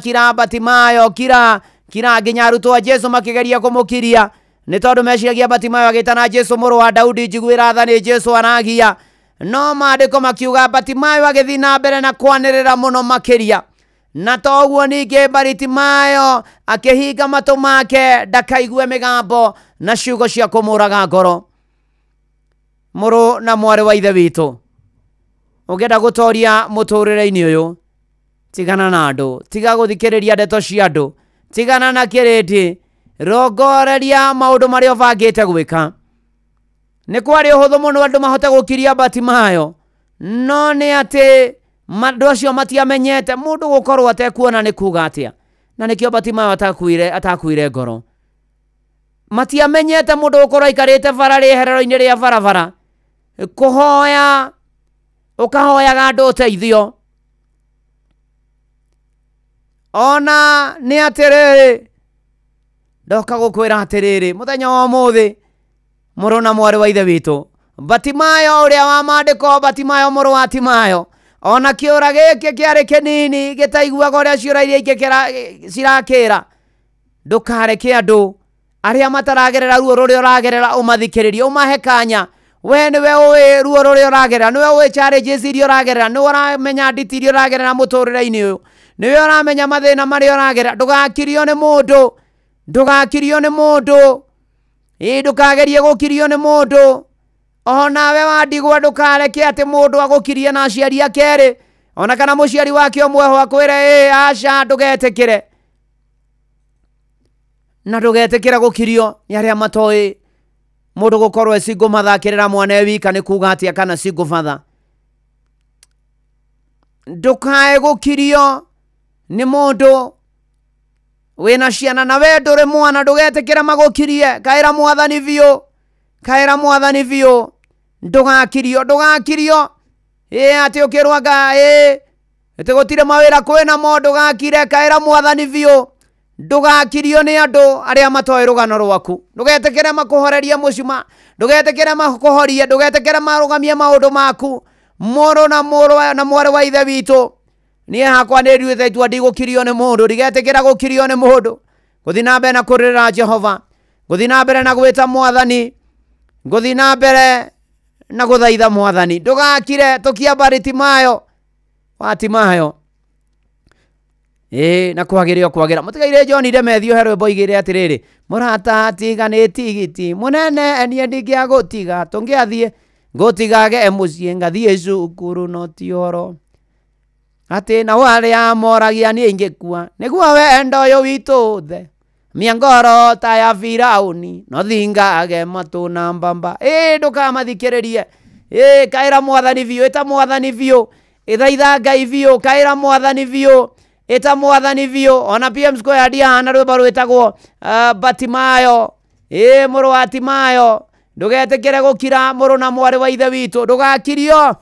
kira Batimayo kira nginya arutwo a Jesu makĩgeria kũmũkiria nĩ tondũ meciragia Batimayo agĩtana Jesu mũrũ wa Daudi njiguĩra tha nĩ Jesu aragia. No maandĩko makiuga Batimayo agĩthiĩ na mbere na kwanĩrĩra mũno makĩria na toguo ningĩ Batimayo akĩhinga matũ make ndakaigue mĩgambo na ciugo cia kũmũraga ngoro. Mũrũ na mwarĩ wa ithe witũ, ũngĩenda gũtoria mũtũrĩre-inĩ ũyũ, tigana na andũ, tiga gũthikĩrĩria ndeto cia andũ, tigana na kĩrĩndĩ, rongoreria maũndũ marĩa ũbangĩte gwĩka. Nĩ kwarĩ ũhũthũ mũno andũ mahote gũkiria Batimayo, no nĩ atĩ andũ acio matiamenyete mũndũ gũkorwo atekuona nĩ kuuga atĩa, na nĩkĩo Batimayo atakuire ngoro. Matiamenyete mũndũ gũkorwo aikarĩte bara rĩeherero-inĩ rĩa barabara kũhoya, ũkahoyaga andũ ũteithio. Ona nĩ atĩrĩrĩ, ndoka gũkwĩra atĩrĩrĩ, mũthenya wa ũmũthĩ, mũrũ na mwarĩ wa ithe witũ, Batimayo ũrĩa wa maandĩko, Batimayo mũrũ wa Timayo, ona kĩũra gĩkĩ kĩarĩ kĩnini gĩtaiguaga ũrĩa ciũra iria ingĩ cirakĩra. Ndũkareke andũ arĩa mataragerera ruo rũrĩa ũragerera ũmathikĩrĩrie, ũmahe kanya. We nĩwe ũĩ ruo rũrĩa ũragerera, nĩwe ũĩ challenges iria ũragerera, nĩwe ũramenya nditi iria ũragerera mũtũrĩre-inĩ ũyũ, nĩwe ũramenya mathĩna marĩa ũragerera. Ndũgakirio nĩ mũndũ, ndũgakirio nĩ mũndũ, ndũkagerie gũkirio nĩ mũndũ. O nawe wandigwa ndũkareke atĩ mũndũ agũkirie na aciari ake erĩ, ona kana mũciari wake ũmwe ho akwĩre aca ndũgetĩkĩre. Na ndũgetĩkĩre gũkirio nĩ arĩa matoĩ mũndũ gũkorwo single mother akĩrera mwana wika nĩ kuuga atĩa kana single father. Ndũkae gũkirio nĩ mũndũ wĩna ciana na we ndũrĩ mwana, ndũgetĩkĩre magũkirie. Kaĩra Mwathani biũ, kaĩra Mwathani biũ, ndũgakirio, ndũgakirio. Atĩ ũkĩrwanga atĩ gũtirĩ mawĩra kwĩna mo, ndũgakire. Kaĩra Mwathani biũ, ndũgakirio nĩ andũ arĩa matoĩ rũgano rwaku. Ndũgetĩkĩre makũhorerie mũcima, ndũgetĩkĩre makũhorie, ndũgetĩkĩre marũgamie maũndũ maku. Mũrũ na mwarĩ wa ithe witũ, niĩ hakwa nĩ nduĩte itua ndigũkirio nĩ mũndũ, ndigetĩkĩra gũkirio nĩ mũndũ. Gũthiĩ na mbere na kũrĩrĩra Jehova, gũthiĩ na mbere na gwĩta Mwathani, gũthiĩ na mbere na gũthaitha Mwathani. Ndũgakire tũkiamba Batimayo wa Timayo. Na kwagĩrĩo kwagĩra. Mũtigaire John Ndemethio he rwĩmbo igĩrĩ atĩrĩrĩ, mũrata tiga nĩ tigiti mũnene niĩ ndingĩagũtiga, tũngĩathiĩ ngũtigage mũciĩ ngathiĩ cukuru no ti ũhoro. Atĩ na warĩa moragia niĩ ingĩkua, nĩguo wendo ũyũ witũ the mĩangoro ta ya Firaũni no thingage matũ na mbamba. Ndũkamathikĩrĩrie. Kaĩra Mwathani biũ, ĩta Mwathani biũ, ĩthaitha Ngai biũ, kaĩra Mwathani biũ, ĩta Mwathani biũ. Ona PM Square ndihana rwĩmbo rwĩtagwo Batimayo, mũrũ wa Timayo. Ndũgetĩkĩre gũkira mũrũ na mwarĩ wa ithe witũ, ndũgakirio.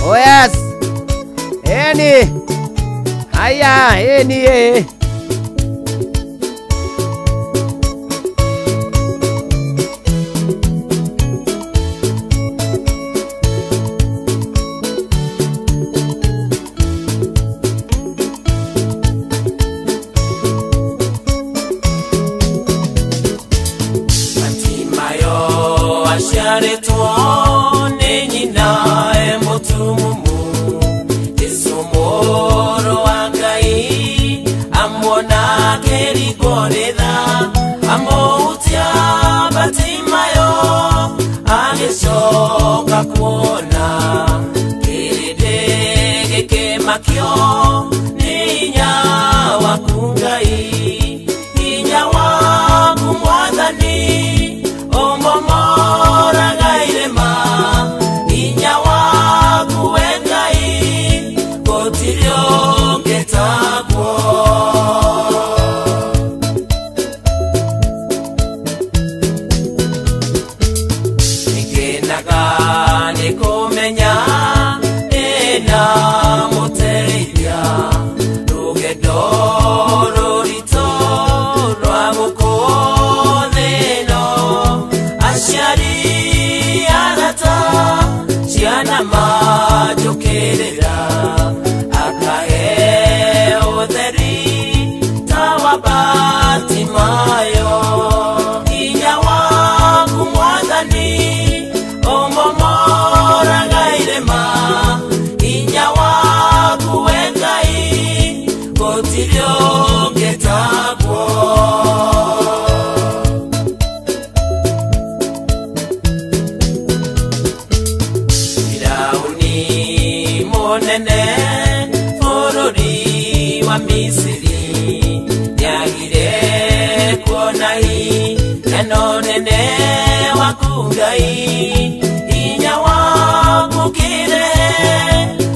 Oh yes. Eni. Haya, eni. Batimayo asharetwo nĩ nyina mũtumumu, Jesũ mũrũ wa Ngai amwona kĩringũrĩtha, amũhutia Batimayo agĩcoka kuona. Kĩrĩndĩ gĩkĩmakio nĩ hinya waku Ngai, hinya waku Mwathani ũmomoraga irĩma, hinya waku we Ngai gũtirĩ ũngĩ taguo. Neno nene wakungai Inya wakukire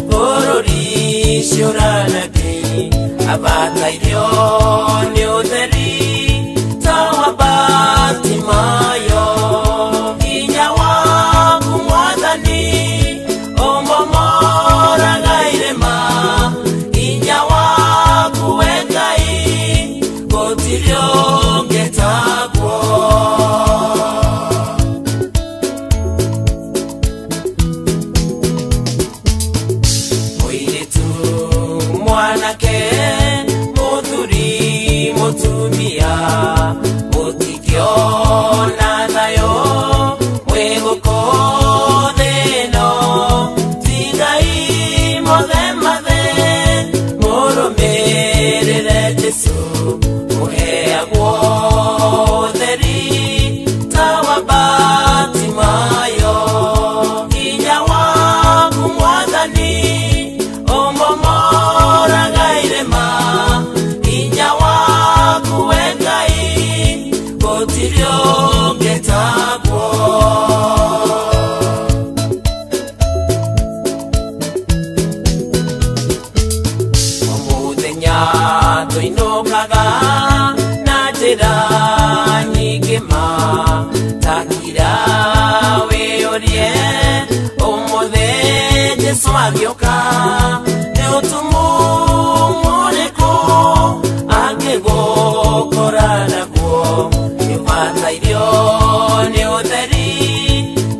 Borori shioranagi Abata irio ni utheri Tawa Batimayo Inya waku mwathani Omomora gairema Inya waku wengai Gotirio getagwo Mwanake muthuri mutumia mutikiona nayo mwiguko thino tigai mothe mathe murumirire Jesu muheagwo theri tawa Batimayo hinya waku mwathani omomora gairema hinya waku wengai gotirio getagwo omuthenya tuinukaga na njĩra nyingĩ ma takira wĩyũrie ũmũthĩ Jesũ agĩũka nĩ ũtumu mũrĩkũ angĩgũkora naguo nĩũbatairio nĩ ũtheri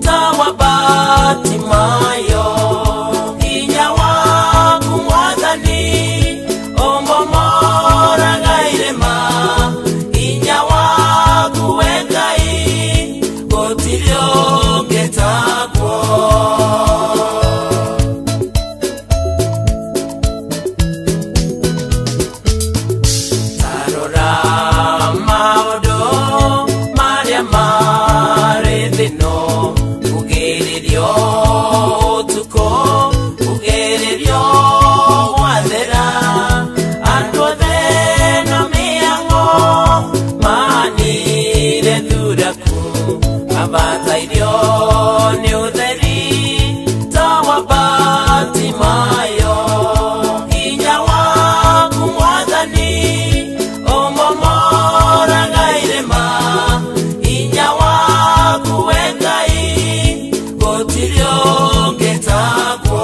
tawa Batimayo hinya waku mwathani omomora gairema hinya waku wengai gotirio getagwo tarora maũndũ marĩa marĩ thĩno kũgĩrĩrio ũtukũ kũgĩrĩrio gwathera andũ othe na mĩhang'o manire thuraku mabatairio nĩ ũtheri tawa Batimayo hinya waku mwathani omomora gairema hinya waku wengai gotirio getagwo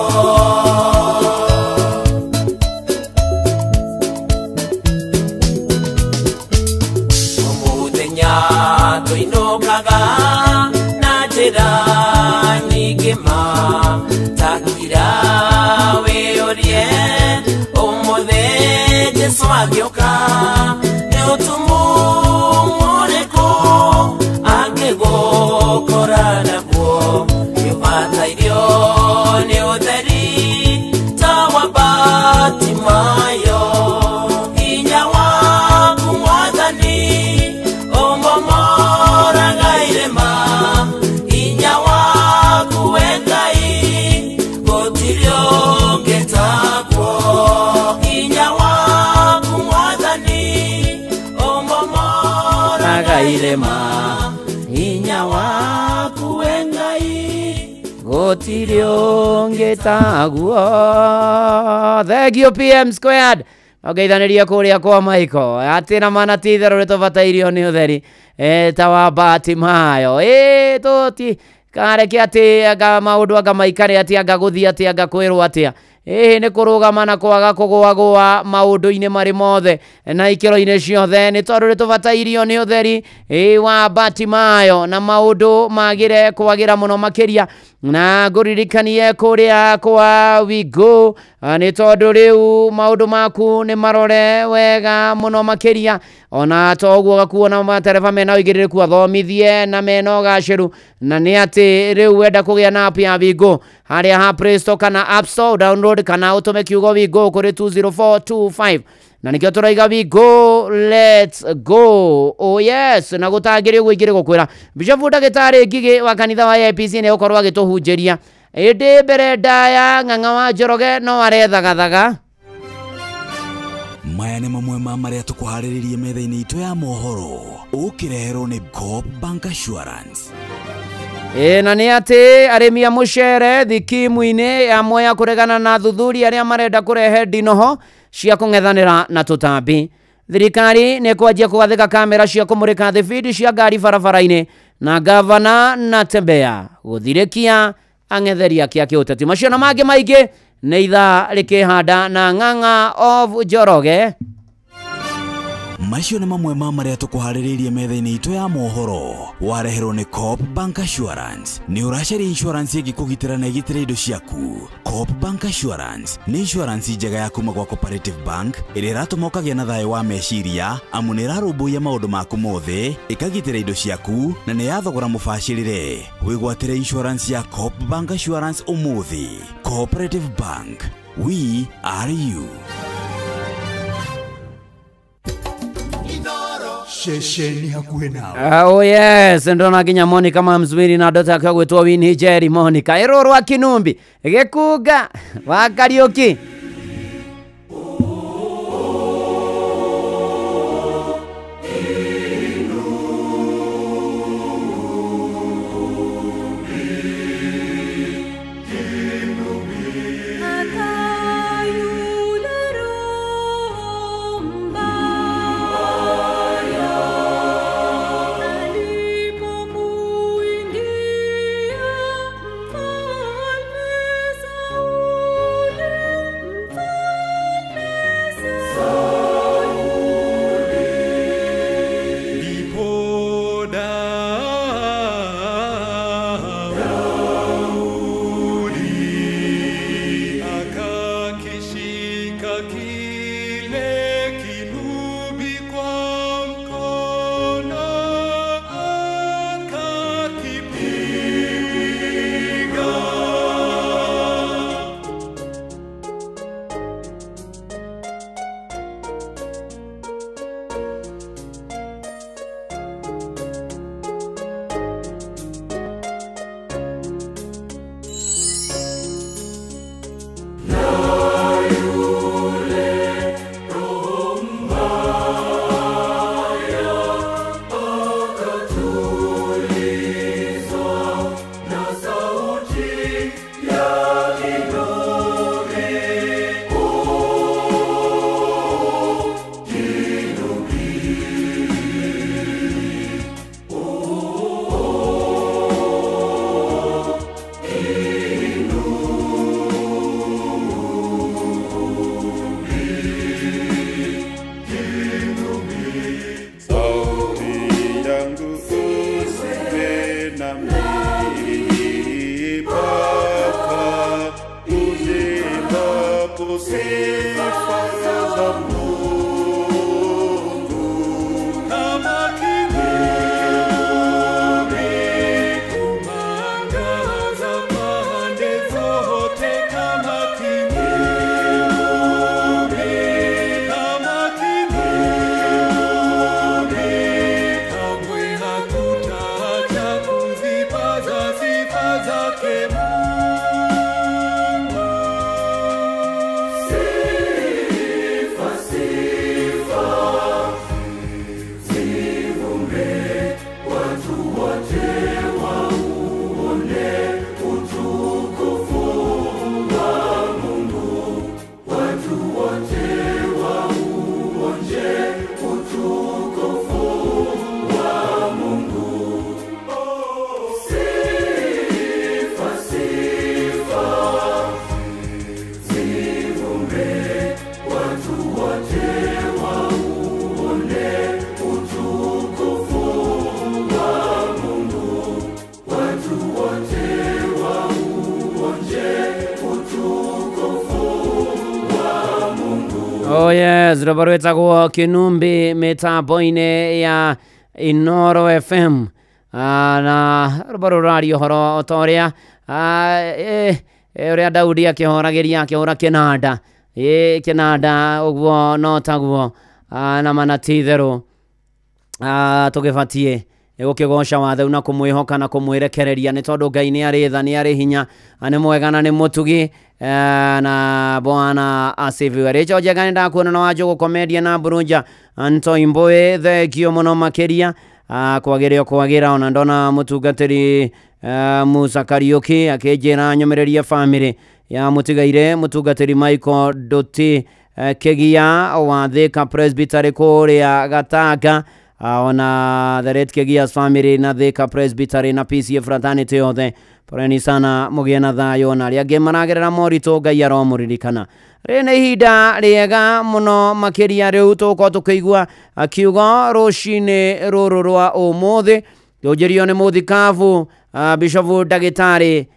omuthenya tuinukaga na njĩra nyingĩ ma takira wĩyũrie ũmũthĩ Jesũ agĩũka nĩ ũtumu mũrĩkũ angĩgũkora naguo nĩũbatairio nĩ ũtheri tawa Batimayo hinya waku mwathani omomora gairema hinya waku wengai gotirio getagwo hinya waku mwathani omomora gairema hinya waku wengai gotirio getagwo thank you PM Squared ogeithanĩria kũrĩa kwa Michael atĩna mana ti itherũ rĩtũbatairio nĩ ũtheri tawa Batimayo tũti kareke atĩ anga maũndũ anga maikare atĩ anga gũthiĩ atĩ anga kwĩrwo atĩa nĩ kũrũgama na kwaga kũgũagũa maũndũ-inĩ marĩ mothe na ikĩro-inĩ ciothe nĩ tondũ nĩtũbatairio nĩ ũtheri wa Batimayo na maũndũ magĩre kwagĩra mũno makĩria na ngũririkanie kũrĩa kwa Wingu nĩ tondũ rĩu maũndũ maku nĩ marore wega mũno makĩria ona toguo gakuona matereba mena ũigĩrĩrĩku athomithie na mena ũgacĩru na nĩ atĩ rĩu wenda kũgĩa na app ya Wingu harĩa ha Play Store kana App Store download kana ũtũme kiugo Wingu kũrĩ 20425 na nikio turaiga Wingu let's go oh yes na gutangire uguo ingire gukwira Bishop Ndagĩtarĩ Ngigĩ wa kanitha wa APC ne ukorwo agituhunjĩria ĩndĩ mbere ndaya ng'ang'a wa Njoroge no arethagathaga maya nĩ mamwe ma marĩa tũkũharĩrĩirie metha-inĩ itũ ya mohoro ũkĩreherwo nĩ Coop Bank Assurance. Na nĩ atĩ arĩmi a mũcere thikimu-inĩ amwe ya kũregana na thuthuria arĩa marenda kũrehe ndinoho cia kũng'ethanĩra na tũtambi. Thirikari nĩ kwanjia kũgathĩka kamera cia kũmũrĩka thibindi cia ngari barabara-inĩ na gavana Natembeya gũthirĩkia ang'etheria kĩa kĩũteti. Macio na mangĩ maingĩ nĩ ithaa rĩkĩhanda na Ng'ang'a of Njoroge. Macio nĩ mamwe ma marĩa tũkũharĩrĩirie metha-inĩ itũ ya mohoro wareherwo nĩ Coop Bank Assurance. Nĩ ũracaria insurance ĩngĩkũgitĩra na ĩgitĩre indo ciaku. Coop Bank Assurance nĩ insurance njega ya kuma gwa Cooperative Bank ĩrĩa ĩratũma ũkagĩa na thayũ wa meciria amu nĩ ĩrarũmbũiya maũndũ maku mothe, ĩkagitĩra indo ciaku na nĩ yathogora mũbacĩrĩre. Wĩgwatĩre insurance ya Coop Bank Assurance ũmũthĩ. Cooperative Bank, we are you. Shesheni hakuhe nao. Oh yes, ndona kinya Monica Mamzwiri na dota yake gwetwo Winnie Jerry Monica. Eroro wa Kinumbi, Gekuga wa Kariuki. Oh yes, rũbaro wetagwo Kinumbi mitambo-inĩ ya Inoro FM. Na rũbaro rũraria ũhoro o ta ũrĩa ũrĩa Daudi akĩhoragĩria akĩhũra kĩnanda kĩnanda ũguo no taguo na mana ti itherũ tũgĩbatiĩ gukigosha wathe na kumwihoka na kumwirekereria ni tondu Ngai ni ari tha ni ari hinya ni mwega na ni mutugi na Bwana asifiwe. Richo jegani ndakuona na wajo gukomedia na Burunja Anto Imboe thegio muno makiria kwagira ona ndona mutungatiri Musa Kariuki akejera nyomereria family ya mutigaire mutungatiri Michael Doti Kegia wa Thika Presbytery kuria Gatanga ona the Red Kegia's family na Thika Presbytery na PCA fraternity yothe poreni sana mugie na thayo na ria gemanagerera morito Ngai aromuririkana rene hida riega muno makiria riu tuko tukigua akiuga rucine ruru rwa umuthi tujirio ni muthikavu Bishop Dagitari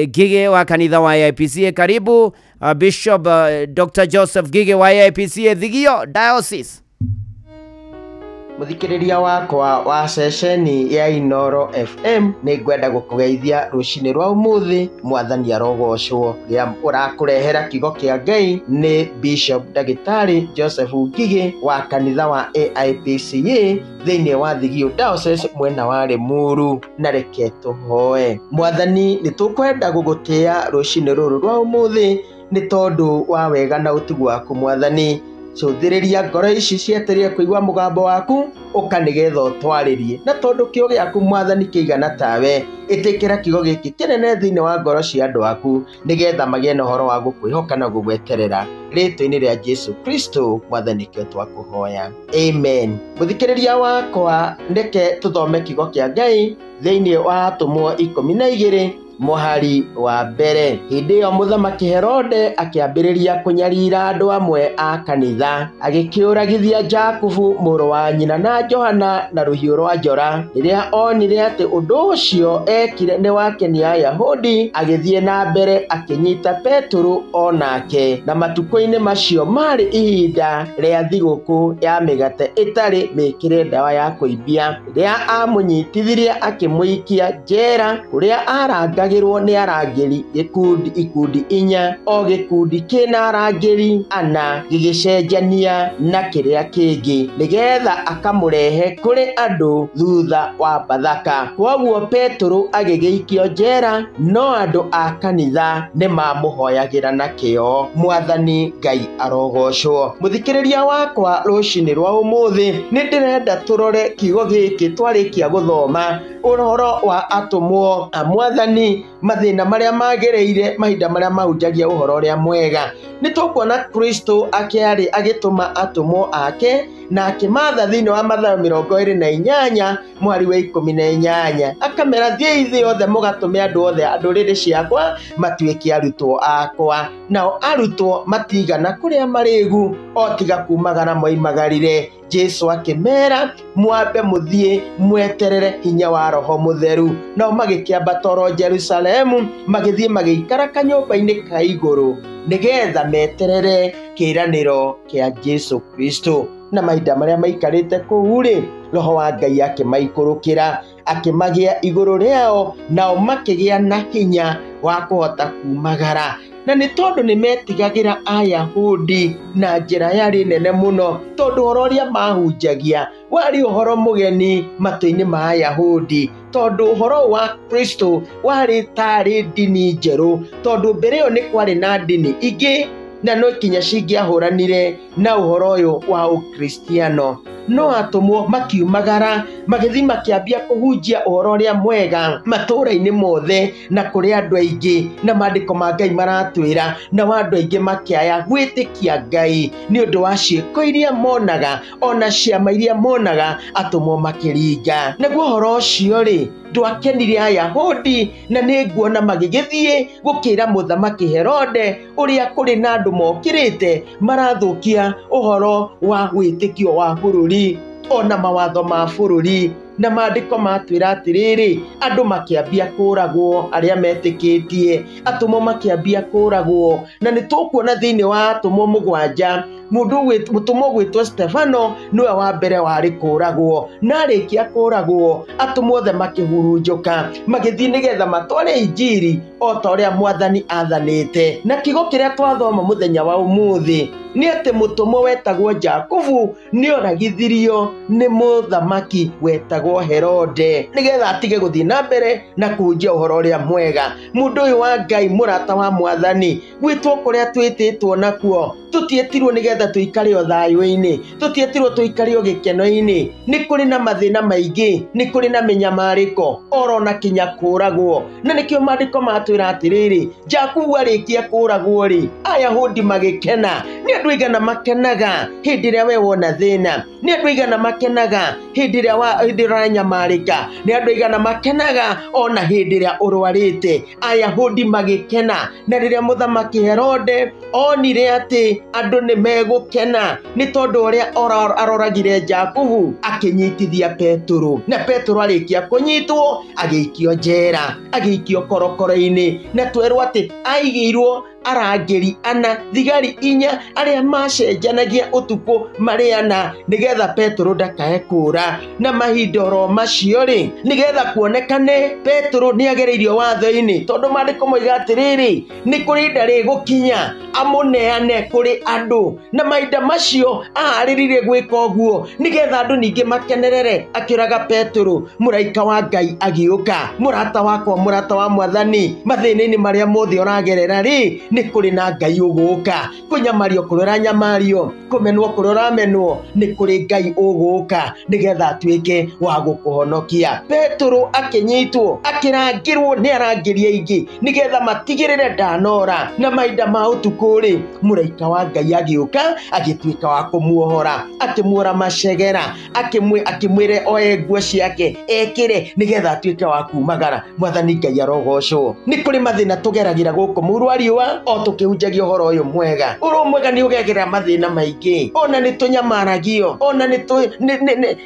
Gige wa kanitha wa IPCA. Karibu Bishop Dr. Joseph Gige wa IPCA Thigio Diocese. Muthikiriria wakwa wa ceceni ya Inoro FM ni ngwenda gukugeithia rucini rwa umuthi mwathani arogocwo ria urakurehera kigo kia Ngai ni Bishop Dagitari Joseph Gige wa kanitha wa AIPCA thiini wa Thigio Diocese mwena wa Limuru na reke tuhoe. Mwathani ni tukwenda gugutia rucini ruru rwa umuthi ni tondu wa wega na utugu waku Mwathani. Cuthiriria ngoro ici cieterie kuigua mugambo waku ukanigetha utwaririe na tondu kio giaku Mwathani kiigana tawe itikira kigo giki kinene thiini wa ngoro cia andu aku nigetha magie na horo wa gukwihoka na gugweterera ritwa-ini ria Jesu Kristo Mwathani kio twakuhoya, amen. Muthikiriria wakwa ndeke tuthome kigo kia Ngai thiini wa Atumwo 12 muhari wa mbere. Hindi yo muthamaki Herode akiambiriria kunyarira andu amwe a kanitha agikiuragithia Jakubu muru wa nyina na Johana na ruhiu rwa njora. Riria onire ati undu ucio ekire ni wakenia Ayahudi agithie na mbere akinyita Petro onake na matuko-ini macio mari ihinda ria thiguku ya migate itari mikire ndawa ya kuibia. Riria amunyitithirie akimuikia njera kuria aranga ni arangeri ikundi 4 o gikundi kina arangeri 4 gigicenjania na kiria kingi nigetha akamurehe kuri andu thutha wa Bathaka. Koguo Petro agigiikio njera no andu a kanitha ni mamuhoyagira na kio. Mwathani Ngai arogocwo. Muthikiriria wakwa rucini rwa umuthi ni ndirenda turore kigo giki twarikia guthoma uhoro wa atumwo a Mwathani mathina maria magereire mahinda maria mahunjagia uhoro ria mwega. Ni tukuona Kristo akiari agituma atumwo ake na akimatha thiini wa Mathayo 28 mwari wa 18 akamera thie ithi yothe mugatume andu othe nduriri ciakwa matuike arutwo akwa. Nao arutwo matigana kuria marigu o tiga kumagara moimagarire. Jesu akimera mwambe muthie mweterere hinya wa Roho Mutheru. Nao magikiamba toro Jerusalemu magithie magiikara kanyumba-ini ka iguru nigetha meterere kiraniro kia Jesu Kristo. Na mahinda maria maikarite kuu ri Roho wa Ngai akimaikurukira akimagia iguru riao nao makigia na hinya wa kuhota kumagara. Na ni tondu ni metigagira Ayahudi na njira yari nene muno tondu horo uria mahunjagia wari uhoro mugeni matu-ini ma Ayahudi tondu uhoro wa Kristo wari tari dini njeru tondu mbere yo ni kwari na dini ingi na no kinya cingiahuranire na uhoro uyu wa ukristiano. No atumwo makiumagara magithi makiambia kuhunjia uhoro uria mwega matura-ini mothe na kuri andu aingi na maandiko ma Ngai maratwira na andu aingi makiaya gwitikia Ngai ni undu wa ciiko iria monaga ona ciama iria monaga atumwo makiringa. Naguo uhoro ucio ri ndwakenire Ayahudi na ni nguona magigithie gukira muthamaki Herode uria kuri na andu mokirite marathukia uhoro wa witikio wa bururi ona mawatho ma bururi. Na maandiko matwira atiriri andu makiambia kuragwo aria metikitie atumwo makiambia kuragwo. Na ni tukuona thiini wa atumwo 7 mundu mutumo gwitwo Stefano niwe wa mbere wari kuragwo na rikia kuragwo atumothe makihurunjuka magithii nigetha matware injiri o ta uria mwathani athanite na kigo kiria twathoma muthenya wa umuthi ni ati mutumo wetagwo Jakubu ni oragithirio ni muthamaki wetagwo Herode nigetha atige guthii na mbere na kunjia uhoro uria mwega. Mundu uyu wa Ngai murata wa mwathani gwitwo kuria twititwo nakuo tutietirwo nigetha tuikare o thayu-ini, tutietirwo tuikare o gikeno-ini. Ni kuri na mathina maingi, ni kuri na minyamariko orona kinya kuragwo na nikio maandiko matwira atiriri Jakubu arikia kuragwo ri Ayahudi magikena. Ni andu igana makenaga hindi ria we wona thina, ni andu igana makenaga hindi ria nyamarika, ni andu igana makenaga ona hindi ria urwarite. Ayahudi magikena na riria muthamaki Herode onire ati andu ni megukena ni tondu uria aroragire Jakubu akinyitithia Petro, na Petro arikia kunyitwo agiikio njera, agiikio korokoro-ini na twerwo ati aigirwo arangeri ana thigari 4 aria macenjanagia utuku mariana nigetha Petro ndakae kura. Na mahindoro macio ri nigetha kuonekane Petro ni agereirio watho-ini tondu maandiko moiga atiriri ni kuri ndari gukinya amuneane kuri andu, na mahinda macio ahariririe gwika uguo nigetha andu ningi makenerere akiraga Petro. Muraika wa Ngai agiuka, murata wakwa, murata wa mwathani, mathina-ini maria mothe uragerera ri ni kuri na Ngai uguka. Kunyamario kurora nyamario, kumenwo kurora menwo, ni kuri Ngai uguka nigetha atuike wa gukuhonokia. Petro akinyitwo akirangirwo ni arangiria ingi nigetha matigirire ndanora, na mahinda ma utuku ri muraika wa Ngai agiuka agituika wa kumuohora, akimuora macegera, akimwire oe nguo ciake ekire nigetha atuike wa kumagara. Mwathani Ngai arogocwo. Ni kuri mathina tugeragira guku murwa riwa o tukihunjagia uhoro uyu mwega. Uro mwega ni ugegerera mathina maingi, ona ni tunyamaragio, ona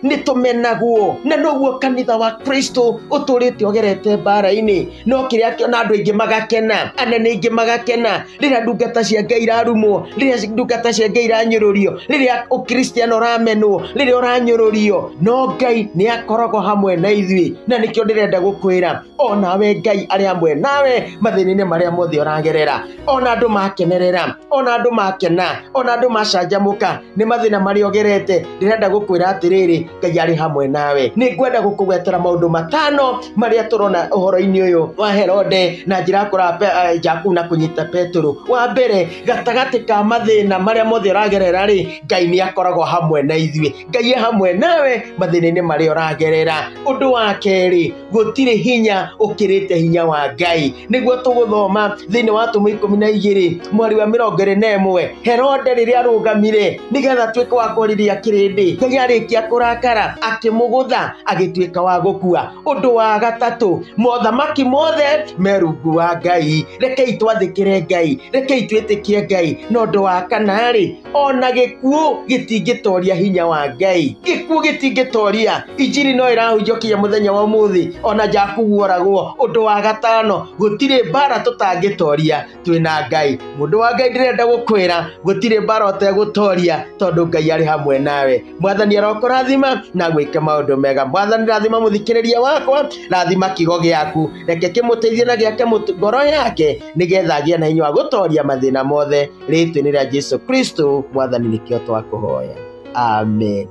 ni tumenagwo, na noguo kanitha wa Kristo uturite ogerete bara-ini. No kiria kiona andu aingi magakena, anene aingi magakena riria ndungata cia Ngai irarumwo, riria ndungata cia Ngai iranyururio, riria ukristiano uramenwo, riria uranyururio. No Ngai ni akoragwo hamwe na ithui, na nikio ndirenda gukwira ona we Ngai ari hamwe nawe mathina-ini maria mothe uragerera. Ona andu makenerera, ona andu makena, ona andu macanjamuka ni mathina maria ogerete. Ndirenda gukwira atiriri Ngai ari hamwe nawe. Ni ngwenda gukugwetera maundu matano maria turona uhoro-ini uyu wa Herode na njira kura Jakubu na kunyita Petro. Wa mbere, gatagati ka mathina maria mothe uragerera ri Ngai ni akoragwo hamwe na ithui. Ngai hamwe nawe mathina-ini maria uragerera. Undu wa keri, gutire hinya ukirite hinya wa Ngai. Niguo tuguthoma thiini wa Atume 12 mwari wa 21. Herode riria arugamire nigetha tuike wa kuriria kirindi, Ngai arikia kurakara akimugutha agituika wa gukua. Undu wa gatatu, mothamaki mothe merungu wa Ngai. Rekei twathikire Ngai, rekei twitikie Ngai. No undu wa kana ri, ona gikuo gitingitoria hinya wa Ngai. Gikuo gitingitoria injiri no irahunjokia muthenya wa umuthi ona Jakubu oragwo. Undu wa gatano, gutire bara tutangitoria twina Ngai. Mundu wa Ngai ndirenda gukwira gutire bara utegutoria tondu Ngai ari hamwe nawe. Mwathani arokurathima na gwika maundu mega. Mwathani rathima muthikiriria wakwa, rathima kigo giaku, reke kimuteithie na giake ngoro yake nigetha agie na hinya wa gutoria mathina mothe. Ritwa-ini ria Jesu Kristo mwathani nikio twakuhoya, amen.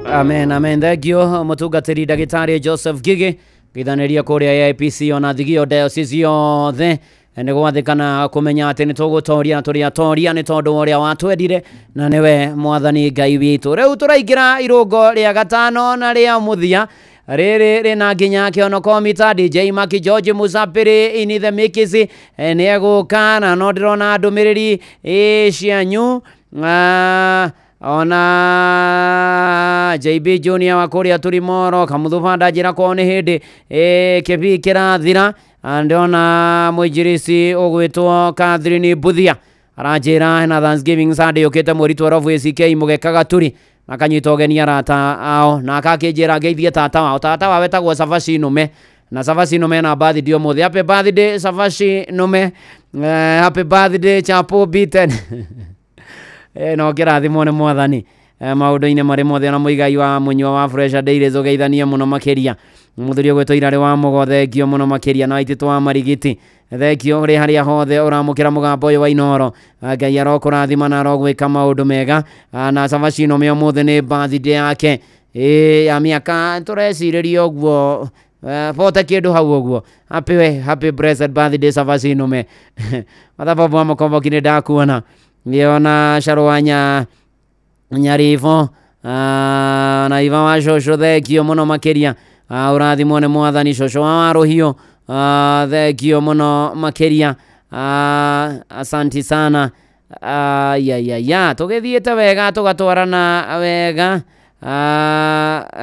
Amen, amen. Thank you mutungatiri ndagitari Joseph Gigi githaniria kuria ya IPC ona thigio diocese yothe ni gwathikana kumenya ati ni tugutoria turia ni tondu uria watwendire na niwe mwathani Ngai witu. Riu turaingira irungo ria gatano na ria muthia riri rina nginya kionoko mita DJ Maki George Musapiri ini the Mikisi ni eguka na no ndirona ndumiriri cianyu ona JB Junior wa kuria turimoro kamuthubanda njira ko ni hindi kibi kirathira. Ndiona mwinjirisi ugwitwo Catherine Buthia aranjira na Thanksgiving Sunday ukite mweri 12 ACK mugekaga turi na kanyita ugeni arata ao na akakinjira ngeithie tata wao. Tata wawe tagwo Savashi Nume na Savashi Nume na birthday umuthi. Happy birthday Savashi Nume, happy birthday Chapo Beaten. no kĩrathimo nĩ mwathani maũndũ-inĩ marĩ mothe na mũigai wa mũnyua wa Fresha Daily ũgeithanie mũno makĩria mũthuri ũgwĩtwo Irarĩ wa Mũgo thengio mũno makĩria na Waitĩtũ wa Marigiti thengio ũrĩ harĩa hothe ũramũkĩra mũgambo ũyũ wa Inoro Ngai arokũrathima na arogwĩka maũndũ mega na Savacino me ũmũthĩ nĩ birthday yake ya mĩaka tũrecirĩria ũguo bote kĩndũ hau ũguo happy blessed birthday Savacino me mathababu wa mũkomboki nĩ ndakuona nĩona Sharwanya Nyarivo na Iva wa Shosho thengio mũno makĩria ũrathimwo nĩ mwathani Shosho wa Rohio thengio mũno makĩria asanti sana tũgĩthiĩte wega tũgatwarana wega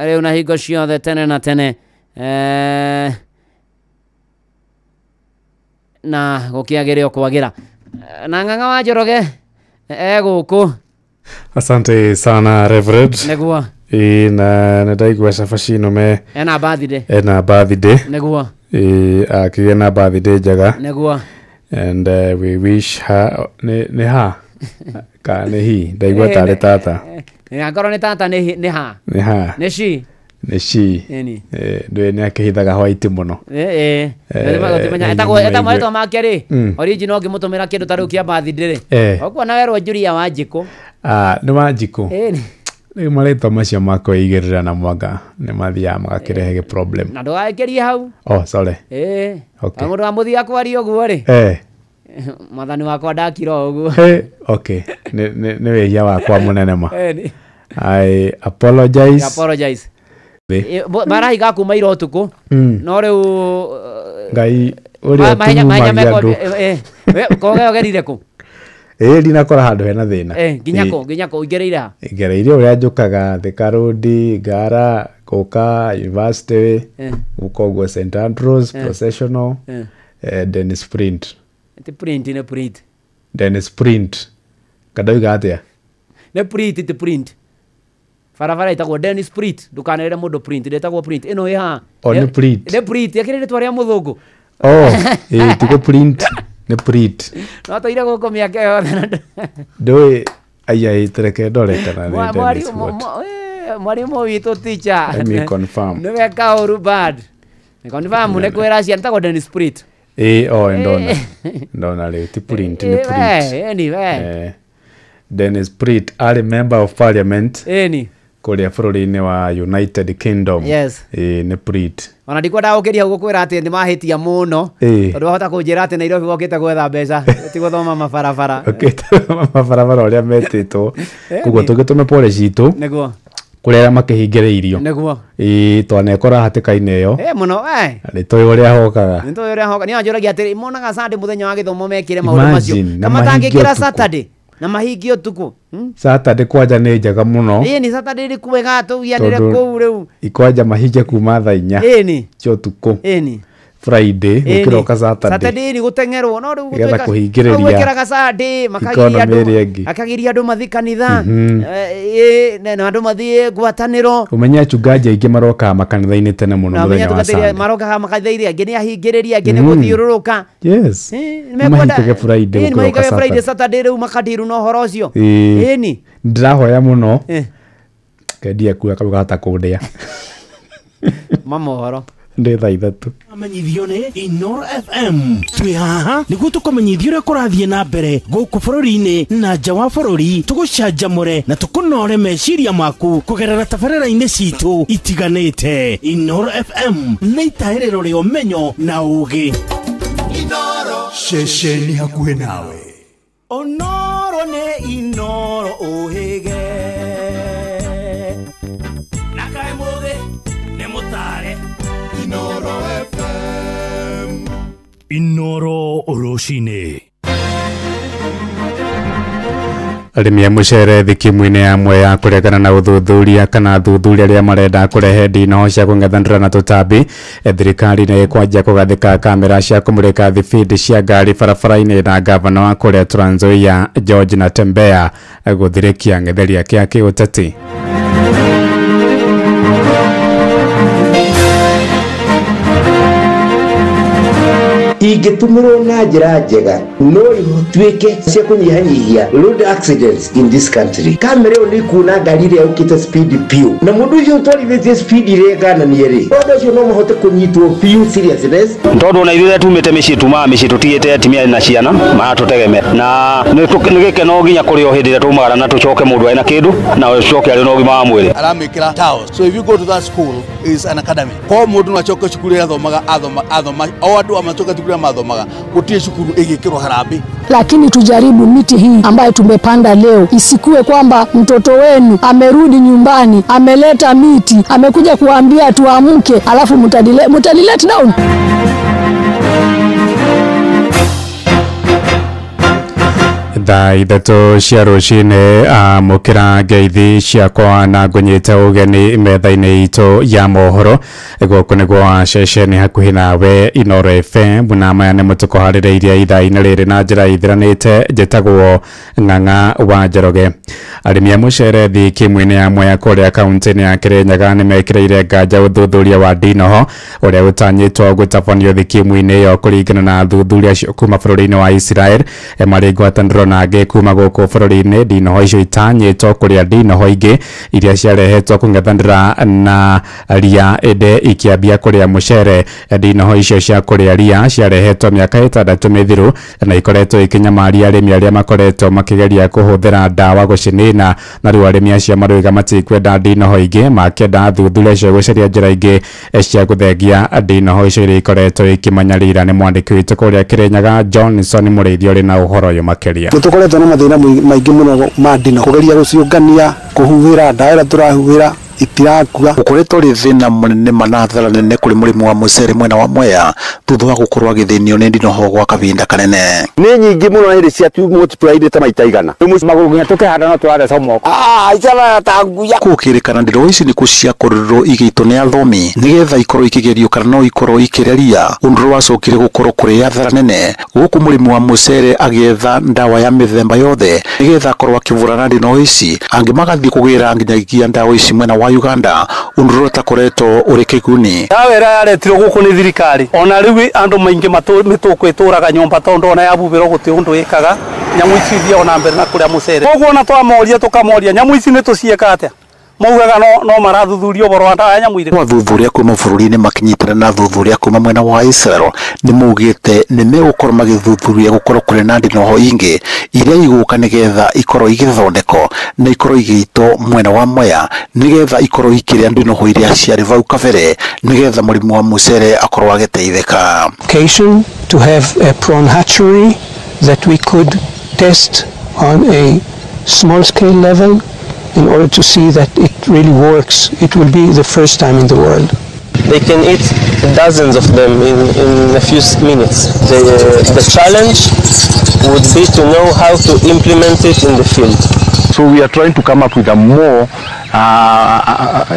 rĩu na hingo ciothe tene na tene na gũkĩagĩre o kwagĩra na Ng'ang'a wa Njoroge gũkũ. Asante sana Reverend. Negua. Na ndaigua Savacino me ena birthday. Negua. Akĩgĩa birthday njega. Negua. And we wish her nĩ ha ka nĩ hi ndaigua tarĩ tata. Ngorwo nĩ tata nĩ ha. Nĩ shi. Nĩ shi. Ndũĩ nĩ akĩhithaga White mũno. Etagwo make rĩ original ngĩmũtũmĩra kĩndũ ta rĩu kĩa birthday rĩ ũguo na werwo Julia Wanjikũ. Nĩ Wanjikũ. Rĩu marĩtwa macio makwĩigĩrĩra na mwanga nĩ mathiaga magakĩrehe problem. Na ndũgagĩkĩrie hau. Sorry. Mũndũ wa mũthia kwaria ũguo rĩ mwathani wakwa ndakira ũguo. Nĩ wĩhia wakwa mũnene ma. I apologize. Marahiga kuma ira ũtukũ no rĩu Ngai ũrĩa tumumagia andũ kogegerire kũ ndinakora handũ hena thĩna nginya kũ igereire ha igereire ũrĩa njũkaga Thika Road Ngara Kũka University gũka ũguo St Andrews Processional Dennis Print Dennis Print kadauga atĩa nĩ print farafara itagwo Dennis Print ndukanere mũndũ print ndetagwo print ĩno ĩ ha nĩ print yakĩrĩ rĩtwa rĩa mũthũngũ tigo print nĩ print no tũire gũkũ mĩaka yothe ndũĩ tereke ndore kana mwarimũ witũ teacher let me confirm nĩ weka ũru bad confirm nĩ kwĩra ciana tagwo Dennis Print ndona rĩu ti print nĩ print Dennis Print arĩ member of parliament kũrĩa bũrũri-inĩ wa United Kingdom. Nĩ Print. Ona ndikwenda gũkĩria gũkwĩra atĩ nĩ mahĩtia mũno tondũ wahota kũnjĩra atĩ Nairobi gokĩte gwetha mbeca ti gũthoma mabarabara. Mabarabara ũrĩa metĩtwo koguo tũgĩtũme pole citũ kũrĩa makĩhingĩrĩirio twanekora hatĩka-inĩ ĩyo mũno nĩ tũĩ ũrĩa hokaga nĩ wanjũragia atĩ monaga Sunday mũthenya wa gĩthomo mekĩre maũndũ macio na matangĩkĩra Saturday na mahingi ũtukũ Saturday kwanja nĩ njega mũno nĩ Saturday rĩ kwega tũgianĩre kũu rĩu ikwanja mahinge kuma thaa 4 cia ũtukũ Friday gũkĩroka Saturday nĩ gũteng'erwo no rĩu gũtuĩka kũhingĩrĩria gwĩkĩraga Sunday makagiria andũ mathiĩ kanitha na andũ mathiĩ ngwatanĩro ũmenye achungaji aingĩ marokaga makanitha-inĩ tene mũno mũthenya wa Sunday marokaga makanitha-inĩ angĩ nĩ ahingĩrĩria angĩ nĩ gũthiũrũrũka mahingage Friday gũkĩroka Friday Saturday rĩu makadiru na ũhoro ũcio ndĩrahoya mũno kendia kuga kahata kũndĩa mama ũhoro ndĩ thaa ithatũ amenyithio nĩ Inoro FM twĩ haha nĩguo tũkũmenyithia ũrĩa kũrathiĩ na mbere gũkũ bũrũri-inĩ na nja wa bũrũri tũgũcanjamũre na tũkũnore meciria maku kũgerera tabarĩra-inĩ citũ itiganĩte. Inoro FM nĩ itaĩrĩro rĩa ũmenyo na ũũgĩ. Inoro ceceni hakuhĩ nawe. Onoro nĩ Inoro ũhĩge na kaĩ mũthĩ nĩ mũtare Inoro FM. Inoro rũcinĩ. Arĩmi a mũcere thikimu-inĩ yamwe ya kũregana na ũthuthuria kana thuthuria rĩa marenda kũrehe ndino cia kũng'ethanĩra na tũtambi thirikari nĩ ĩkwanjia kũgathĩka kamera cia kũmũrĩka thibindi cia ngari barabara-inĩ na gavana wa kũrĩa Trans Nzoia George Natembeya gũthirĩkia ng'etheria kĩa kĩũteti. ingĩtũmĩrwo na njĩra njega no ituĩke cia kũnyihanyihia road accidents in this country. Kamera ĩyo nĩ kuona ngari ĩrĩa yũkĩte speed piũ na mũndũ ũcio ũtwarithĩtie speed ĩrĩa ĩkananie-rĩ, ũndũ ũcio no mũhote kũnyitwo piũ seriousness. Tondũ na ithuĩ tuumĩte mĩciĩ tumaga mĩciĩ tũtigĩte atumia na ciana maratũtegemera na nĩ gĩkeno nginya kũrĩ o hĩndĩ ĩrĩa tũmagara na tũcoke mũndũ arĩ na kĩndũ na ũcoke arĩ na ũgima wa mwĩrĩ. Aramĩkĩra towels. So if you go to that school is an academy. Kwa mũndũ no acoke cukuru ĩrĩa athoma o andũ amacoka cukuru ĩrĩa mathomaga gũtirĩ cukuru ĩgĩkĩrwo harambĩ. Lakini tujaribu miti hii ambayo tumepanda leo isikue kwamba mtoto wenu amerudi nyumbani ameleta miti amekuja kuambia tuamke alafu mutadilet down. Thaa ithatũ cia rũcinĩ amũkĩra ngeithi ciakwa na ngũnyĩte ũgeni metha-inĩ itũ ya mohoro gũkũ nĩguo ceceni hakuhĩ nawe Inooro FM na maya nĩ mũtuko harĩrĩirie ithaa-inĩ rĩrĩ na njĩra ithiranĩte njĩtagwo Ng'ang'a wa Njoroge. Arĩmi a mũcere thikimu-inĩ ya Mwea kũrĩa kaunti-inĩ ya Kirinyaga nĩ mekĩrĩire nganja ũthuthuria wa ndinoho ũrĩa ũtanyĩtwo gũtabanio thikimu-inĩ ĩyo kũringana na thuthuria cio kuma bũrũri-inĩ wa Israel marĩ ngwatanĩro na angĩ kuma gũkũ bũrũri-inĩ. Ndinoho icio itanyĩtwo kũrĩa ndinoho ingĩ iria ciarehetwo kũng'ethanĩra na ria ĩndĩ ikĩambia kũrĩa mũcere. Ndinoho icio cia kũrĩa ria ciarehetwo mĩaka 6 mĩthiru na ikoretwo ikinyamaria arĩmi arĩa makoretwo makĩgeria kũhũthĩra ndawa gũcinina na rĩu arĩmi acio marauga matikwenda ndinoho ingĩ makĩenda thuthuria icio gũcaria njĩra ingĩ cia gũthengia ndinoho icio iria ikoretwo ikĩmanyarira. Nĩ mwandĩki witũ kũrĩa Kirinyaga Johnson Mũrĩithi ũrĩ na ũhoro ũyũ makĩria. Tukoretwo na mathĩna maingĩ mũno ma ndinoho kũgeria gũciũngania kũhuhĩra ndawa ĩrĩa tũrahuhĩra itirakua ukoretwo ri thina munene manathara nene kuri mũrĩmi wa mũcere mwena wa Mwea thutha wa gũkorwo agĩthĩnio nĩ ndinoho gwa kahinda kanene. Nĩ nyingĩ mũno hĩndĩ cia tu multiply ta maita igana magũrũ nginya tũkĩhanda no tũratheca moko icana ta nguya gũkĩrĩkana ndinoho ici nĩ ciakorirwo igĩitwo nĩ athomi nĩgetha ikorwo ikĩgerio kana no ikorwo ikĩreria ũndũ wacokire gũkorwo kũrĩ athara nene gũkũ mũrĩmi wa mũcere agĩetha ndawa ya mĩthemba yothe nĩgetha akorwo akĩvũrana ndinoho ici angĩ magathiĩ kũgĩra nginyagia ndawa ici mwena wa Uganda ũndũ ũtakoretwo ũrĩ kĩguni. Ndawa ĩrĩa yaretirwo gũkũ nĩ thirikari ona rĩu andũ maingĩ mĩtũkũ ĩtũraga nyũmba tondũ ona yabubĩrwo gũtĩ ũndũ ĩkaga nyamũ ici ithiaga ona mbere na kũrĩa mũcere. Koguo ona twamoria tũkamoria nyamũ ici nĩ tũciĩka atĩa maugaga no marathuthuria ũhoro wa ndawa ya nyamũ irĩ. Wathuthuria kuma bũrũri-inĩ makinyitana na thuthuria kuma mwena wa Israel nĩ maugĩte nĩ megũkorwo magĩthuthuria gũkorwo kũrĩ na ndinoho ingĩ iria igũka nĩgetha ikorwo igĩthondekwo na ikorwo igĩitwo mwena wa Mwea nĩgetha ikorwo ikĩrĩa ndinoho iria ciarĩ vau kabere nĩgetha mũrĩmi wa mũcere akorwo agĩteithĩka. To have a prawn hatchery that we could test on a small scale level in order to see that it really works. It will be the first time in the world. They can eat dozens of them in a few minutes. The challenge would be to know how to implement it in the field. So we are trying to come up with a more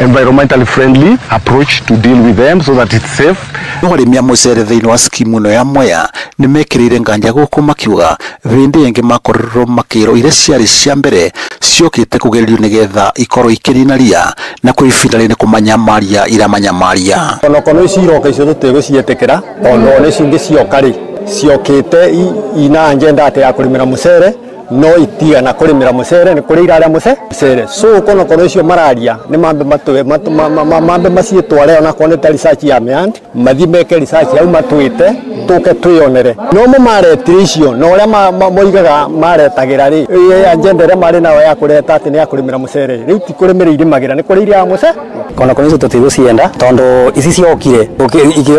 environmentally friendly approach to deal with them so that it's safe. No arĩmi a mũcere thĩinĩ wa skimu ĩno ya Mwea nĩ mekĩrĩire nganja gũkũ makiuga hĩndĩ ĩngĩ makorirwo makĩrwo iria ciarĩ cia mbere ciokĩte kũgererio nĩgetha ikorwo ikĩnina ria na kwĩ ihinda rĩnene kũmanyamaria iramanyamaria. Kono ici iroka icio tũtigũciĩtĩkĩra tondũ nĩ cingĩ cioka rĩ ciokĩte ina agenda atĩ ya kũrĩmĩra mũcere no itigana kũrĩmĩra mũcere nĩ kũrĩ irarĩa mũcere so kono icio mararia nĩ mambe maciĩtware ona kone ta research ya MEAND mathi meke research hau matwĩte tũke twĩonere no maretire icio no ũrĩa moigaga maretagĩra rĩ agenda ĩrĩa marĩ nayo ya kũreta atĩ nĩ ya kũrĩmĩra mũcere rĩu ti kũrĩmĩra irĩmagĩra nĩ kũrĩ irĩa mũcere kono icio tũtigũcienda tondũ ici ciokire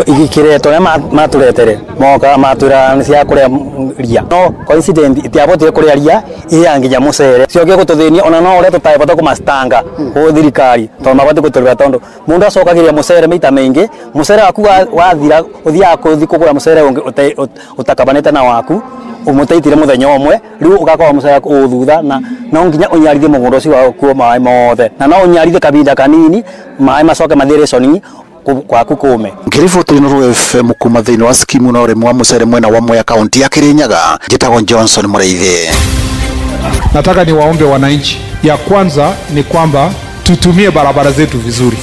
igĩkĩretwo nĩ matũretere moka matwĩra nĩ cia kũrĩa ria no coincident itiabotire kũrĩa ria iyanginya mũcere cioke gũtũthĩnia ona no ũrĩa tũtabota kũmastanga gũ thirikari tondũ mabati gũtũrĩra tondũ mũndũ acokagĩria mũcere maita maingĩ mũcere waku wathira ũthiaga kũgũra mũcere ũngĩ ũtakabanĩte na waku umuteitire muthenya umwe riu ugakorwo mũcere ũthutha na no nginya ũnyarithie mũgũnda ũcio waku maĩ mothe na no ũnyarithie kabinda kanini maĩ macoke mathire coni kwaku kume. Ngirifuti Inooro FM kuma thĩinĩ wa skimu na ũrĩmi wa mũcere mwena wa Mwea kaunti ya Kirinyaga njĩtagwo Johnson Mũrĩithi. Nataka niwaombe wananchi, ya kwanza ni kwamba tutumie barabara zetu vizuri.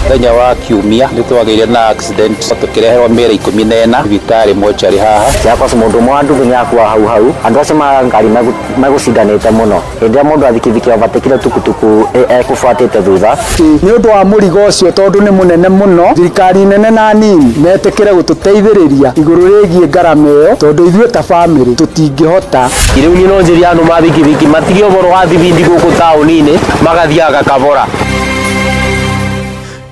thenya wa kiumia nitwageire na accident tukireherwo mĩĩrĩ 14 thibitarĩ mochari haha yakwa mundu mwandu nginyakwa hau andu acio ngari magucindanite muno hĩndĩ mundu athikithiki abatekire tukutuku ekubatite thutha ni undu wa murigo ucio tondu ni munene muno thirikari nene na nini metekire gututeithiriria iguru rigie ngarama iyo tondu ithuĩ ta family tutingihota iriu ni no njiri andu mathikithiki matige uboro wa thibindi guku tauni-ini magathiaga kabora.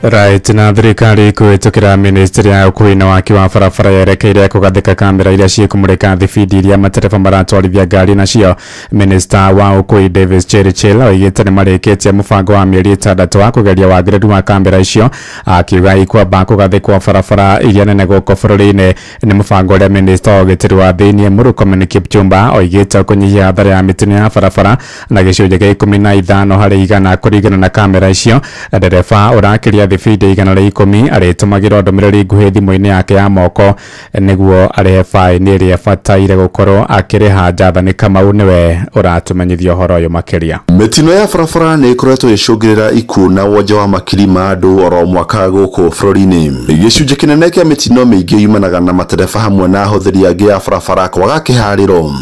Right, na thirikari kuhitukira ministry ya ukui na waki wa barabara yerekeire kugathika kamera iria cikumurika thibindi iria matereba maratwarithia ngari nacio. Minister wa ukui Davis Cherichel oigite ni marikitie mubango wa mieri 6 wa kugeria wagĩrĩru wa kamera icio, akiuga ikwamba kugathikwo barabara iria nene gũkũ bũrũri-inĩ. Ni mubango ũrĩa minister ũgitĩri wa thĩinĩ Murkomen Kipchumba oigite kũnyihia hathara ya mĩtino ya barabara na gĩcunjĩ gĩa 15 harĩ igana kũringana na kamera icio. Ndereba ũrakiria thibindi igana rĩa 10 arĩtũmagĩra ndũmĩrĩri nguhĩ thimũ-inĩ yake ya moko nĩguo arehe faini ĩrĩa bataire gũkorwo akĩrĩha. Jathani Kamau niwe ũratumenyithia ũhoro ũyũ makĩria. Mĩtino ya barabara nĩ ĩkoretwo ĩcũngĩrĩra ikuũ na wonje wa makiri ma andũ oro mwaka gũkũ bũrũri-inĩ. Gĩcunjĩ kĩnene kĩa mĩtino mĩingĩ yumanaga na matereba hamwe na ahũthĩri angĩ a barabara kwaga kĩharĩro.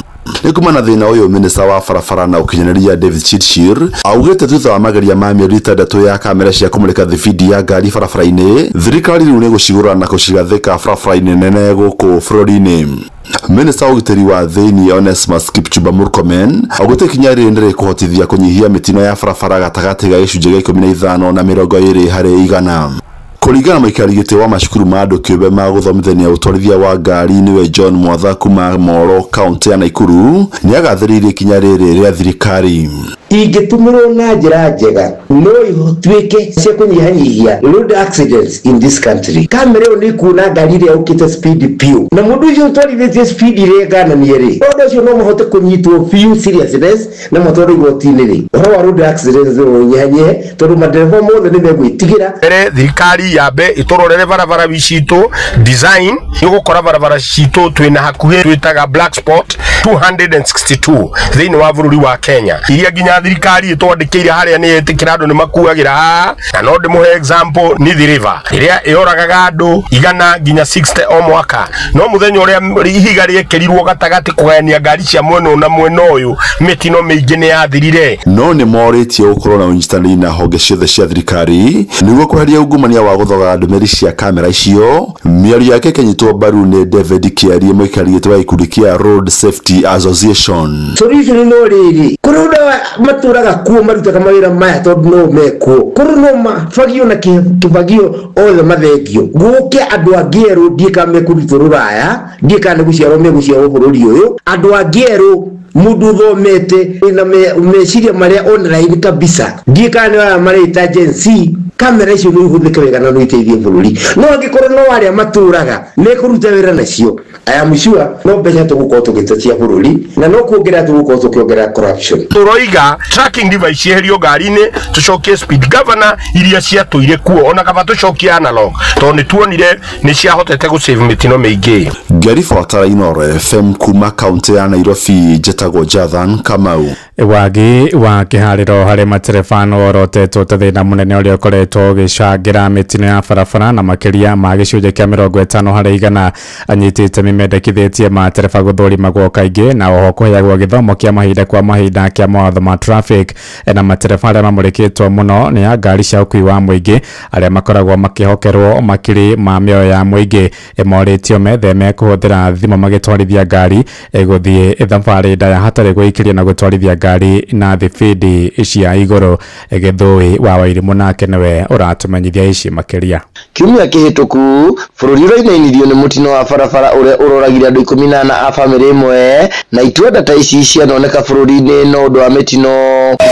Nikumana thina uyu minista wa barabara na ukinyanĩria David Chirchir augite thutha wa mageria ma mĩeri 6 ya kamera cia kumulika thibindi ya ngari barabara-inĩ, thirikari rĩu nĩ gũcigũra na gũcigathĩka barabara-inĩ nene gũkũ bũrũri-inĩ. Minista ũgitĩri wa thĩinĩ Onesmus Kipchumba Murkomen augite ikinya rĩrĩ nĩ rĩkũhotithia kũnyihia mĩtino ya barabara gatagatĩ ga gĩcunjĩ gĩa 15 na 20 harĩ igana. Kuringana mũikari gĩtĩ wa macukuru ma andũ kĩũmbe ma gũthomithania ũtwarithia wa ngari niwe John Mwatha kuma Moro kaunti ya Nakuru nĩ agathĩrĩirie ikinya rĩrĩ rĩa thirikari. Ingĩtũmĩrwo na njĩra njega no ituĩke cia kũnyihanyihia road accidents in this country. Kamera ĩyo nĩ kuona ngari ĩrĩa ũkĩte speed piũ na mũndũ ũcio ũtwarithĩtie speed ĩrĩa ĩgananie rĩ, ũndũ ũcio no mũhote kũnyitwo biũ seriousness na mũtwarwo igoti-inĩ rĩ. Ũhoro wa road accidents ũnyihanyihe tondũ madereba mothe nĩ megwĩtigĩra. Thirikari yambe itororere barabara bicitũ design igũkora barabara citũ twĩna hakuhĩ twĩtaga black spot 262 thĩinĩ wa bũrũri wa Kenya, iria nginya thirikari itwandĩkĩire harĩa nĩ ĩtĩkĩra andũ nĩ makuagĩra haha. Na no ndĩmũhe example ni the river ĩrĩa ĩoragaga andũ 100 nginya 60 o mwaka. No mũthenya ũrĩa ihiga rĩekĩrirwo gatagatĩ kũgayania ngari cia mwena na mwena ũyũ, mĩtino mĩingĩ nĩ yathirire. No nĩ morĩtie gũkorwo na ũnyitanĩri na honge ciothe cia thirikari nĩguo kweheria ungumania wa gũthoga ndũmĩrĩri cia kamera icio. Mĩario yake ĩkĩnyitwo mbaru nĩ David Kĩarie, mũikari gĩtĩ wa gĩkundi kĩa Road Safety Association. Solution no rĩrĩ kũrũda matũraga kuo marutaga mawĩra maya tondũ no mekuo kũrũ no mabagio na kĩbagio othe mathengio gũke andũ angĩ erũ ndikame kũrutwo rũraya ndikane gũciarwo megũciarwo bũrũri ũyũ andũ angĩ erũ mundu thomete na meciria maria online kabisa ndikane wala marita agency kamera icio nĩ ihũthĩke wega na no iteithie bũrũri. No angĩkorwo no arĩa matũraga nĩ kũruta wĩra nacio, I am sure no mbeca tũgũkorwo tũgĩtetia bũrũri na no kuongerera tũgũkorwo tũkĩongerera corruption. Tũroiga tracking device cieherio ngari-inĩ, tũcokie speed governor iria ciatũire kuo ona kaba tũcokie analog tondũ nĩ tuonire nĩ ciahotete gũsave mĩtino mĩingĩ. Ngari Fatara Inoro FM kuma kaunti ya Nairobi, njĩtagwo Jathan Kamau. Wagi wa kĩharĩro harĩ matereba no orotetwo ta thĩna mũnene ũrĩa ũkoretwo ũgĩcangĩra mĩtino ya barabara na makĩria ma gĩcunjĩ kĩa 50 harĩ igana. Anyitĩte mendekithĩtie matereba gũthũrimagwo kaingĩ na oho kũheagwo gĩthomo kĩa mahinda kwa mahinda kĩa mawatho ma traffic. Na matereba arĩa mamũrĩkĩtwo mũno nĩ ya ngari cia ũkui wa mũingĩ arĩa makoragwo makĩhokerwo makiri ma mĩoyo ya mũingĩ. Morĩtio metheme kũhũthĩra thimũ magĩtwarithia ngari gũthiĩ thabarĩ ndaya hatarĩ gwĩkĩria na gũtwarithia ngari na thibindi cia igũrũ. Gĩthũi wa Wairimũ nake nĩwe ũratumenyithia ici makĩria. Kiumia kĩhĩtũku bũrũri ũrainainithio nĩ mũtino wa barabara ũrĩa ũroragire andũ 14 a famĩlĩ ĩmwe na itwenda ta ici cianoneka bũrũri-inĩ no ũndũ wa mĩtino.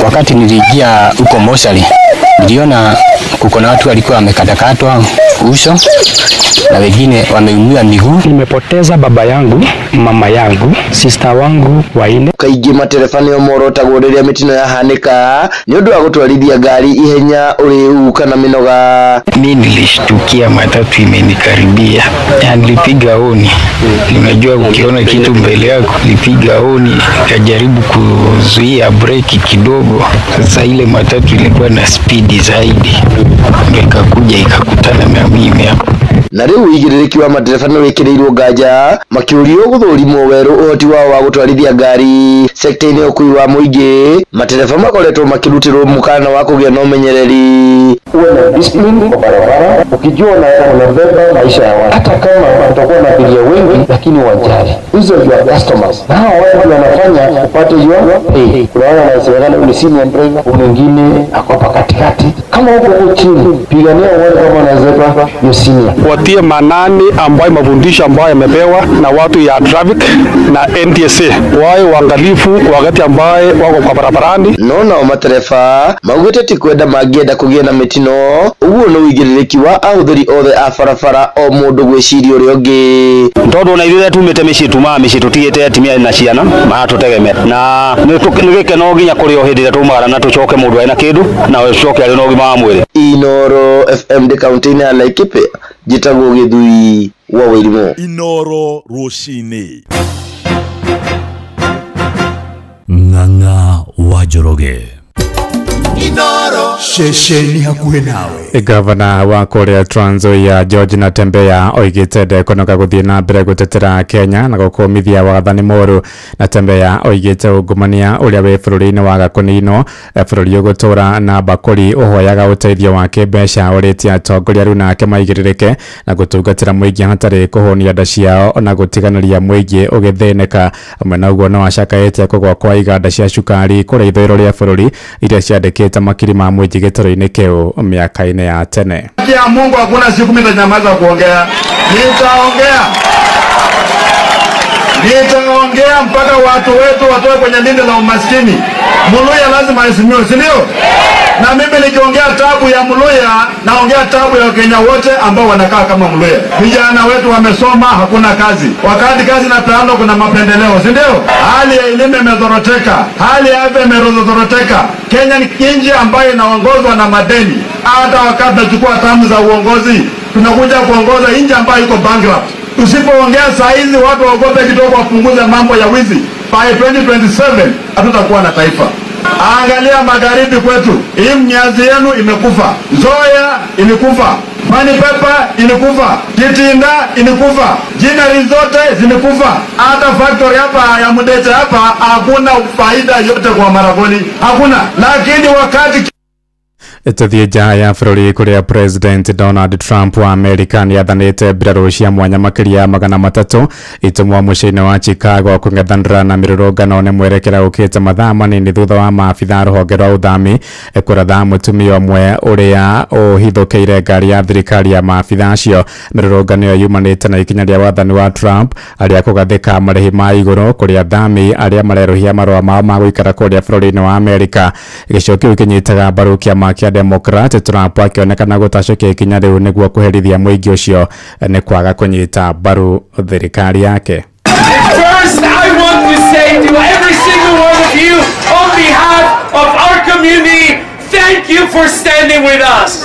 Wakati niliingia huko mochari niliona kuko na watu walikuwa wamekatakatwa uso na wengine wameumia miguu. Nimepoteza baba yangu mama yangu, sister wangu waine. Kaingĩ matereba nĩo morotagwo rĩrĩa mĩtino yahanĩka nĩ ũndũ wa gũtwarithia ngari ihenya ũrĩu kana mĩnoga. Mimi nilishtukia matatu imenikaribia. Nilipiga honi. Unajua ukiona kitu mbele yako nilipiga honi, nikajaribu kuzuia breki kidogo. Sasa ile matatu ilikuwa na speed zaidi. Ikakuja ikakutana na mimi hapo. Na rĩu ũigĩrĩrĩki wa matereba nĩ wĩkĩrĩirwo nganja makĩũrio gũthũrimwo werũ ũhoti wao wa gũtwarithia ngari sekta-inĩ ya ũkui wa mũingĩ. Matereba makoretwo makĩrutĩrwo mũkana wa kũgĩa na ũmenyereri. Uwe na discipline kwa barabara, ukijua unabeba maisha ya watu. Hata kama utakuwa na abiria wengi lakini wajali. Hizo ndio customers. Na hao watu wanafanya upate hiyo pay. Unaona anasemekana ni senior driver, mwingine ako hapa katikati. Kama uko chini, pigania uone kama unaweza hiyo senior. Watie manani ambayo mafundisho ambayo yamepewa na watu ya traffic na NTSA. Wawe waangalifu wakati ambaye wako kwa barabarani. Nona matereba maugĩte ti kwenda mangĩenda kũgĩa na mĩtino. Ũguo nĩ ũigĩrĩrĩki wa ahũthĩri othe a barabara o mũndũ gwĩciria ũrĩa ũngĩ. Tondũ na ithuĩ tumĩte mĩciĩ tũtigĩte atumia na ciana maratũtegemea. Na nĩ gĩkeno nginya kũrĩ o hĩndĩ ĩrĩa tumaga na tũcoke mũndũ ena kĩndũ na ũcoke arĩ na ũgima wa mwĩrĩ. Inoro FM de kaunti-inĩ ya Laikipia njĩtagwo Gĩthui wa Wairimũ. Inoro rũcinĩ. Ng'ang'a wa Njoroge. Inoro shesheni hakuhĩ nawe. Gavana wa kũrĩa Trans Nzoia George Natembeya oigĩte ndekũnoga gũthiĩ na mbere gũtetera Kenya na gũkũmithia wathani mũru. Natembeya oigĩte ungumania ũrĩa wĩ bũrũri-inĩ wa kũninwo bũrũri ũgũtũra na bakũri ũhoyaga ũteithio wa kĩmbeca ũrĩtie atongoria rĩu nake maigĩrĩrĩke na gũtungatĩra mũingĩ hatarĩ kũhũnia nda ciao na gũtiganĩria mũingĩ ũgĩthĩnĩka. Hamwe na ũguo no acakaĩte kũgũa kwa iganda cia cukari kũrĩa ithũĩro rĩa bũrũri iria ciandĩkĩte makiri ma mũingĩ gĩtaro-inĩ kĩu mĩaka-inĩ ya tene. Ya Mungu hakuna siku mimi nitanyamaza kuongea. Nitaongea mpaka watu wetu watoe kwenye lindi la umaskini. Muluya lazima aheshimiwe, si ndio? Na mimi nikiongea tabu ya Muluya, naongea tabu ya Kenya wote ambao wanakaa kama Muluya. Vijana wetu wamesoma, hakuna kazi. Wakati kazi inapeanwa kuna mapendeleo, si ndio? Hali ya elimu imezoroteka, hali ya afya imezoroteka. Kenya ni nchi ambayo inaongozwa na madeni. Hata wakati tunachukua tamu za uongozi, tunakuja kuongoza nchi ambayo iko bankrupt. Tusipoongea saa hizi watu waogope kidogo wapunguze mambo ya wizi. By 2027 hatutakuwa na taifa. Angalia magharibi kwetu, hii mnyazi yenu imekufa, Nzoia imekufa, Manipepa imekufa, Kitinda imekufa, jinari zote zimekufa. Hata factory hapa ya Mudete hapa hakuna faida yote kwa Maragoli, hakuna. Lakini wakati Tuthiĩ nja ya bũrũri kũrĩa President Donald Trump wa Amerika nĩathanĩte mbirarũ cia mwanya makĩria 300 itũmwo mũciĩ-inĩ wa Chicago kũng'ethanĩra na mĩrũrũngano nĩ mwerekera ũkĩte mathaa manini thutha wa maabitha rũhonge rwa ũthami kũratha mũtumia ũmwe ũrĩa ũhithũkĩire ngari ya thirikari ya maabitha acio. Mĩrũrũngano ĩyo yumanĩte na ikinya rĩa wathani wa Trump arĩa kũgathĩka marĩhi ma igũrũ kũrĩ athami arĩa marerũhia marũa mao ma gũikara kũrĩa bũrũri-inĩ wa Amerika. Gĩcigo kĩu kĩnyitaga mbaru kĩama kĩa Democrat. Trump akĩonekana gũtacũkia ikinya rĩu nĩguo kũherithia mũingĩ ũcio nĩ kwaga kũnyita mbaru thirikari yake. First, I want to say to every single one of you on behalf of our community, thank you for standing with us.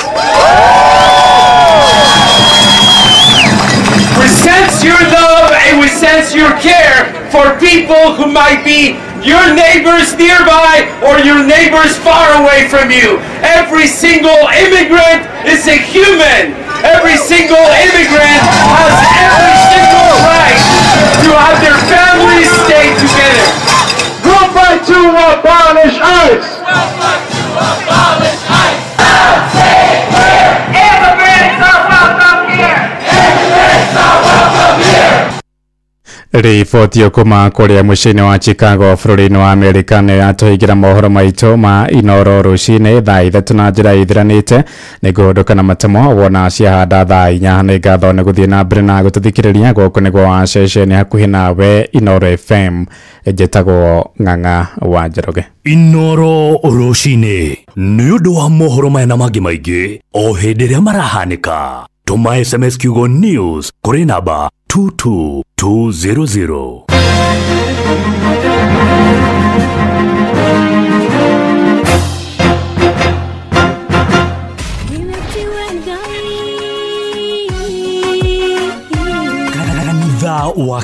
We sense your love and we sense your care for people who might be your neighbors nearby or your neighbors far away from you. Every single immigrant is a human. Every single immigrant has every single right to have their families stay together. Go back to abolish ICE. Go back to abolish ICE. Immigrants are welcome here. Immigrants are welcome here. Riboti kuma kũrĩa mũciĩ-inĩ wa Chicago bũrũri-inĩ wa Amerika nĩ yatũhingĩra mohoro maitũ ma Inoro rũcinĩ thaa 3 na njĩra ithiranĩte nĩngũhũndũka na matemo wona ciahanda thaa 4. Nĩ ngatho nĩ gũthiĩ na mbere na gũtũthikĩrĩria gũkũ nĩguo wa ceceni hakuhĩ nawe Inoro FM njĩtagwo Ng'ang'a wa Njoroge. Inoro rũcinĩ nĩ ũndũ wa mohoro maya na mangĩ maingĩ o hĩndĩ ĩrĩa marahanĩka. Tuma SMS kiugo news kũrĩ namba 22200. wa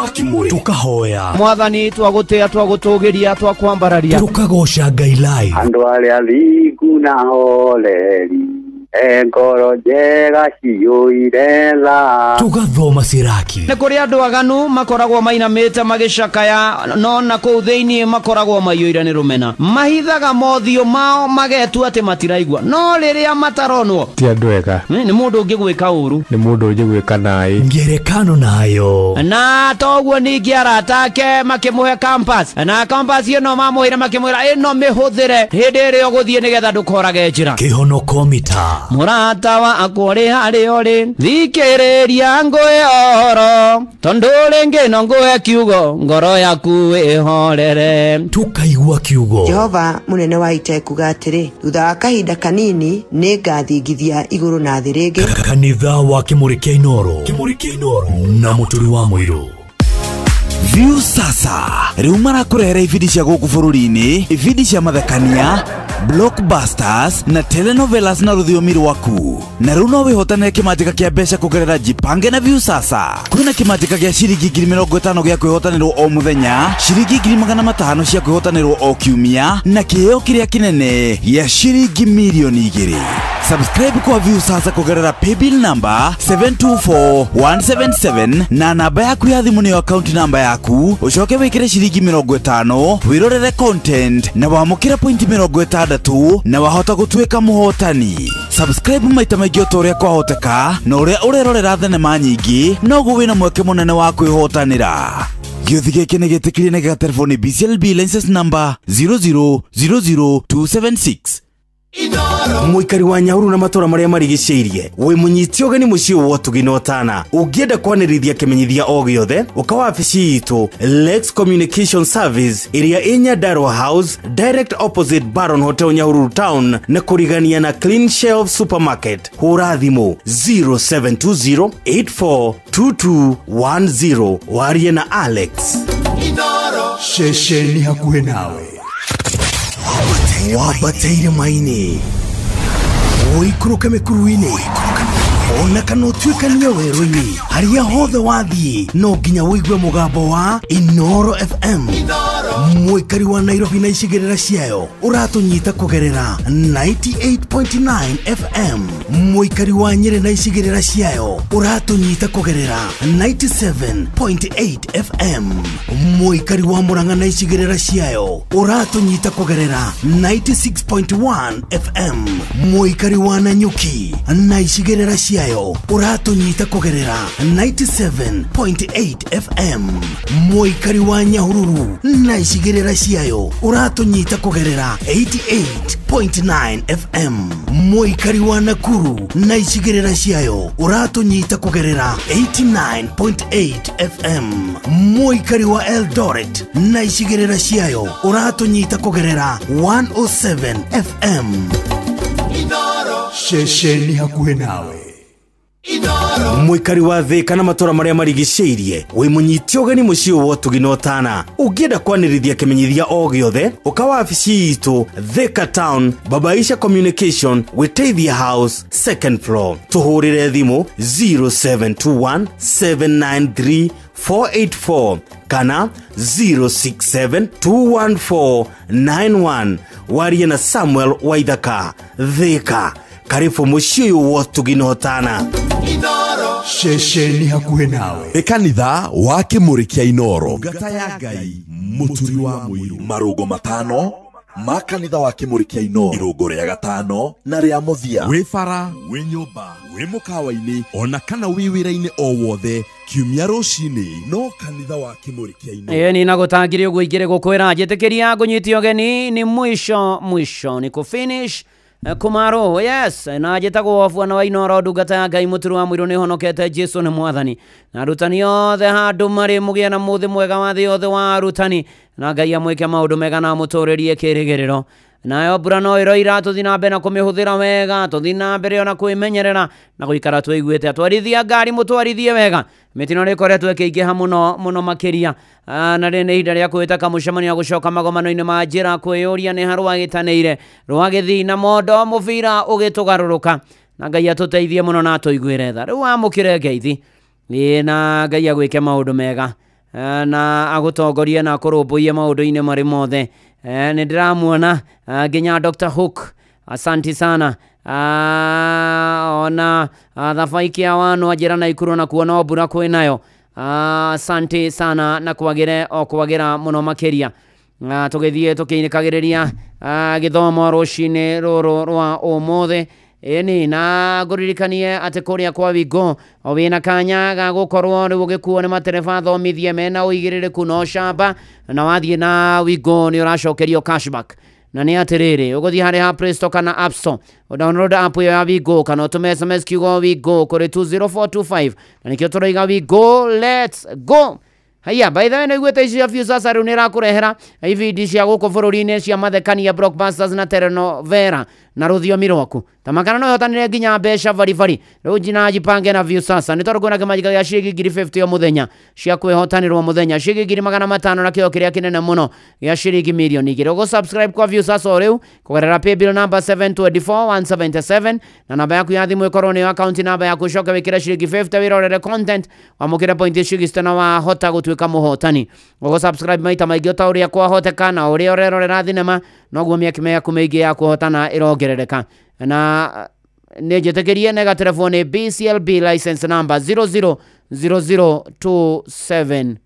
kimuri tukahoya mwathani twagutea twagutugiria twakwambararia tukagosha Ngai live andu aria thiku na holeri engoro njega ciyuire tha tugathoma ciraki nĩ kũrĩ andũ aganu makoragwo mainamĩte magĩcakaya no na kũu thĩinĩ makoragwo maiyũire nĩ rũmena mahithaga mothiũ mao magetua atĩ matiraigua no rĩrĩa mataronwo ti andũ ega nĩ mũndũ ũngĩ gwĩka ũru nĩ mũndũ ũngĩ gwĩka naĩ ngerekano nayo na toguo ningĩ arata ake makĩmũhe campus na campus ĩno mamũhĩre makĩmwĩra ĩno mĩhũthĩre hĩndĩ ĩrĩa ũgũthiĩ nĩgetha ndũkorage njĩra kĩhonoko mita mũrata wakwa ũrĩ harĩa ũrĩ thikĩrĩria ngũhe oro tondũ rĩngĩ no ngũhe kiugo ngoro yaku ĩhorere tukaigua kiugo Jehova mũnene wa ita kuga atĩrĩ thutha wa kahinda kanini nĩ ngathingithia igũrũ na thĩ rĩngĩ kanitha wa Kimuri kĩa Inoro na mũturi wa mũirũ View sasa rĩu marakurehera ibindi cia gũkũ bũrũri-inĩ ibindi cia mathekania blockbusters na telenovelas na rũthiomi rwaku na rĩu no wĩhotanĩre kĩmanjĩka kĩa mbeca kũgerera Jipange na View sasa kwĩna kĩmanjĩka gĩa ciringi 50,000 gĩa kwĩhotanĩrwo o mũthenya ciringi 500,000 cia kwĩhotanĩrwo o kiumia na kĩheo kĩrĩa kĩnene gĩa ciringi milioni 2 subscribe kwa View sasa kũgerera paybill number 724177 na namba yaku ya thimũ nĩyo account number yaku ucoke wĩkĩre ciringi 50 wirorere content na wamũkĩre point 60 na wahota gũtuĩka mũhotani subscribe maita maingĩ o ta ũrĩa kwahoteka na ũrĩa ũrerorera thenema nyingĩ noguo wĩna mweke mũnene wa kwĩhotanĩra gĩũthi gĩkĩ nĩ gĩtĩkĩrie na gĩgatelefoni BCLB license number 0000276 Muikari wa Nyahururu na matora maria marigicĩirie we munyiti ogeni muciĩ wa Tuginotana ũngĩenda kwanĩrithia kĩmenyithia o gĩothe ũka wabici itũ Lex Communication Service ĩrĩa ĩ Nyandarua House direct opposite Baron Hotel Nyahururu Town na kũrigania na Clean Shelf Supermarket hũra thimũ 0720842210 warie na Alex Inoro shesheni hakuhĩ nawe wabateire maini uikuruke mikuruini ona kana utuikania werũ-inĩ harĩa hothe wathiĩ no nginya wĩigue mũgambo wa Inoro FM mũikari wa Nairobi na icigĩrĩra ciayo ũratũnyita kũgerera 98.9 FM mũikari wa Nyeri na icigĩrĩra ciayo ũratũnyita kũgerera 97.8 FM mũikari wa Murang'a na icigĩrĩra ciayo ũratũnyita kũgerera 96.1 FM mũikari wa Nanyuki na icigĩrĩra ciayo ũratũnyita kũgerera 97.8 FM mũikari wa Nyahururu na icigĩrĩra ciayo ũratũnyita kũgerera 88.9 FM mũikari wa Nakuru na icigĩrĩra ciayo ũratũnyita kũgerera 89.8 FM mũikari wa Eldoret na icigĩrĩra ciayo ũratũnyita kũgerera 107 FM Inoro shesheni hakuhĩ nawe Muikari wa Thika na matora maria marigicĩirie we munyiti ogeni muciĩ wa Tuginotana ũngĩenda kwanĩrithia kĩmenyithia o gĩothe ũka wabici itũ Thika Town Babaisha Communication Wĩteithia House second floor tuhũrĩre thimũ 0721793484 kana 06721491 warie na Samuel Waithaka Thika karibu muciĩ wa Tuginotana Inoro shesheni hakuhĩ nawe kanitha wa Kimuri kĩa Inoro ngata ya Ngai mũturi wa mũirũ marũgo matano ma kanitha wa Kimuri kĩa Inoro irũngo rĩa gatano na rĩa mũthia wĩ bara wĩ nyũmba wĩ mũkawa-inĩ ona kana wĩ wĩra-inĩ o wothe kiumia rũcinĩ no kanitha wa Kimuri kĩa Inoro ni nagũtangire ũguo igĩrĩ gũkwĩra njĩtĩkĩria ngũnyiti ogeni ni mwisho ni kũfinish kumaro yes na njĩtagwo Bwana wa Inoro ndungata ya Ngai mũturi wa mũirũ nĩ honokete Jesu nĩ mwathani na arutani othe handũ marĩ mũgĩe na mũthĩ mwega wa thĩ yothe wa arutani na Ngai amwĩke maũndũ mega na mũtũrĩrie kĩrĩgĩrĩro nayo mbura no ĩroira tũthi na mbere na kũmĩhũthĩra wega, tũthi na mbere ona kwĩmenyerera na gũikara twĩiguĩte atwarithia ngari mũtwarithie wega. Mĩtino nĩ ĩkoretwo ĩkĩingĩha mũno makĩria, na rĩ nĩ ihinda rĩa kwĩta kamũcemanio gũcoka magomano-inĩ ma njĩra kwĩyũria nĩ ha rwagĩtanĩire rwagĩthiĩ na mondo mũbira ũgĩtũgarũrũka, na Ngai atũteithie mũno na atũiguĩre tha. Rĩu amũkĩre ngeithi na Ngai agwĩke maũndũ mega na agũtongorie na akũrũmbũiye maũndũ-inĩ marĩ mothe. Nĩ ndĩramuona nginya Dr. Hook, asanti sana. Ona thafaikia wanu ajira na ikuru na kuona obura kwĩnayo, asanti sana na kwagĩra mũno makĩria. Tũgĩthiĩ tũkĩinĩkagĩrĩria gĩthomo rũcinĩ rũrũ rwa ũmũthĩ. Eni na ngũririkanie atĩ kũrĩa kwa Wingo wĩna kanya ga gũkorwo rĩu ũgĩkuo nĩ matereba thomithie mena ũigĩrĩrĩku na ũcamba, na wathiĩ na Wingo nĩ ũracokerio cashback. Na nĩ atĩrĩrĩ, ũgũthiĩ harĩ ha Play Store kana App Store, download app yo ya Wingo kana ũtũme SMS kiugo Wingo kũrĩ 20425, na nĩkĩo tũroiga Wingo, let's go. Haya, by the way, no igwete icio views sasa rĩu nĩ rakũrehera ibindi cia gũkũ bũrũri-inĩ cia mathekania blockbusters na telenovela na rũthiomi rwaku. Tamakana no ihotanĩre nginya mbeca baribari. Rĩu njina jipange na views sasa. Nĩ tondũ kwĩna kĩmanjĩka gĩa ciringi 50 o mũthenya cia kwĩhotanĩrwo mũthenya, ciringi 500 na kĩo kĩrĩa kĩnene mũno gĩa ciringi mirioni 2. Ũgũ subscribe kwa views sasa o rĩu kũgerera paybill number 724177 na namba yaku ya thimũ ĩkorwo nĩyo account namba yaku, coka wĩkĩre ciringi 50 wĩrorere content wamũkĩre point cigiste na wahota gũtuĩka mũhotani. Ũgũ subscribe maita maingĩ o ta ũrĩa kwahoteka na ũrĩa ũrerorera thinema noguo mĩaka yaku mĩingĩ ya kũhotana ĩrongerereka. Na nĩ njĩtĩkĩrie nega telefoni BCLB license number 0000276.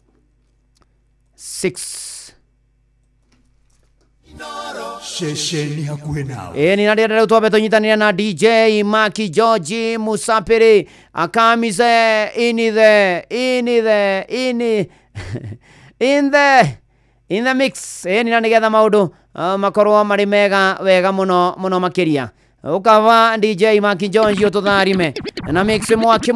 Shesheni hakuhĩ nawe. Ni nadia rĩu twambe tũnyitanĩre na DJ Maki George Musapiri akamize in the mix. Ni na nĩgetha maũndũ makorwo marĩ mega wega mũno makĩria. Ukava DJ Maki George ũtũtharime na mix mwaki.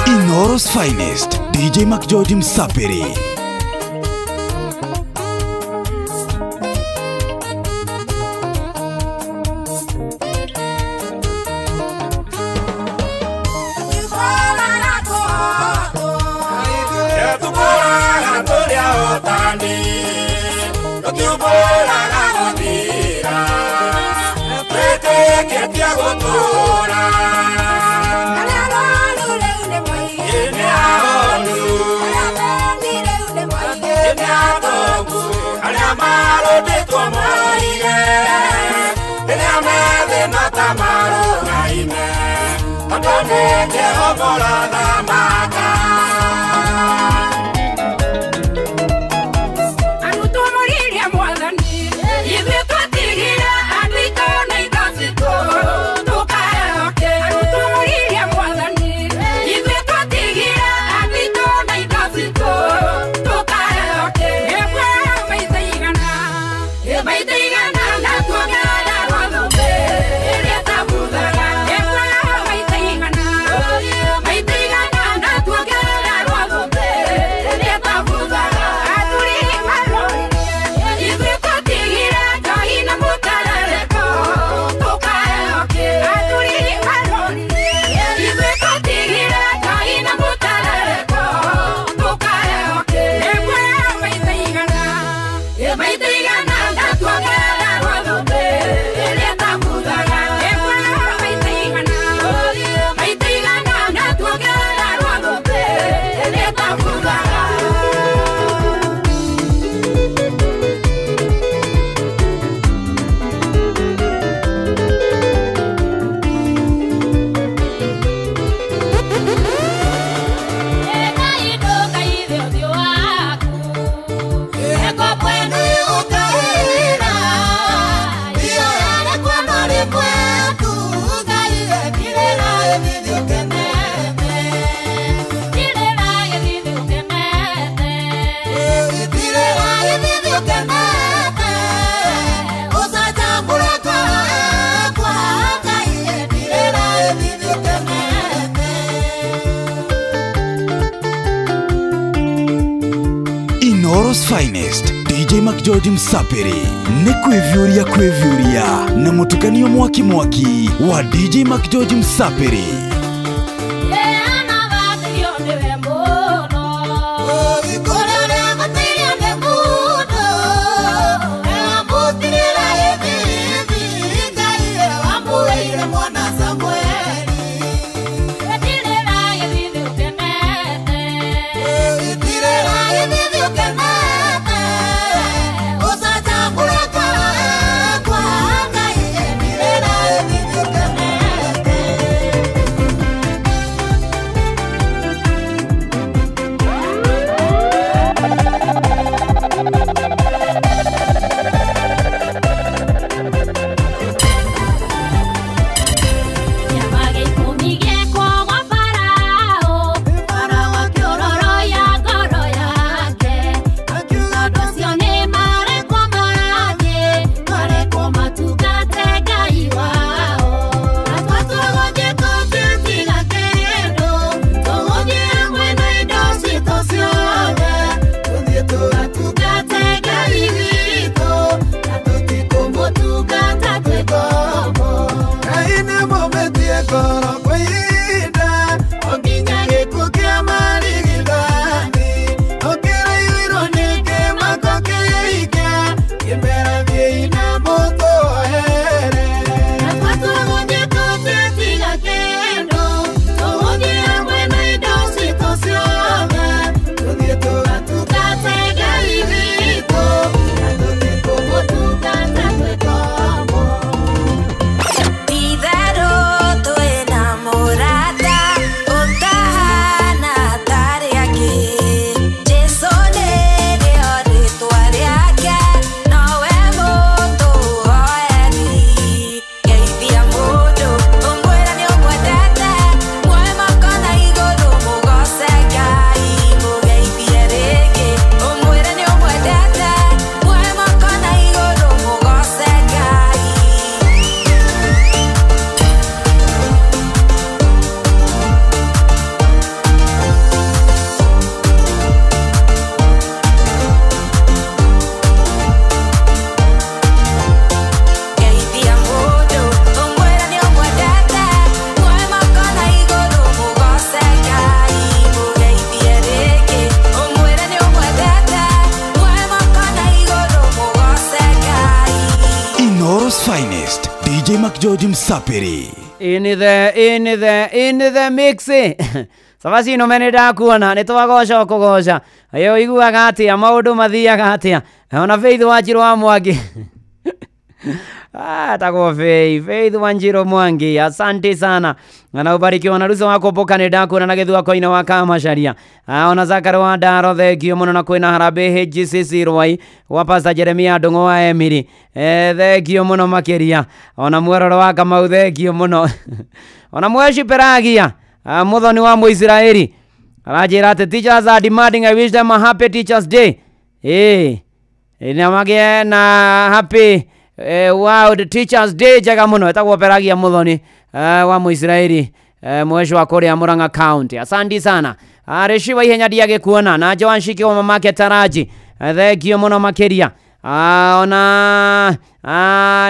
Inoro's finest, DJ Maki George Musapiri. Maita igana Inoros Finest DJ Mac George Msapiri ni kwivyuria na mutukanio mwaki wa DJ Mac George Msapiri. Finest DJ Mac George Msapiri in the mix. Sabasi no meneda kuona nitwagoca kugoca ayo iguaga atia maundu mathiaga atia ona Faith Wanjiru wa Mwangi tago Faith Wanjiru Mwangi, asante sana na ubarikiwa na ruhusa wako poka nenda kuona na githua koina wa Kamasharia ona Zakari wa Ndaro thegio muno na kwina Harambe HGCC Rwai wa Pastor Jeremia Ndungu wa Emiri thegio muno makiria ona Mweroro wa Kamau thegio muno ona Mweshi Peragia muthoni wa Muisraeli arajira ati teachers are demanding, I wish them a happy Teachers Day. Na magie na happy World Teachers Day jaga muno etagwo Peragia muthoni wa Muisraeli mweshi wa Korea Murang'a County. Asante sana areshiwa ihenya diage kuona na Joan Shiki wa mamake Taraji thegio muno makiria ona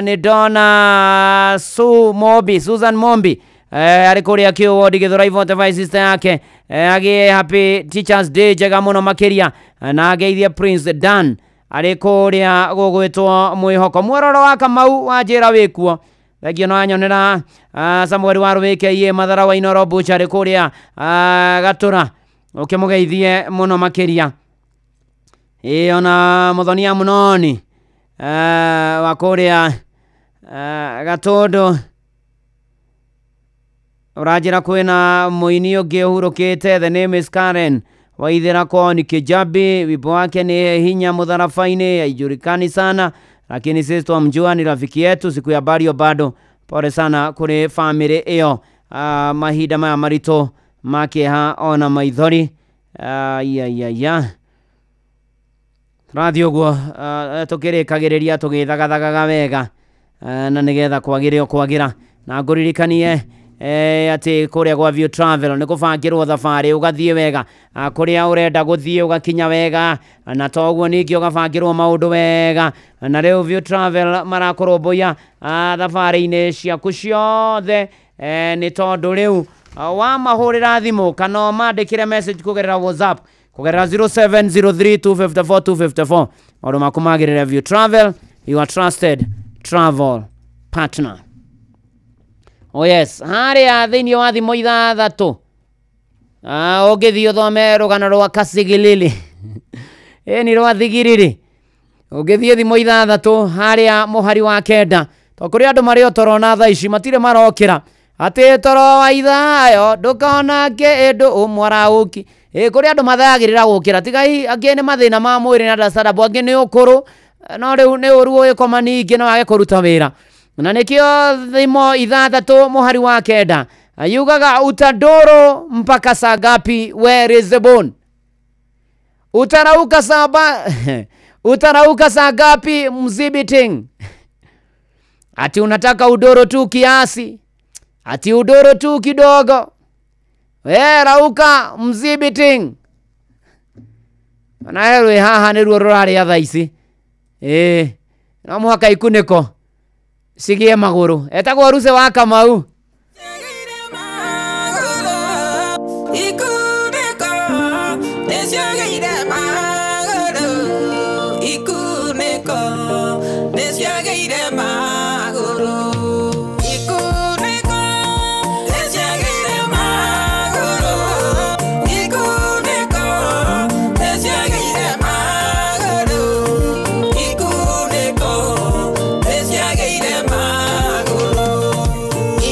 ni Donna Susan Mombi arikuria kio wodi githura ivote vai sister yake agi happy Teachers Day jaga muno makiria na ageithia Prince Dan arikuria gugwitwo Mwihoko Mweroro wa Kamau wajira wikuo thegio no anyonera Samuel wa Rubeke ye Mathara wa Inoro Bucha arikuria gatura ukimugeithie muno makiria ona muthonia munoni wa kuria Gatondo urajira kwina muini ungi uhurukite. The name is Karen Waithira Koni Kijabi, wimbo wake ni hinya mudharafaini, haijulikani sana lakini sisi twamjua, ni rafiki yetu. Siku ya bario bado, pole sana kuri family iyo mahida maya marito make ha ona maithori radio gwo tukirikagireria tugithagathaga wega na nigetha kwagirio kwagira na nguririkanie ati kuria gwa View Travel ni kubangirwo thabari ugathie wega kuria urenda guthie ugakinya wega na toguo ningi ugabangirwo maundu wega na riu View Travel marakurumbuya thabari-ini ciaku ciothe ni tondu riu wa mahurira thimu kana mandikire message kugerera WhatsApp kugerera 0703254254 maundu maku magirire View Travel, your trusted travel partner. Oh yes, haria thiini wa thimu ithathatu ugithio thome rugano rwa Kasigilili ni rwa Thigiriri ugithio thimu ithathatu haria muhari wa kenda to kuri andu mari otorona tha ici matire marokira ati toro wa ithayo ndukona ke endu umwarauki kuri andu mathagirira gukira tigai angine mathina ma mwiri na ndasara bwangi ni ukuru no riu ni uruo ikoma ningi no age kuruta wira na nikio thimo ithathatu muhari wa kenda yugaga utadoro mpaka saa ngapi? Where is the bone? Utarauka saa ngapi Mzibiting? Ati unataka udoro tu kiasi, ati udoro tu kidogo. Rauka Mzibiting. Na hewe haha ni ruo rurari ya thaici. Na muhaka ikuniko sigie maguru etagwo Ruse wa Kamau.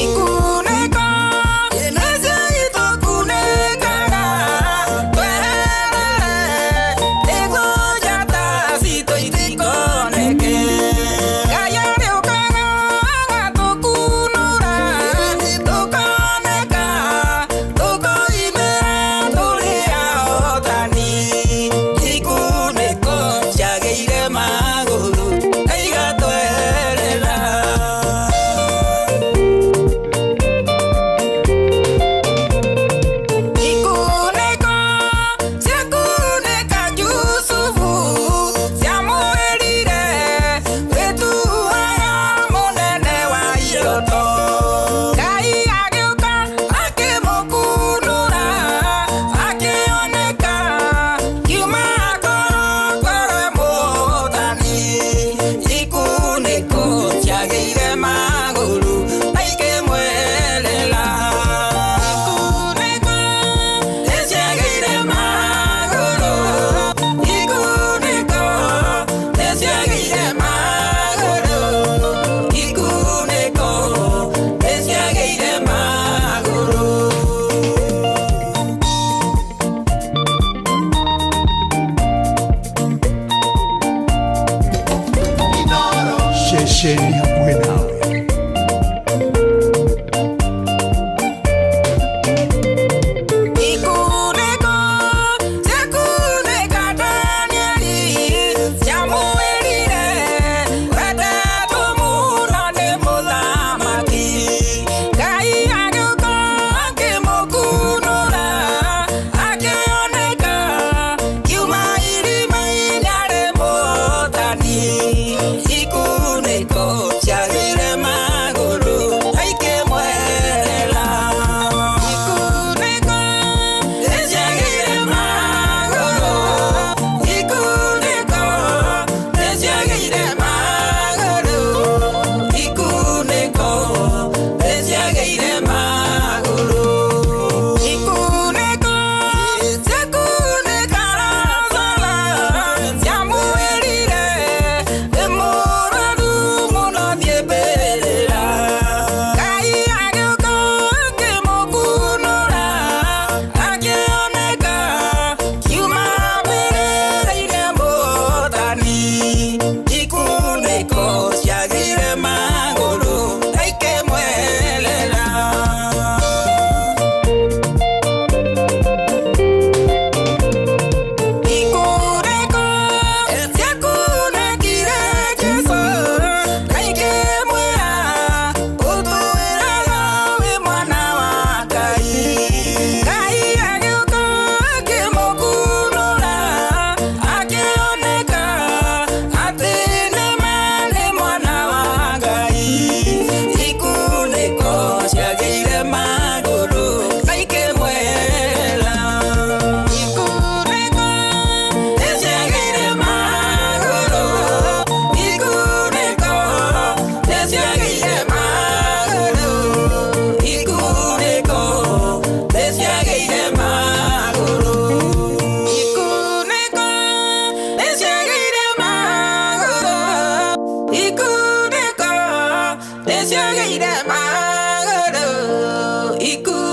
Iku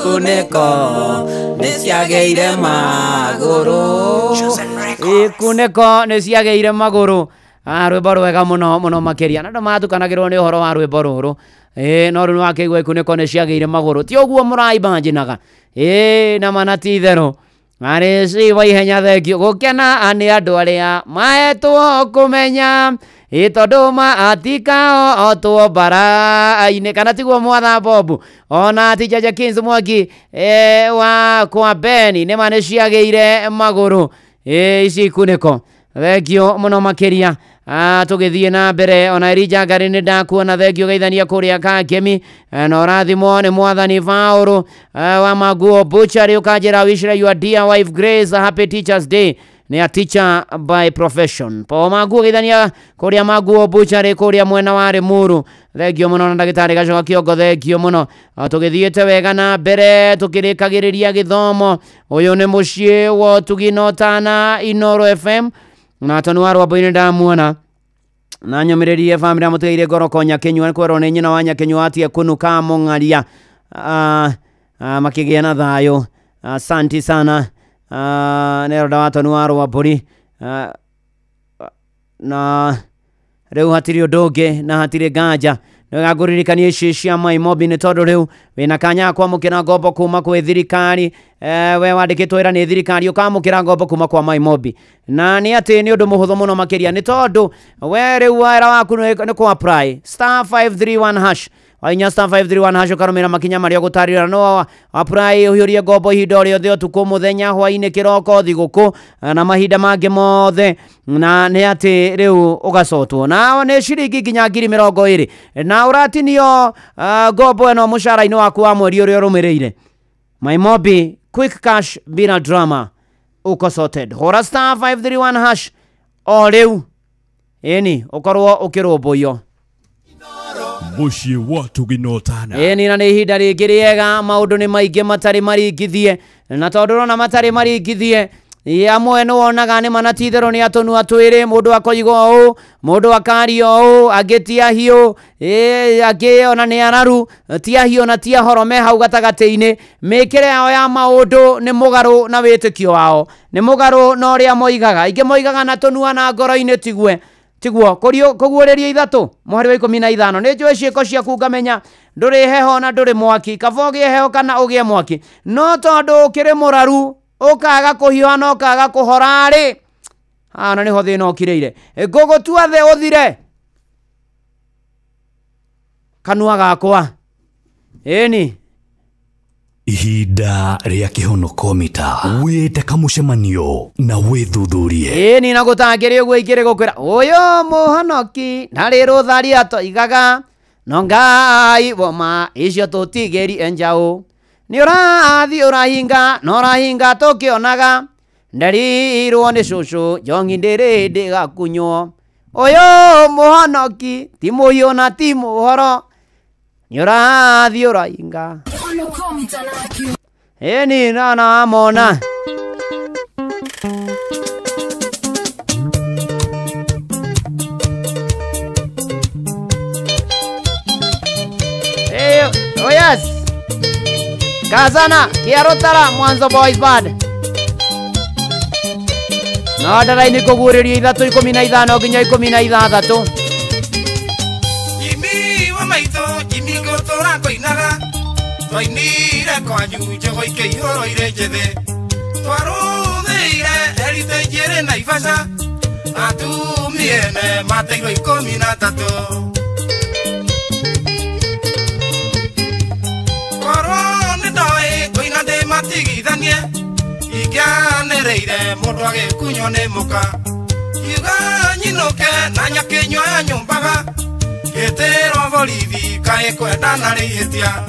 ikuneko niciageire maguru ikuneko niciageire maguru rwimbo rwega muno muno makiria na matukanagirwo ni uhoro wa rwimbo ruru no ru wakigwa ikuneko niciageire maguru ti uguo muraibanjinaga na manati theru ari civa ihenya thengio gukena ani andu aria mahetwo kumenya tondu maatikao otwo bara-ini kana tiguo mwatha Bobu ona ti Jaja Kings Mwangi wa kwa Beni nima niciageire maguru ici ikuniko thengio muno makiria tugithie na mbere ona Elijah Ngari ni ndakuona thengio geithania kuria Kangemi no rathimo ni mwathani Fauru wa Maguo Butchery ukanjira wishira your dear wife Grace a happy Teachers Day ni a teacher by profession po Maguo geithania kuria Maguo Butchery kuria mwena wa Rimuru thengio muno na ndagitari Gacoka Kiongo thengio muno tugithiete wega na mbere tukirikagiriria githomo uyu ni mucii wo Tuginotana Inoro FM na tonu wa rwambo-ini ndamuona na nyomererie family amuteire ngoro konya Kenyua kwerwo ni nyina wa Nyakenyua atie kunuka Mungaria makigia na thayo asante sana neroda wa tonu wa rwambo-ri na riu hatiri ndungi na hatiri nganja ngaguririkania ici cia Maimobi ni tondu riu wina kanya kwamukira ngombo kuma kwi thirikari we wandikitwo ira ni thirikari ukamukira ngombo kuma kwa Maimobi na ni ati ni undu muhuthu muno makiria ni tondu we riu wira waku ni ku apply *531# wainya *531# ukarumira makinya maria gutarira no apply uhiurie ngombo ihinda riothe utuku muthenya hwaini kiroko thiguku na mahinda mangi mothe na ni ati riu ugacotwo na ni ciringi nginya 20,000 na uratinio ngombo eno mushara-ini waku wa mweri uria urumirire Maimobi quick cash bila drama uko sorted hora *531# o riu eni ukorwo ukirumbuyo muciĩ wa Tuginotana eni na ni ihinda ringi riega maundu ni maingi matari maringithie na tondu rona matari maringithie amwe no wonaga ni manatithero ni atonu atwiri mundu akoigwo u mundu akario u agitia hiu agi ona ni araru tia hiu na tia horome hau gatagati-ini mikire yao ya maundu ni mugaru na witikio wao ni mugaru no ria moigaga ingi moigaga na tonua na ngoro-ini tiguo kuguuriria ithatu muhari wa 15 ni njui ciiko ciaku ngamenya nduri heho na nduri mwaki kaba ugie heho kana ugie mwaki no tondu ukiri muraru ukaga kuhiwa no kaga kuhorari ana niho thina ukiriire ngugutua the uthire kanua gakwa eni ihinda ria kihonoko mita wite kamucemanio na withuthurie eni na gutangiria uguo ikiri gukwira uyu muhonoki ndari rutharia to igaga no Ngai woma icio tutigeri enjau ni urathi urahinga no rahinga tukionaga ndarirwo ni cucu njongi ndiri ndigakunywo uyu muhonoki ti muhiu na ti muhoro ni urathi urahinga eni na mona oh yes Kazana Kiarotara Mwanzo Boys Band no ndara-ini kuguriria ithatu 15 nginya 16 Jimmy wa maito Jimmy gotora koinaga twainire kwanyu njogo ikihoro ire njithe twaruthiire erite njiri na Naivasha atumiene mateiro 13 matigithanie ikianereire mundu agikunywo ni muka iga nyinuke na Nyakenyua ya nyumbaga gitiro borithi kae kwendana rihitia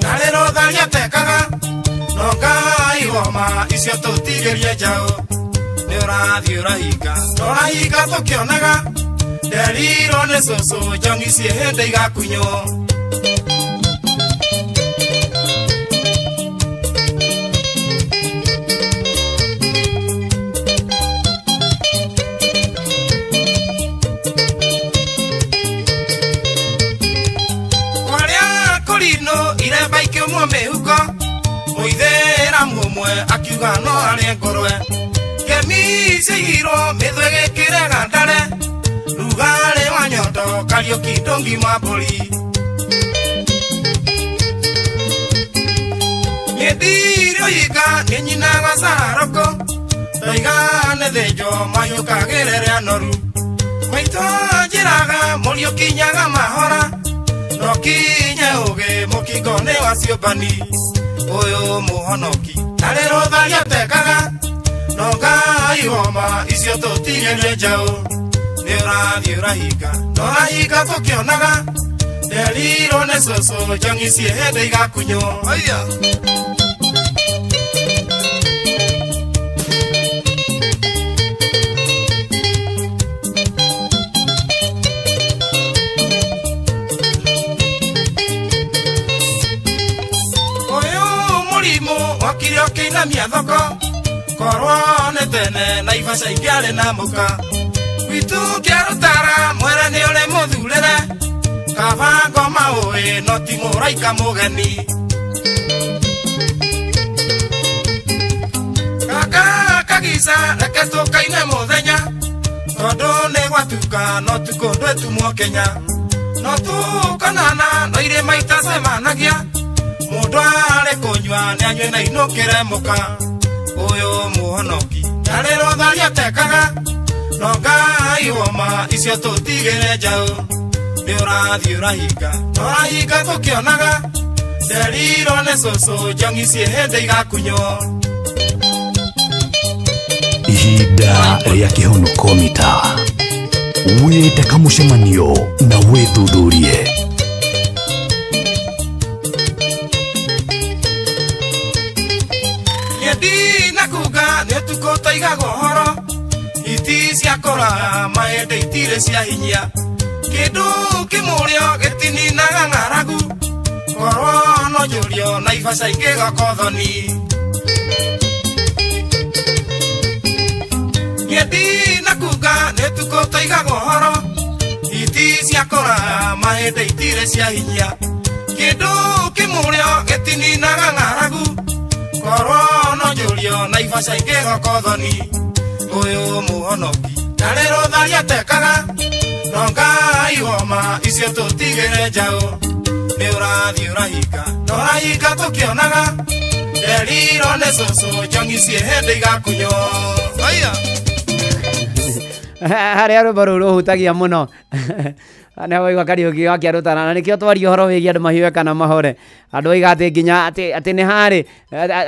nari rutharia tekaga no Ngai woma icio tutigerie njau ni urathi urahinga urahinga tukionaga nderiro ni cucu njongi cie hindi igakunywo iremba ikiumwo mihuko muithira mumwe akiuga no arie ngorwe kemi cihirwo mithwe gikire gandare rugare wa nyondo Kariuki ndongi mamburi Nedirio yika ninyina gasaroko Toiga nethejo mayuka gerere anoru Maito jiraga morio kinyaga mahora No kinye uge mukingone wa ciobani Uyu muhonoki Narero tharia tekaga Nonga ihoma icio tutigerie njau Niurathi urahika Norahika tukionaga Deriro ne soso jangi ciehende igakunyo Aya Kariuki na miathoko korwo ne tene na Naivasha ingiare na muka Witu kiarutara mwere ni ule muthurere Kavango mawe no timuraika mugeni Kaka kagisa reke tukaine muthenya Tondu ni gwatuka no tukundwe tumwo Kenya No tukanana no irima itasemanagia Mundu are kunywa ni anywe na inukire muka Uyu muhonoki Narero tharia tekaga Nonga ihoma icio tutigire njau Niurathi urahika Norahika tukionaga Deriro ne soso jangi ciehende igakunyo Ihinda ria kihonoko mita witeka mucemanio na withuthurie Taiga gohoro iti ciakora maende itire cia hinya kindu kimurio gitininaga ng'aragu korwo no njurio Naivasha ingigakothoni ngedi na kuga netuko taiga gohoro iti ciakora maende itire cia hinya kindu kimurio gitininaga ng'aragu korwo no njurio Naivasha ingigakothoni uyu muhonoki Narero tharia tekaga Nonga ihoma icio tutigire njau Niurathi urahika Norahika tukionaga Deriro ne soso jangi ciehende igakunyo Aya Haria rwimbo rũu rũhutagia mũno Nĩ waigua Kariuki akĩarutana na nĩkĩo twaria ũhoro wĩgiĩ andũ mahiũe kana mahore andũ oiga atĩ nginya atĩ nĩ harĩ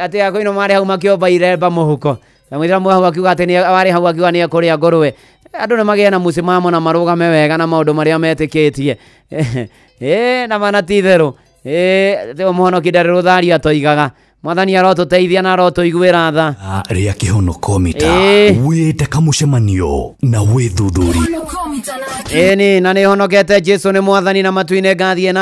atĩ akũinũ marĩ hau makĩomba iremba mũhuko na mũithĩramu hau akiuga atĩ warĩ hau akiuga nĩ ekũrĩa ngũrwe andũ nĩ magĩe na mũsimamo na marũgame wega na maũndũ marĩa metĩkĩtie na mana ti itherũ tĩ mũhonoki ndarĩ rũtharia toigaga Mwathani arotũteithia na arotũiguĩra tha ria kĩhonoko mita wĩteka mũcemanio na wĩthuthurie Eni na nĩ honokete Jesu nĩ Mwathani na matu-inĩ ngathiĩ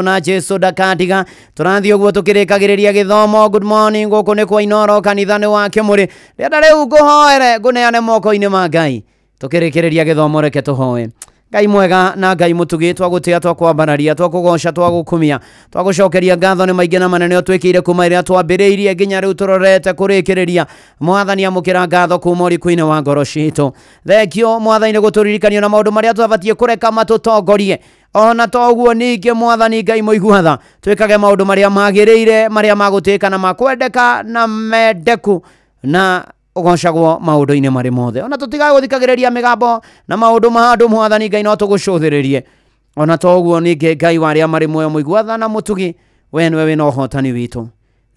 na Jesu ndakandiga tũrathiĩ ũguo tũkĩrĩkagĩrĩria gĩthomo good morning gũkũ nĩ kwa Inoro kanitha-inĩ wa Kĩmũrĩ rĩenda rĩu ngũhoere ngũneane moko-inĩ ma Ngai tũkĩrĩkĩrĩria gĩthomo reke tũhoe Ngai mwega na Ngai mũtugi twagũtĩa twakwambararia twakũgoca twagũkumia twagũcokeria ngatho nĩ maingĩ na manene ũtwĩkĩire kuma rĩrĩa twambĩrĩirie nginya rĩu tũrorete kũrĩkĩrĩria Mwathani amũkĩra ngatho kuma ũrĩkũ-inĩ wa ngoro citũ thengio Mwathani nĩ gũtũririkanio na maũndũ marĩa twabatiĩ kũreka matũtongorie ona toguo ningĩ Mwathani Ngai mũigua tha twĩkage maũndũ marĩa magĩrĩire marĩa magũtĩka na makwendeka na mendeku na ũgocagwo maũndũ-inĩ marĩ mothe ona tũtigaga gũthikagĩrĩria mĩgambo na maũndũ ma andũ Mwathani Ngai no tũgũcũthĩrĩrie ona toguo ningĩ Ngai warĩa marĩ muoyo mũigua tha na mũtugi we nĩwe wĩna ũhotani witũ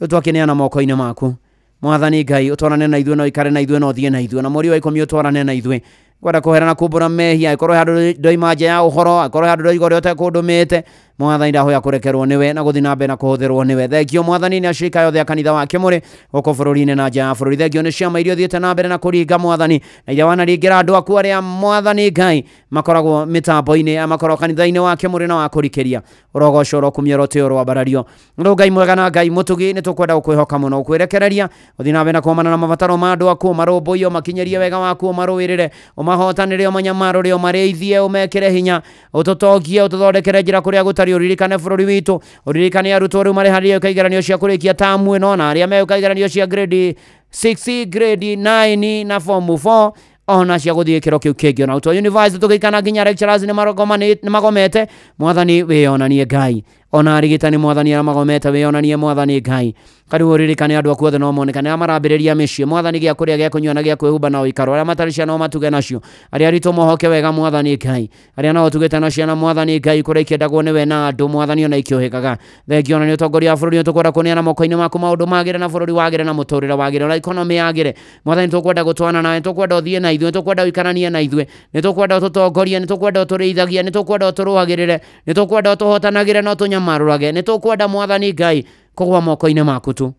rĩu twakĩneana moko-inĩ maku Mwathani Ngai ũtwarane na ithuĩ na ũikare na ithuĩ na ũthiĩ na ithuĩ na mweri wa ikũmi ũtwarane na ithuĩ kwenda kũherana kumbũra mehia ikorwo handũ ndoima nja ya ũhoro ikorwo handũ ndoiga ũrĩa ũtekũndũmĩte Mwathani ndahoya kũrekerwo nĩwe na gũthiĩ na mbere na kũhũthĩrwo nĩwe thengio Mwathani nĩ acirika yothe ya kanitha wa Kĩmũrĩ gũkũ bũrũri-inĩ na nja ya bũrũri thengio nĩ ciama iria ũthiĩte na mbere na kũringa Mwathani na iria wanaringĩra andũ aku arĩa Mwathani Ngai makoragwo mĩtambo-inĩ makoragwo kanitha-inĩ wa Kĩmũrĩ na wa kũrikĩria ũrogoco ũrokumia ũrotĩo rwambarario rĩu Ngai mwega na Ngai mũtugi nĩ tũkwenda gũkwĩhoka mũno gũkwĩrekereria ũthiĩ na mbere na kũmana na mabataro ma andũ aku marũmbũiyo makinyĩrie wega waku ũmarũĩrĩre ũmahotanĩre ũmanyamarũre ũmarĩithie ũmekĩre hinya ũtũtongie ũtũthondekere njĩra kũrĩa gũtarĩ utari uririkane bururi witu uririkane arutwo ru mari hari ukaigeranio cia kurikia tamu ino na aria me ukaigeranio cia grade 6 grade 9 na form 4 ona cia guthie kiro kiu kingi na utwo university tukikana nginya lecturers ni magomete mwathani wionanie Ngai ona arigitani mwathani aramagomete wionanie mwathani Ngai kari uririkane andu akuothe no monekane amarambiriria micii mwathani gia kuria gia kunywa na gia kwihumba na uikaro aria mataricia no matuge nacio aria rito mohoke wega mwathani Ngai aria no tugite na ciana mwathani Ngai kuria ikiendagwo niwe na andu mwathani ona ikiohikaga thengio na ni utongoria bururi tukwenda kuneana moko-ini maku maundu magire na bururi wagire na muturire wagire na economy yagire mwathani tukwenda gutwana nawe tukwenda uthie na ithuĩ tukwenda uikaranie na ithuĩ ni tukwenda ututongorie ni tukwenda utureithagia ni tukwenda uturuagirire ni tukwenda utuhotanagire no tunyamarurage ni tukwenda mwathani Ngai kugwa moko-ini maku tu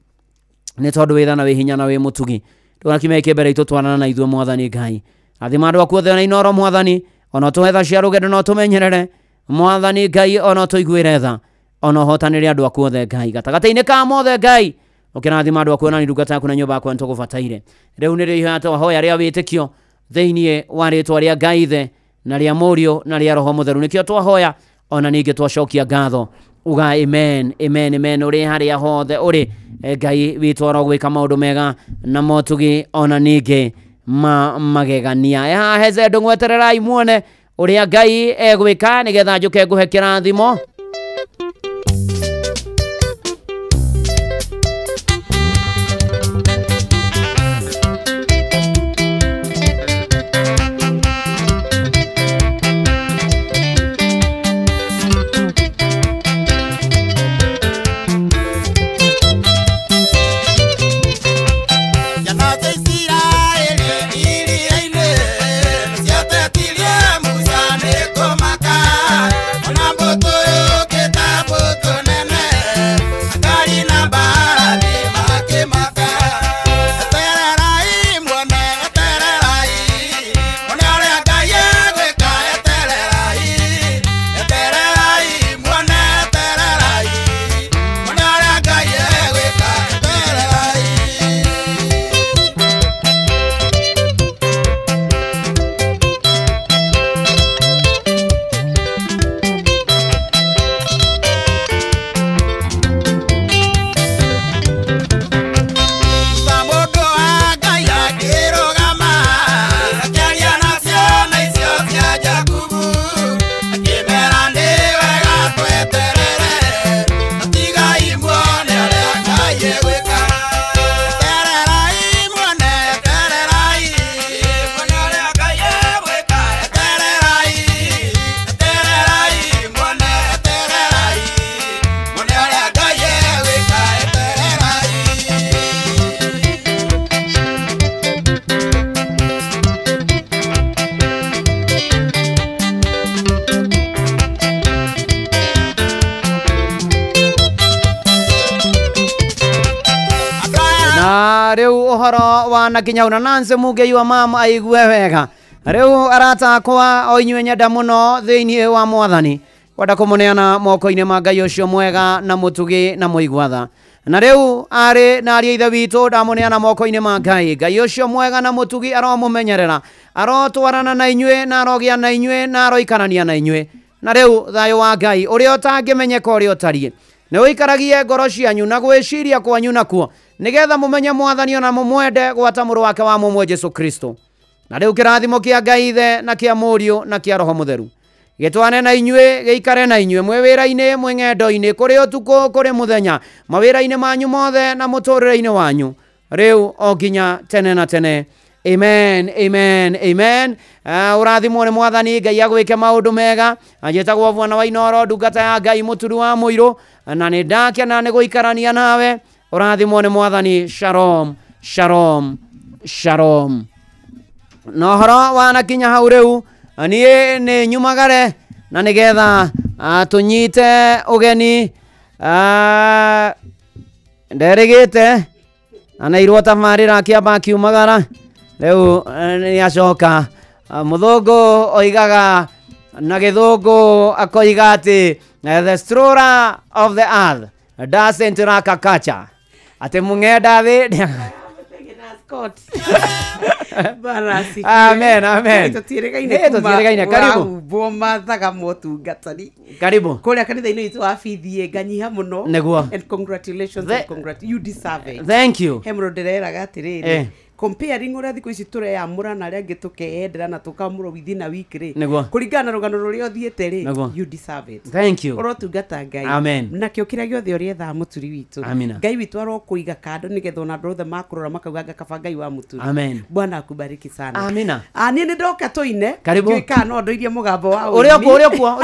ni tondu witha na wi hinya na wi mutugi tugakimeke mbere itu twanana na ithuĩ mwathani Ngai athima andu akuothe na inoro mwathani ona tuhetha cia rugendo no tumenyerere mwathani Ngai ona tuiguire tha ona hotanire andu akuothe Ngai gatagata-ini ka mothe Ngai ukirathima andu akuona ni ndungata yaku na nyumba yaku ntugubataire riu ni rihato hoya ria witikio theinie wa ritwa ria Ngai ithe na ria Mũriũ na ria Roho Mũtheru nikio twahoya ona ningi twacokia ngatho uga amen amen amen uri haria hothe uri Ngai witu arogwika maundu mega na motugi ona ningi magegania heze ndungwetererai muone uria Ngai egwika nigetha njuke nguhe kirathimo riu uhoro wa nakinya una nanse muge yua mama aigue wega riu arata kwa o inywe nyenda muno thiini wa mwathani kwenda kumuneana moko-ini ma Ngai ucio mwega na mutugi na muigwatha na riu ari na aria ithe witu ndamuneana moko-ini ma Ngai ucio mwega na mutugi aromumenyerera arotwarana na inywe na arogia na inywe na aroikarania na inywe na riu thayo wa Ngai uria utangimenyeka uria utarie ni uikaragie ngoro cianyu na gwiciria kwanyu nakuo nigetha mumenye mwathani ona mumwende gwata muru wake wa mumwe Jesu Kristo na riu kirathimo kia Ngai ithe na kia Mũriũ na kia Roho Mũtheru gitwane na inywe geikare na inywe mwe wira-ini mwe ng'endo-ini kuri utuku kuri muthenya mawira-ini manyu mothe na muturire-ini wanyu riu o nginya tene na tene amen amen amen urathimwo ni mwathani Ngai agwike maundu mega anjitagwo Bwana wa Inoro ndungata ya Ngai muturu wa Mũirũ na ni ndakena ni guikarania nawe urathimwo ni mwathani shalom shalom shalom no horo wana kinya hau riu nie ni nyumagare na nigetha tunyite ugeni nderigite ana irwota marira kiamba kiumagara riu ni acoka muthungu oigaga na githungu akoiga ati the stroller of the earth doesn't lack a culture ati mung'enda thi Barasi. Amen, amen. Tutieregaine karibu. Boma thaga motungatani. Karibu. Kule kanitha-inĩ itu afithie nganyiha muno. Neguo. And congratulations and you deserve it. Thank you. Hemro ndireraga atiriri. Comparing ura thiku ici tureyamura na aria angi tukeendera na tukamuro within a week ri kuringana na rugano ruria uthiete ri you deserve it. Thank you. Urotungata Ngai. Amen. Na kio kiria giothe urietha muturi witu Ngai witu arokuiga kando nigetha ona andu othe makurora makauga ngakaba Ngai wa muturi. Amen. Bwana akubariki sana. Amina. Ni ndoka tuine Karibu. no ndoirie mugambo wa urio kuo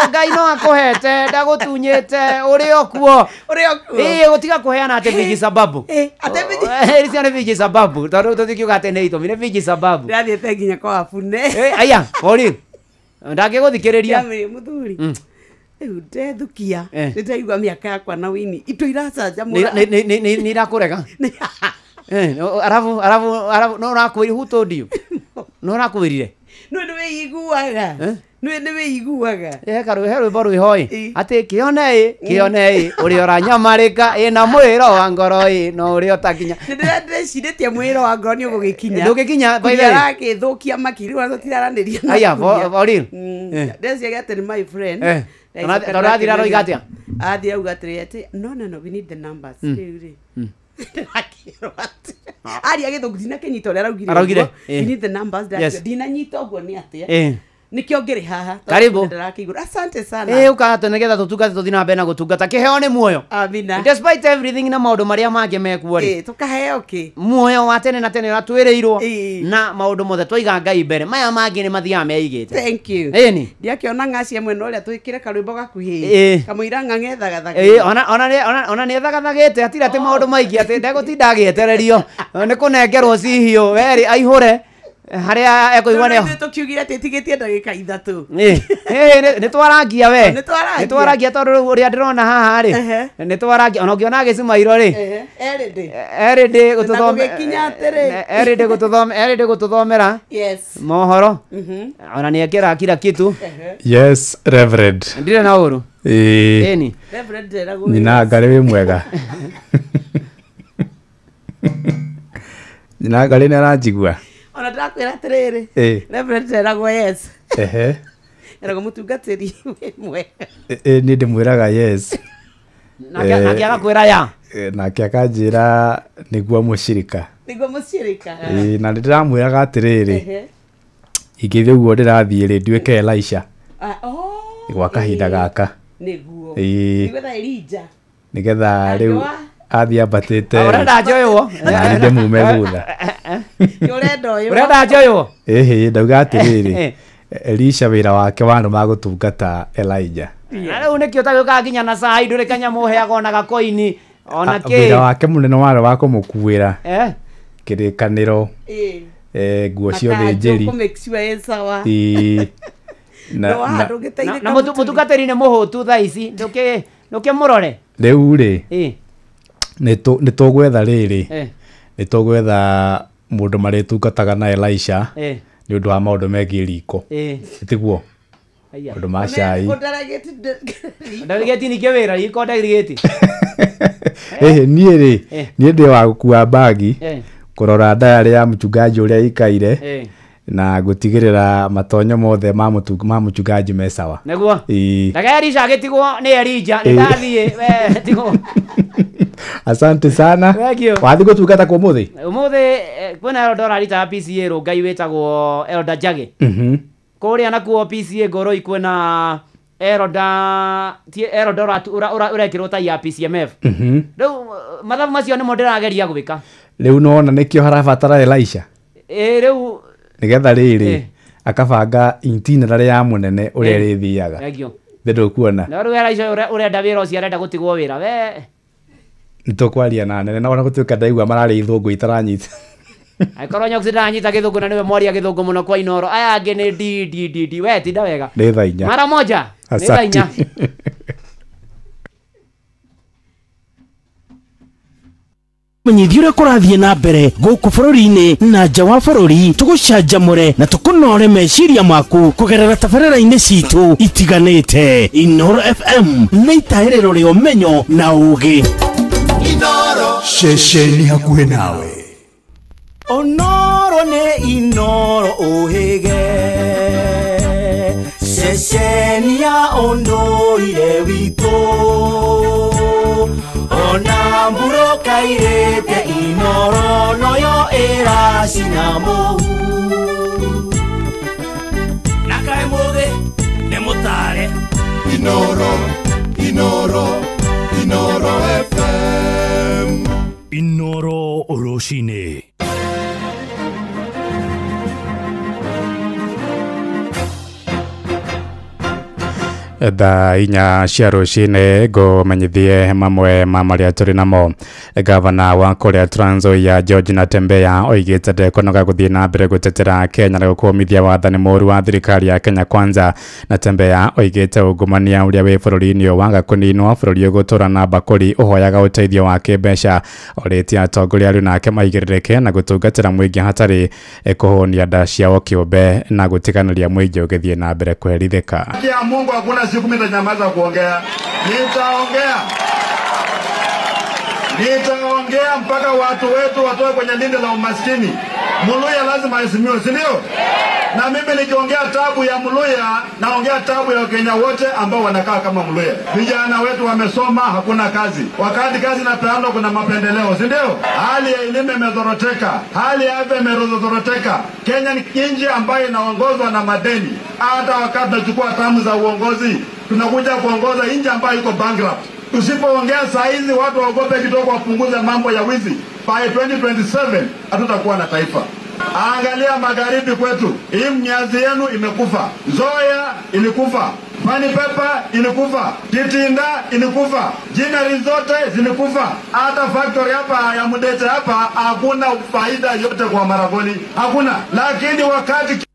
Ngai no akuhete ndagutunyite urio kuo gutiga kuheana ate viji sababu ate viji cia viji sababu tuthikio gate ne ito mine viji sababu ndiathiete nginya kwa afune aya ori ndagiguthikiriria muthuri ndethukia ndiraigua miaka yakwa na wini ito iracanja ni irakurega arabu no rakwiri huto ndio no rakwirire no nĩ wĩiguaga nĩ wĩiguaga karu rwĩmbo rwĩhoi atĩ kĩone ũrĩa ũranyamarĩka na mwĩro wa ngoro no ũrĩa ũtakinya ndĩrecirĩtie mwĩro wa ngoro nĩ ũgũgĩkinya ndũgĩkinya aragĩthũkia makiri wa tũtiraranĩria aya Oril ndeciaga atĩ my friend tũrathira roiga atĩa athira auga atĩrĩ no we need the numbers rĩu rĩ ari agithukutina kenyito rera araugire we need the numbers dina nyito guo ni atia nikio ngiri haha karibu ndarakigura asante sana ukahata nigetha tutungate tuthina mbere na gutungata kiheo ni muoyo amina despite everything na maundu maria mange mekuo ri tukaheo ki muoyo wa tene na tene ratwirirwo na maundu mothe twaiga Ngai mbere maya mangi ni mathia meigite thank you ni ndiakiona ngacia mwena uria twikire karwimbo gakuhi kamuira ng'ang'ethaga thagi ona ni thagathagite atira ati maundu maingi ati ndegutinda agietererio ni kunengerwo cihio weri aihure haria ekuigwa ne tukiugira titigitie ndagika 3 ni twarangia we ni twarangia tondu uria ndirona haha ri ni twarangia ona ngiona gicimairo ri erinde gututhomera mohoro ona ni ekira kila kitu yes reverend ndire na uru ni reverend ndirago nyina ngari wi mwega nyina ngari ni aranjigua ona ndakwira atiriri reverend ndirago yes erago mutungatiri wi mwega ni ndimwiraga yes nake agakwira ya nake akanjira niguo mucirika na ndiramwiraga atiriri ingithie guo ndirathie ri nduike Elisha gwa kahinda gaka niguo niguo Elijah nigetha riu athia batite urenda njoywo ndi mume thutha urenda njoywo ndauga atiriri Elisha wira wake wandu magutungata Elijah riu nikio taguka nginya na cai nduri kanyamu heaga ona gakoini ona ki wira wake munene wari wa kumukuira kirikaniro nguo ciothe njeri na mutungatiri ni muhutu thaa ici nduke murore riu ri ni tugwetha riri ni tugwetha mundu maritungataga na Elisha ni undu wa maundu megie riko tiguo undu ma cai ndarigeti nikio wira riko ndarigeti nie ri nie ndi wa gukua bagi kurora ndayari ya mchungaji uria ikaire na gutigirira matonyo mothe ma mchungaji me sawa neguo ndagari cagitigwo ni Elijah ndathie tigo asante sana wathi gutungata ku muthi kwina Eldoret rita PCA ro Ngai wetagwo Elda Jage kuria nakuo PCA ngoro ikwena Eldoret urekirwo ta ya PCMF riu mathabu macio ni mo ndirageria gwika riu nona nikio harabatara Elisha riu nigetha riri akabanga itinerary ya munene uria rithiaga ndu kuona na riu Elisha urenda wira ucio arenda gutigwo wira we nitokwaria na nene na ona gutuika ndaigua marari ithungu itaranyita aikorwo nyoksi ndanyita githungu na niwe mwaria githungu muno kwa Inoro aya angi ni di we tinda wega ni thainya mara moja ni thainya menyithio uria kurathie na mbere guku bururi-ini na nja wa bururi tugucanjamure na tukunore meciria maku kugerera tabarĩra-inĩ citu itiganĩte. Inoro FM nĩ itahĩrĩro rĩa ũmenyo na ũũgĩ. Inoro ceceni hakuhĩ nawe. Onoro korwo nĩ Inooro ũhĩge ceceni ya ũndũire witũ ona mburo kairĩte Inooro noyo ĩracina mũhu na kaĩ mũthĩ nĩ mũtare Inooro FM Inooro rũcinĩ. Thaa inya cia rũcinĩ ngũmenyithie mamwe ma marĩa tũrĩ namo. Gavana wa kũrĩa Trans Nzoia George Natembeya oigĩte ndekũnoga gũthiĩ na mbere gũtetera Kenya na gũkũmithia wathani mũũru wa thirikari ya Kenya Kwanza. Natembeya oigĩte ungumania ũrĩa wĩ bũrũri-inĩ waga kũninwo, bũrũri ũgũtũra na mbakũri ũhoyaga ũteithio wa kĩmbeca. Orĩtie atongoria rĩu nake maigĩrĩrĩke na gũtungatĩra mũingĩ hatarĩ kũhũnia nda ciao kĩũmbe na gũtiganĩria mũingĩ ũgĩthiĩ na mbere kũherithĩka. Mungu hakuna siku mimi nitanyamaza kuongea. Nitaongea mpaka watu wetu watoe kwenye lindi la umaskini. Muluya lazima aheshimiwe, si ndio? Na mimi nikiongea tabu ya Muluya, naongea tabu ya Wakenya wote ambao wanakaa kama Muluya. Vijana wetu wamesoma, hakuna kazi. Wakati kazi inapeanwa kuna mapendeleo, si ndio? Hali ya elimu imezoroteka, hali ya afya imezoroteka. Kenya ni nchi ambayo inaongozwa na madeni. Hata wakati tunachukua tamu za uongozi, tunakuja kuongoza nchi ambayo iko bankrupt. Tusipoongea saa hizi watu waogope kidogo wapunguze mambo ya wizi. By 2027 hatutakuwa na taifa. Angalia magharibi kwetu. Hii mnyazi yenu imekufa. Nzoia ilikufa. Pani Pepa ilikufa. Kitinda ilikufa. Jinari zote zilikufa. Hata factory hapa ya Mudete hapa hakuna faida yote kwa Maragoli. Hakuna. Lakini wakati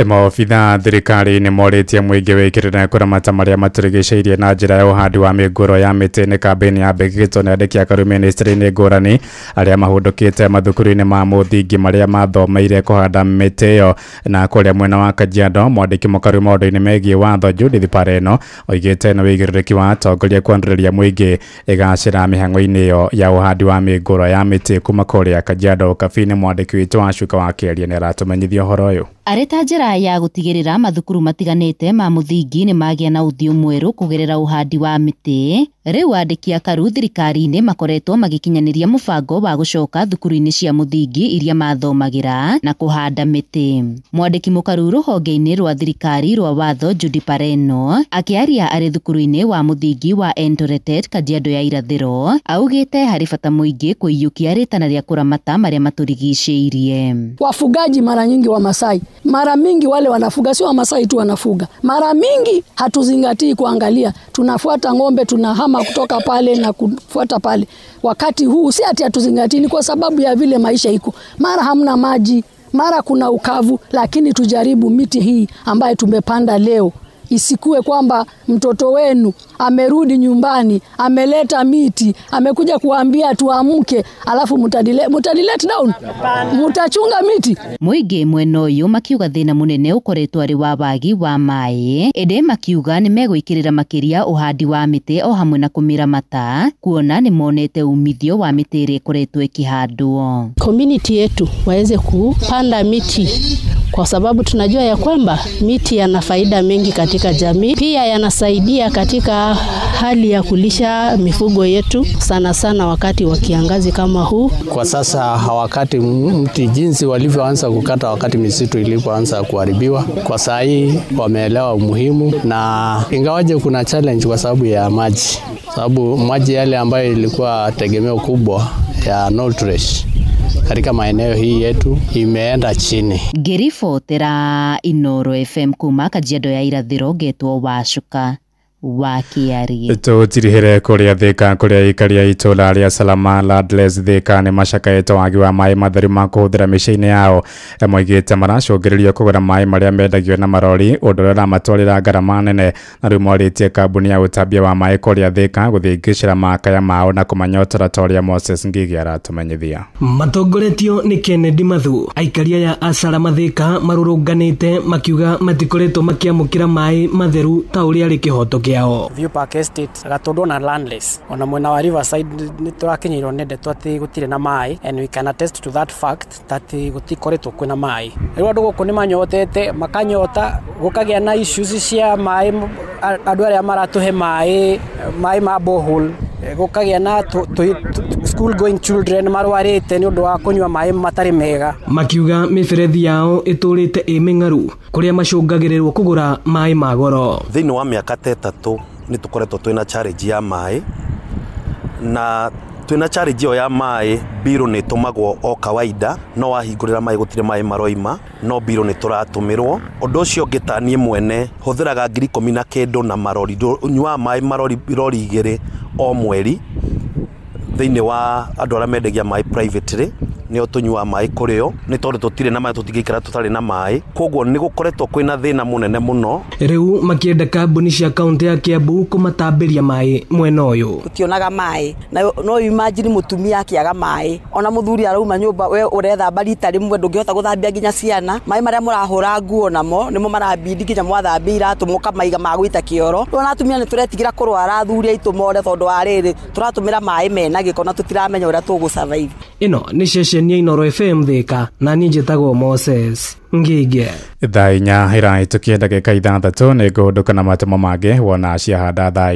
maobitha thirikari nĩ morĩtie mũingĩ wĩkĩrĩre kũramata marĩa matũrigicĩirie na njĩra ya ũhandi wa mĩũngũrwa ya mĩtĩ. Nĩ kambĩini yambĩrĩrĩtwo nĩ andĩki a Karu ministry-inĩ ngũrani arĩa mahũndũkĩte mathukuru-inĩ ma mũthingi marĩa mathomeire kũhanda mĩtĩ ĩyo. Na kũrĩa mwena wa Kajiado, mwandĩki mũkaru maũndũ-inĩ megiĩ watho Judith Pareno oigĩte nĩ wĩigĩrĩrĩki wa atongoria kwanĩrĩria mũingĩ ĩgacĩra mĩhang'o-inĩ ĩyo ya ũhandi wa mĩũngũrwa ya mĩtĩ kuma kũrĩa Kajiado. Kabini mwandĩki witũ wa Cuka wa Kĩaria nĩ aratũmenyithia ũhoro ũyũ. Areta njĩra ya gũtigĩrĩra mathukuru matiganĩte ma mũthingi nĩ magĩa na ũthiũ mwerũ kũgerera ũhandi wa mĩtĩ. Rĩu andĩki a Karu thirikari-inĩ makoretwo magĩkinyanĩria mũbango wa gũcoka thukuru-inĩ cia mũthingi iria mathomagĩra na kũhanda mĩtĩ. Mwandĩki mũkaru rũhonge-inĩ rwa thirikari rwa watho Judy Pareno akĩaria arĩ thukuru-inĩ wa mũthingi wa Entoretet, Kajiado ya irathĩro, augĩte harĩ bata mũingĩ kũiyũkia rĩtana rĩa kũramata marĩa matũrigicĩirie. Wafugaji mara nyingi wa Masai, mara mingi wale wanafuga, sio wa Masai tu wanafuga. Mara mingi hatuzingatii kuangalia, tunafuata ng'ombe, tunahama kutoka pale na kufuata pale. Wakati huu si ati hatuzingatii, ni kwa sababu ya vile maisha iko. Mara hamna maji, mara kuna ukavu, lakini tujaribu miti hii ambayo tumepanda leo. Isikue kwamba mtoto wenu amerudi nyumbani, ameleta miti, amekuja kuambia tuamke, alafu mutadilet down, mutachunga miti. Mũingĩ mwena ũyũ makiuga thĩna mũnene ũkoretwo arĩ wa wagi wa maĩ. Ĩndĩ makiuga nĩ megwĩkĩrĩra makĩria ũhandi wa mĩtĩ o hamwe na kũmĩramata, kuona nĩ monete umithio wa mĩtĩ ĩrĩa ĩkoretwo ĩkĩhandwo. Community yetu waweze kupanda miti kwa sababu tunajua ya kwamba miti yana faida mengi katika jamii. Pia yanasaidia katika hali ya kulisha mifugo yetu, sana sana wakati wa kiangazi kama huu. Kwa sasa wakati mti jinsi walivyoanza kukata wakati misitu ilipoanza kuharibiwa, kwa saa hii wameelewa umuhimu, na ingawaje kuna challenge kwa sababu ya maji. Sababu maji yale ambayo ilikuwa tegemeo kubwa ya Northwest katika maeneo hii yetu imeenda chini. Ngĩribotera Inooro FM kuma Kajiado ya irathĩro ngetwo Wacuka wa Kĩaria. Tũtirihĩre kũrĩa Thĩka, kũrĩa aikari a itũũra rĩa Salama Landless Thĩka nĩ macakaĩte wagi wa maĩ matheru ma kũhũthĩra mĩciĩ-inĩ yao. Moigĩte maracũngĩrĩrio kũgũra maĩ marĩa mendagio na marori, ũndũ ũrĩa ũramatwarĩra ngarama nene, na rĩu morĩtie kambuni ya ũtambia wa maĩ kũrĩa Thĩka gũthingĩcĩra makaya mao na kũmanyotora ta ũrĩa Moses Ngigi aratũmenyithia. Matongoretio nĩ Kennedy Mathu. Aikaria ya Salama Thĩka marũrũnganĩte makiuga matikoretwo makiamũkĩra maĩ matheru ta ũrĩa arĩ kĩhoto kiao. View Park Estate gatondwo na landless ona mwena wa Riverside ni turakinyirwo nende twati gutire na mai, and we can attest to that fact that gutikoretwo kwina mai. Riu andu guku ni manyotete makanyota gukagia na issues cia mai, andu aria maratuhe mai ma borehole, gukagia na school going children marwarite ni undu wa kunywa mai matari mega. Makiuga miberethi yao iturite imengaru kuria macungagirirwo kugura mai ma goro. Thiini wa miaka 3 ni tukoretwo twina challenge ya mai, na twina challenge ya mai biro ni tumagwo o kawaida, no wahingurira mai gutire mai maroima, no biro ni turatumirwo. Undu ucio ngitanie mwene huthiraga 19,000 na marori nywa mai marori 2 o mweri thiini wa andu aria mendagia mai privately ni otunywa mai kurio ni tondu tutire na mai tutingikira tutari na mai, koguo ni gukoretwo kwina thina munene muno. Riu makienda kambuni cia kaunti ya Kiambu kumatambiria mai mwena uyu. Tutionaga mai na no imagine mutumia akiaga mai, ona muthuri arauma nyumba we urethamba rita rimwe ndungihota guthambia nginya ciana. Mai maria murahura nguo namo nimo marabindi nginya mwathambia iratu mukamaiga ma gwita kioro. Ona atumia ni turetigira kurwara athuri aitu more tondu wa riri turatumira mai mena giko na tutiramenya uria tugu survive. Ino ni ceceni ya Inoro FM Thika na ni njitagwo Moses Ngige. Thaa 4 iraitukia ndagika 6 ni ngunduka na matemo mange wona ciahanda thaa